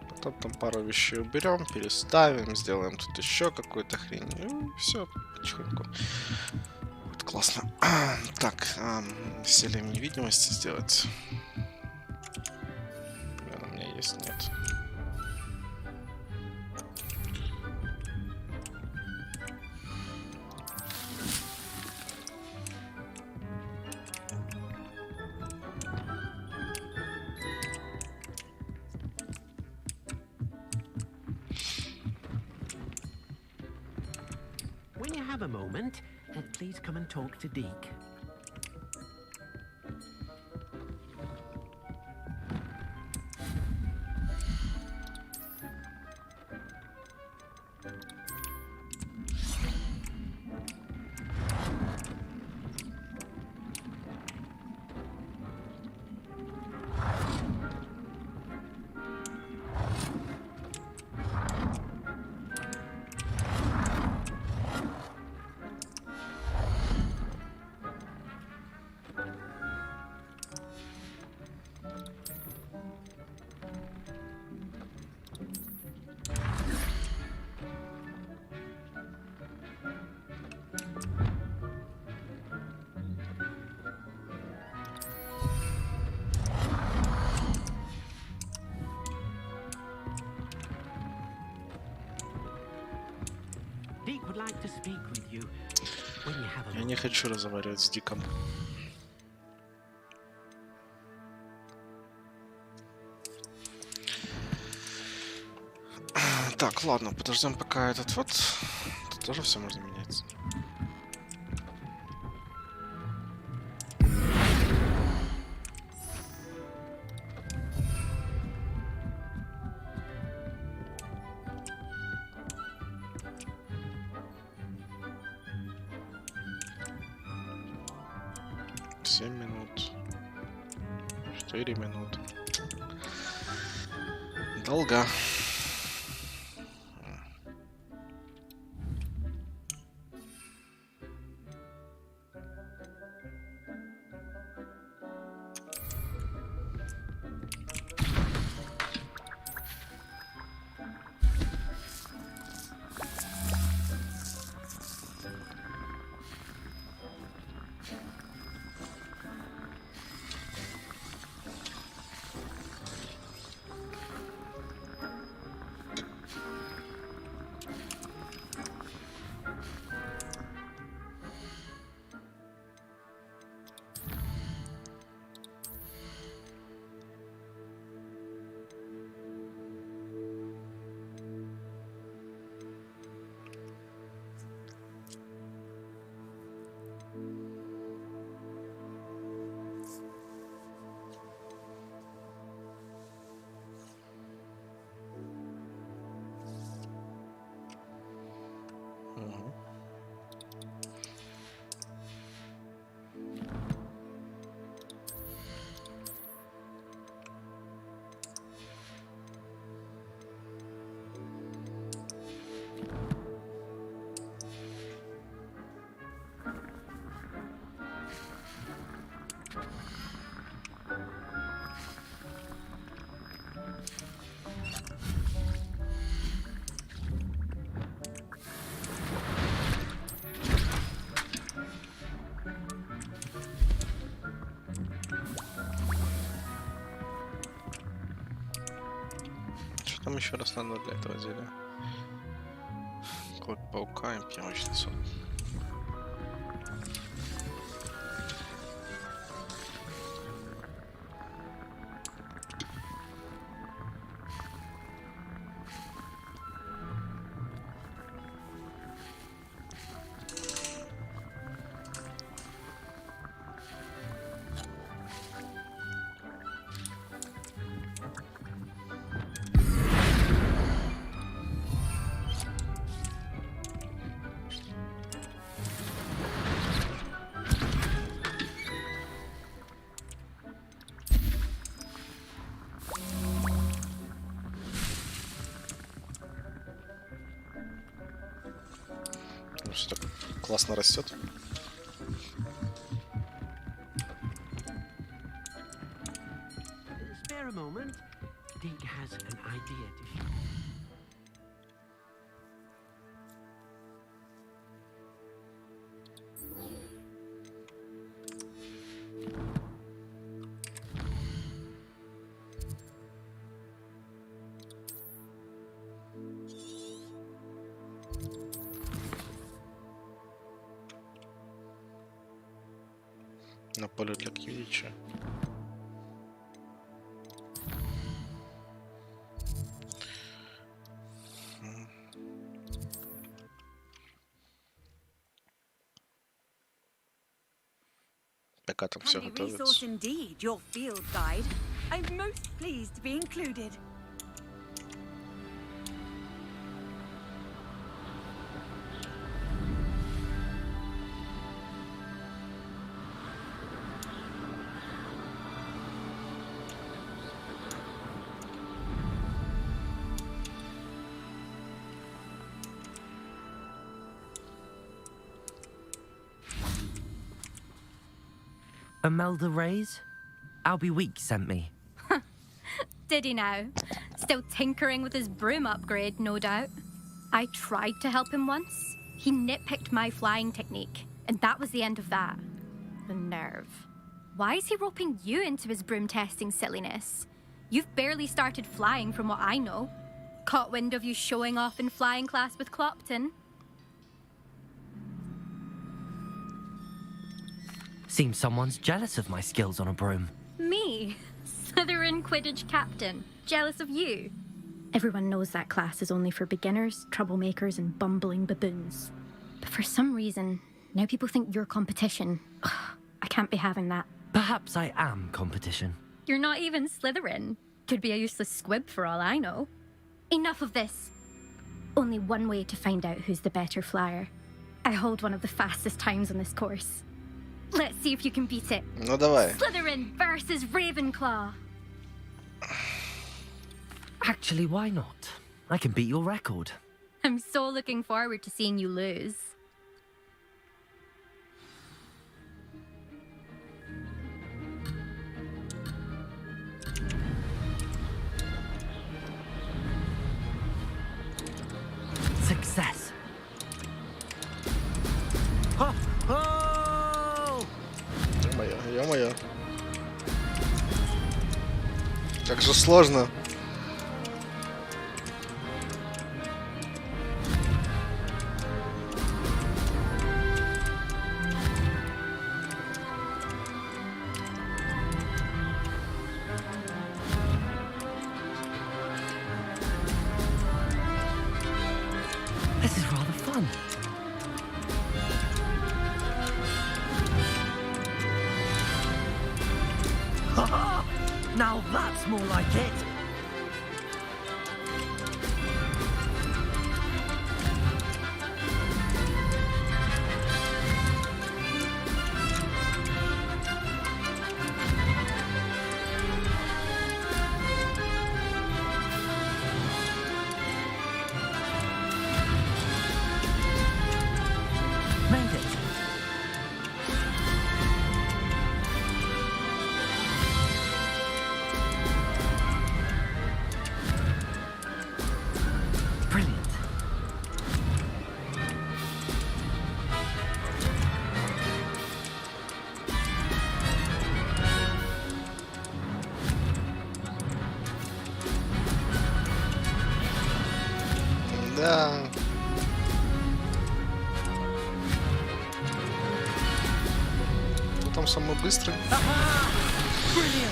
Потом там пару вещей уберем, переставим, сделаем тут еще какую-то хрень. И все, потихоньку. Будет классно. Так, зельем невидимости сделать. Наверное, у меня есть, нет. When you have a moment, please come and talk to Deke. Deke would like to speak with you when you have a moment. Я не хочу разговаривать с Диком. Так, ладно, подождем пока этот вот. Тут тоже все можно менять. Семь минут. 4 минуты. Долго. Там еще раз надо для этого зелья. Кот паука и пьяночницу. Все так классно растет. moment, Dig has an idea to show. На поле для квиддича. Пока там все Handy resource готовится. indeed, your field guide. I'm most pleased to be included. Imelda Reyes? Albie Weeks sent me. Did he now? Still tinkering with his broom upgrade, no doubt. I tried to help him once. He nitpicked my flying technique, and that was the end of that. The nerve. Why is he roping you into his broom testing silliness? You've barely started flying from what I know. Caught wind of you showing off in flying class with Clopton. Seems someone's jealous of my skills on a broom. Me? Slytherin Quidditch captain. Jealous of you? Everyone knows that class is only for beginners, troublemakers, and bumbling baboons. But for some reason, now people think you're competition. I can't be having that. Perhaps I am competition. You're not even Slytherin. Could be a useless squib for all I know. Enough of this. Only one way to find out who's the better flyer. I hold one of the fastest times on this course. Let's see if you can beat it. Ну давай. Slytherin versus Ravenclaw. Actually, why not? I can beat your record. I'm so looking forward to seeing you lose. Success. Ha! Oh! Ё-моё. Как же сложно. This is rather fun. Ha-ha! Now that's more like it. Made it. Brilliant. Да. Кто там самый быстрый? Brilliant.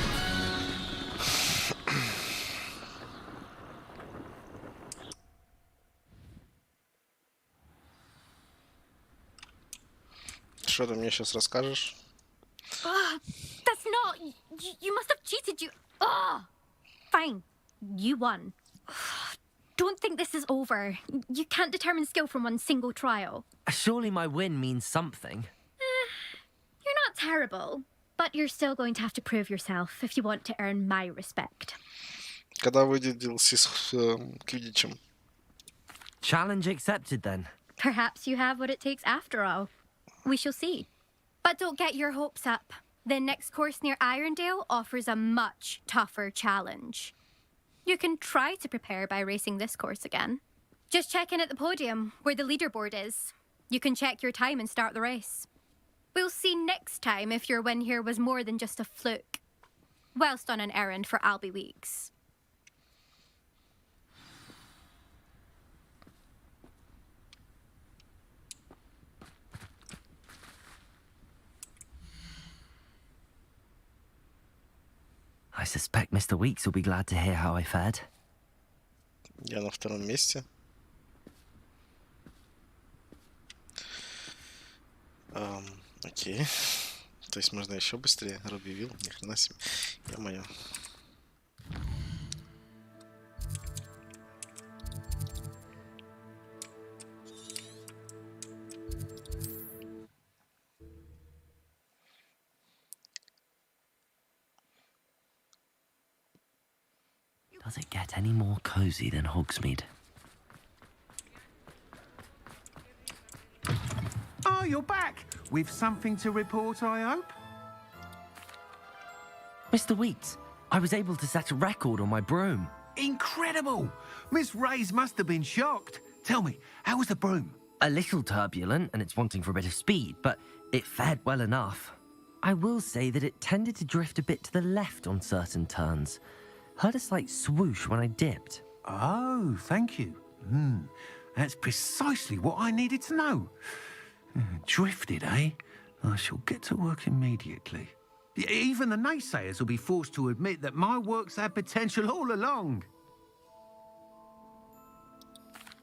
Что ты мне сейчас расскажешь? That's not... You must have cheated, you... Fine. You won. Don't think this is over. You can't determine skill from one single trial. Surely my win means something. You're not terrible, but you're still going to have to prove yourself if you want to earn my respect. Когда выйдет DLC с Квиддичем? Challenge accepted then. Perhaps you have what it takes after all. We shall see. But don't get your hopes up. The next course near Irondale offers a much tougher challenge. You can try to prepare by racing this course again. Just check in at the podium, where the leaderboard is. You can check your time and start the race. We'll see next time if your win here was more than just a fluke, whilst on an errand for Albie Weeks. I suspect Mr. Weeks will be glad to hear how I fared. Я на втором месте. Окей. То есть можно еще быстрее. Руби Вилл, ни хрена себе. Ё-моё. Does it get any more cozy than Hogsmeade? Oh, you're back! With something to report, I hope? Mr. Weeks, I was able to set a record on my broom. Incredible! Miss Reyes must have been shocked. Tell me, how was the broom? A little turbulent, and it's wanting for a bit of speed, but it fared well enough. I will say that it tended to drift a bit to the left on certain turns. Heard a slight swoosh when I dipped. Oh, thank you. That's precisely what I needed to know. Drifted, eh? I shall get to work immediately. Even the naysayers will be forced to admit that my work's had potential all along.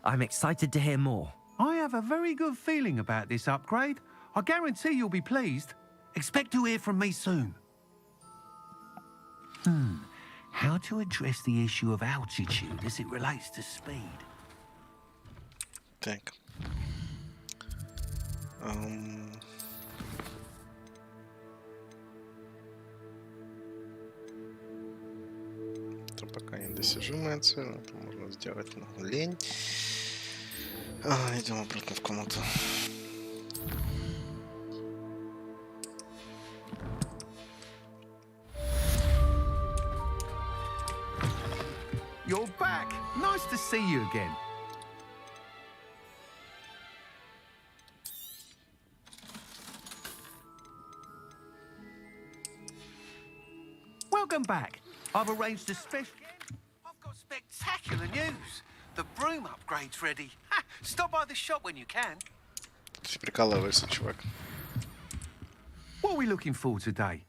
I'm excited to hear more. I have a very good feeling about this upgrade. I guarantee you'll be pleased. Expect to hear from me soon. How to address the issue of altitude as it relates to speed? Так. Это пока недосяжимая цель. Это можно сделать, но лень. Идем обратно в комнату. You're back. Nice to see you again. Welcome back. I've arranged a special... I've got spectacular news. The broom upgrade's ready. Ha! Stop by the shop when you can. Ты прикалываешься, чувак. What are we looking for today?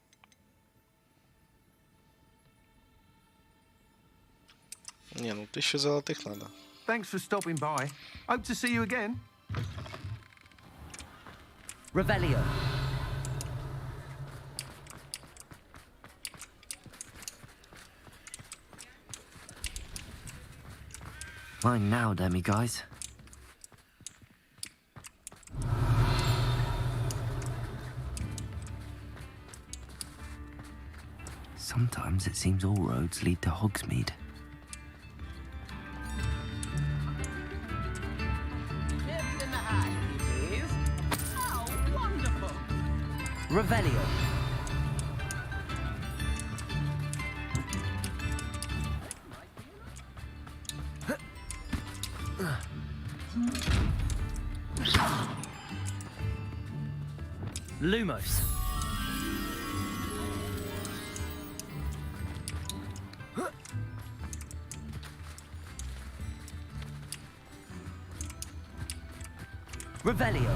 Не, ну 1000 золотых надо. Thanks for stopping by. Hope to see you again. Revelio. Mine now, demi-guys. Sometimes it seems all roads lead to Hogsmeade. Revelio. Lumos. Revelio.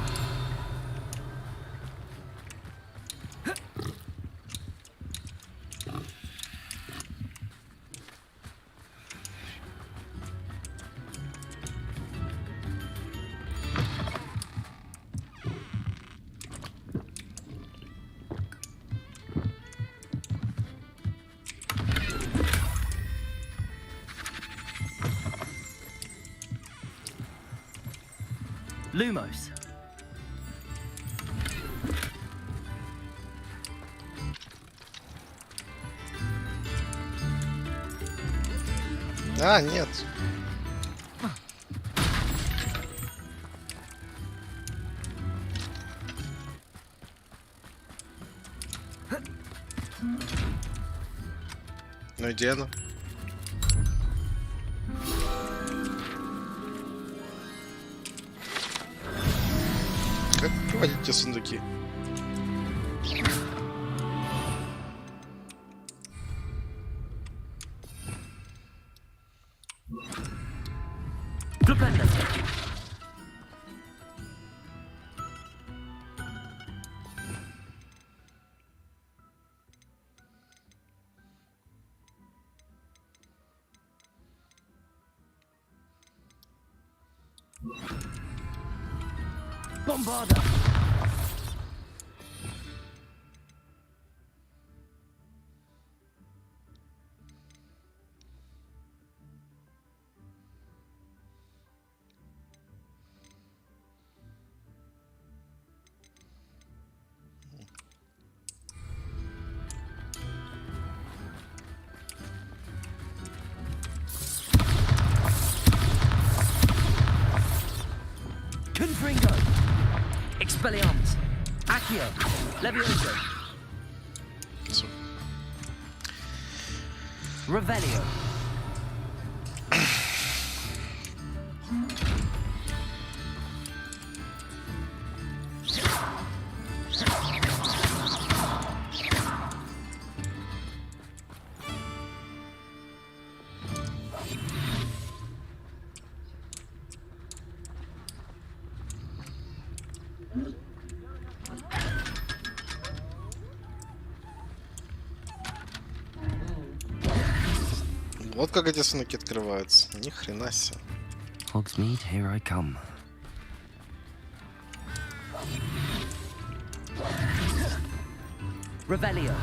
Lumos. Нет. Ну и где она? Как проводить эти сундуки? Bombarda! Confringo! Expelliarmus! Accio! Levioso! Revelio! Вот как эти сундуки открываются. Ни хрена себе. Hogsmeade, here I come. Revelio.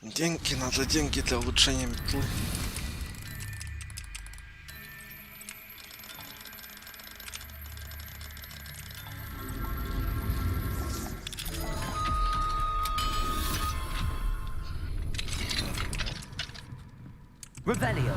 Деньги, надо деньги для улучшения метлы. Revelio.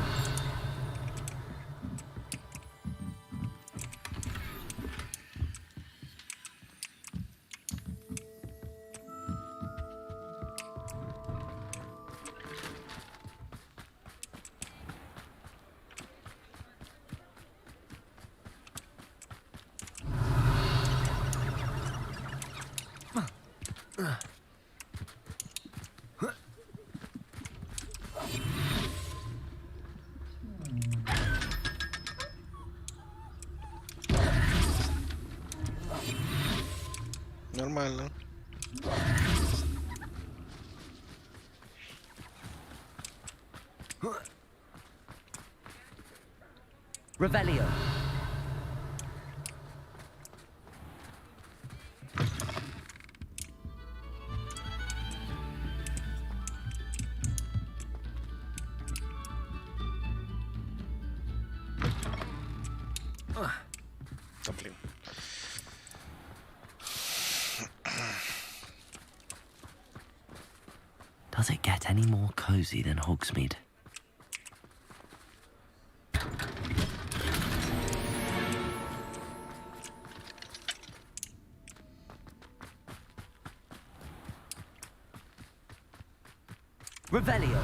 Нормально. Revelio. Да блин. Does it get any more cozy than Hogsmeade? Revelio.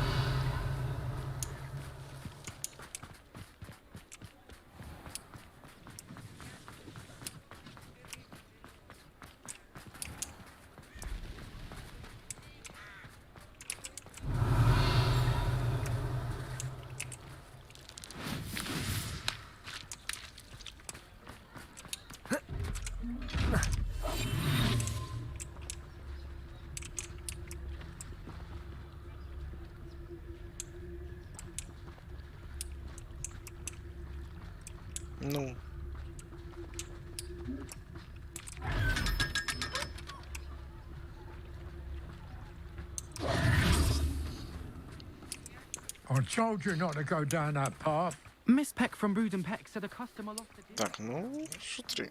I told you not to go down that path. Miss Peck from Brood and Peck said a customer lost a... Так, ну, смотри.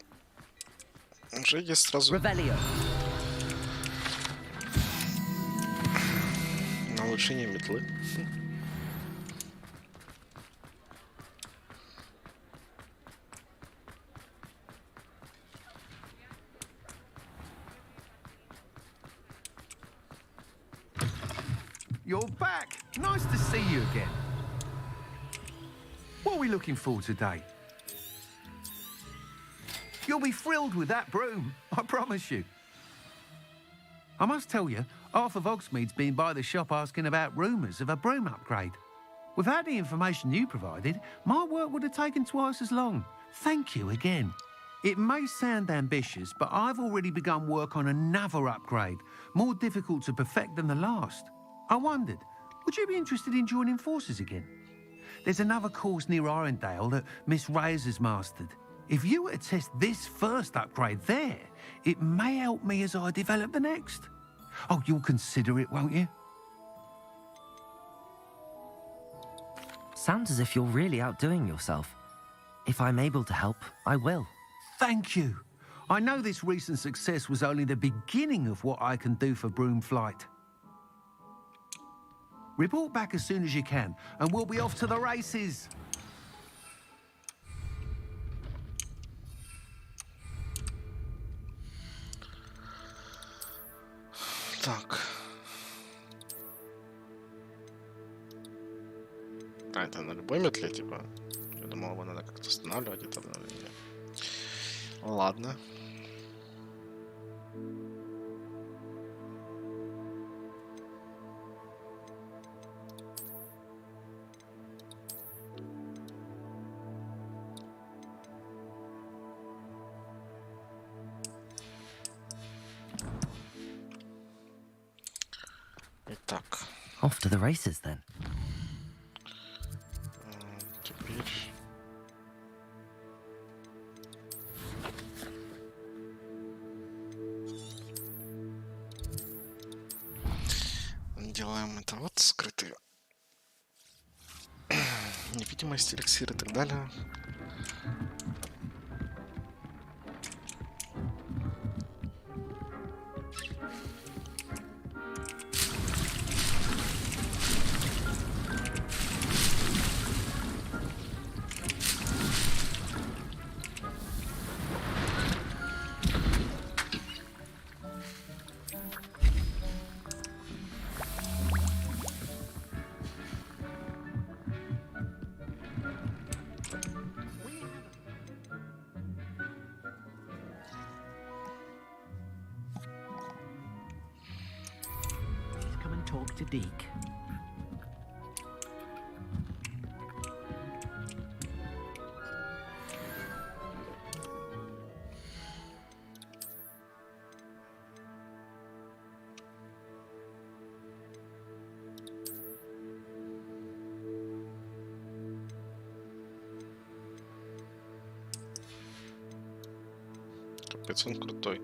Уже есть сразу... На улучшение метлы. You're back. Nice to see you again. What are we looking for today? You'll be thrilled with that broom, I promise you. I must tell you, half of Hogsmeade's been by the shop asking about rumours of a broom upgrade. Without the information you provided, my work would have taken twice as long. Thank you again. It may sound ambitious, but I've already begun work on another upgrade, more difficult to perfect than the last. I wondered, would you be interested in joining forces again? There's another course near Arendale that Miss Reyes has mastered. If you were to test this first upgrade there, it may help me as I develop the next. Oh, you'll consider it, won't you? Sounds as if you're really outdoing yourself. If I'm able to help, I will. Thank you. I know this recent success was only the beginning of what I can do for Broomflight. Report back as soon as you can, and we'll be off to the races. Так. А, это на любой метле, типа? Я думал, его надо как-то останавливать и так далее. Ладно. Итак. Off to the races then. Теперь... Делаем это вот, скрытые невидимость, эликсир и так далее. Talk to Deke. Капец, он крутой.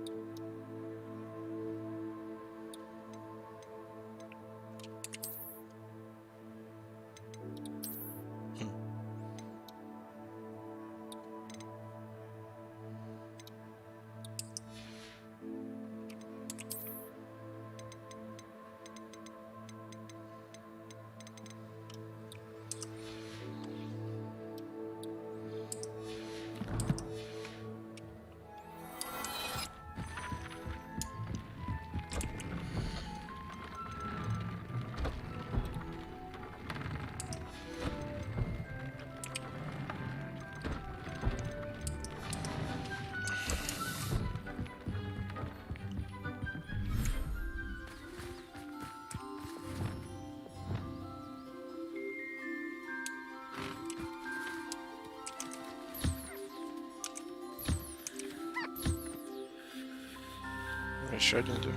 Еще один день.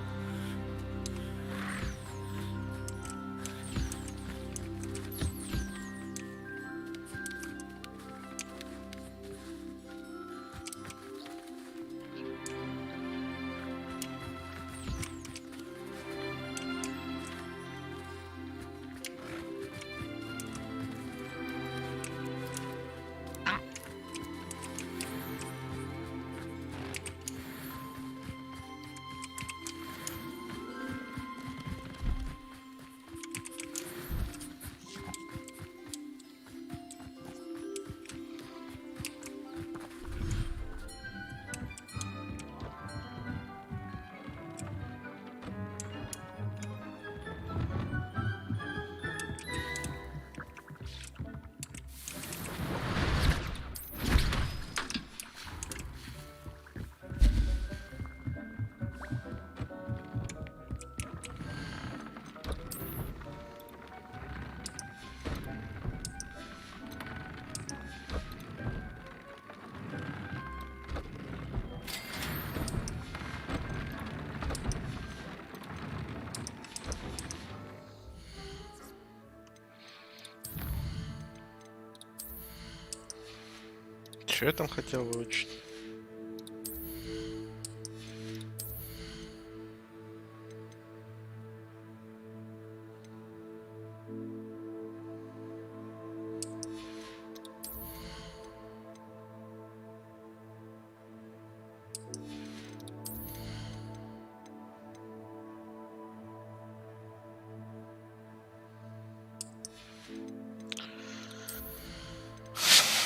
Что я там хотел выучить?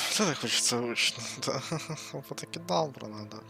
Что так хочется выучить? Да, потакидал, бро, надо.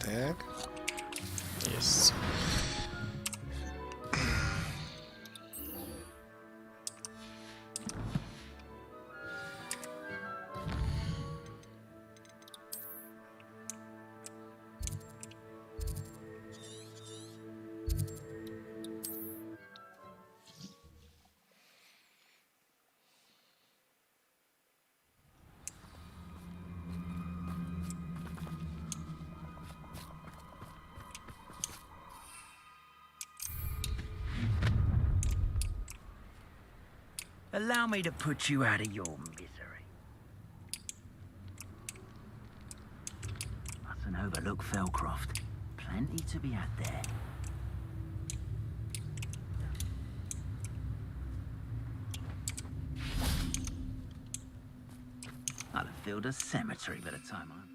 Так. Есть. Allow me to put you out of your misery. Mustn't overlook Felcroft. Plenty to be had there. I'd have filled a cemetery by the time I'm...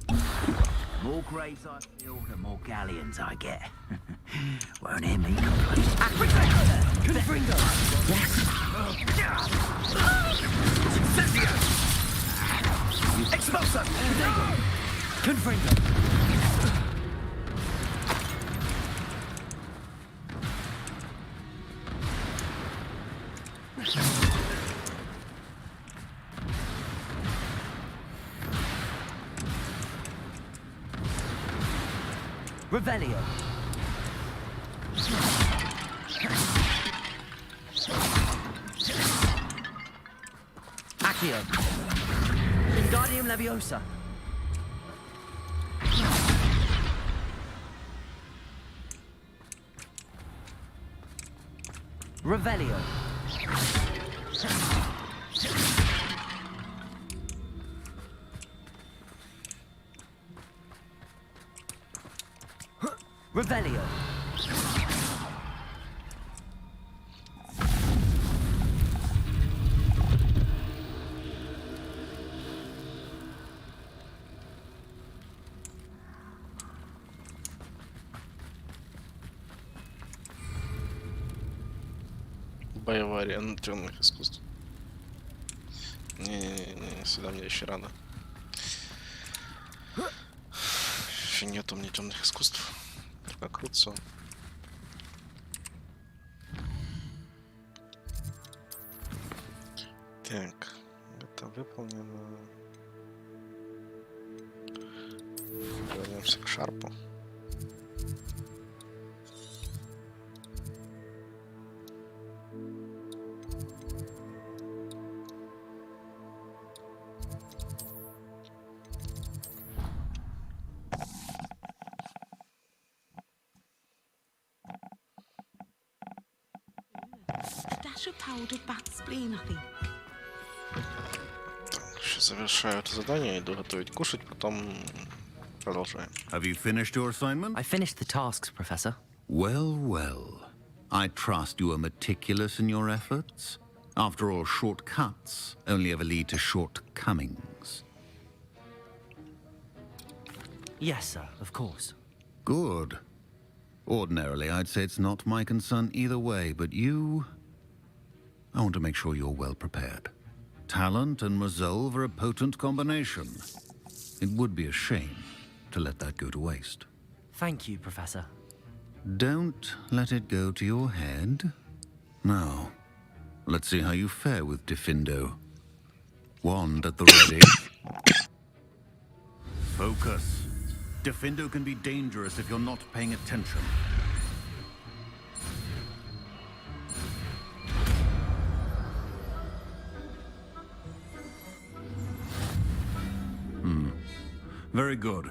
The more graves I fill, the more galleons I get. Won't hear me complain. Confringo! Yes! Expulsor! Confringo! Revelio! Accio! Wingardium Leviosa! Revelio! Revelio! Боевая арена темных искусств. Не, сюда мне еще рано. Еще нету мне темных искусств. Только крутится. Так, это выполнено. Вернемся к шарпу. flash of powdered bat spleen, I think. Сейчас завершаю это задание, иду готовить кушать, потом продолжаем. Have you finished your assignment? I finished the tasks, Professor. Well, well. I trust you are meticulous in your efforts. After all, shortcuts only ever lead to shortcomings. Yes, sir, of course. Good. Ordinarily, I'd say it's not my concern either way, but you... I want to make sure you're well prepared. Talent and resolve are a potent combination. It would be a shame to let that go to waste. Thank you, Professor. Don't let it go to your head. Now, let's see how you fare with Diffindo. Wand at the ready. Focus. Diffindo can be dangerous if you're not paying attention. Very good.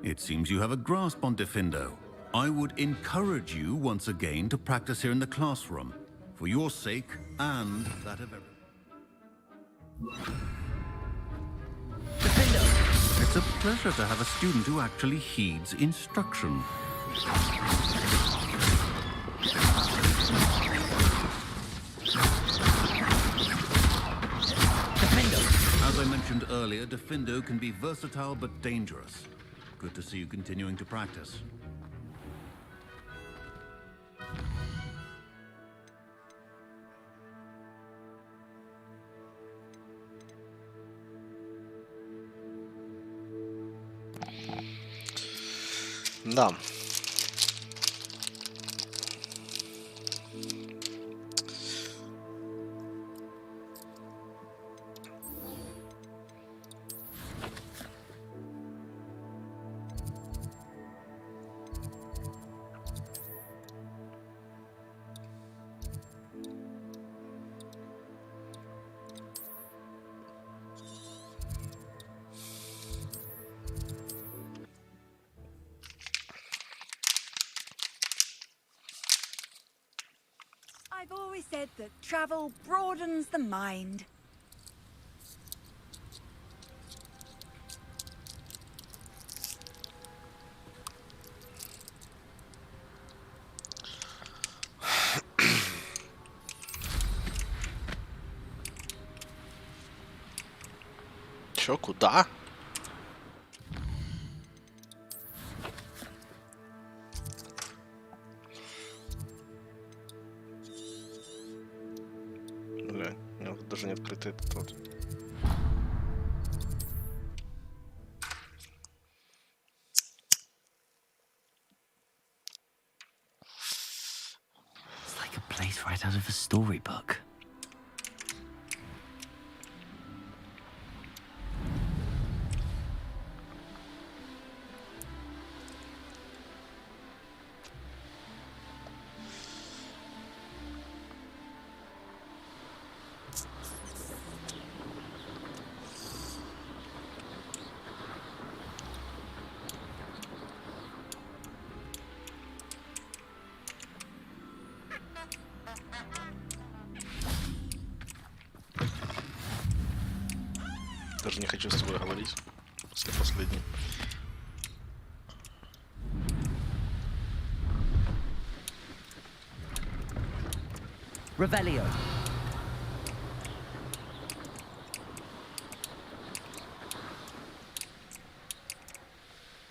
It seems you have a grasp on Diffindo. I would encourage you once again to practice here in the classroom, for your sake and that of everyone. Diffindo! It's a pleasure to have a student who actually heeds instruction. As I mentioned earlier, Diffindo can be versatile but dangerous. Good to see you continuing to practice. Да. I've always said that travel broadens the mind. Чё, куда? Бля, у меня тут даже не открытый этот вот. It's like a place right out of a storybook. Даже не хочу с тобой говорить после последней. Revelio.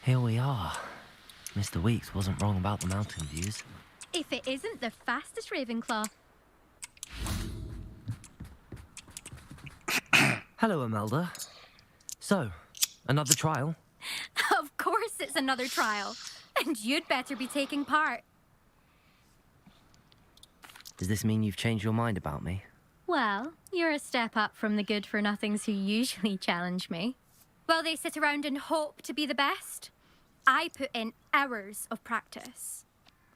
Here we are. Mr. Weeks wasn't wrong about the mountain views. If it isn't the fastest Ravenclaw. Hello, Imelda. So, another trial? Of course it's another trial. And you'd better be taking part. Does this mean you've changed your mind about me? Well, you're a step up from the good-for-nothings who usually challenge me. While they sit around and hope to be the best, I put in hours of practice.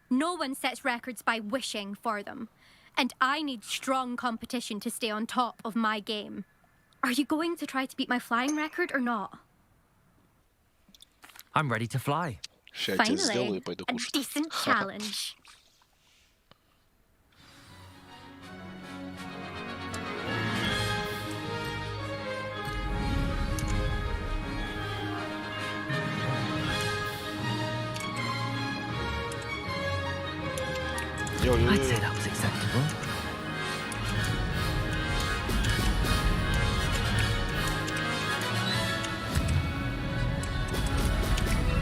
No one sets records by wishing for them. And I need strong competition to stay on top of my game. Are you going to try to beat my flying record or not? I'm ready to fly. Finally, a decent challenge. I'd say that was acceptable.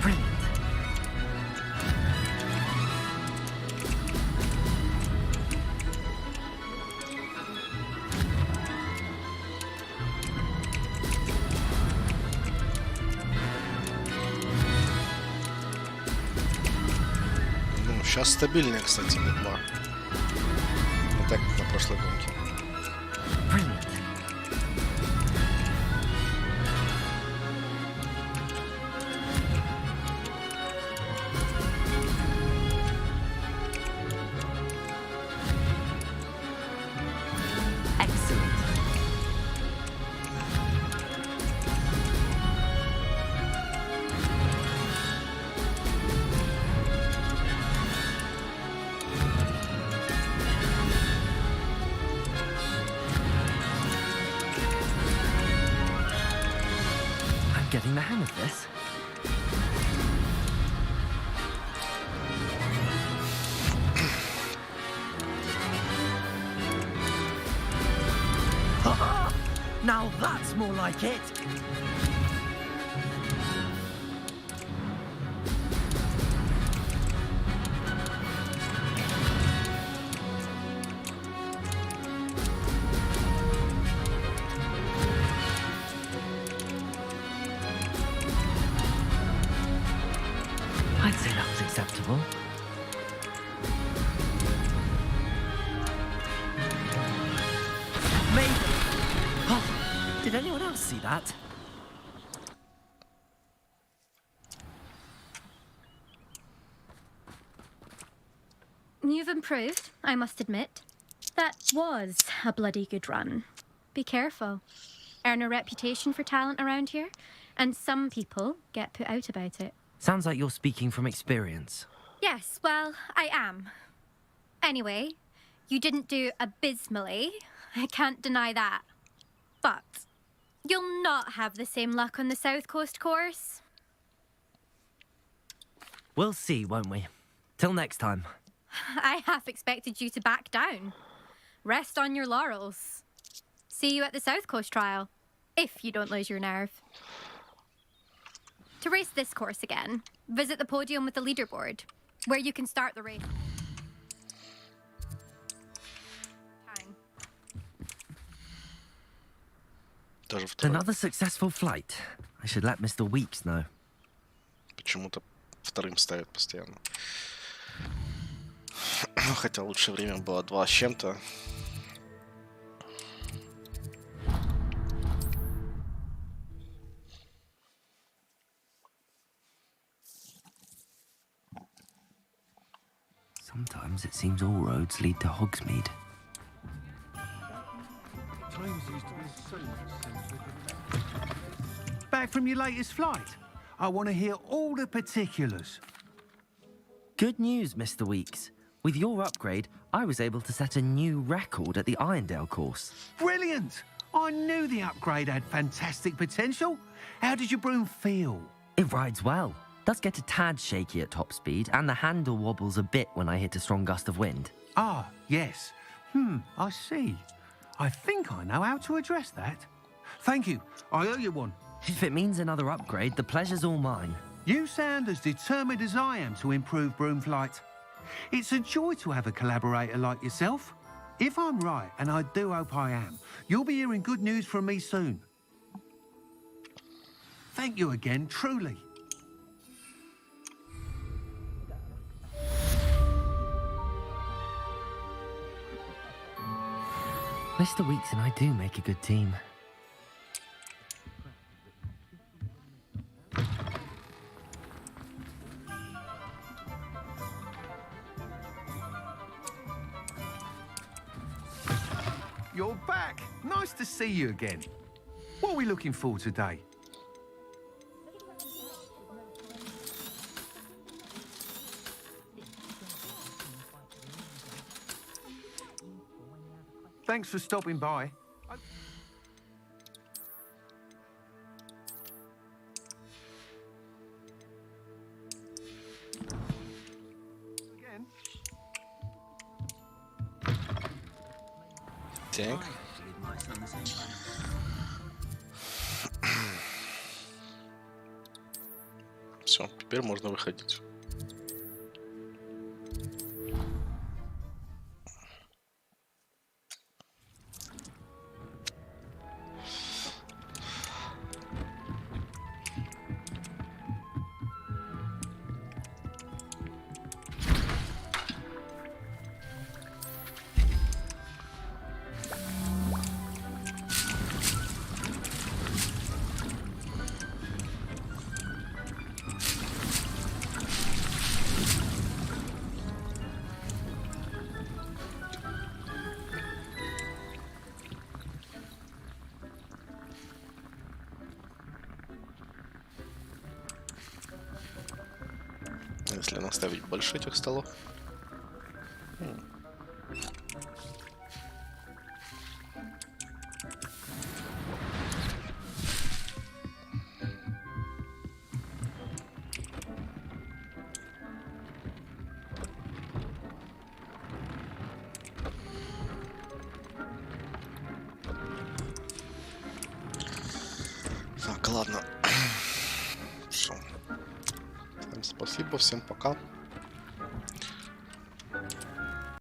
Brilliant. Ну, сейчас стабильнее, кстати, битва. Не так, как на прошлой гонке. Brilliant. Excellent. I'm getting the hang of this. Now that's more like it. I'd say that was acceptable. Maybe. Oh, did anyone else see that? You've improved, I must admit. That was a bloody good run. Be careful. Earn a reputation for talent around here, and some people get put out about it. Sounds like you're speaking from experience. Yes, well, I am. Anyway, you didn't do abysmally. I can't deny that. But you'll not have the same luck on the South Coast course. We'll see, won't we? Till next time. I half expected you to back down. Rest on your laurels. See you at the South Coast trial, if you don't lose your nerve. To race this course again, visit the podium with the leaderboard, where you can start the race. Time. Даже второй. Another successful flight. I should let Mr. Weeks know. Почему-то вторым ставят постоянно. Хотя лучшее время было 2 с чем-то. Sometimes it seems all roads lead to Hogsmeade. Back from your latest flight? I want to hear all the particulars. Good news, Mr. Weeks. With your upgrade, I was able to set a new record at the Irondale course. Brilliant! I knew the upgrade had fantastic potential. How did your broom feel? It rides well. Does get a tad shaky at top speed, and the handle wobbles a bit when I hit a strong gust of wind. Ah, yes. I see. I think I know how to address that. Thank you. I owe you one. If it means another upgrade, the pleasure's all mine. You sound as determined as I am to improve broom flight. It's a joy to have a collaborator like yourself. If I'm right, and I do hope I am, you'll be hearing good news from me soon. Thank you again, truly. Mr. Weeks and I do make a good team. You're back. Nice to see you again. What are we looking for today? Thanks for stopping by. Again. Так. Все, теперь можно выходить. Если наставить больше этих столов. Так, ладно. Все. Всем спасибо, всем пока.